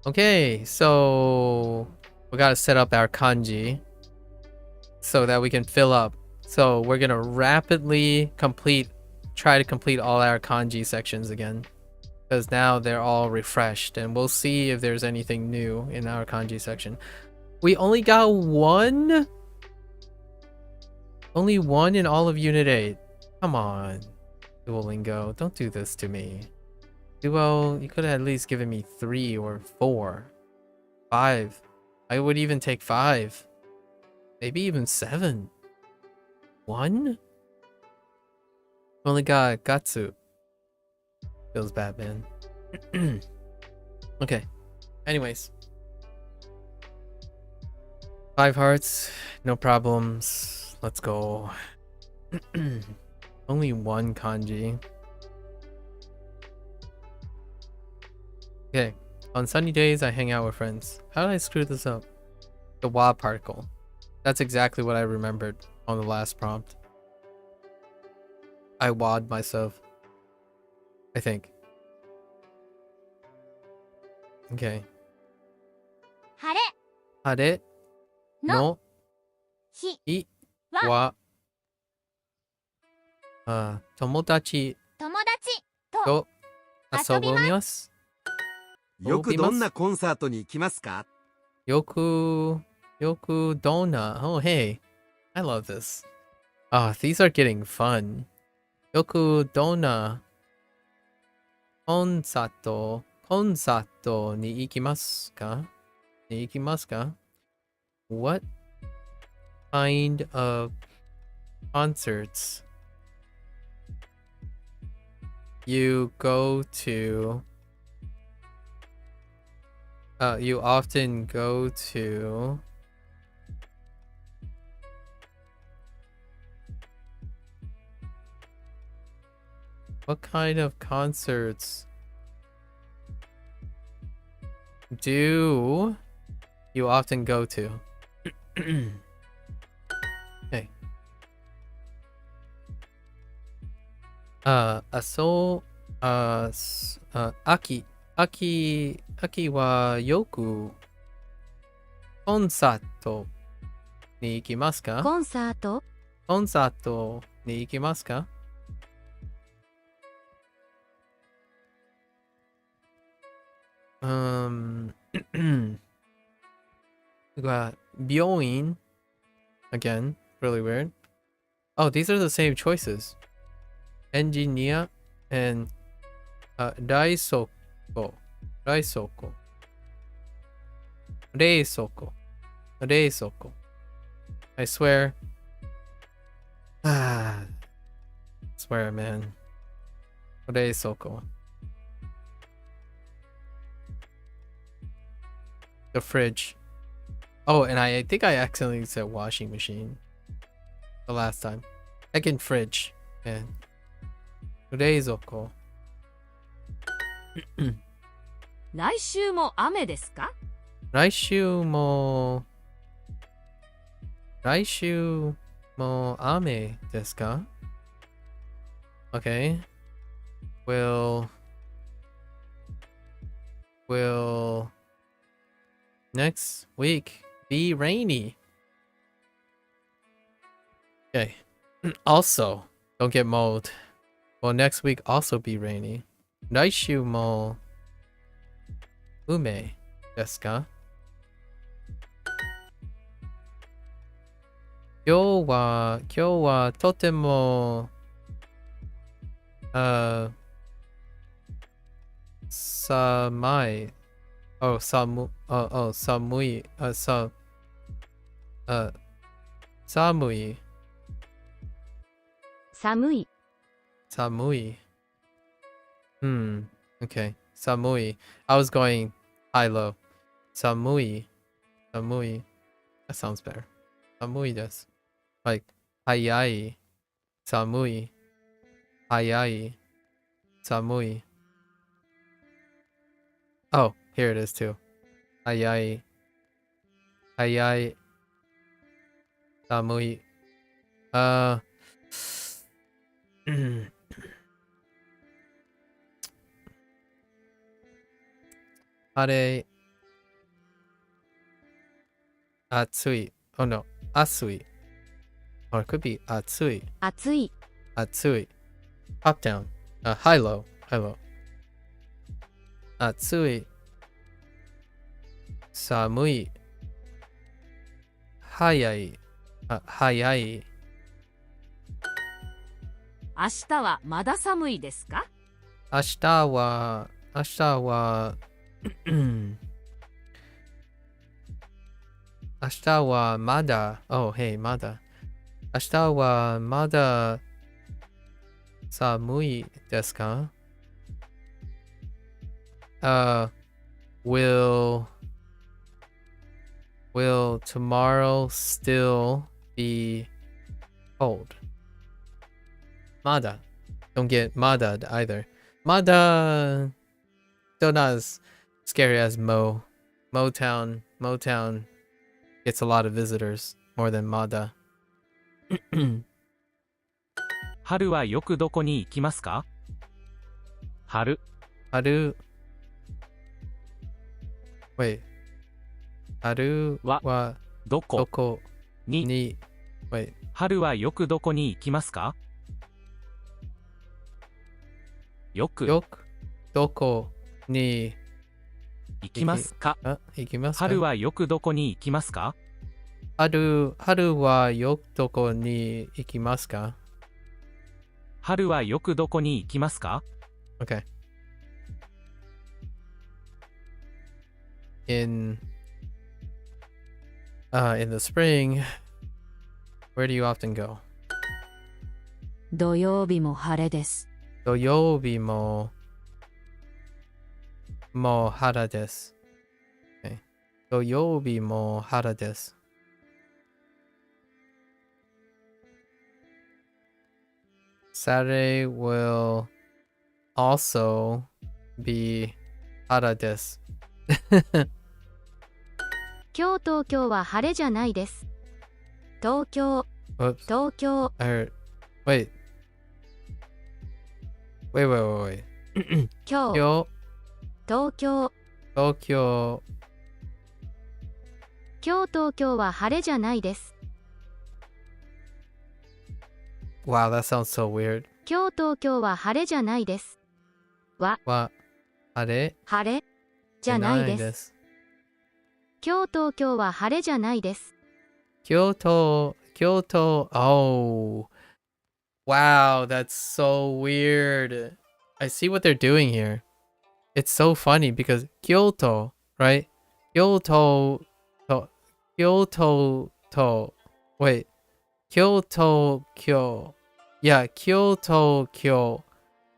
Okay, so we gotta set up our kanji so that we can fill up. So we're gonna rapidly try to complete all our kanji sections again. Because now they're all refreshed, and we'll see if there's anything new in our kanji section. We only got one? Only one in all of Unit 8. Come on, Duolingo. Don't do this to me. Duo, you could have at least given me 3 or 4. 5. I would even take 5. Maybe even 7. 1? Only got Gatsu. Feels bad, man. Okay. Anyways. 5 hearts. No problems. Let's go. Only one kanji. Okay. On sunny days, I hang out with friends. How did I screw this up? The wa particle. That's exactly what I remembered on the last prompt. I wad myself. I think. Okay. 晴れ Hare の no 日 i は wa 友達友達とと遊びます。よくどんなコンサートに行きますか？よくどんな Oh hey. I love this. These are getting fun. よくどんなコンサートに行きますか What kind of concerts you go to you often go to what kind of concerts do you often go to? Okay. Aki wa yoku コンサートに行きますか？コンサートコンサートに行きますか？病院 again, really weird. Oh, these are the same choices. Engineer and 冷蔵庫冷蔵庫冷蔵庫 I swear. Swear, man. 冷蔵庫 The fridge. Oh, and I think I accidentally said washing machine the last time. Again, fridge. Man. 冷蔵庫来週も雨ですか？来週も雨ですか Okay. Will next week be rainy? Okay. Also, don't get mold. Will next week also be rainy? 来週も雨ですか今日はとても寒い。寒い。寒い。Okay. 寒い。I was going high low. 寒い。That sounds better. 寒いです。Like 早い。寒い。早い。寒い。Oh, here it is too. 早い。早い。寒い。晴れ。暑い。Oh no. 暑い。Or it could be 暑い。暑い暑い。Pop down. High low.暑い。寒い。早い。早い。明日はまだ寒いですか？明日は明日はまだ。Oh, hey, まだ。明日はまだ寒いですか？ Will tomorrow still be cold? Mada. Don't get mada either. Mada still not as scary as Motown gets a lot of visitors more than Mada. 春はよくどこに行きますか？春 Wait. Haru は wa どこ doko に ni. Wait. 春はよくどこに行きますか？よく Yoku doko ni 行きますか？ ikimasu ka? 春はよくどこに行きますか？ Haru wa yoku doko ni ikimasu ka? 春はよくどこに行きますか？ Okay. In the spring, where do you often go? 土曜日も晴れです。 Doyobi mo hara desu. Okay. Doyobi mo hara desu. Saturday will also be hara desu. 今日東京は晴れじゃないです。東京 Oops. 東京 I heard. Wait. Wait. 今日 Kyo, 東京 Tokyo. 今日東京は晴れじゃないです。 Wow, that sounds so weird. 今日東京は晴れじゃないです。 Wa, hare, 晴れじゃないです。 desu. 今日東京は晴れじゃないです。 Kyoto. Oh. Wow, that's so weird. I see what they're doing here. It's so funny because Kyoto, right? Kyoto. Wait. Kyoto. Yeah, Kyoto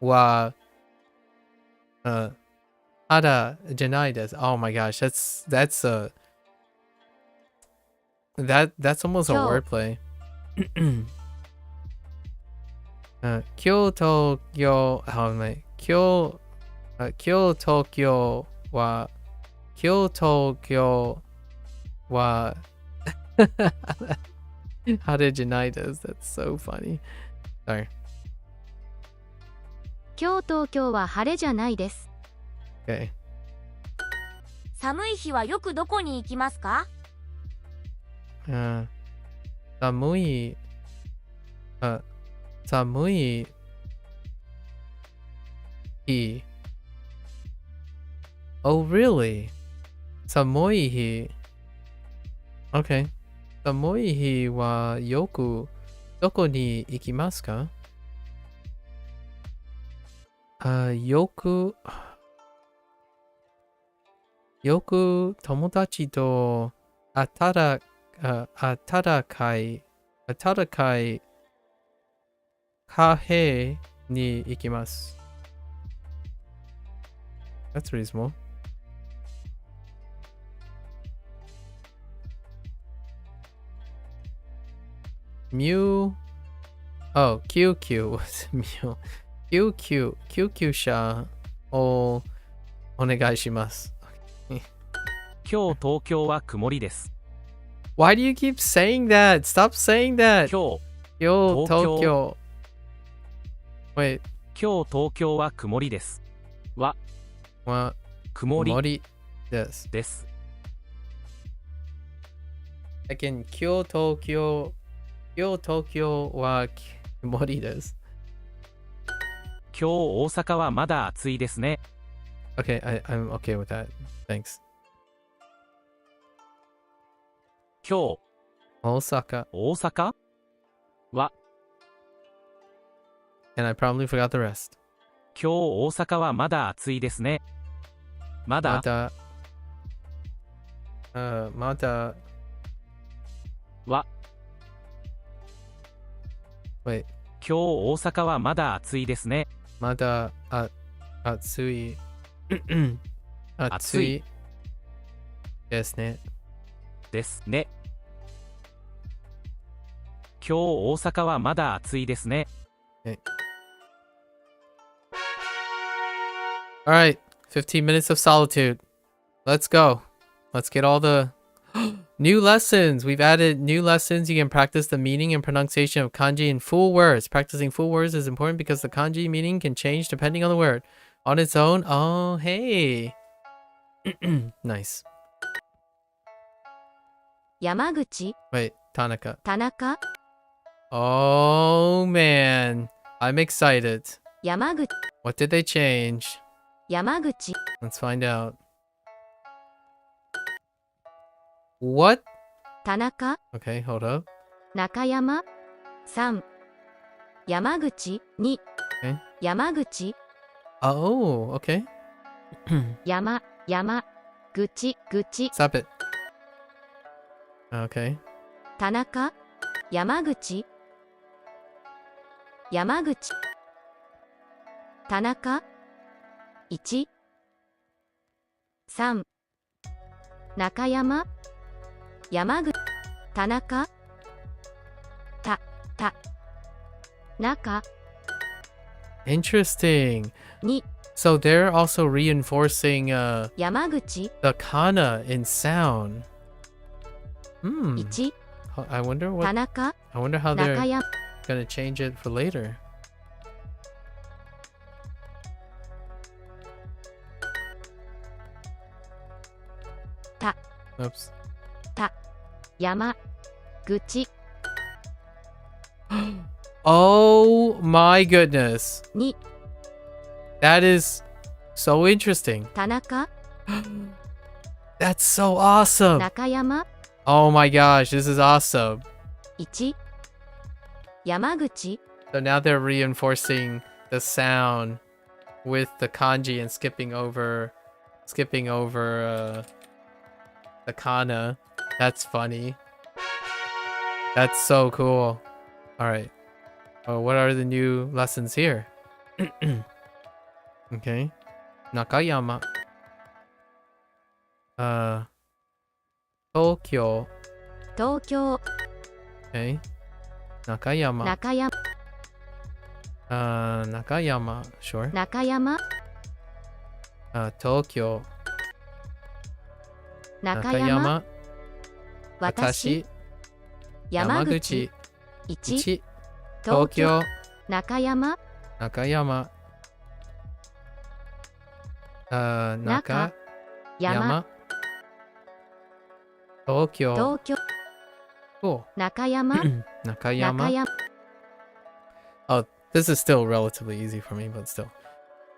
wa hara janai desu. Oh my gosh, that's almost a Kyo. wordplay. Kyoto wa hara janai desu. That's so funny. Sorry. 今日東京は晴れじゃないです。 Okay. 寒い日はよくどこに行きますか？ Samui hi. Oh really? Samui hi. Okay. Samui hi wa yoku doko ni ikimasu ka? Yoku 友達と暖かいカフェに行きます。That's reasonable. QQ 救急車をお願いします。今日東京は曇りです。 Why do you keep saying that? Stop saying that. 今日 Tokyo. Wait. 今日東京は曇りです。は曇りです。です。 Again, 今日東京は曇りです。今日大阪はまだ暑いですね。 Okay, I'm okay with that. Thanks. 今日大阪は And I probably forgot the rest. 今日大阪はまだ暑いですね。まだは Wait. 今日大阪はまだ暑いですね。まだ暑い。暑い。ですね。ですね。今日大阪はまだ暑いですね。Alright, 15 minutes of solitude. Let's go. Let's get all the new lessons. We've added new lessons. You can practice the meaning and pronunciation of kanji in full words. Practicing full words is important because the kanji meaning can change depending on the word. On its own, oh, hey. Nice. 山口 Wait, Tanaka. 田中 Oh, man. I'm excited. 山口 What did they change? 山口 Let's find out. What? 田中 Okay, hold up. 中山3山口2 Okay. 山口 Oh, okay. 山口 Stop it. Okay. 田中山口田中1 3中山口田中中 Interesting. 2 So they're also reinforcing 山口 the kana in sound. 1 I wonder田 what. 中 I wonder how 中 they're 山 gonna change it for later. Oops. 山口 Oh my goodness. 2 That is so interesting. 田中 That's so awesome. 中山 Oh my gosh, this is awesome. 1山口 So now they're reinforcing the sound with the kanji and skipping over the kana. That's funny. That's so cool. All right. Oh, what are the new lessons here? Okay. Nakayama. Tokyo. 東京 Okay. Nakayama. 中山 Nakayama. Sure. 中山 Tokyo. 中山 Nakayama. 私 Watashi. 山口 Yamaguchi. 1 Ichi. 東京 Tokyo. 中山 Nakayama. 中 Nakayama. 山 Tokyo. 東京 Cool. 中山 Nakayama. 中山 Oh, this is still relatively easy for me, but still.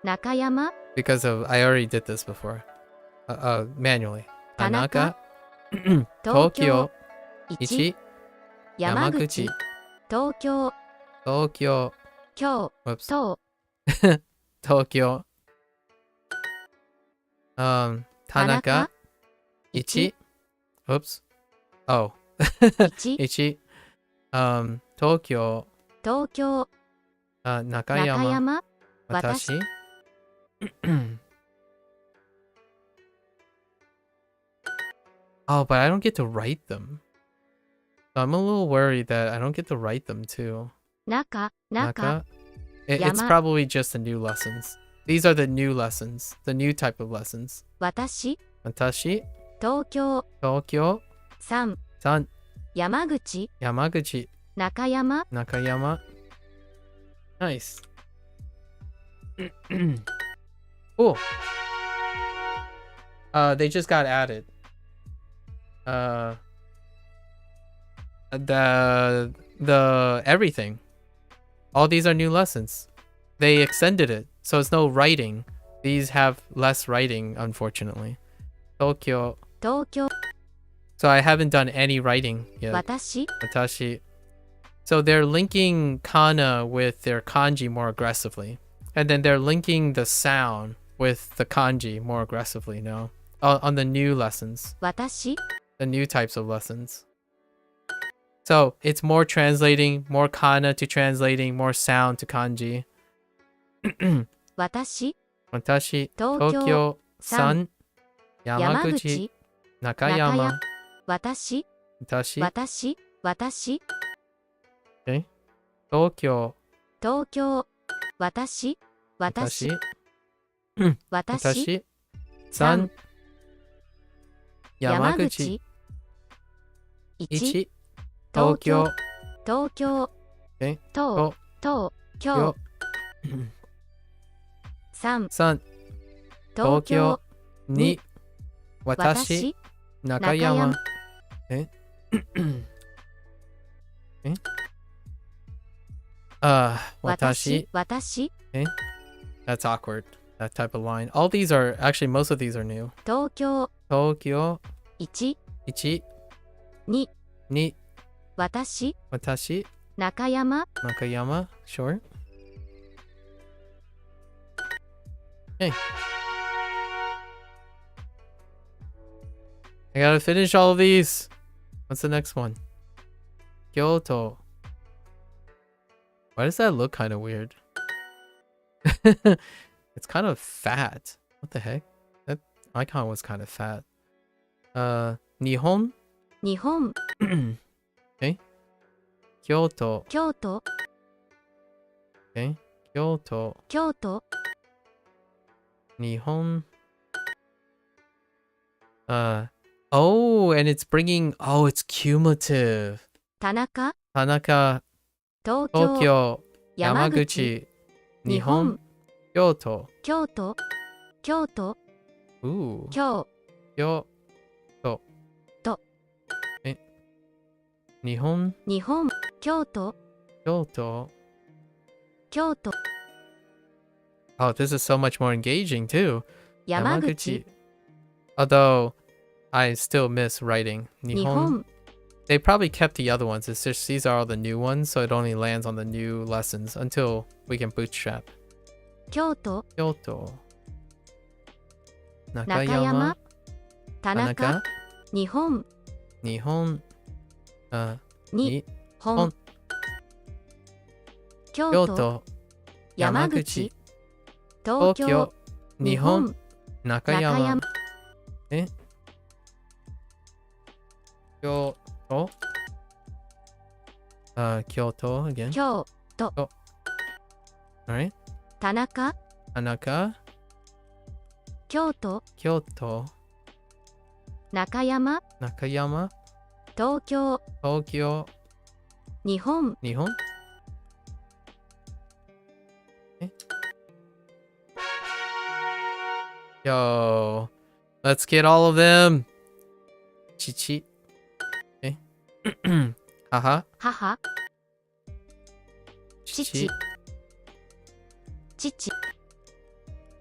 中山 Because I already did this before. Manually. Tanaka. Tanaka. 東京 Tokyo. 1 Ichi. 山口 Yamaguchi. 東京 Tokyo. 京 Whoops. 都 Tokyo. Tanaka. Ichi. Oops. Oh. 1 Ichi. Tokyo. 東京 中 Nakayama. 山 Watashi. Oh, but I don't get to write them. So I'm a little worried that I don't get to write them too. 中 Naka. It's Yama. probably just the new lessons. These are the new lessons. The new type of lessons. 私 Watashi. 東京 Tokyo. 3 San. 山口 Yamaguchi. 中山 Nakayama. Nice. Cool. They just got added. The everything. All these are new lessons. They extended it, so it's no writing. These have less writing, unfortunately. Tokyo. 東京 So I haven't done any writing yet. 私 Watashi. So they're linking kana with their kanji more aggressively. And then they're linking the sound with the kanji more aggressively now. On the new lessons. 私 The new types of lessons. So it's more translating, more kana to translating, more sound to kanji. 私 Watashi, Tokyo, Tokyo, San, 山 Yamaguchi, 口中山。私、私。私、私、 Okay. 東京。東京、私、私、私、私。3。山口。1。東京。東京、Okay. 東、京。3、東京。2。私、中山。私。私、 That's awkward. That type of line. All these are actually most of these are new. 東京、東京。 1、 1。 2、 2。私、私。中山、中山. Sure. Hey. I gotta finish all of these. What's the next one? Kyoto. Why does that look kind of weird? It's kind of fat. What the heck? That icon was kind of fat. Nihon? 日本、 Okay. Kyoto. 京都、 Okay. Kyoto. 京都、 Nihon. Oh, and it's bringing. Oh, it's cumulative. 田中、 Tanaka, 東京、 Tokyo, 山口、 Yamaguchi, 日本、 Kyoto. 京都、京都、 Ooh. 京、 Kyoto. と、 Nihon, 日本、京都、 Kyoto. 京都、 Oh, this is so much more engaging too. 山口、 Although I still miss writing. 日本、 They probably kept the other ones. It's just these are all the new ones, so it only lands on the new lessons until we can bootstrap. 京都、 Kyoto. 中山、田中、 Tanaka, 日本、 Nihon, 日本、 Nihon, 京都、 Kyoto, 山口、 Yamaguchi, 東京、 Tokyo, 日 Nihon, 本、 Nakayama. 中山、 Kyoto. Kyoto again. 京都、 Alright. 田中、 Tanaka, 京都、 Kyoto, 中山、 Nakayama, 東京、 Tokyo, 日本、 Nihon. Okay. Yo, let's get all of them. Chichi. Okay. Haha. 母、 Chichi. 父、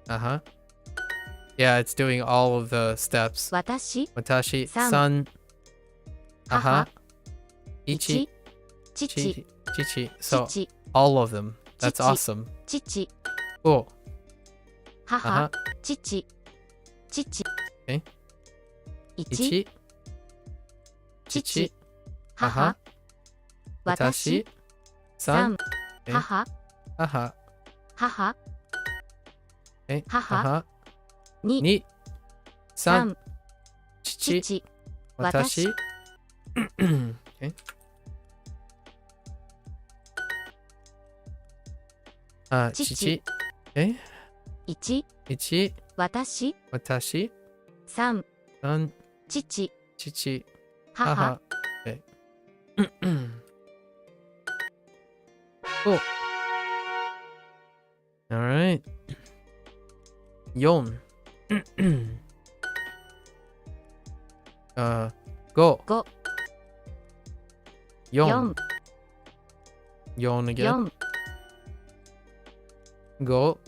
Uh-huh. Yeah, it's doing all of the steps. 私、 Watashi, San. son. Haha. 一、 Ichi. 父、 Chichi. So 父、 all of them. That's Chichi. awesome. 父、 Cool. 母、 Uh-huh. 父、父、 Okay. 一、 Ichi. 父、 Chichi. 母、 Haha. 私、 Watashi. Son. 三、 Okay. 母、 Haha. 母、 Okay. 母、 Haha. 二、 Ni. San. 三、 Chichi. 父、 Watashi. 私、 Okay. Chichi. Okay. 一、 Ichi. 私、 Watashi. 三、 San. 父、 Chichi. 母、 Haha. Okay. Cool. All right. Yon. Go. 五、 Yon. 四、 Yon again. 四、 Go.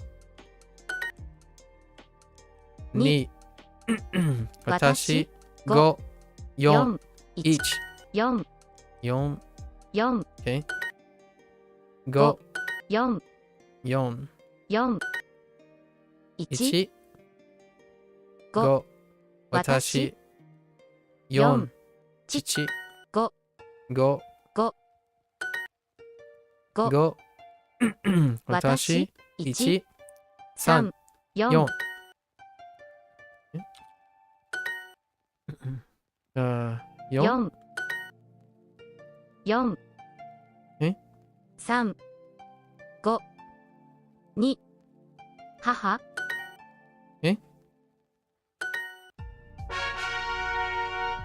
に、 Ni. 私、 Watashi. Go. 四、 Yon. 一、 Each. 四、 Yon. 四、 Okay. Go. 四、 Yon. 四、一、 Ichi. 五、 Go. 私、 Watashi. Yon. 父、 Chichi. 五、 Go. 五、五、 Go. 私、 Watashi. 一、 Ichi. 三、 San. 四、 Yon. 4? 4、4、え3、5、2、母、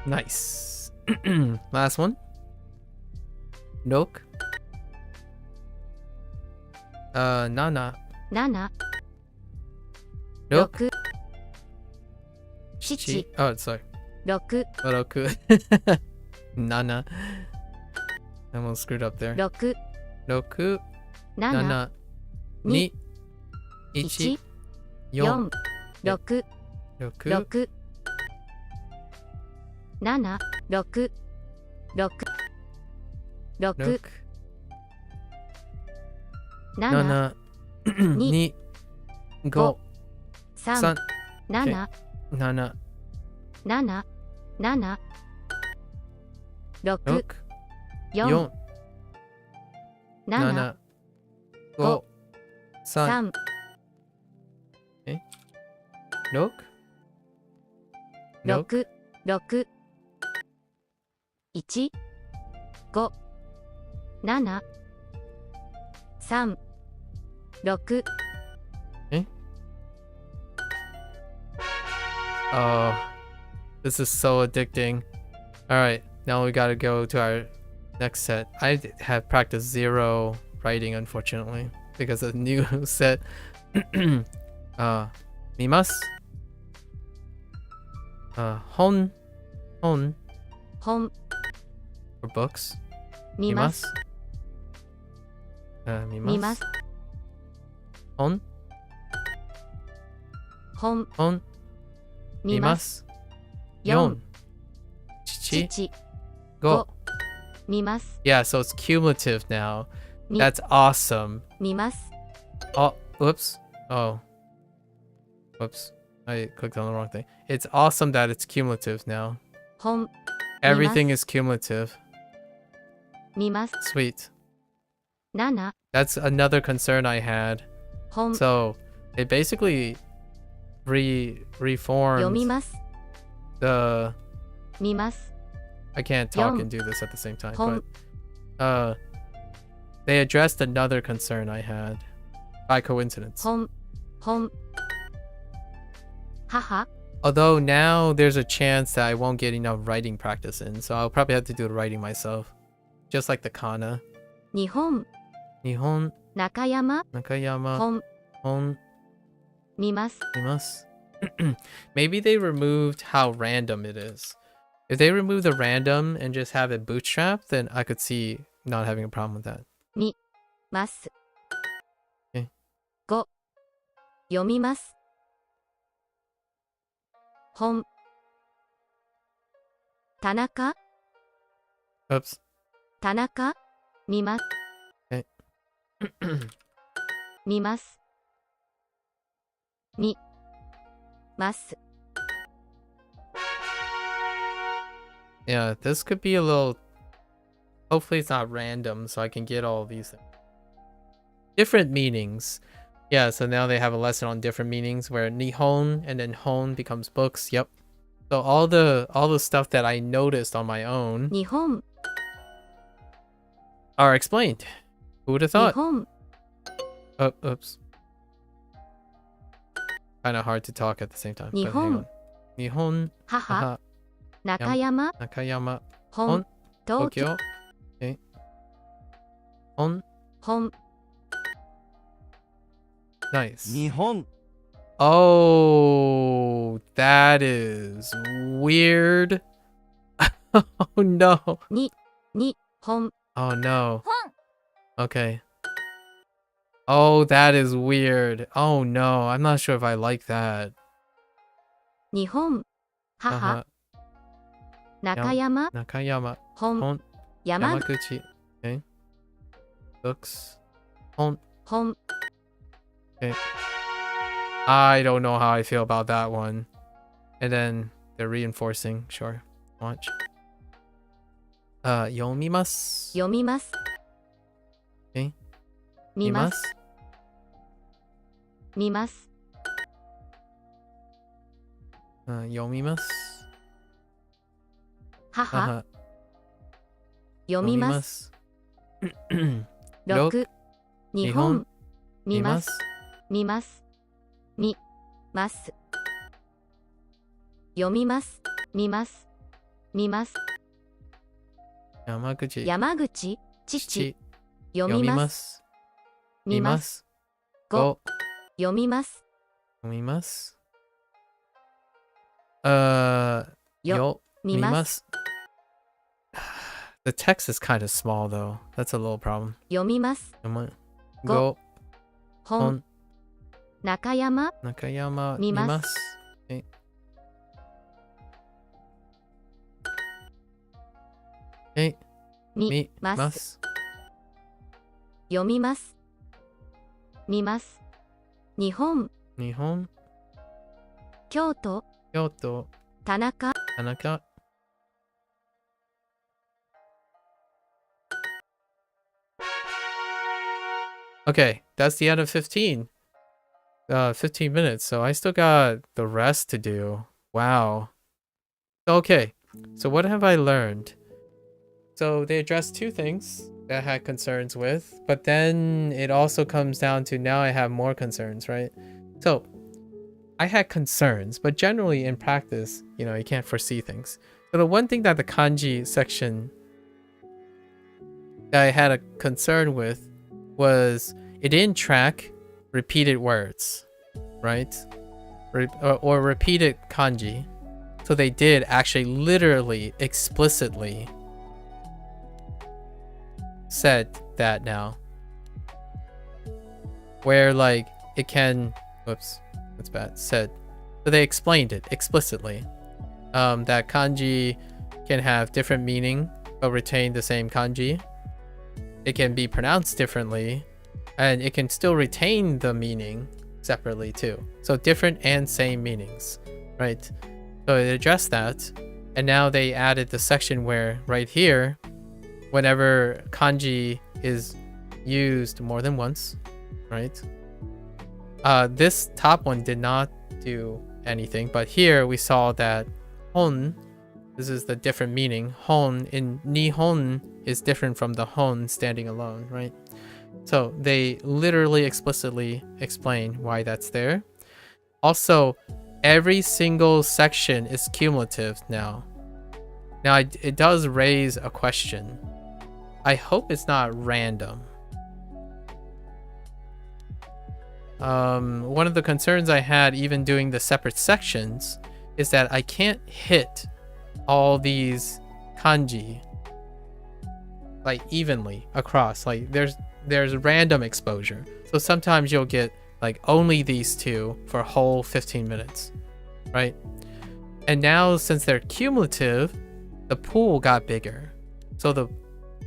Nice. Last one. Nok. 7. 7、 Nok. 6、7、 Oh, sorry. 6、 Roku. Nana. I almost screwed up there. 6、 Roku. 7、 Nana. 2、 1. 1、 4. 4、6、 Roku. 6、7、6、6、6、 7、 7. 2. 5. 3、 7、 7. 7、7、6、 6. 4、 4. 7、 7. 5. 3. 3、 6. 6、6、1、5、7、3、6、 Oh, this is so addicting. Alright, now we gotta go to our next set. I have practiced 0 writing, unfortunately, because of the new set. Mimasu. Hon. 本、 For books. 見ます、 見ます、 Hon. 本、 Hon. 見ます、 4. 父、 5. 見ます、 Yeah, so it's cumulative now. み That's awesome. 見ます、 Oh, whoops. Oh. Whoops. I clicked on the wrong thing. It's awesome that it's cumulative now. 本、 Everything is cumulative. 見ます、 Sweet. 7、 That's another concern I had. 本、 So, it basically 読み reformed ます、 the... 見ます、 I can't talk Yum. and do this at the same time, Hom. but... They addressed another concern I had. By coincidence. 本、本、母、 Although now there's a chance that I won't get enough writing practice in, so I'll probably have to do the writing myself. Just like the kana. 日本、 Nihon, 中山、 Nakayama, 本、 Hon, 見ます、 Imasu. Maybe they removed how random it is. If they remove the random and just have it bootstrapped, then I could see not having a problem with that. ます、 Okay. 5、読みます、本、田中、 Oops. 田中、見ます、 見ます、見ます、 Yeah, this could be a little... Hopefully it's not random, so I can get all these things. Different meanings. Yeah, so now they have a lesson on different meanings where Nihon and then Hon becomes books. Yep. So all the stuff that I noticed on my own 日本、 are explained. Who would have 日 thought? 本、 Oh, oops. Kind of hard to talk at the same time. But hang on. Nihon, 母、 Haha, 中山、 Nakayama, 本、東京、 Tokyo. Okay. Hon, 本、 nice. 日本 Oh, that is weird. Oh no. に、本、 Oh no. 本、 Okay. Oh, that is weird. Oh no. I'm not sure if I like that. 日本、母、 中山、 Nakayama. 本、 Hon, 山、 Yamaguchi. Okay. Books. Hon. 本、 I don't know how I feel about that one. And then they're reinforcing. Sure. Watch. Yomimasu. 読みます、 Okay. 見ます、見ます、 Yomimasu. 母。読みます。6、日本、見ます。見ます。見ます。読みます。見ます。見ます。山口、父、読みます。見ます。5、読みます。読みます。よ、見ます。The text is kind of small though. That's a little problem. 読みます。5、本、中山、見ます。見ます。読みます。見ます。日本、京都、田中、Okay, that's the end of 15. 15 minutes, so I still got the rest to do. Wow. Okay, so what have I learned? So they addressed two things that I had concerns with, but then it also comes down to now I have more concerns, right? So I had concerns, but generally in practice, you know, you can't foresee things. So the one thing that the kanji section that I had a concern with was it didn't track repeated words, right? Or repeated kanji. So they did actually literally explicitly said that now. Where like it can, whoops, that's bad, said. So they explained it explicitly. That kanji can have different meaning but retain the same kanji. It can be pronounced differently, and it can still retain the meaning separately too. So different and same meanings, right? So it addressed that, and now they added the section where right here, whenever kanji is used more than once, right? This top one did not do anything, but here we saw that hon, this is the different meaning. Hon in nihon is different from the hon standing alone, right? So they literally explicitly explain why that's there. Also, every single section is cumulative now. Now it does raise a question. I hope it's not random. One of the concerns I had even doing the separate sections is that I can't hit all these kanji like evenly across. Like there's random exposure. So sometimes you'll get like only these two for a whole 15 minutes, right? And now since they're cumulative, the pool got bigger. So the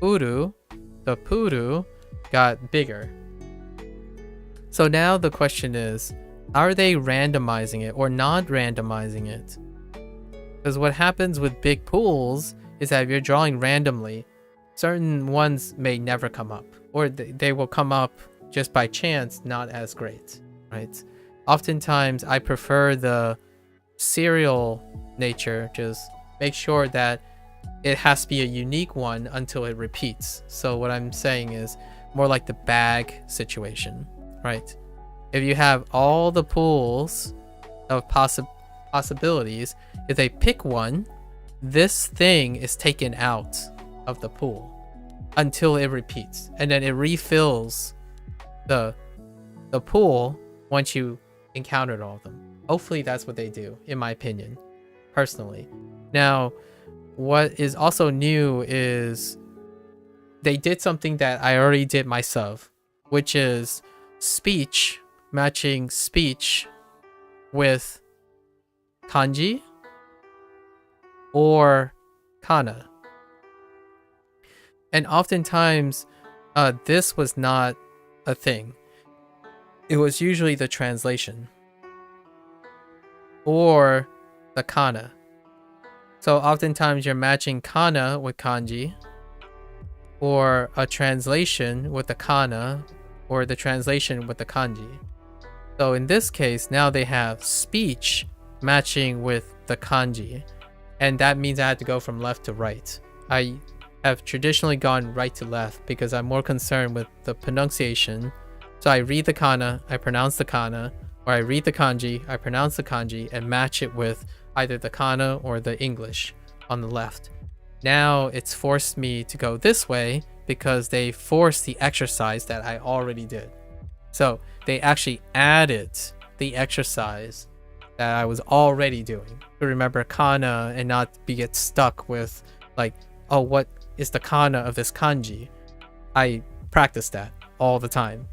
puru got bigger. So now the question is, are they randomizing it or not randomizing it? Because what happens with big pools is that if you're drawing randomly, certain ones may never come up, or they will come up just by chance, not as great, right? Oftentimes, I prefer the serial nature, just make sure that it has to be a unique one until it repeats. So what I'm saying is more like the bag situation, right? If you have all the pools of possibilities, if they pick one, this thing is taken out of the pool until it repeats, and then it refills the pool once you encountered all of them. Hopefully that's what they do, in my opinion, personally. Now, what is also new is they did something that I already did myself, which is speech matching speech with kanji or kana. And oftentimes, this was not a thing. It was usually the translation or the kana. So oftentimes you're matching kana with kanji, or a translation with the kana, or the translation with the kanji. So in this case, now they have speech matching with the kanji. and that means I had to go from left to right. I have traditionally gone right to left because I'm more concerned with the pronunciation. So I read the kana, I pronounce the kana, or I read the kanji, I pronounce the kanji, and match it with either the kana or the English on the left. Now it's forced me to go this way because they forced the exercise that I already did. So they actually added the exercise that I was already doing to remember kana and not get stuck with like, oh, what is the kana of this kanji? I practice that all the time.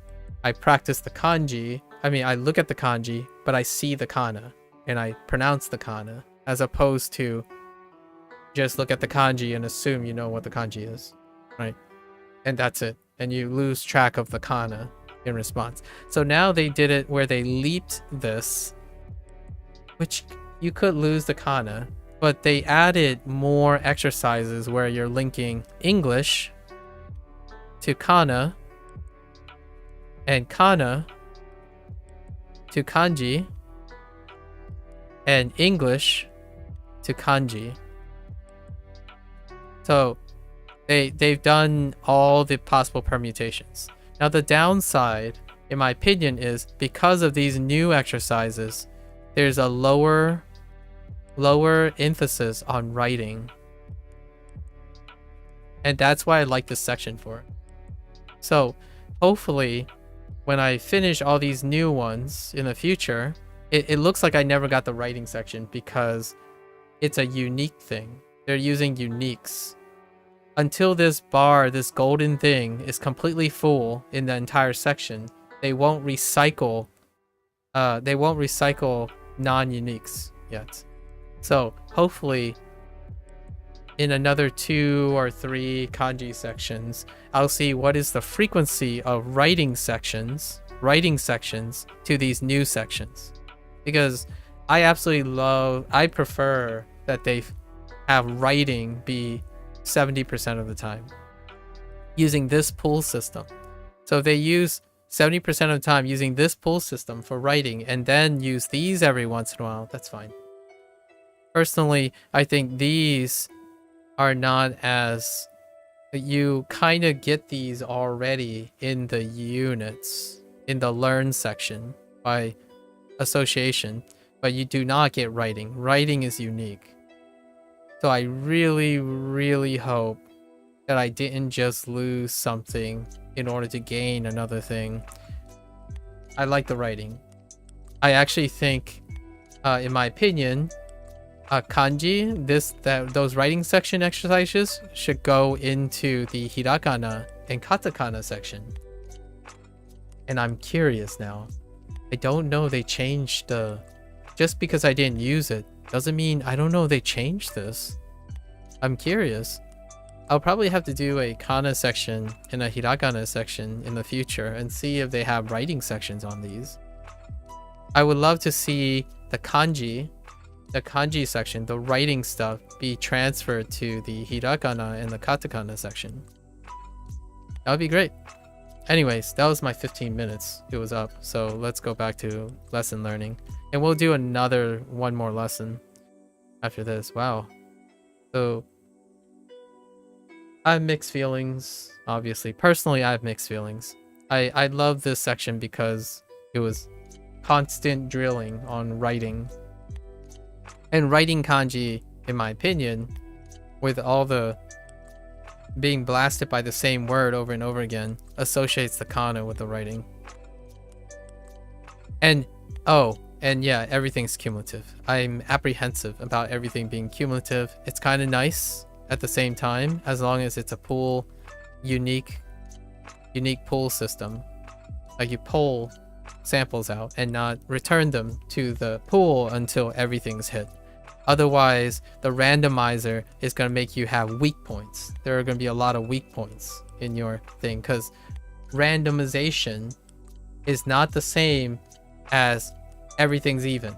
I practice the kanji. I mean, I look at the kanji, but I see the kana and I pronounce the kana, as opposed to just look at the kanji and assume you know what the kanji is, right? And that's it. And you lose track of the kana in response. So now they did it where they leaped this, which you could lose the kana, but they added more exercises where you're linking English to kana and kana to kanji and English to kanji. So they've done all the possible permutations. Now the downside, in my opinion, is because of these new exercises, there's a lower emphasis on writing. And that's why I like this section for it. So hopefully when I finish all these new ones in the future, it looks like I never got the writing section because it's a unique thing. They're using uniques. Until this bar, this golden thing, is completely full in the entire section, they won't recycle non-uniques yet. So hopefully in another 2 or 3 kanji sections, I'll see what is the frequency of writing sections to these new sections. Because I prefer that they have writing be 70% of the time using this pool system. So if they use 70% of the time using this pool system for writing and then use these every once in a while, that's fine. Personally, I think these are not as... You kind of get these already in the units, in the learn section by association, but you do not get writing. Writing is unique. So I really, really hope that I didn't just lose something in order to gain another thing. I like the writing. I actually think, in my opinion, kanji, those writing section exercises should go into the hirakana and katakana section. And I'm curious now. I don't know they changed the... Just because I didn't use it doesn't mean I don't know they changed this. I'm curious. I'll probably have to do a kana section and a hiragana section in the future and see if they have writing sections on these. I would love to see the kanji section, the writing stuff, be transferred to the hiragana and the katakana section. That would be great. Anyways, that was my 15 minutes. It was up. So let's go back to lesson learning. And we'll do one more lesson after this. Wow. So I have mixed feelings, obviously. Personally, I have mixed feelings. I love this section because it was constant drilling on writing. And writing kanji, in my opinion, with all the being blasted by the same word over and over again, associates the kana with the writing. And yeah, everything's cumulative. I'm apprehensive about everything being cumulative. It's kind of nice at the same time, as long as it's a pool, unique pool system. Like you pull samples out and not return them to the pool until everything's hit. Otherwise, the randomizer is going to make you have weak points. There are going to be a lot of weak points in your thing because randomization is not the same as everything's even.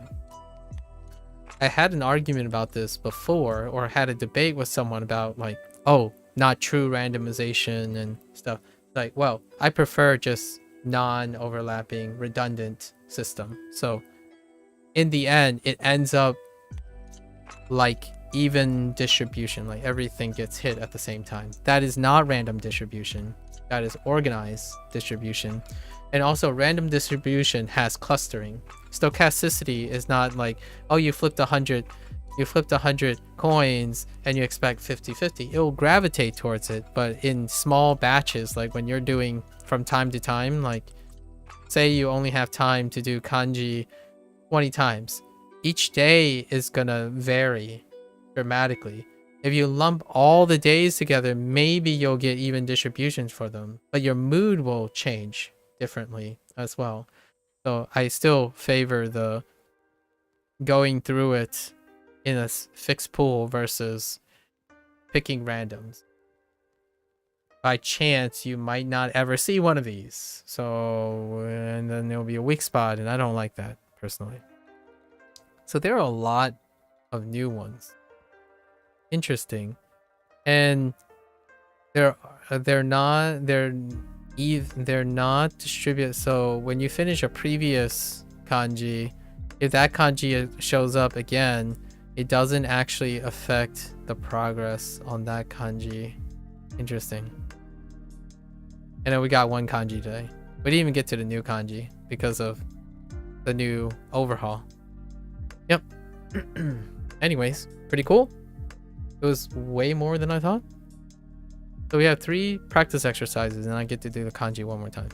I had an argument about this before, or had a debate with someone about like, oh, not true randomization and stuff. Like, well, I prefer just non-overlapping, redundant system. So in the end, it ends up like even distribution, like everything gets hit at the same time. That is not random distribution. That is organized distribution. And also random distribution has clustering. Stochasticity is not like, oh, you flipped 100 coins and you expect 50-50. It will gravitate towards it, but in small batches, like when you're doing from time to time, like say you only have time to do kanji 20 times. Each day is gonna vary dramatically. If you lump all the days together, maybe you'll get even distributions for them, but your mood will change differently as well. So I still favor the going through it in a fixed pool versus picking randoms. By chance, you might not ever see one of these. So, and then there'll be a weak spot, and I don't like that personally. So there are a lot of new ones. Interesting. And they're not distributed. So when you finish a previous kanji, if that kanji shows up again, it doesn't actually affect the progress on that kanji. Interesting. And then we got one kanji today. We didn't even get to the new kanji because of the new overhaul. Yep. Anyways, pretty cool. It was way more than I thought. So we have 3 practice exercises and I get to do the kanji one more time.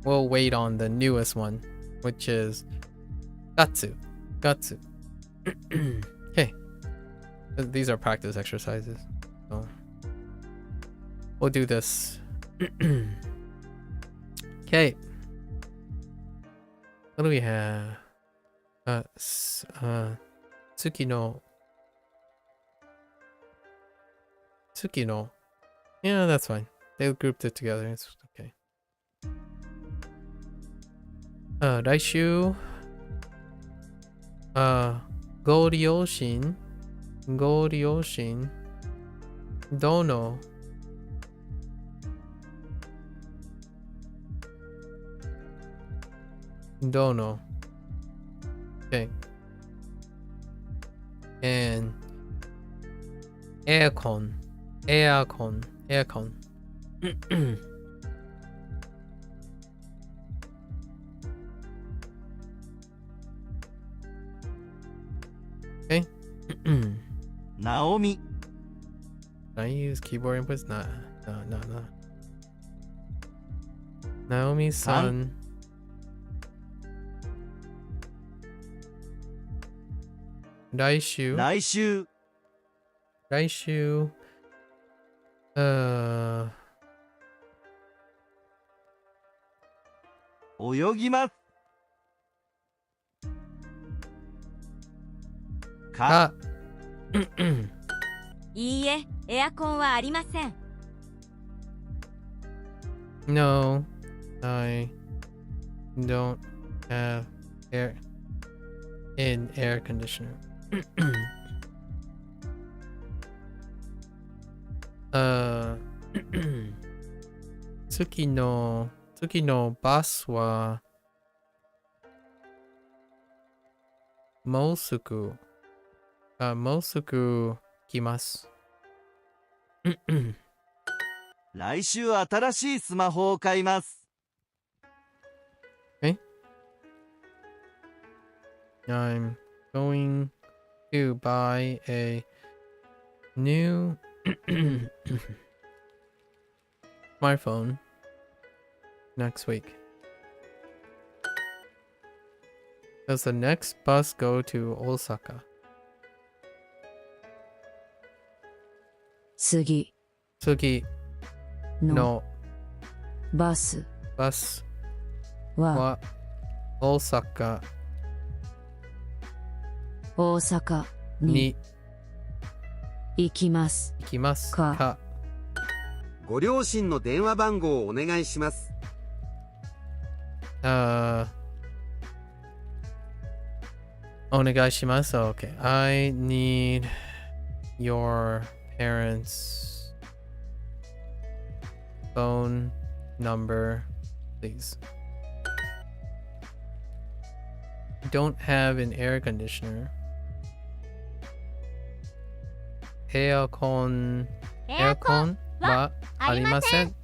We'll wait on the newest one, which is Gatsu. Okay. These are practice exercises. So we'll do this. Okay. What do we have? Tsukino. Yeah, that's fine. They grouped it together. It's okay. 来週、ご両親、どの、okay. And aircon. Okay. Naomi. Can I use keyboard inputs? No. Naomi-san. Raishu. 泳ぎますかいいえ、エアコンはありません。No, I don't have air conditioner. 次のバスはもうすぐ来ます。来週新しいスマホを買います。I'm going to buy a new smartphone next week. Does the next bus go to Osaka? 次のバスは大阪に行きますか。ご両親の電話番号をお願いします。お願いします。Okay. I need your parents' phone number, please. don't have an air conditioner. エアコンはありません。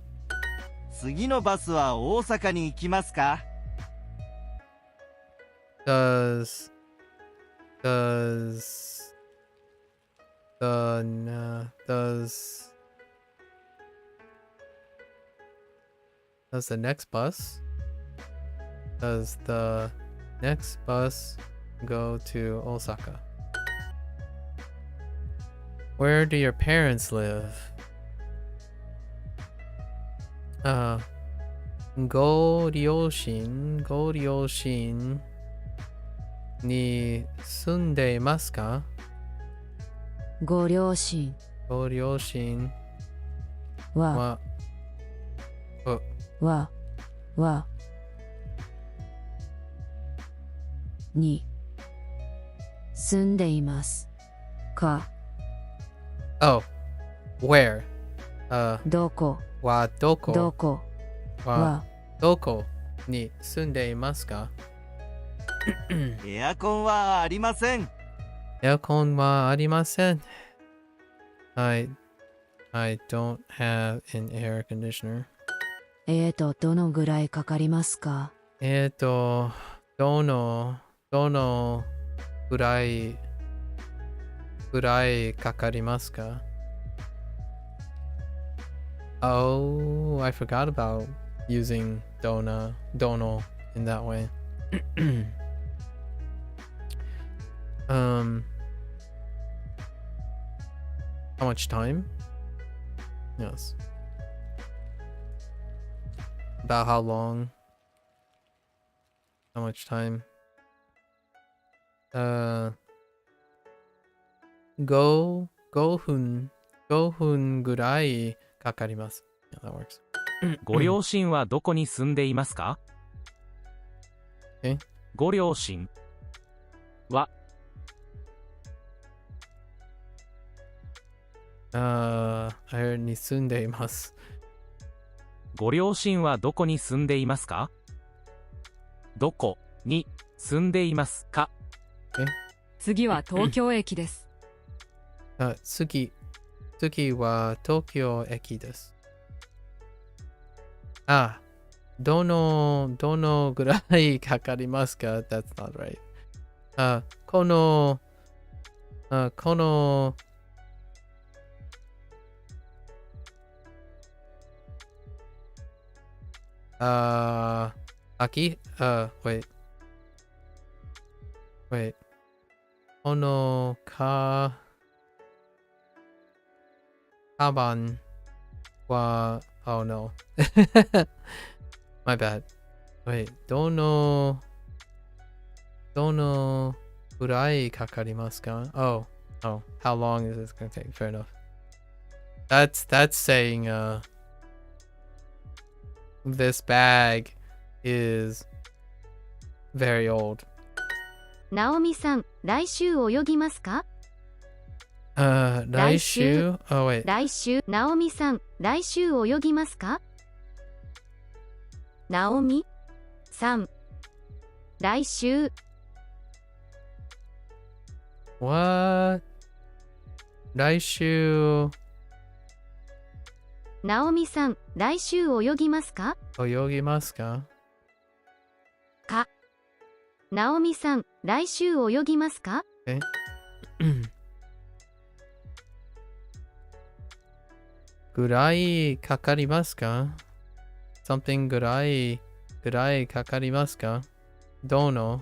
次のバスは大阪に行きますか？ Does the next bus? Does the next bus go to Osaka? Where do your parents live? ご両親に住んでいますか？ご両親はに住んでいますか？ Oh, where? どこはどこはどこに住んでいますか？エアコンはありません。エアコンはありません。I don't have an air conditioner. どのぐらいかかりますか？どのぐらいかかりますか？ Oh, I forgot about using dono in that way. How much time? Yes. About how long? How much time? 5分ぐらいかかります。Yeah, that works. ご両親はどこに住んでいますか？ご両親はに住んでいます。ご両親はどこに住んでいますか？どこに住んでいますか？次は東京駅です。次は東京駅です。どのぐらいかかりますか？ That's not right. このwait. このカバンはOh no. My bad. Wait, どのぐらいかかりますか? Oh, how long is this going to take? Fair enough. That's saying this bag is very old. ナオミさん、来週泳ぎますか？来週 Oh wait. 来週、ナオミさん、来週泳ぎますか？ナオミさん、来週。What? 来週。ナオミさん、来週泳ぎますか？泳ぎますか？ナオミさん、来週泳ぎますか？ぐらいかかりますか？ Something ぐらいかかりますか？どの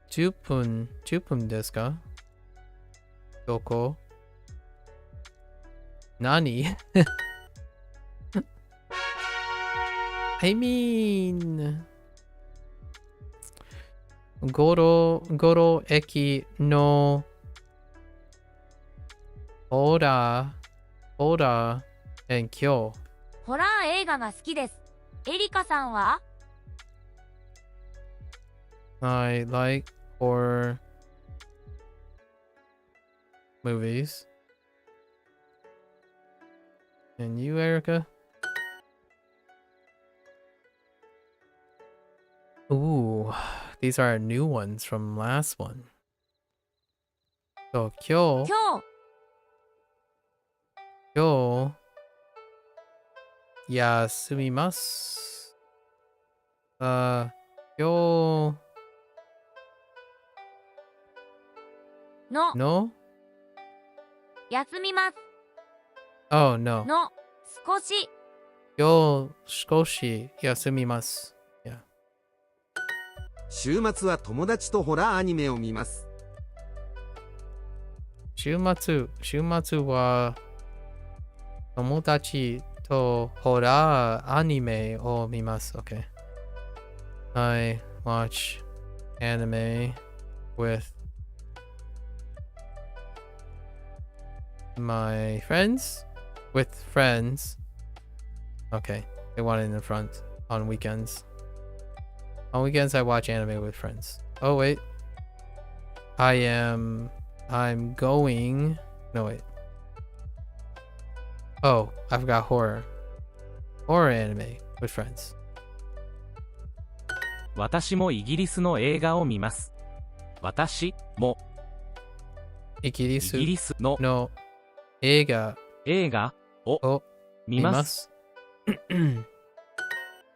10分ですか？どこ？何I mean ゴロ駅のホラー今日ホラー映画が好きです。エリカさんは？ I like horror movies. And you, Erica? Ooh, these are new ones from last one. So, 今日休みます。今日の休みます Oh, no. の少し今日少し休みます。Yeah. 週末は友達とホラーアニメを見ます。週末は友達とホラーアニメを見ます。Okay. I watch anime with my friends. With friends. Okay. They want it in the front on weekends. On weekends, I watch anime with friends. Oh, wait. I'm going. No, wait. Oh, I forgot horror. Horror anime with friends. 私もイギリスの映画を見ます。私もイギリスの映画を見ます。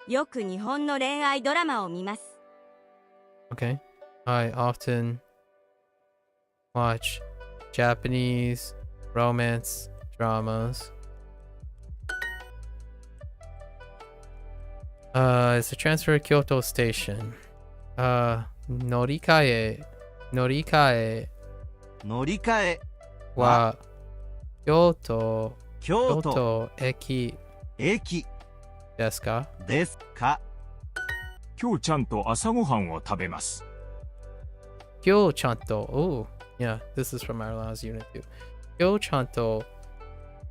よく日本の恋愛ドラマを見ます。Okay. I often watch Japanese romance dramas. It's a transfer to Kyoto Station. 乗り換えは京都駅ですか？今日ちゃんと朝ごはんを食べます。今日ちゃんと Oh, yeah, this is from our last unit too. 今日ちゃんと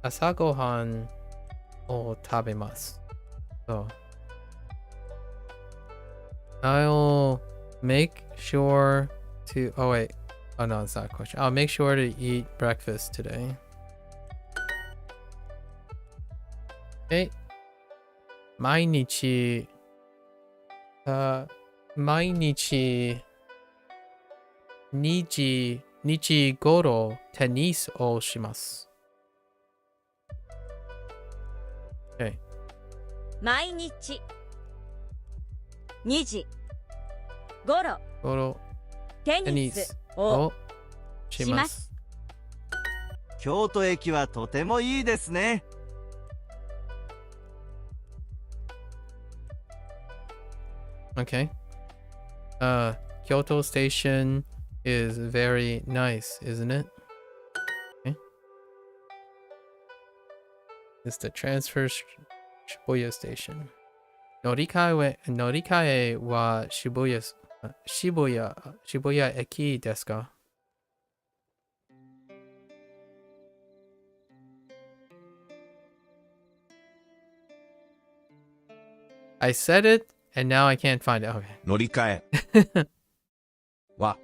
朝ごはんを食べます。So, I'll make sure to. Oh, wait. Oh, no, it's not a question. I'll make sure to eat breakfast today. Okay. 毎日2時頃テニスをします。Okay. 毎日2時頃テニスをします。京都駅はとてもいいですね。Okay. Kyoto Station is very nice, isn't it? Okay. It's the transfer Shibuya Station. 乗り換えは渋谷駅ですか？ I said it and now I can't find it. Okay. 乗り換えは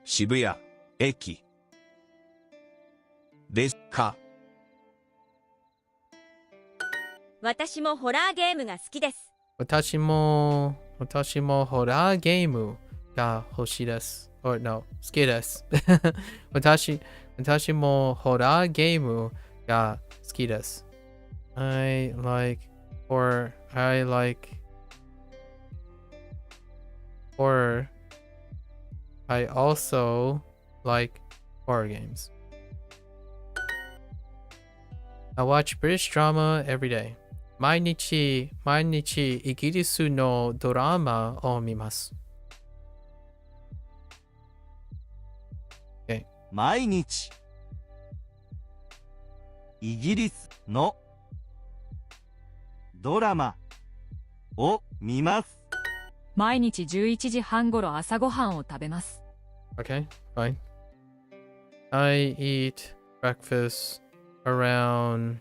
渋谷駅ですか？私もホラーゲームが好きです。私もホラーゲームが欲しいです。Or no, 好きです。私もホラーゲームが好きです。I like horror. I also like horror games. I watch British drama every day. 毎日イギリスのドラマを見ます。Okay. 毎日イギリスのドラマを見ます。毎日11時半ごろ朝ごはんを食べます。Okay, fine. I eat breakfast around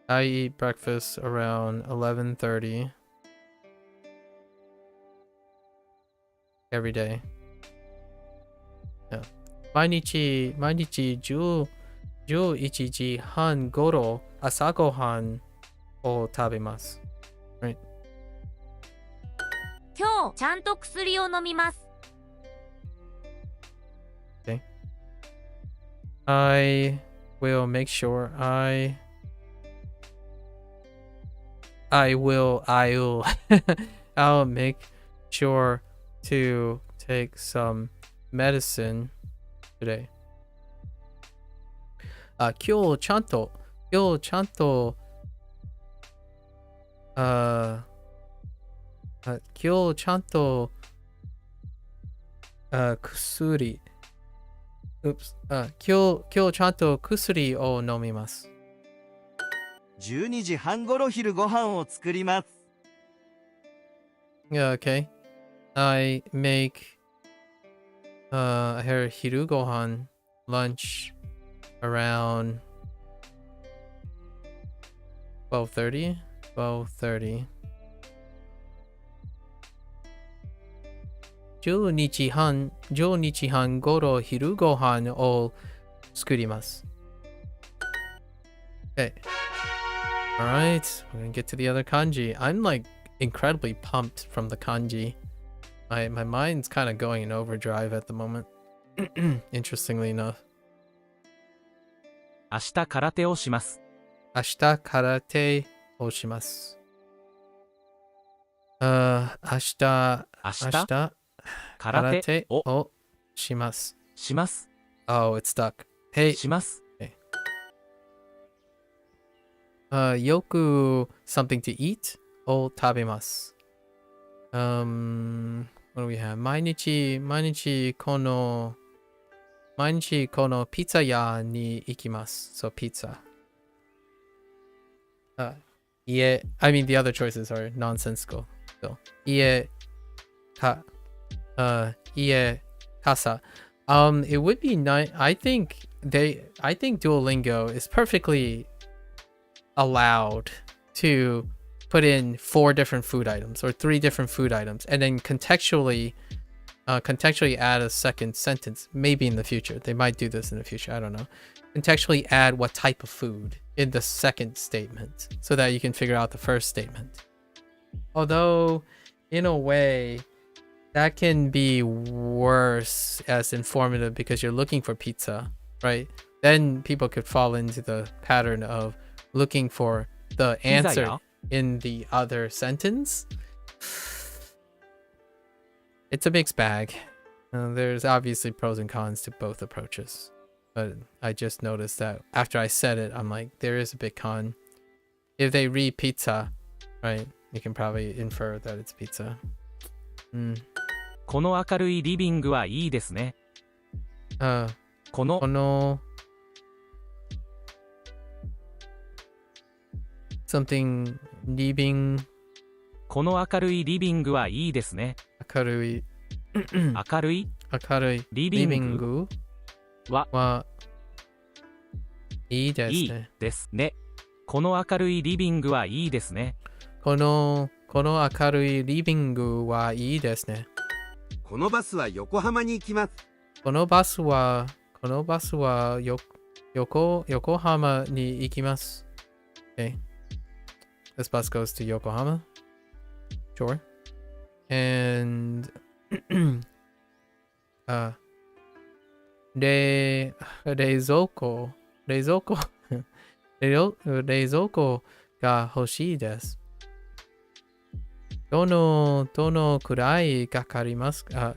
11:30 every day. Yeah. 毎日11時半ごろ朝ごはんを食べます。Right? 今日ちゃんと薬を飲みます。Okay. I will make sure I'll make sure to take some medicine today. 今日ちゃんと薬今日ちゃんと薬を飲みます。12時半ごろ昼ご飯を作ります。Yeah, okay. I make her 昼ご飯 lunch around 12:30. 12時半頃昼ご飯を作ります。Okay. Alright, we're gonna get to the other kanji. I'm like incredibly pumped from the kanji. My mind's kind of going in overdrive at the moment. Interestingly enough. 明日空手をします。明日空手をします。明日空手をします。します。Oh, it's stuck. Hey. します。よく something to eat を食べます。What do we have? 毎日このピッツァ屋に行きます。So pizza. I mean the other choices are nonsensical. So 傘. It would be nice. I think Duolingo is perfectly allowed to put in 4 different food items or 3 different food items and then contextually add a second sentence. Maybe in the future. They might do this in the future. I don't know. Contextually add what type of food in the second statement so that you can figure out the first statement. Although, in a way, that can be worse as informative because you're looking for pizza, right? Then people could fall into the pattern of looking for the answer in the other sentence. It's a mixed bag. There's obviously pros and cons to both approaches. But I just noticed that after I said it, I'm like, there is a big con. If they read pizza, right, you can probably infer that it's pizza. この明るいリビングはいいですね。この something living この明るいリビングはいいですね。明るいリビングはいいですね。いいですね。この明るいリビングはいいですね。この明るいリビングはいいですね。このバスは横浜に行きます。このバスは横浜に行きます。Okay. This bus goes to Yokohama. Sure. And 冷蔵庫が欲しいです。どのくらいかかりますか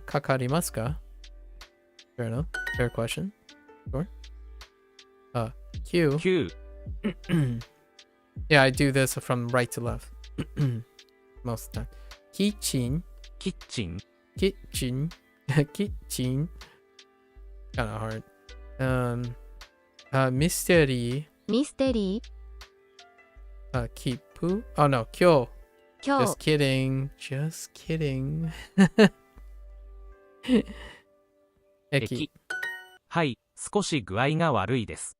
Fair enough. Fair question. Sure. Q. Yeah, I do this from right to left. Most of the time. Kitchen. Kind of hard. Mystery. Kipu. Oh no, kyo. Just kidding. Eki. はい、少し具合が悪いです。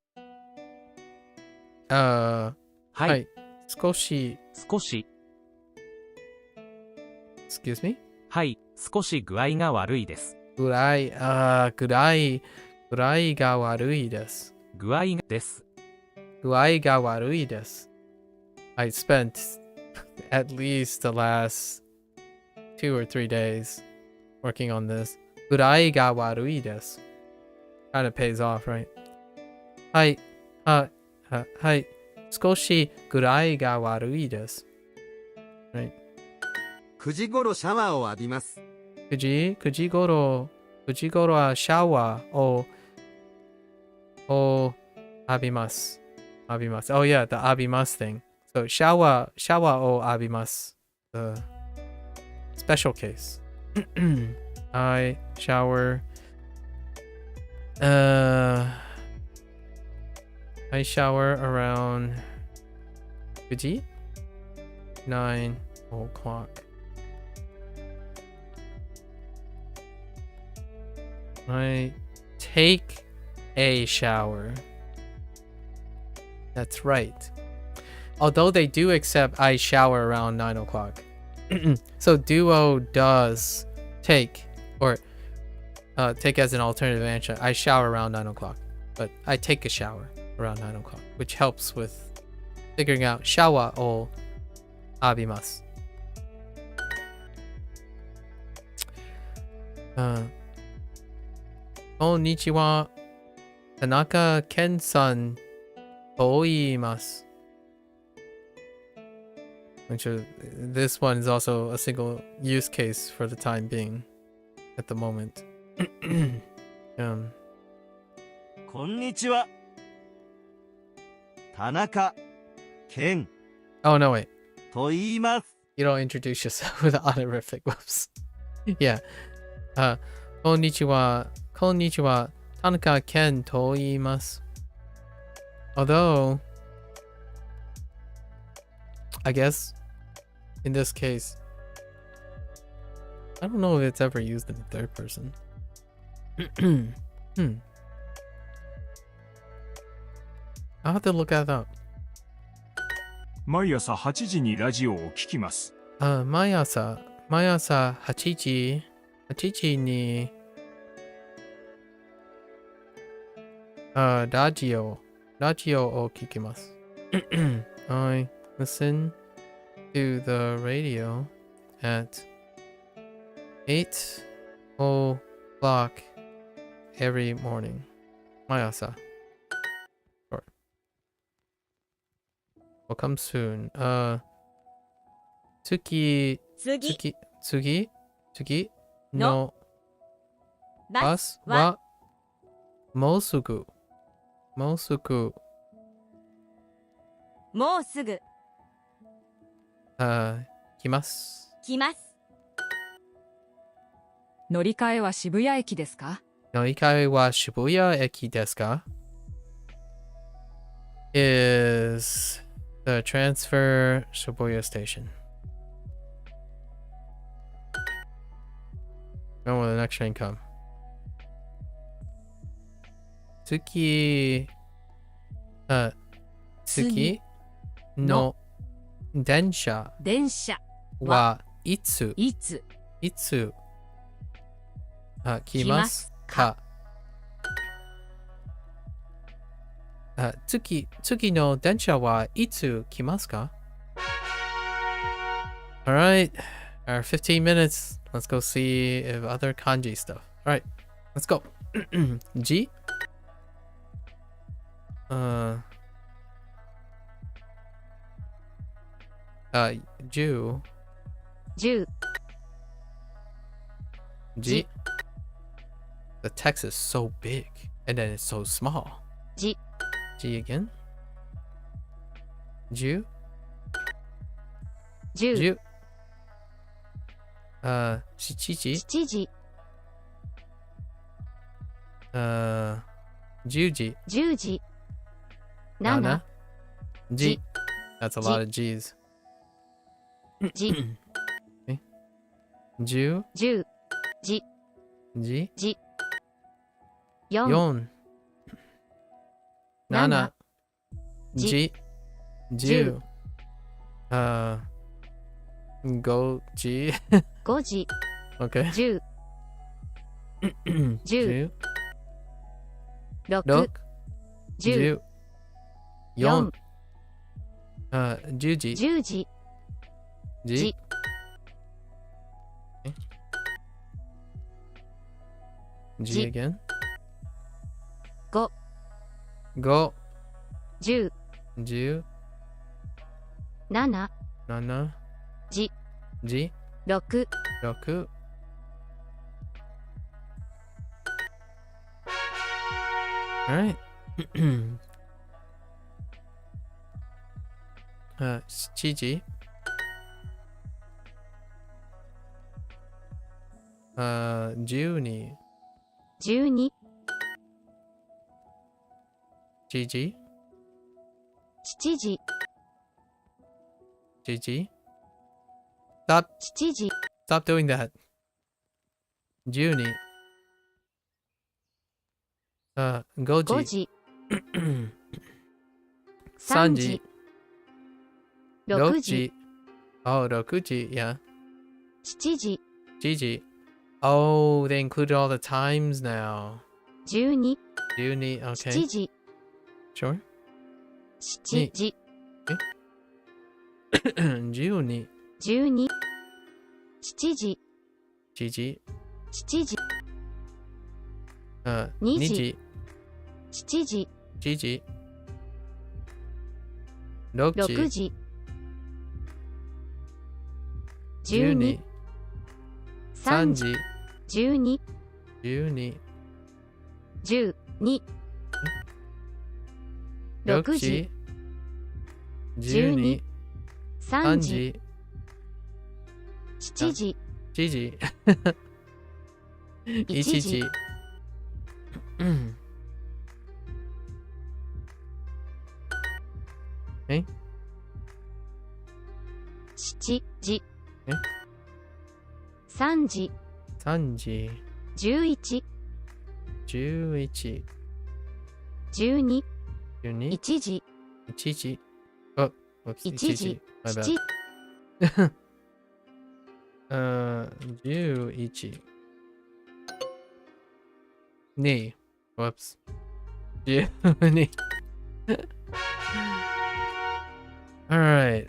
はい。少し。Excuse me? はい、少し具合が悪いです。具合が悪いです。具合がです。具合が悪いです。I spent at least the last 2 or 3 days working on this. Gurai ga warui desu. Kind of pays off, right? Hai, hai, skoshi gurai ga warui desu. Right? 9時頃シャワーを浴びます。9時頃はシャワーを浴びます。Oh yeah, the 浴びます thing. So shower を浴びます。The special case. I shower. I shower around 9 時 9 o'clock. I take a shower. That's right. Although they do accept I shower around 9 o'clock. So Duo does take, or take as an alternative answer, I shower around 9 o'clock. But I take a shower around 9 o'clock, which helps with figuring out shower o abimasu. Konnichiwa. Tanaka Ken-san oimasu. Which this one is also a single use case for the time being at the moment. こんにちは。田中健 Oh no, wait. と言います。You don't introduce yourself with an honorific. Whoops. Yeah. Konnichiwa. Tanaka Ken to iimasu. Although, I guess, in this case, I don't know if it's ever used in the third person. I'll have to look that up. 毎朝8時にラジオを聞きます。毎朝8時にラジオを聞きます。I listen to the radio at 8 o'clock every morning. 毎朝。Sure. Will come soon. 次のバスはもうすぐ来ます。乗り換えは渋谷駅ですか？乗り換えは渋谷駅ですか？ Is the transfer Shibuya station. When will the next train come? 次の電車はいつ来ますか？次の電車はいつ来ますか？ Alright, our 15 minutes. Let's go see if other kanji stuff. Alright, let's go. G? Ju. G. The text is so big and then it's so small. G again. Ju. Ju. 7時。10時。7時。That's a lot of G's. 10時。4 7時。10 5時。Okay. 10 6 10 4 10時。10時。じ。じ again。5。5。10。10。7。7。じ。じ。6。6。Alright. 7時。12。12。7時。7時。7時。Stop. 7時。Stop doing that. 12。5時。5時。3時。6時。Oh, 6時。Yeah. 7時。7時。Oh, they included all the times now. 12。 12. Okay. 7時。Sure. 7時。12。12。7時。7時。7時。2 2時。時。7時。7時。6 6時。時。12。 3時。12。 12。 12。 6 6時。時。 12。 3 3時。時。 7時。 7時。 1 1時。時。え7時。え3時。 3時。 11。 11。 12。 12。 1時。 1時。あ、1 1時。 My bad. 7。 11。2. Whoops. 12. Alright.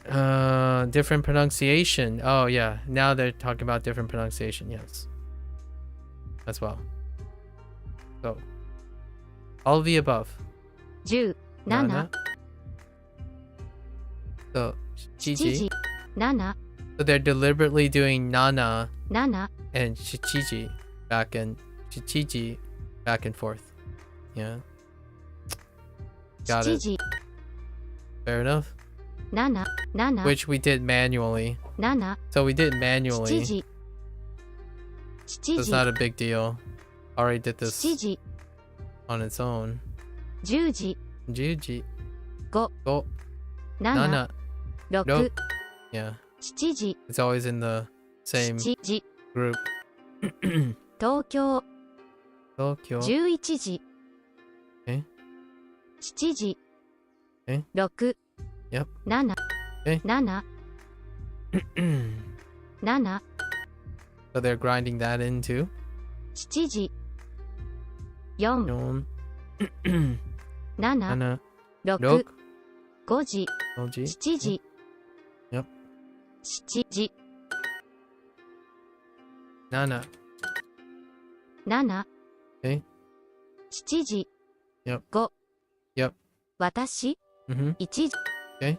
Different pronunciation. Oh, yeah. Now they're talking about different pronunciation. Yes. As well. So, all of the above. 10。7。 So, 7 7 時。7。 So they're deliberately doing nana 7。 and shichiji back and forth. Yeah. Got 7 it. 時。 Fair enough. 7。7。 Which we did manually. 7。 So we did 7 manually. 時。 So 7 it's 時。 not a big deal. Already did 7 this 時。 on its own. 10時。 Juji. 5。 Go. 7。 Nana. 6。 Nope. Yeah. 7時。 It's always in the same 7時。 group. 東京。 Tokyo. 11時。え7時。え6。 Yep. 7。え7。7。 So they're grinding that in too. 7時。4。 4. 7。 6. 6。5時。 5. 7時。 Yep. 7時。 7. 7。 Okay. 7時。 Yep. 5。 Yep. 私。 Mm-hmm. 1時。 Okay.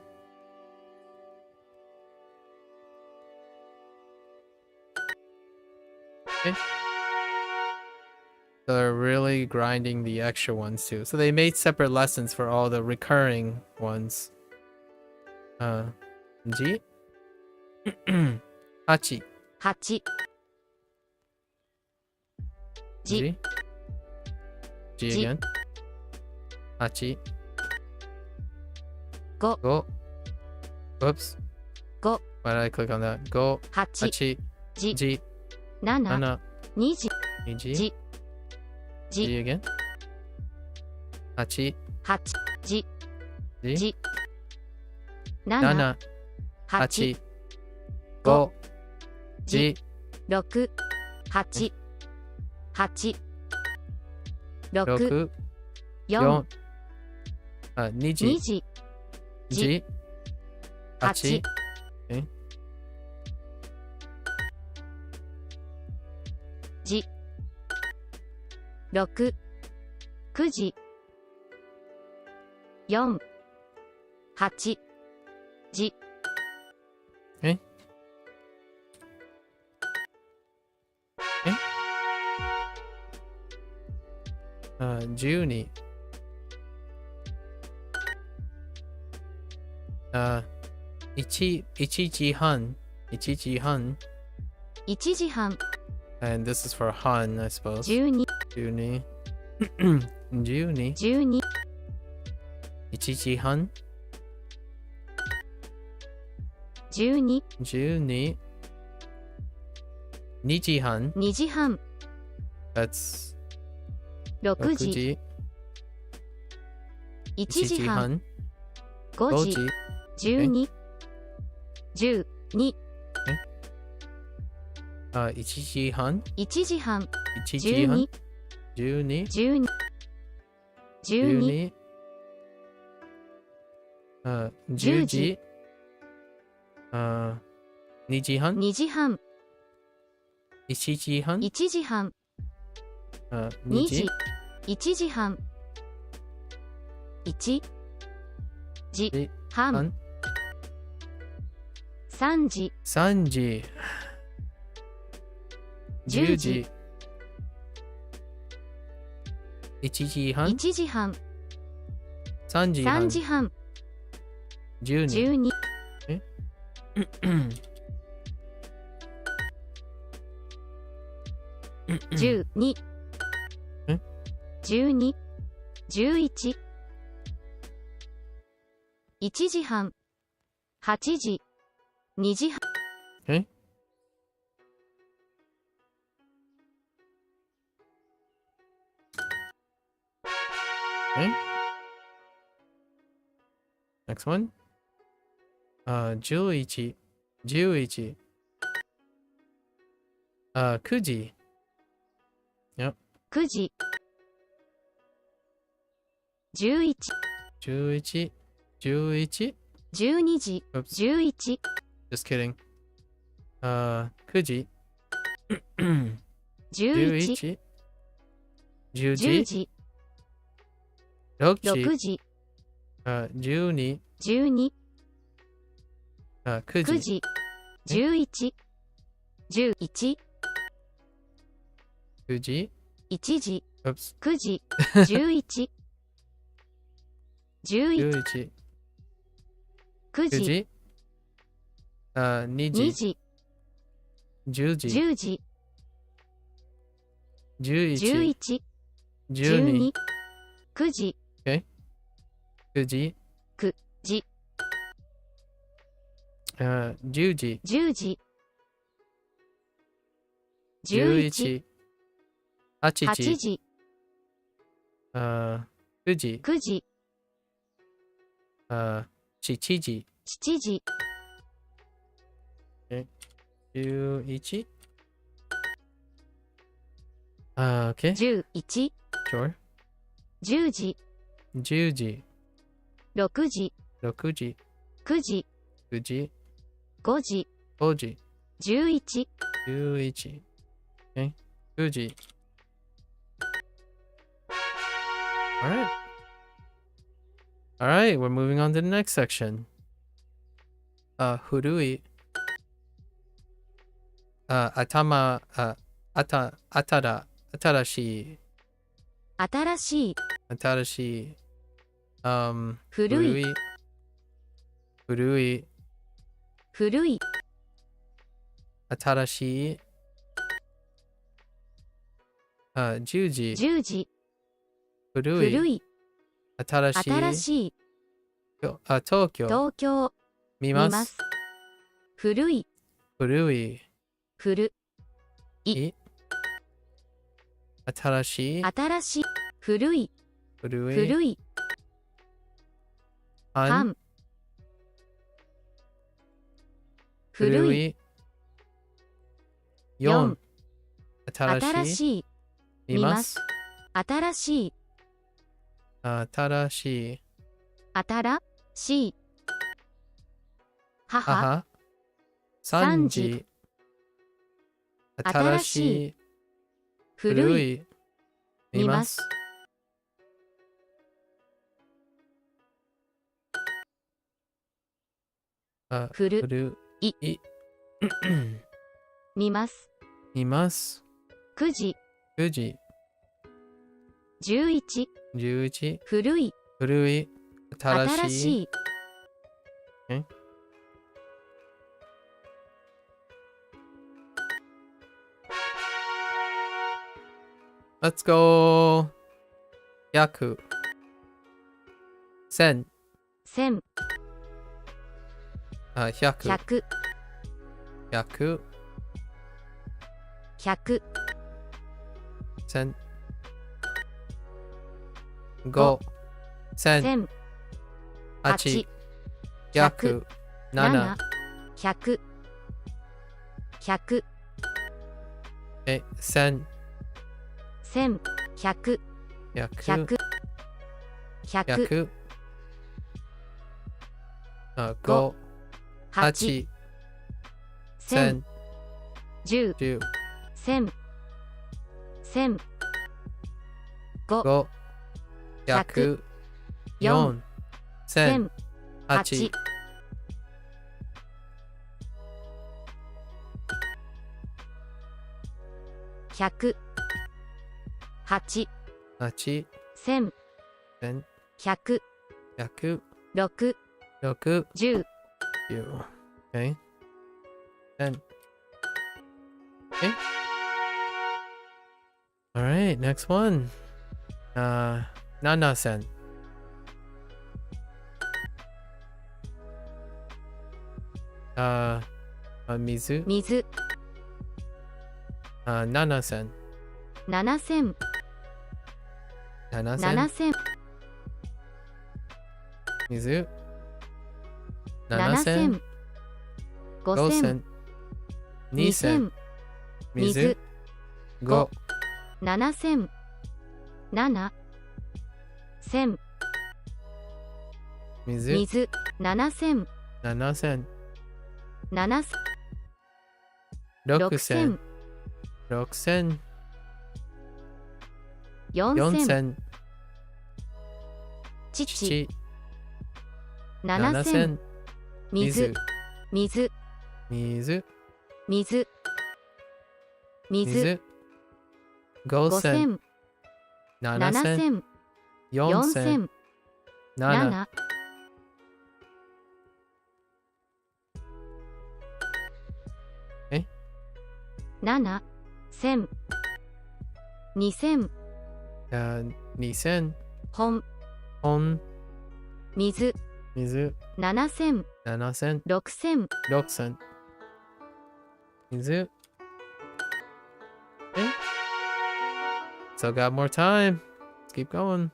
Okay. So they're really grinding the extra ones too. So they made separate lessons for all the recurring ones. Ji. 8. 8。じ。 G Ji. again. 8. 5。 Go. Whoops. 5。 Why did I click on that? Go. 8。 8. じ。 G. 7。 7. 2時。 G. じ。 G じ。 again. 8. 8。じ。 G. じ。7。 7. 8。 8. Go. G. 6。8。8。6。 6. 4。 4. 2 2 時。時。 G. 8 8 Okay. 時6 9時4 8時 12 1時半1時半1時半 and this is for Han, I suppose. 12 12 12 12 1時半12 12 2時半2時半 That's 6 6時時1 1時半時半5 5時時12 12 1時半1時半1時半12 12 12 12 10 10時時2時半2時半1時半1時半2 2時時1時半1時半半3時3時10時1時半1時半3時3半時半12 12 12 12 11 1時半8時2時半 Okay. Okay. Next one. 11 11 9時9時11 11 11 12時 Oops. 11 Just kidding. 9時11 11 10 10時時6 6時時12 12 9 9時時11 11 9時1時 Oops. 9時11 11 11 9 9時時2 2時時10時10時11 11 12 12 9時9時9時10時10時11 11 8 8時時9時9時7時7時11 Okay, 11 sure. 10時10時6時6時9時9時5時5時11 11 Okay, 9時 Alright. Alright, we're moving on to the next section. 古い頭新しい新しい新しい古い古い古い新しい10時10時古い古い新しい新しい東京東京見ま見ますす古い古い古い新しい新しい古い古い古い半古い古い4 新新しいしい見ます新しい新しい新しい母、母。3時。新しい。古い。見ます。古古い。い。見ます。見ます。9時。9時。11。 11。古い。古い。新しい。新しい。Let's go! 100。1000。1000。100。100。 100。100。 1000。5。1000。 1000。 8。 100。 7。 100。 100。 1000。 1000。 100。 100。 100。 5。 8。 1000。 10。 10。 1000。 1000。 5。 5。 100。 4。 1000。 8。 100。 8。 8。 1000。 1000。 100。 100。 6。 6。 10。 You. Okay. 10. Okay. All right, next one. 7,000. 水。水。 7,000. 7000。 7,000. 7000。 水。 7000。 5000。 2,000. 水。5。 7000。 7。 1000。 水。水。7000。 7,000. 7000。 6,000. 6,000. 4000。 4,000. 父。 7,000. 7000。水。水。水。水。水。水。5,000. 7,000. 4,000. 7. 7。1000。2000。 2,000. 本。本。水。水。 7000。 7,000. 6000。 6,000. 水. Okay. Still got more time. Let's keep going.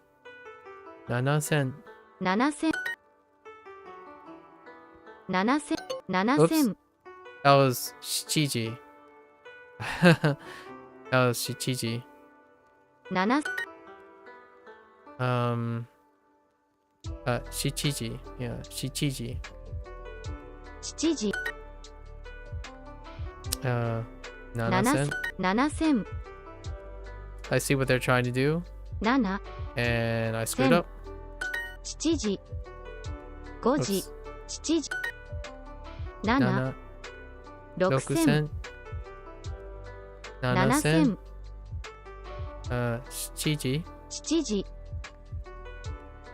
7,000. 7000。 7000。 Oops. 7000。 That was Shichiji. That was Shichiji. 7。 Shichiji. Yeah, Shichiji. 7時。 7,000. 7000。 I see what they're trying to do, 7。 and I screwed up. 7時。5時。 Oops. 7時。7。 7. 6000。 7,000. 7000。 Shichiji. 7時。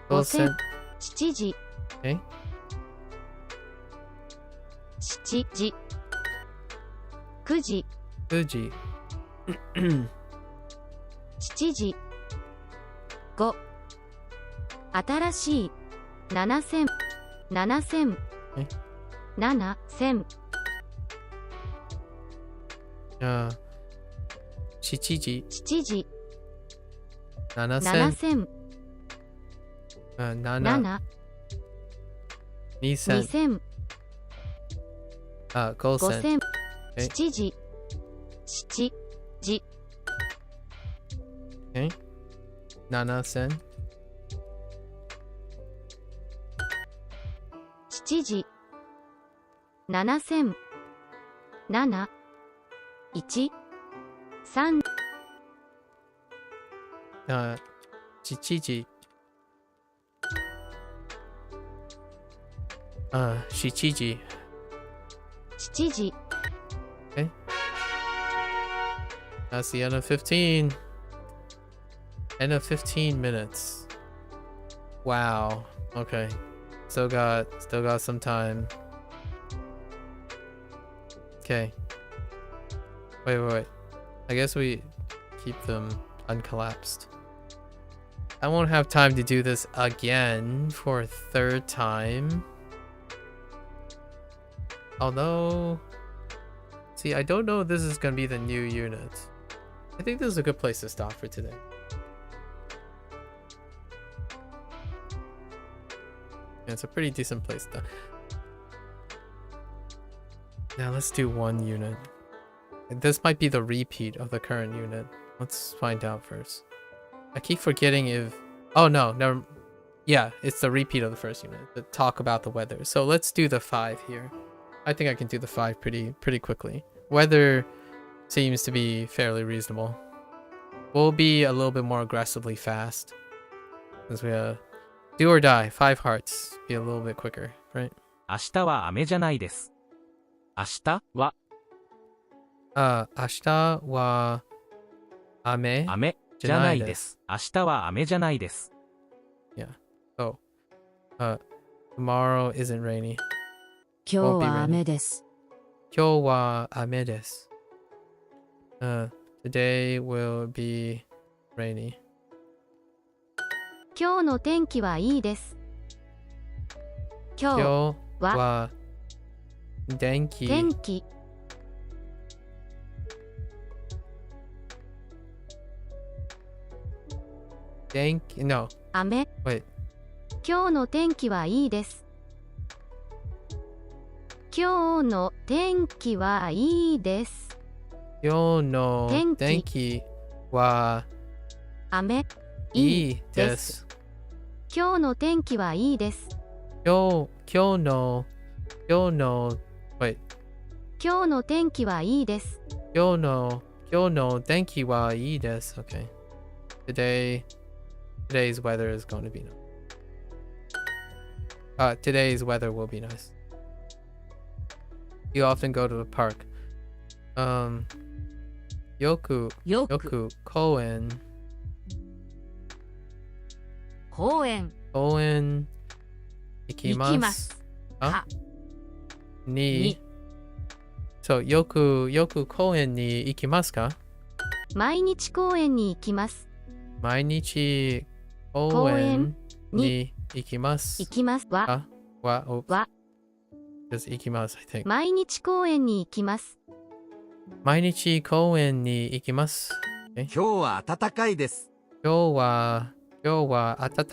5,000. 7時。 Okay. 7時。9時。 Fuji. 7時。5。新しい。7000。7000。え7000。 Shichiji. 7時。 7,000. 7000。 7. 7。 2,000. 2000。 5,000. 5000。え7時。7時。 Okay. 7,000. 7時。7000 7 1 3 Chichiji. Shichiji. 7時 That's the end of 15. End of 15 minutes. Wow. Okay. Still got some time. Okay. Wait. I guess we keep them uncollapsed. I won't have time to do this again for a third time. Although, see, I don't know if this is going to be the new unit. I think this is a good place to stop for today. Yeah, it's a pretty decent place to... Now let's do one unit. This might be the repeat of the current unit. Let's find out first. I keep forgetting if... Oh no, never... Yeah, it's the repeat of the first unit. To talk about the weather. So let's do the 5 here. I think I can do the 5 pretty quickly. Weather seems to be fairly reasonable. We'll be a little bit more aggressively fast. Because we do or die, 5 hearts. Be a little bit quicker, right? 明日は雨じゃないです。明日は明日は雨じゃないです。明日は雨じゃないです。Yeah. Oh. Tomorrow isn't rainy. 今日は雨です。今日は雨です。Today will be rainy. 今日の天気はいいです。今日今日は天気天気No. 雨 Wait. 今日の天気はいいです。今日の天気はいいです。今日の天気は雨いいです。今日の天気はいいです。今日の Wait. 今日の天気はいいです。今日の天気はいいです。Okay. Today's weather is going to be nice. Today's weather will be nice. You often go to the park. よく公園行きます。そう、よく公園に行きますか？毎日公園に行きます。毎日公園に行きます。行きますはjust 行きます、I think. 毎日公園に行きます。毎日公園に行きます。今日は暖かいです。今日は暖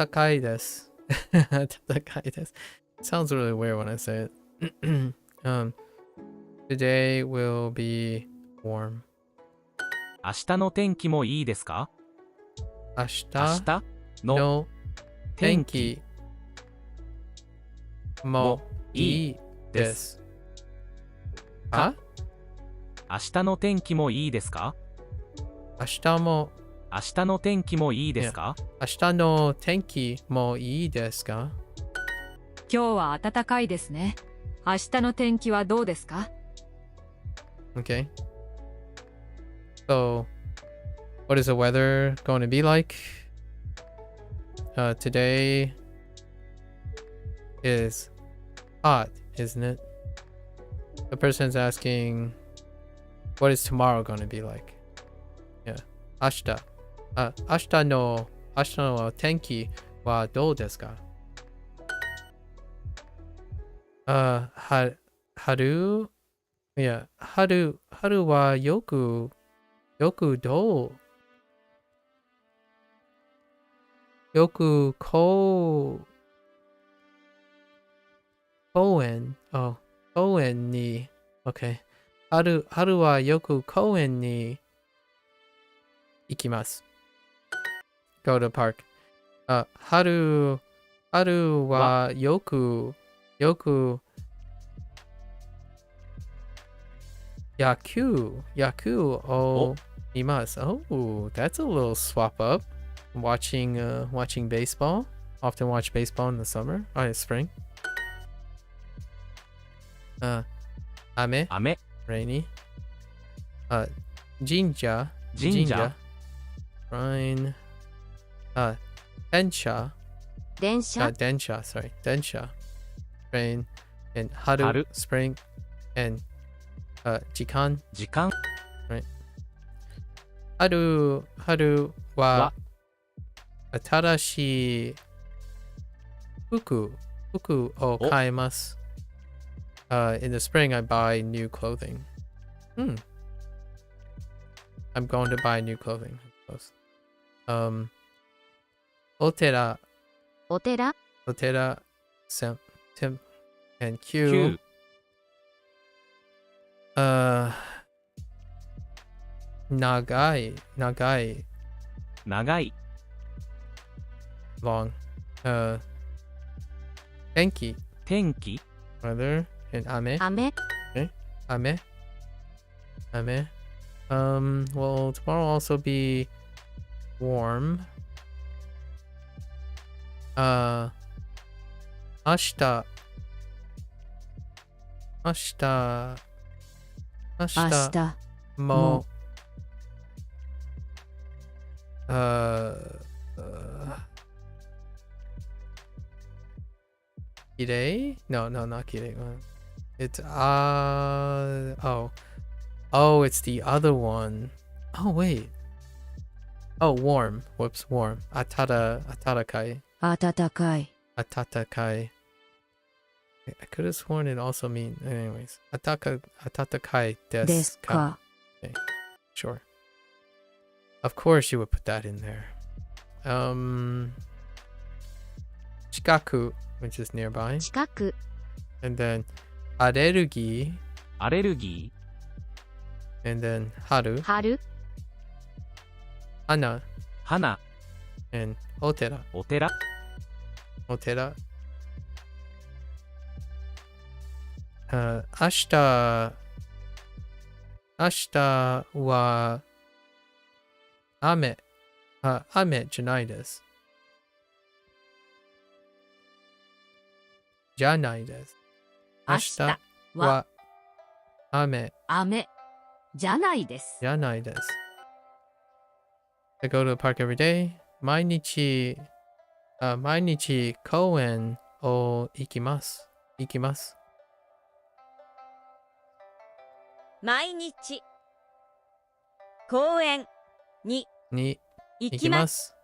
かいです。暖かいです。Sounds really weird when I say it. Today will be warm. 明日の天気もいいですか？明日のの天気もいいです。あ？明日の天気もいいですか？明日の天気もいいですか？明日の天気もいいですか？今日は暖かいですね。明日の天気はどうですか？ Okay. So, what is the weather going to be like? Today is hot, isn't it? The person's asking, what is tomorrow going to be like? Yeah. 明日の天気はどうですか？春はよく公園に OK 春はよく公園に行きます。 Go to park. 春はよく Yaku o imasu. Oh, that's a little swap up. Watching baseball. Often watch baseball in the summer. Oh, spring. Ame. 雨 Rainy. Jinja. 神社 Rhine. Densha. 電車 Densha, sorry. Densha. Rain. And haru, Haru. spring. And jikan. 時間 Haru wa は atarashi fuku o Oh. kaemasu. In the spring, I buy new clothing. I'm going to buy new clothing. I suppose. Otera, お寺 Tim, and 9 Q. Nagai, 長い long. Tenki, 天気 weather, and ame. 雨 Ame. Well, tomorrow will also be warm. Ashita. 明日 Mo. Kirei? No, not Kirei. It's oh, it's the other one. Oh wait. Oh, warm. Whoops, warm. Atatakai. 暖かい Atatakai. I could have sworn it also mean. Anyways, atatakai で desu す ka. か Sure. Of course you would put that in there. Chikaku, which is nearby. 近く And then arerugi. アレルギ And then haru. 春 Hana. ー花 And otera. お寺 Otera. Ashita wa ame. Ame janai desu. Janai desu. 明日は wa ame 雨じゃないです janai desu. I go to the park every day. 毎日公園を行きます。毎日公園にに行行きまきますす。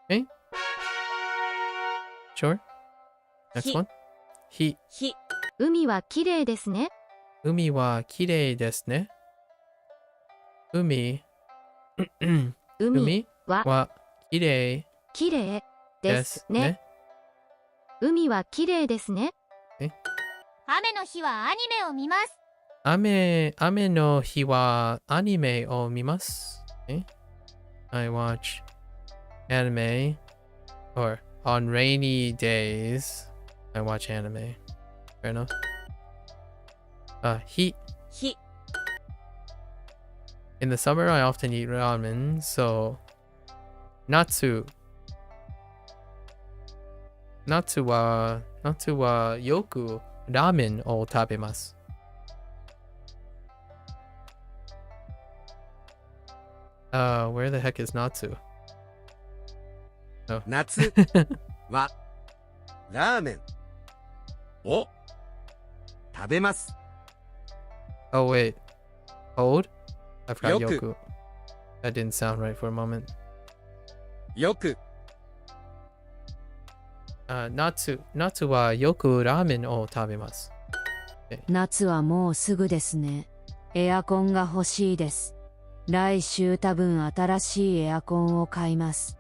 Okay? Sure. Next ひ one. ひ、日海はきれいですね海はきれいですね。海海ははきれいきれいでですねすね。海はきれいですね雨の日はアニメを見ます。雨の日はアニメを見ます。Okay? I watch anime, or on rainy days, I watch anime. Fair enough. 日 日 In the summer, I often eat ramen, so natsu はよくラーメンを食べます。Where the heck is Natsu? 夏はラーメンを食べます。 Oh wait, hold. I forgot Yoku. Yoku. That didn't sound right for a moment. よく Natsu はよくラーメンを食べます。夏はもうすぐですね。エアコンが欲しいです。来週多分新しいエアコンを買います。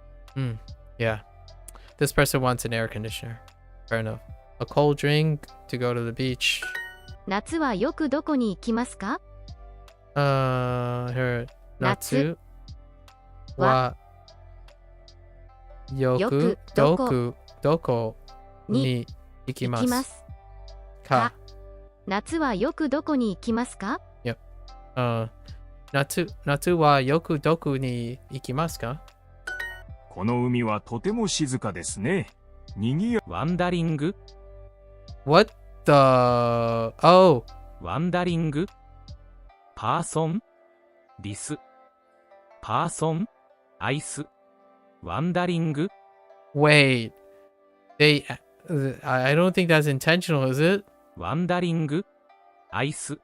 Yeah. This person wants an air conditioner. Fair enough. A cold drink to go to the beach. 夏はよくどこに行きますか Her 夏はよよくくどこに行きます行きますか夏はよくどこに行きますか？ Yep. 夏はよくどこに行きますか？この海はとても静かですね。にぎやワンダリング What the... Oh, ワンダリングパーソンディスパーソンアイスワンダリング wait. They... I don't think that's intentional, is it? ワンダリングアイス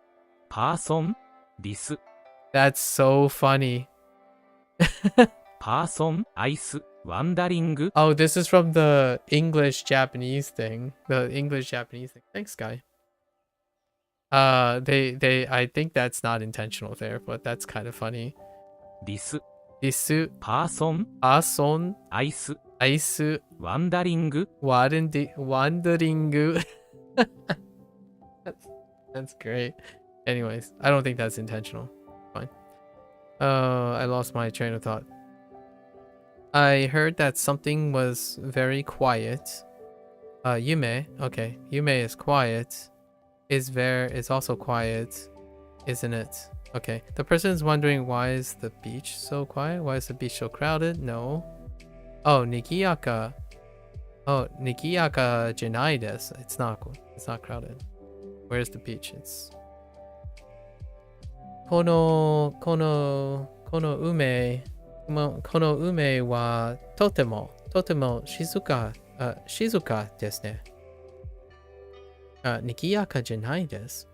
パーソンディス That's so funny. パーソンアイスワンダリング Oh, this is from the English-Japanese thing. The English-Japanese thing. Thanks, guy. I think that's not intentional there, but that's kind of funny. ディス Disu, パーソン ason, アイス aisu, ワンダリング wanderingu. That's great. Anyways, I don't think that's intentional. Fine. I lost my train of thought. I heard that something was very quiet. Yume. Okay. Yume is quiet. Is also quiet, isn't it? Okay. The person is wondering, why is the beach so quiet? Why is the beach so crowded? No. Oh, Nikiyaka. Oh, Nikiyaka janai desu. It's not crowded. Where's the beach? It's この海はとても静かですね。賑やかじゃないです。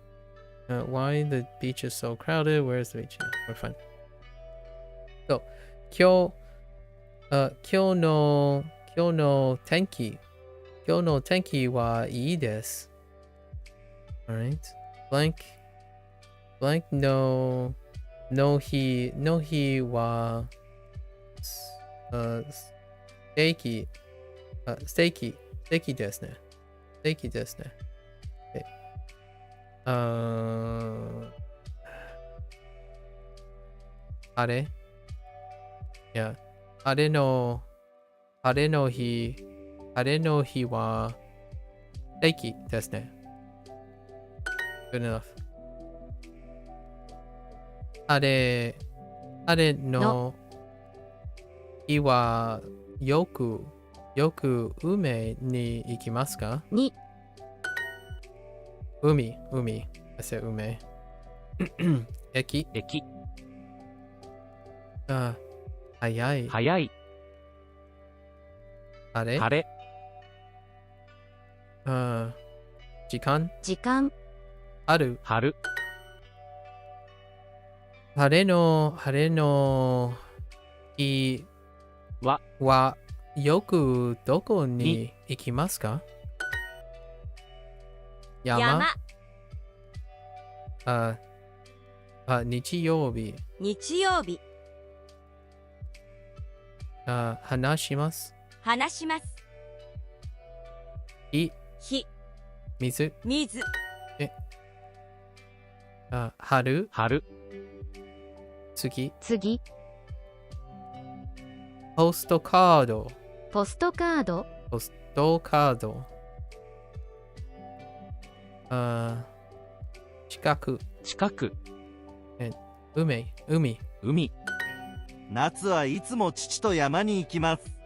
Why the beach is so crowded? Where's the beach? We're fine. So, 今日の天気はいいです。Alright. Blank no日はステーキですね。ステーキですね。晴れの日はステーキですね。Good enough. 晴れの日はよく海に行きますか？に海。I said 海。駅。早い。早い晴れ。晴れ時間。春。晴れの日はよくどこに行きますか？山。日曜日。話します。火。水。春。次。ポストカード。近く。海。夏はいつも父と山に行きます。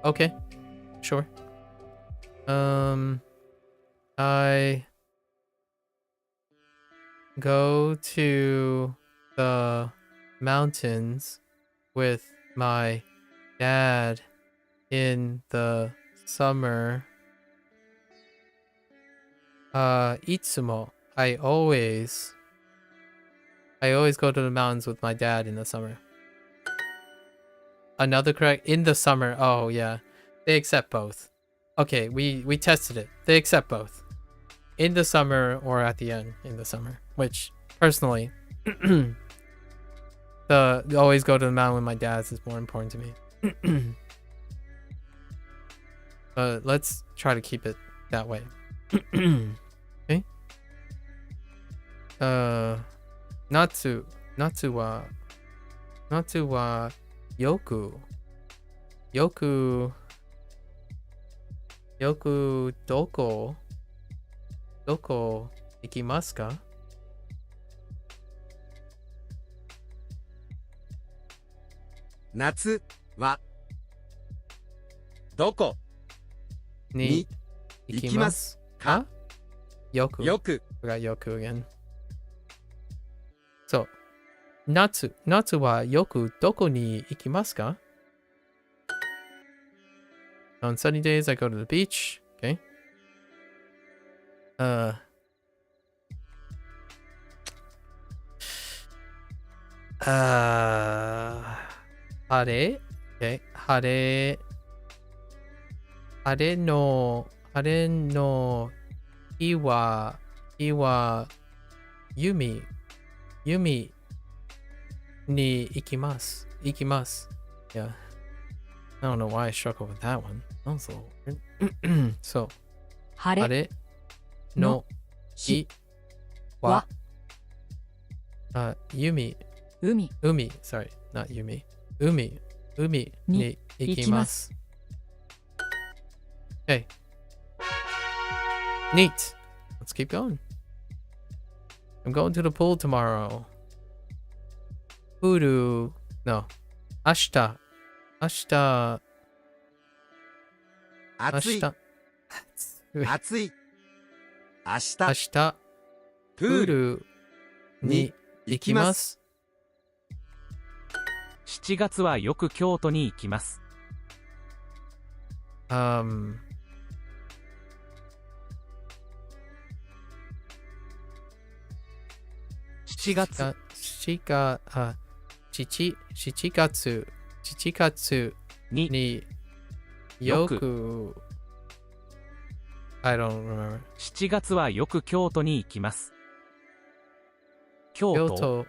Okay, sure. I go to the mountains with my dad in the summer. いつも I always go to the mountains with my dad in the summer. Another correct in the summer. Oh yeah, they accept both. Okay, we tested it. They accept both. In the summer or at the end in the summer. Which personally, the always go to the mountain with my dad is more important to me. But let's try to keep it that way. Okay. Natsu wa yoku よくどこ行きますか？夏はどこに行きますか？よく。よく forgot よく again. そう。夏はよくどこに行きますか？ On sunny days, I go to the beach. Okay. 晴れ Okay. 晴れの日は海に行きます。Yeah. I don't know why I struggled with that one. That was a little weird. So, 晴れ晴れの日は海 sorry, not 海に行きます。Okay. Neat. Let's keep going. I'm going to the pool tomorrow. No. 明日暑い暑い明日プールに行きます。7月はよく京都に行きます。7月によくI don't remember. 7月はよく京都に行きます。京都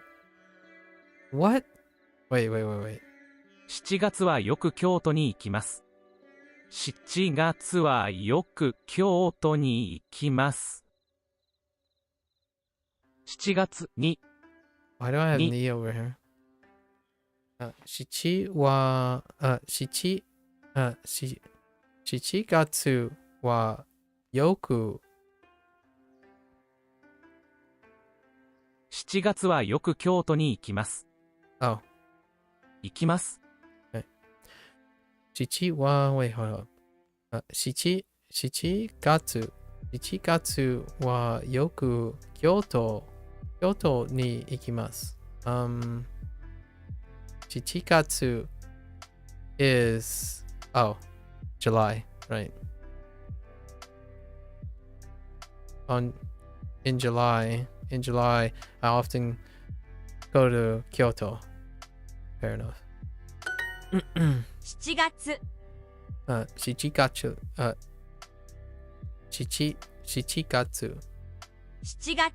What? Wait. 7月はよく京都に行きます。7月はよく京都に行きます。7月に Why do I have knee over here? 7月はよく7月はよく京都に行きます。Oh. 行きます。7は wait, hold up. 7月はよく京都に行きます。7月 is July, right? In July, I often go to Kyoto. Fair enough. 7月7月7月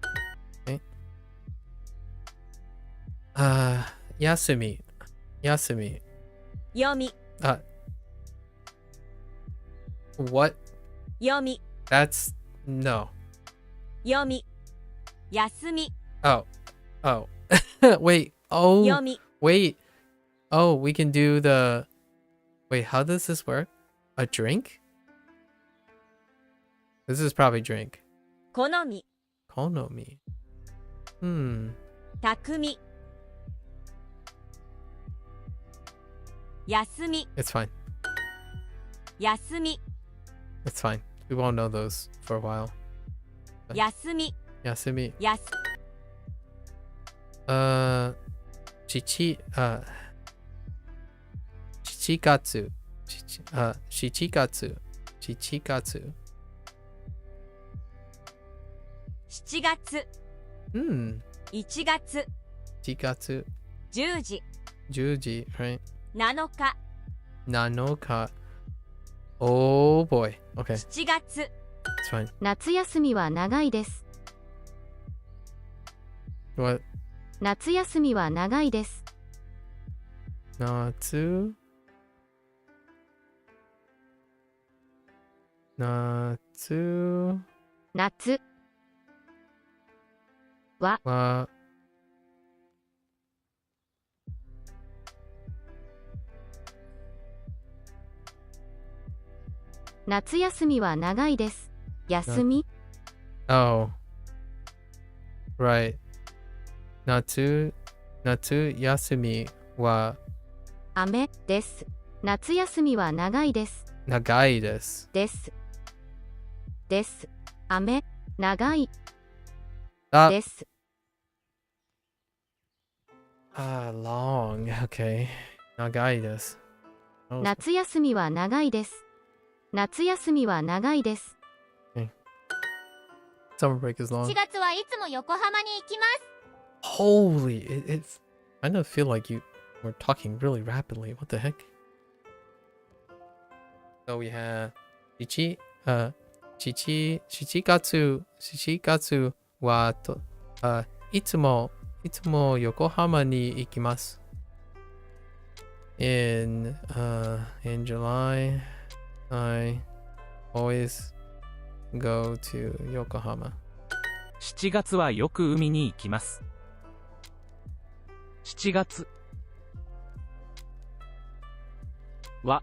休み読み What? 読み That's no. 読み休み Oh. Wait. Oh. 読み Wait. Oh, we can do the. Wait, how does this work? A drink? This is probably drink. 好み Konomi. 巧み休み It's fine. 休み It's fine. We won't know those for a while. 休み Yasumi. やす 7月 7月7月1月7月10時10時 right? 7日7日 Oh boy. Okay. 7月 It's fine. 夏休みは長いです。 What? 夏休みは長いです。 夏夏は夏休みは長いです。休み Oh. Right. Natsu yasumi wa 雨です。夏休みは長いです。 nagai desu. です。です。雨、長い Ah, です。 long. Okay. Nagai desu. Oh, 夏休みは長いです。夏休みは長いです。 summer break is 4 long. 月はいつも横浜に行きます。 Holy, I don't feel like you were talking really rapidly. What the heck? So we have Shichigatsu wa itsumo Yokohama ni ikimasu. In July, I always go to Yokohama. 7月はよく海に行きます。7月は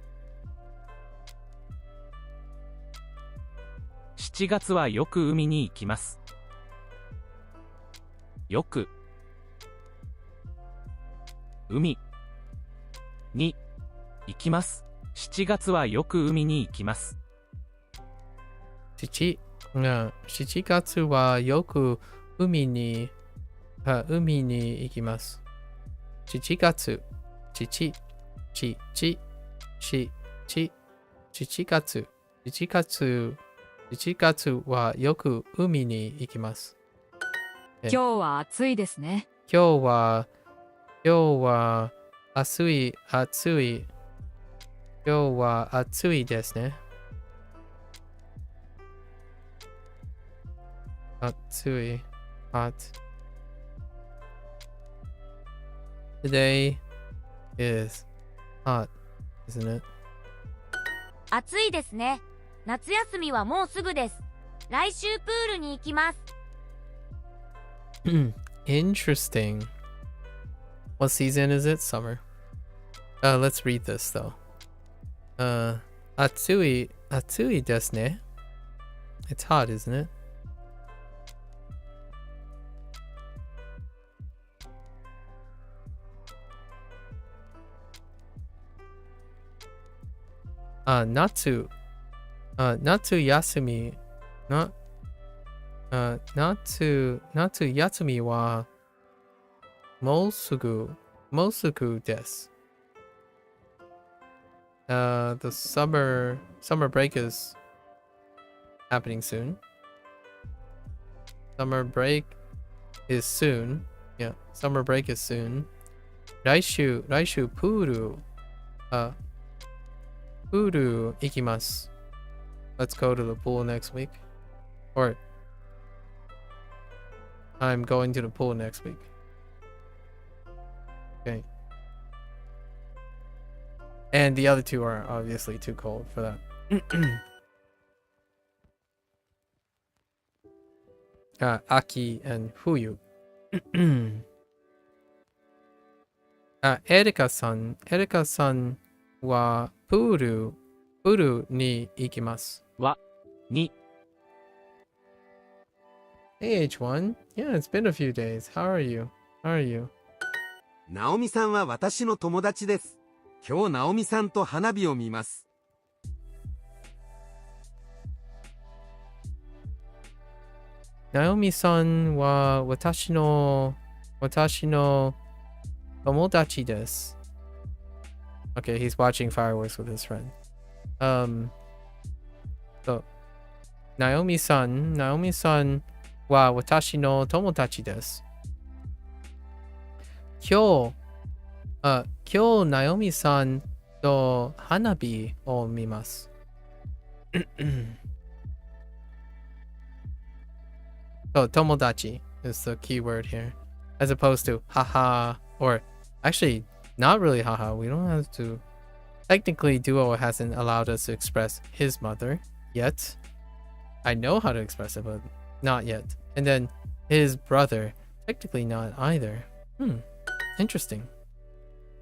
7月はよく海に行きます。よく海に行きます。7月はよく海に行きます。7月はよく海に行きます。7月7月はよく海に行きます。今日は暑いですね。今日は暑い。今日は暑いですね。暑い。hot. Today is hot, isn't it? 暑いですね。夏休みはもうすぐです。来週プールに行きます。Interesting. What season is it? Summer. Let's read this though. 暑いですね. It's hot, isn't it? Natsu yasumi. Natsu yasumi wa Mosugu desu. The summer break is happening soon. Summer break is soon. Yeah, summer break is soon. Raishu puru. Puru ikimasu. Let's go to the pool next week. Or I'm going to the pool next week. Okay. And the other two are obviously too cold for that. Aki and Fuyu. Erika-san wa puru ni ikimasu. はに Hey H1. Yeah, it's been a few days. How are you? ナオミさんは私の友達です。今日ナオミさんと花火を見ます。Naomi-san wa watashi no tomodachi desu. Okay, he's watching fireworks with his friend. So Naomi-san wa watashi no tomodachi desu. 今日ナオミさんと花火を見ます。So tomodachi is the key word here, as opposed to haha, or actually not really haha. We don't have to. Technically, Duo hasn't allowed us to express his mother yet. I know how to express it, but not yet. And then his brother, technically not either. Interesting.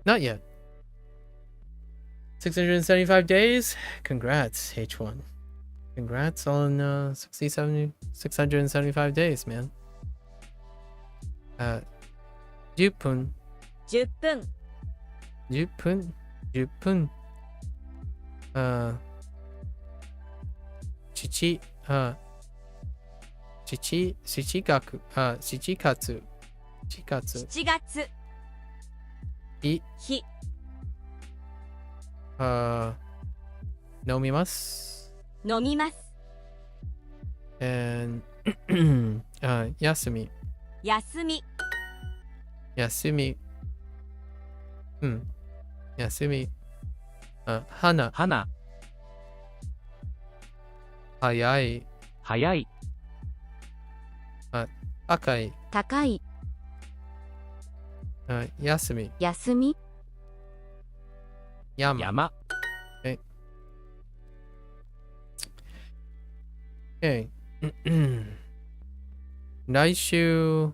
Not yet. 675 days. Congrats, H1. Congrats on 675 days, man. 10分。10分。10分。10分。7月。7月。日。飲みます。飲みます。and 休み。休み。休み。うん。休み。花。花。早い。早い。高い。高い。休み。休み。山。山。Okay. 来週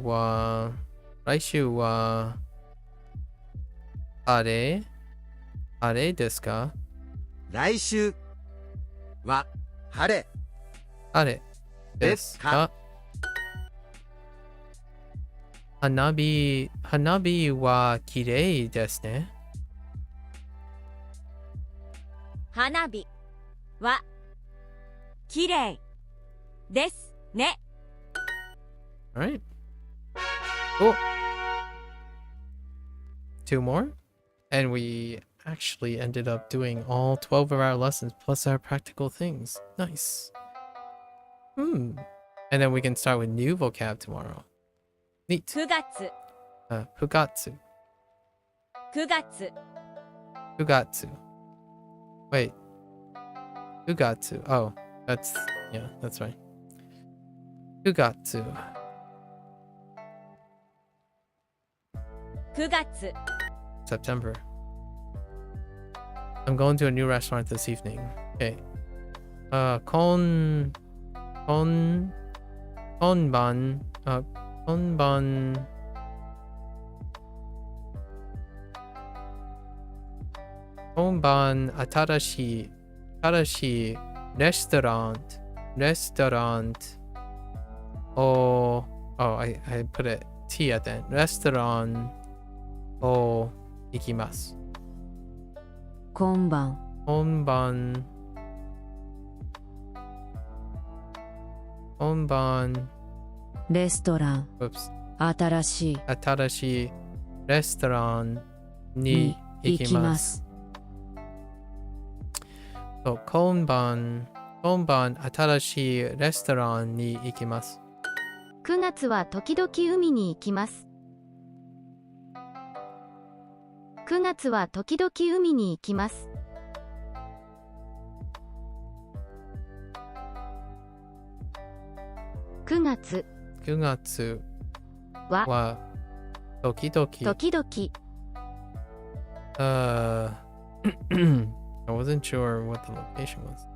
はあれですか？来週は晴れあれですか？花火は綺麗ですね。花火は綺麗ですね。Alright. Cool. 2 more? And we actually ended up doing all 12 of our lessons plus our practical things. Nice. And then we can start with new vocab tomorrow. Neat. 9月。9月。9月。9月。Wait. 9月. Oh, that's right. 9月。9月。September. I'm going to a new restaurant this evening. Okay. 今晩新しいレストラン Oh, I put a T at the end. レストランを行きます。今晩。レストラン。新しいレストランに行きます。そう、今晩新しいレストランに行きます。9月は時々海に行きます。9月は時々海に行きます。9月は時々。I wasn't sure what the location was.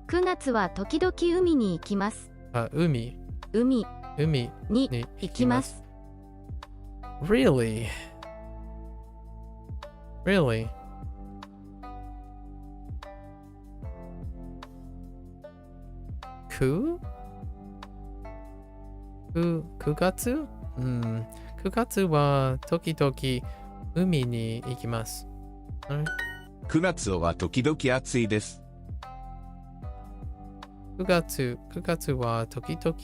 9月は時々海に行きます。海に行きます。Really?9月?9月は時々海に行きます。9月は時々暑いです。9月は時々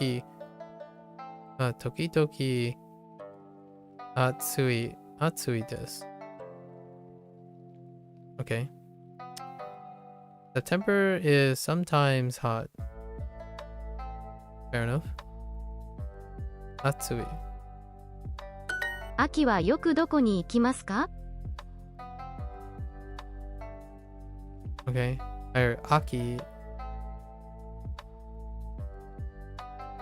暑いです。Okay. September is sometimes hot. Fair enough. 暑い。秋はよくどこに行きますか？ Okay. I heard Aki.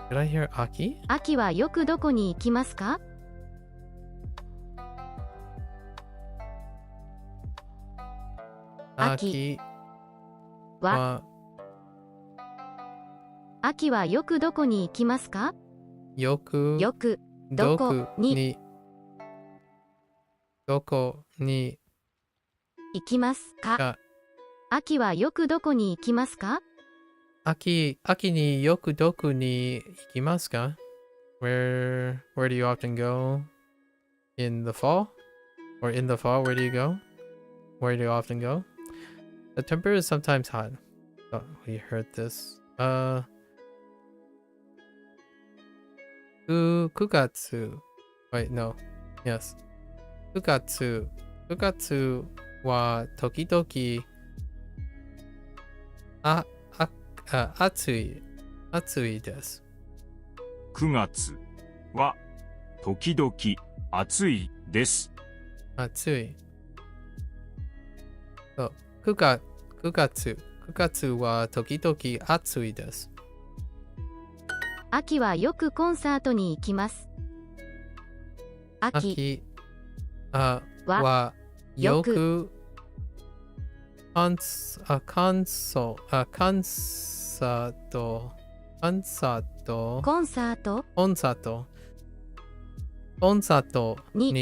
Did I hear Aki? 秋はよくどこに行きますか？秋は秋はよくどこに行きますか？よくどこにどこに行きますか？か。秋はよくどこに行きますか？秋によくどこに行きますか？ Where do you often go? In the fall? Or in the fall, where do you go? Where do you often go? The temperature is sometimes hot. Oh, we heard this. 9月 Wait, no. Yes. 9月は時々暑いです。9月は時々暑いです。暑い。そう。9月は時々暑いです。秋はよくコンサートに行きます。秋はよくコンサート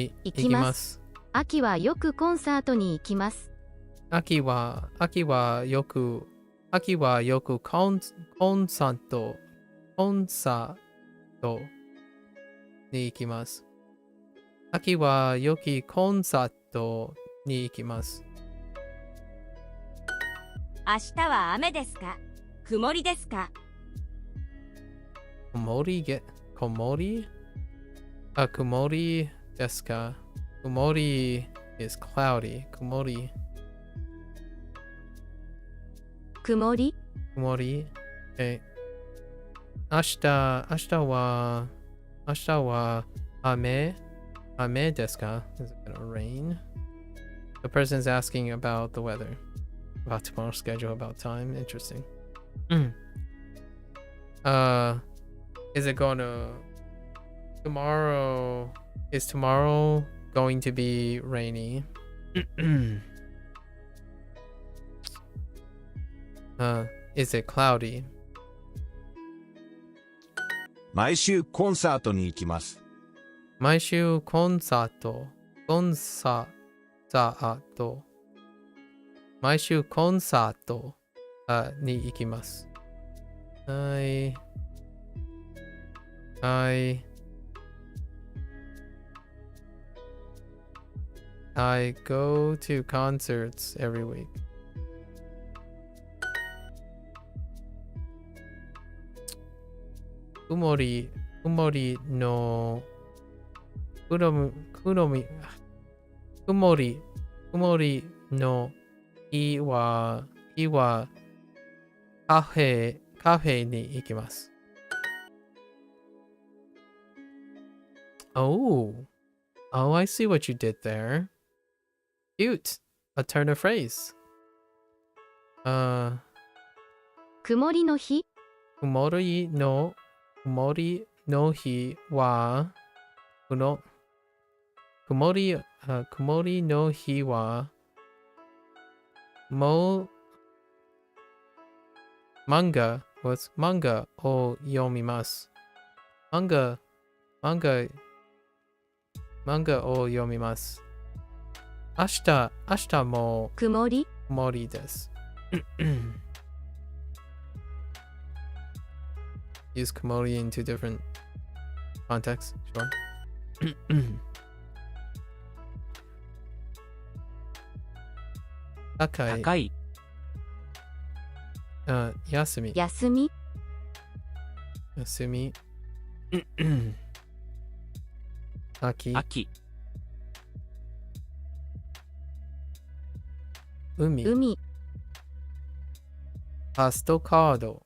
に行きます。秋はよくコンサートに行きます。秋はよくコンサートに行きます。秋はよくコンサートに行きます。明日は雨ですか？曇りですか？曇りですか？曇り is cloudy. 曇り。Okay. 明日は雨ですか? Is it gonna rain? The person's asking about the weather. About tomorrow's schedule, about time. Interesting. Is it gonna... Is tomorrow going to be rainy? Is it cloudy? 毎週コンサートに行きます。毎週コンサート毎週コンサートに行きます。I go to concerts every week. 曇りの日はカフェに行きます。Oh, I see what you did there. Cute. A turn of phrase. 曇りの日曇りの日は曇りの日は漫画を読みます。漫画を読みます。明日も曇りです。Use 曇り in two different contexts. Sure. 高い。休み。秋。海。ポストカード。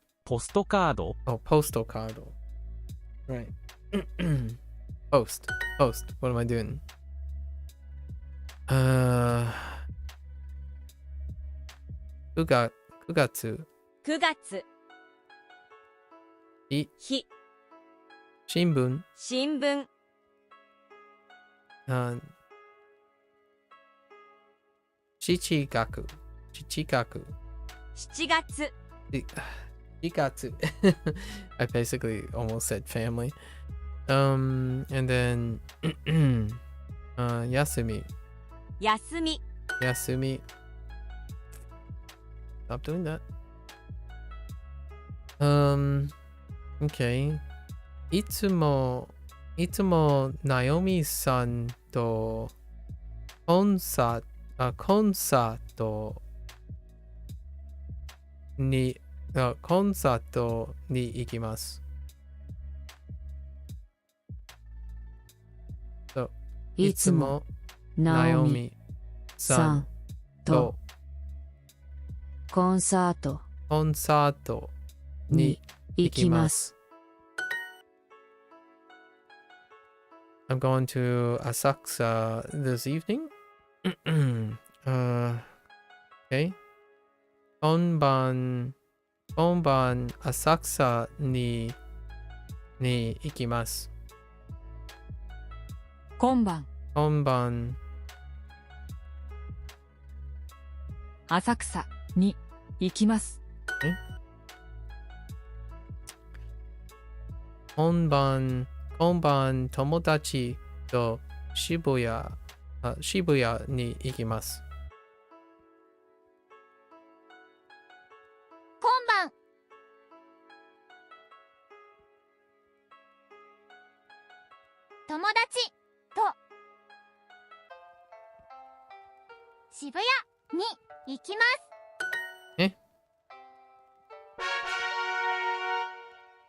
Oh, postal card. Right. Post. What am I doing? 9月。新聞。7月. I basically almost said family. And then 休み。休み。 Yasumi. Stop doing that. Okay. いつもナオミさんとコンサートに行きます。そう。いつもナオミさんとコンサートに行きます。I'm going to Asakusa this evening. Okay. 今晩浅草に行きます。今晩浅草に行きます。今晩友達と渋谷に行きます。今晩友達と渋谷に行きます。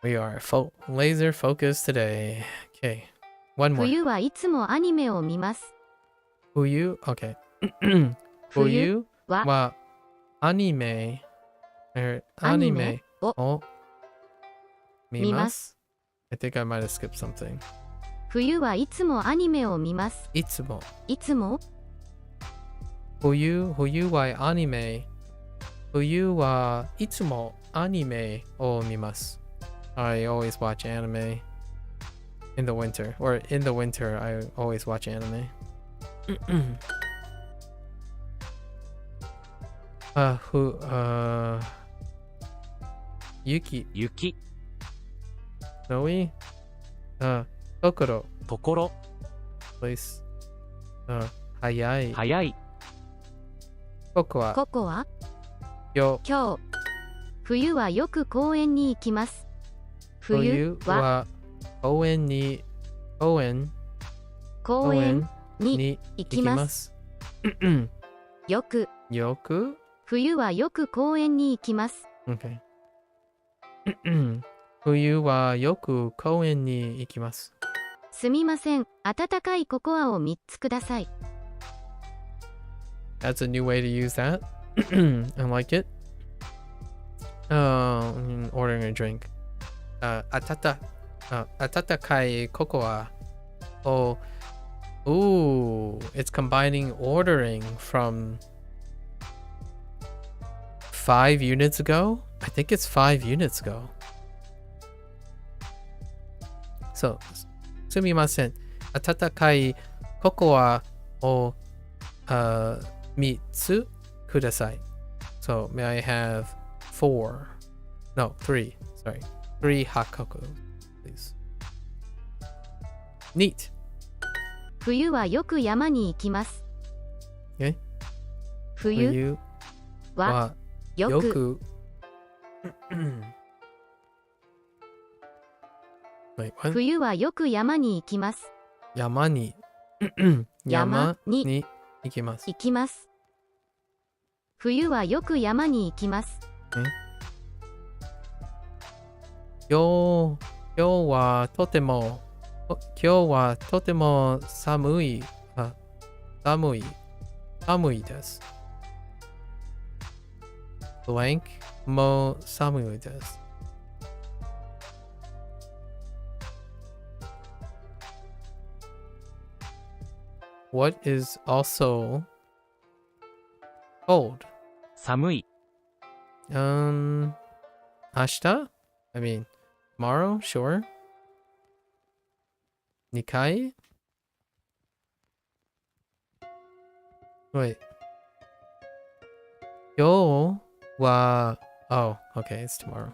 We are laser focused today. Okay. One more. 冬はいつもアニメを見ます。冬 Okay. 冬はアニメを見ます。I think I might have skipped something. 冬はいつもアニメを見ます。いつも冬はアニメ。冬はいつもアニメを見ます。I always watch anime in the winter. Or in the winter, I always watch anime. Yuki. 雪 Snowy. Tokoro. ところ Place. Hayai. 早い Kokoa. ココア Yo. 今日冬はよく公園に行きます。冬は公園に行きます。よく冬はよく公園に行きます。Okay. 冬はよく公園に行きます。すみません、温かいココアを3つください。That's a new way to use that. I like it. Ordering a drink. 温かいココアを Ooh, it's combining ordering from 5 units ago? I think it's 5 units ago. So, すみません。温かいココアを3つください。So, may I have 4? No, 3. Sorry. 3 hot cocoa, please. Neat. 冬はよく山に行きます。え冬はよくWait, what? 冬はよく山に行きます。山に行きます。行きます。冬はよく山に行きます。今日はとても寒いです。blank も寒いです。What is also cold? 寒い 明日? I mean, tomorrow? Sure. 2回? Wait. 今日は Oh, okay, it's tomorrow.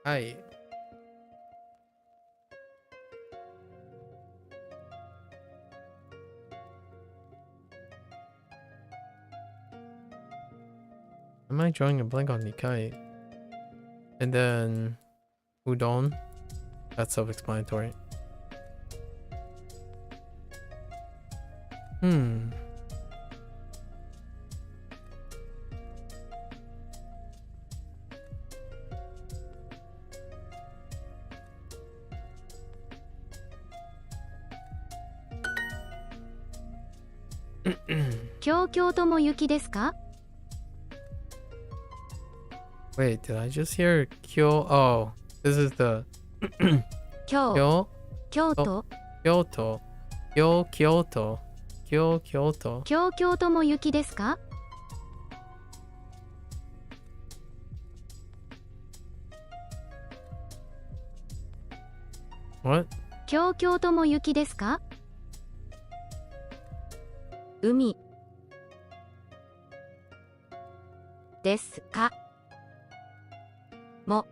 はい。Am I drawing a blank on Nikai? And then udon. That's self-explanatory. Hmm.京都も雪ですか？ Wait, did I just hear Kyo? Oh, this is the 京 Kyo, 京都 Kyoto, Kyo, Kyoto, Kyo, Kyoto. 京都も雪ですか？ What? 京都も雪ですか？海ですか？も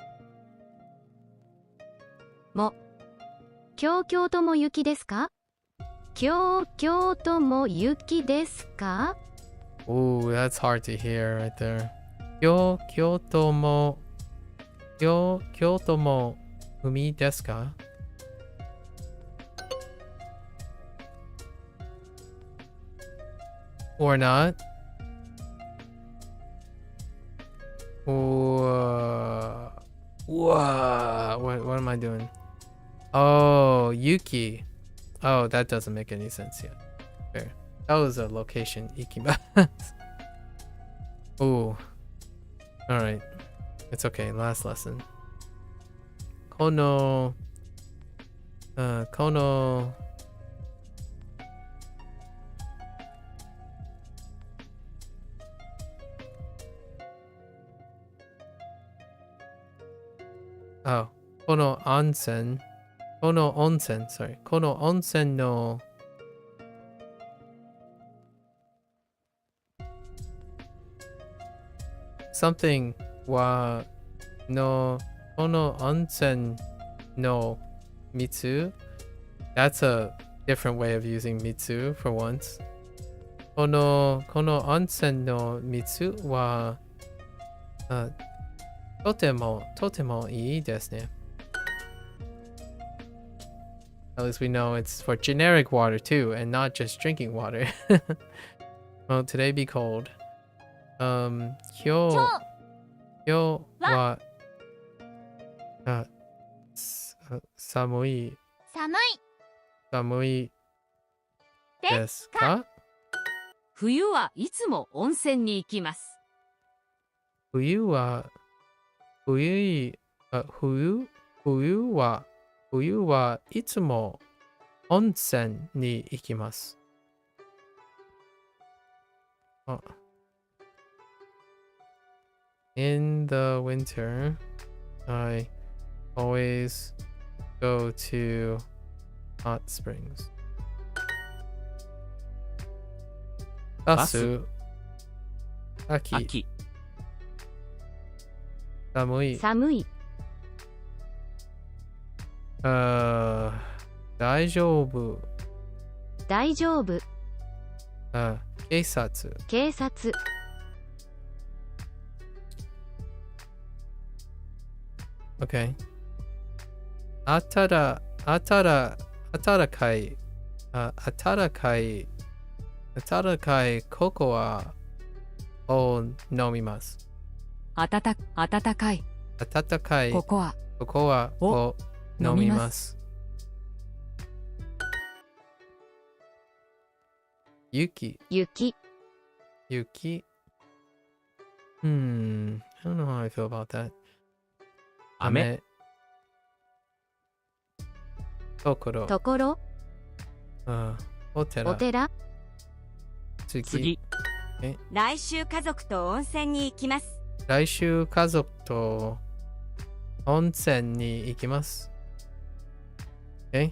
京都も雪ですか？京都も雪ですか？ Ooh, that's hard to hear right there. Kyoto mo umi desu ka? Or not? What am I doing? Oh, Yuki. Oh, that doesn't make any sense yet. Fair. That was a location, Ikimasu. Ooh. Alright. It's okay. Last lesson. Kono. Kono. Oh. Kono onsen. Kono onsen. Sorry. Kono onsen no. Something wa no kono onsen no mitsu. That's a different way of using mitsu for once. Kono onsen no mitsu wa totemo ii desu ne. At least we know it's for generic water too, and not just drinking water. Well, today be cold. Kyo wa samui 寒い desu ka? 冬はいつも温泉に行きます。冬はいつも温泉に行きます。In the winter, I always go to hot springs. バス。秋。寒い。大丈夫。警察。Okay. 暖かいココアを飲みます。暖かいココアを飲みます。雪。I don't know how I feel about that. 雨。ところ。お寺。次。来週家族と温泉に行きます。来週家族と温泉に行きます。Okay?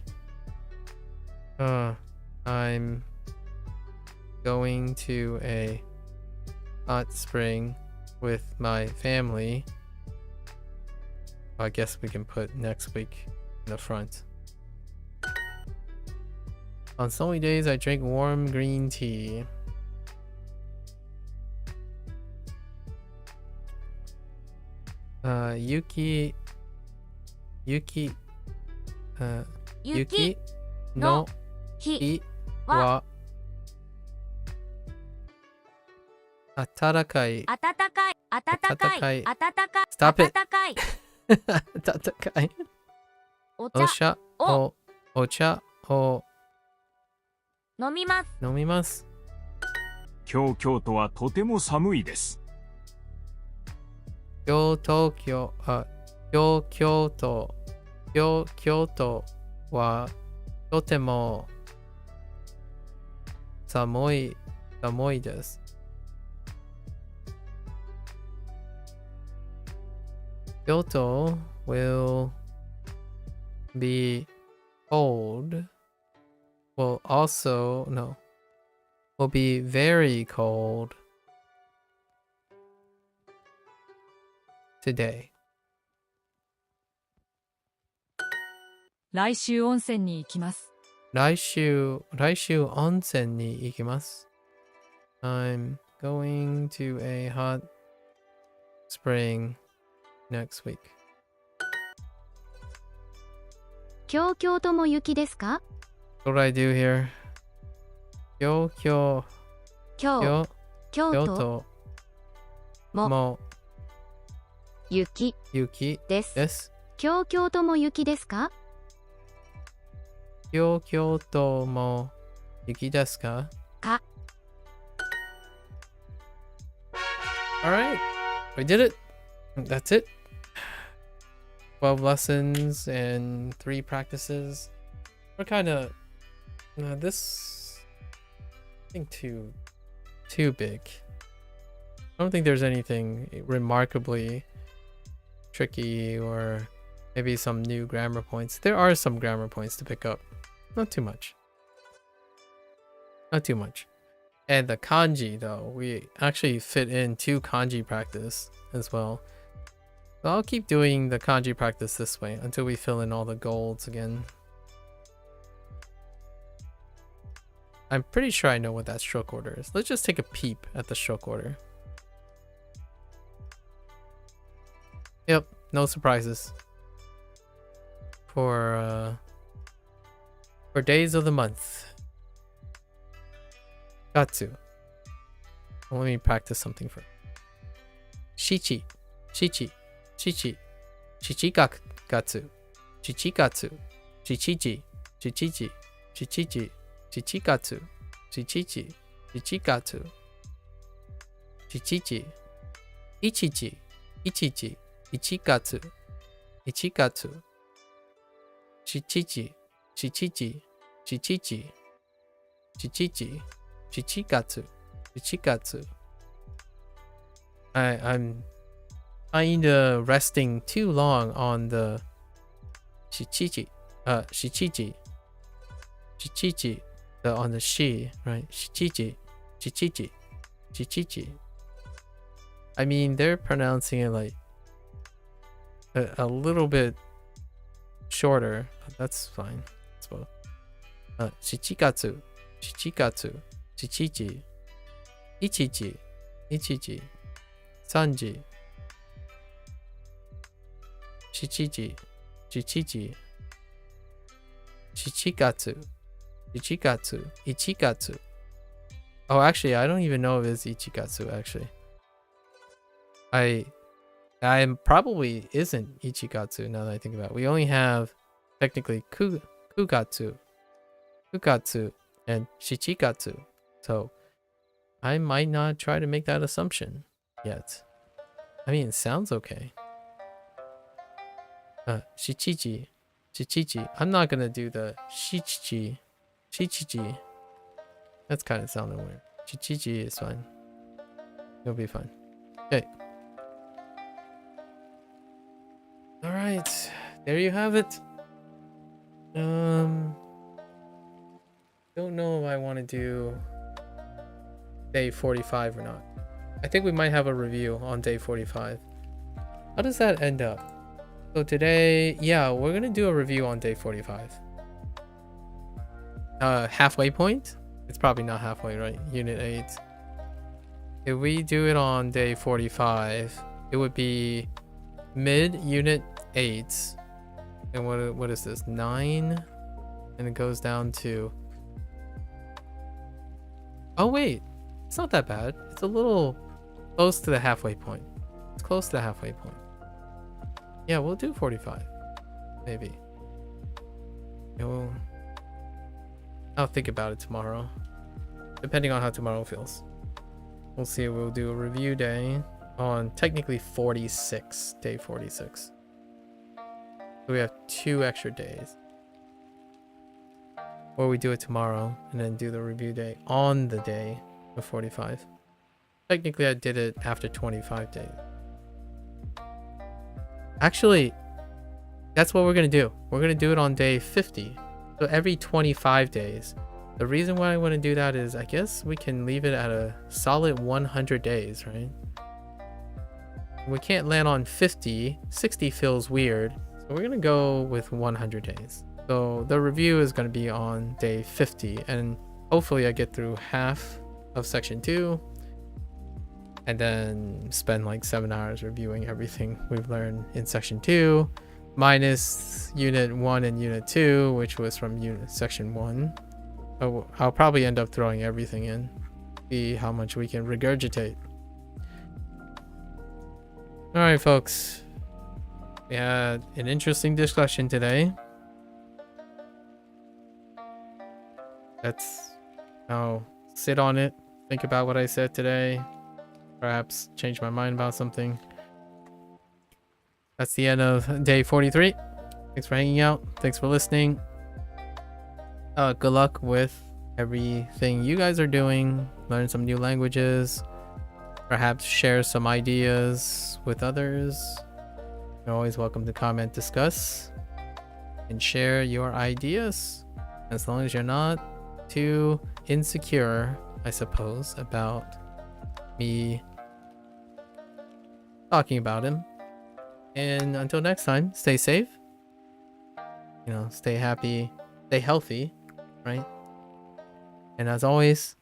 I'm going to a hot spring with my family. I guess we can put next week in the front. On sunny days, I drink warm green tea. Yuki 雪 no 日 wa atarakai. 暖かい暖かい暖かい Stop it. 暖かい Atatakai. お茶 Ocha o 飲みます nomimasu. 今日京都はとても寒いです。京都はとても寒いです。Kyoto will be cold. Will also, no, will be very cold today. 来週温泉に行きます。来週温泉に行きます。I'm going to a hot spring next week. 今日京都も雪ですか？ What do I do here? 京京都も雪雪です。です。今日京都も雪ですか？京都も雪ですか？か。Alright, we did it. That's it. 12 lessons and 3 practices. We're kind of this I think too big. I don't think there's anything remarkably tricky or maybe some new grammar points. There are some grammar points to pick up. Not too much. Not too much. And the kanji though, we actually fit in 2 kanji practice as well. So I'll keep doing the kanji practice this way until we fill in all the golds again. I'm pretty sure I know what that stroke order is. Let's just take a peep at the stroke order. Yep, no surprises. For days of the month. Gatsu. Well, let me practice something first. Shichi. Shichigatsu. Chichigatsu. Chichiji. Chichigatsu. Chichigatsu. Ichichi. Ichigatsu. Chichigatsu. I'm kind of resting too long on the shichiji, on the shi, right? Shichiji. I mean, they're pronouncing it like a little bit shorter, but that's fine. That's both. Shichigatsu, Chichiji, Ichiji, Sanji, Chichiji, Chichigatsu, Ichigatsu. Oh, actually, I don't even know if it's Ichigatsu, actually. I probably isn't Ichigatsu now that I think about it. We only have technically Kugatsu, and Shichigatsu. So I might not try to make that assumption yet. I mean, it sounds okay. Chichiji. I'm not gonna do the Shichiji. That's kind of sounding weird. Chichiji is fine. It'll be fine. Okay. Alright. There you have it. Don't know if I want to do day 45 or not. I think we might have a review on day 45. How does that end up? So today, yeah, we're gonna do a review on day 45. Halfway point? It's probably not halfway, right? Unit 8. If we do it on day 45, it would be mid unit 8. And what is this? 9? And it goes down to... Oh wait, it's not that bad. It's a little close to the halfway point. It's close to the halfway point. Yeah, we'll do 45. Maybe. Yeah, I'll think about it tomorrow. Depending on how tomorrow feels. We'll see. We'll do a review day on technically 46. Day 46. So we have 2 extra days. Or we do it tomorrow and then do the review day on the day of 45. Technically, I did it after 25 days. Actually, that's what we're going to do. We're going to do it on day 50. So every 25 days. The reason why I want to do that is I guess we can leave it at a solid 100 days, right? We can't land on 50. 60 feels weird. So we're going to go with 100 days. So the review is going to be on day 50. And hopefully I get through half of section 2. And then spend like 7 hours reviewing everything we've learned in section 2. Minus unit 1 and unit 2, which was from section 1. I'll probably end up throwing everything in. See how much we can regurgitate. Alright folks. We had an interesting discussion today. Let's now sit on it. Think about what I said today. Perhaps change my mind about something. That's the end of day 43. Thanks for hanging out. Thanks for listening. Good luck with everything you guys are doing. Learn some new languages. Perhaps share some ideas with others. You're always welcome to comment, discuss, and share your ideas. As long as you're not too insecure, I suppose, about me talking about him. And until next time, stay safe. Stay happy, stay healthy, right? And as always,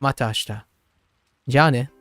mata ashita. じゃあね。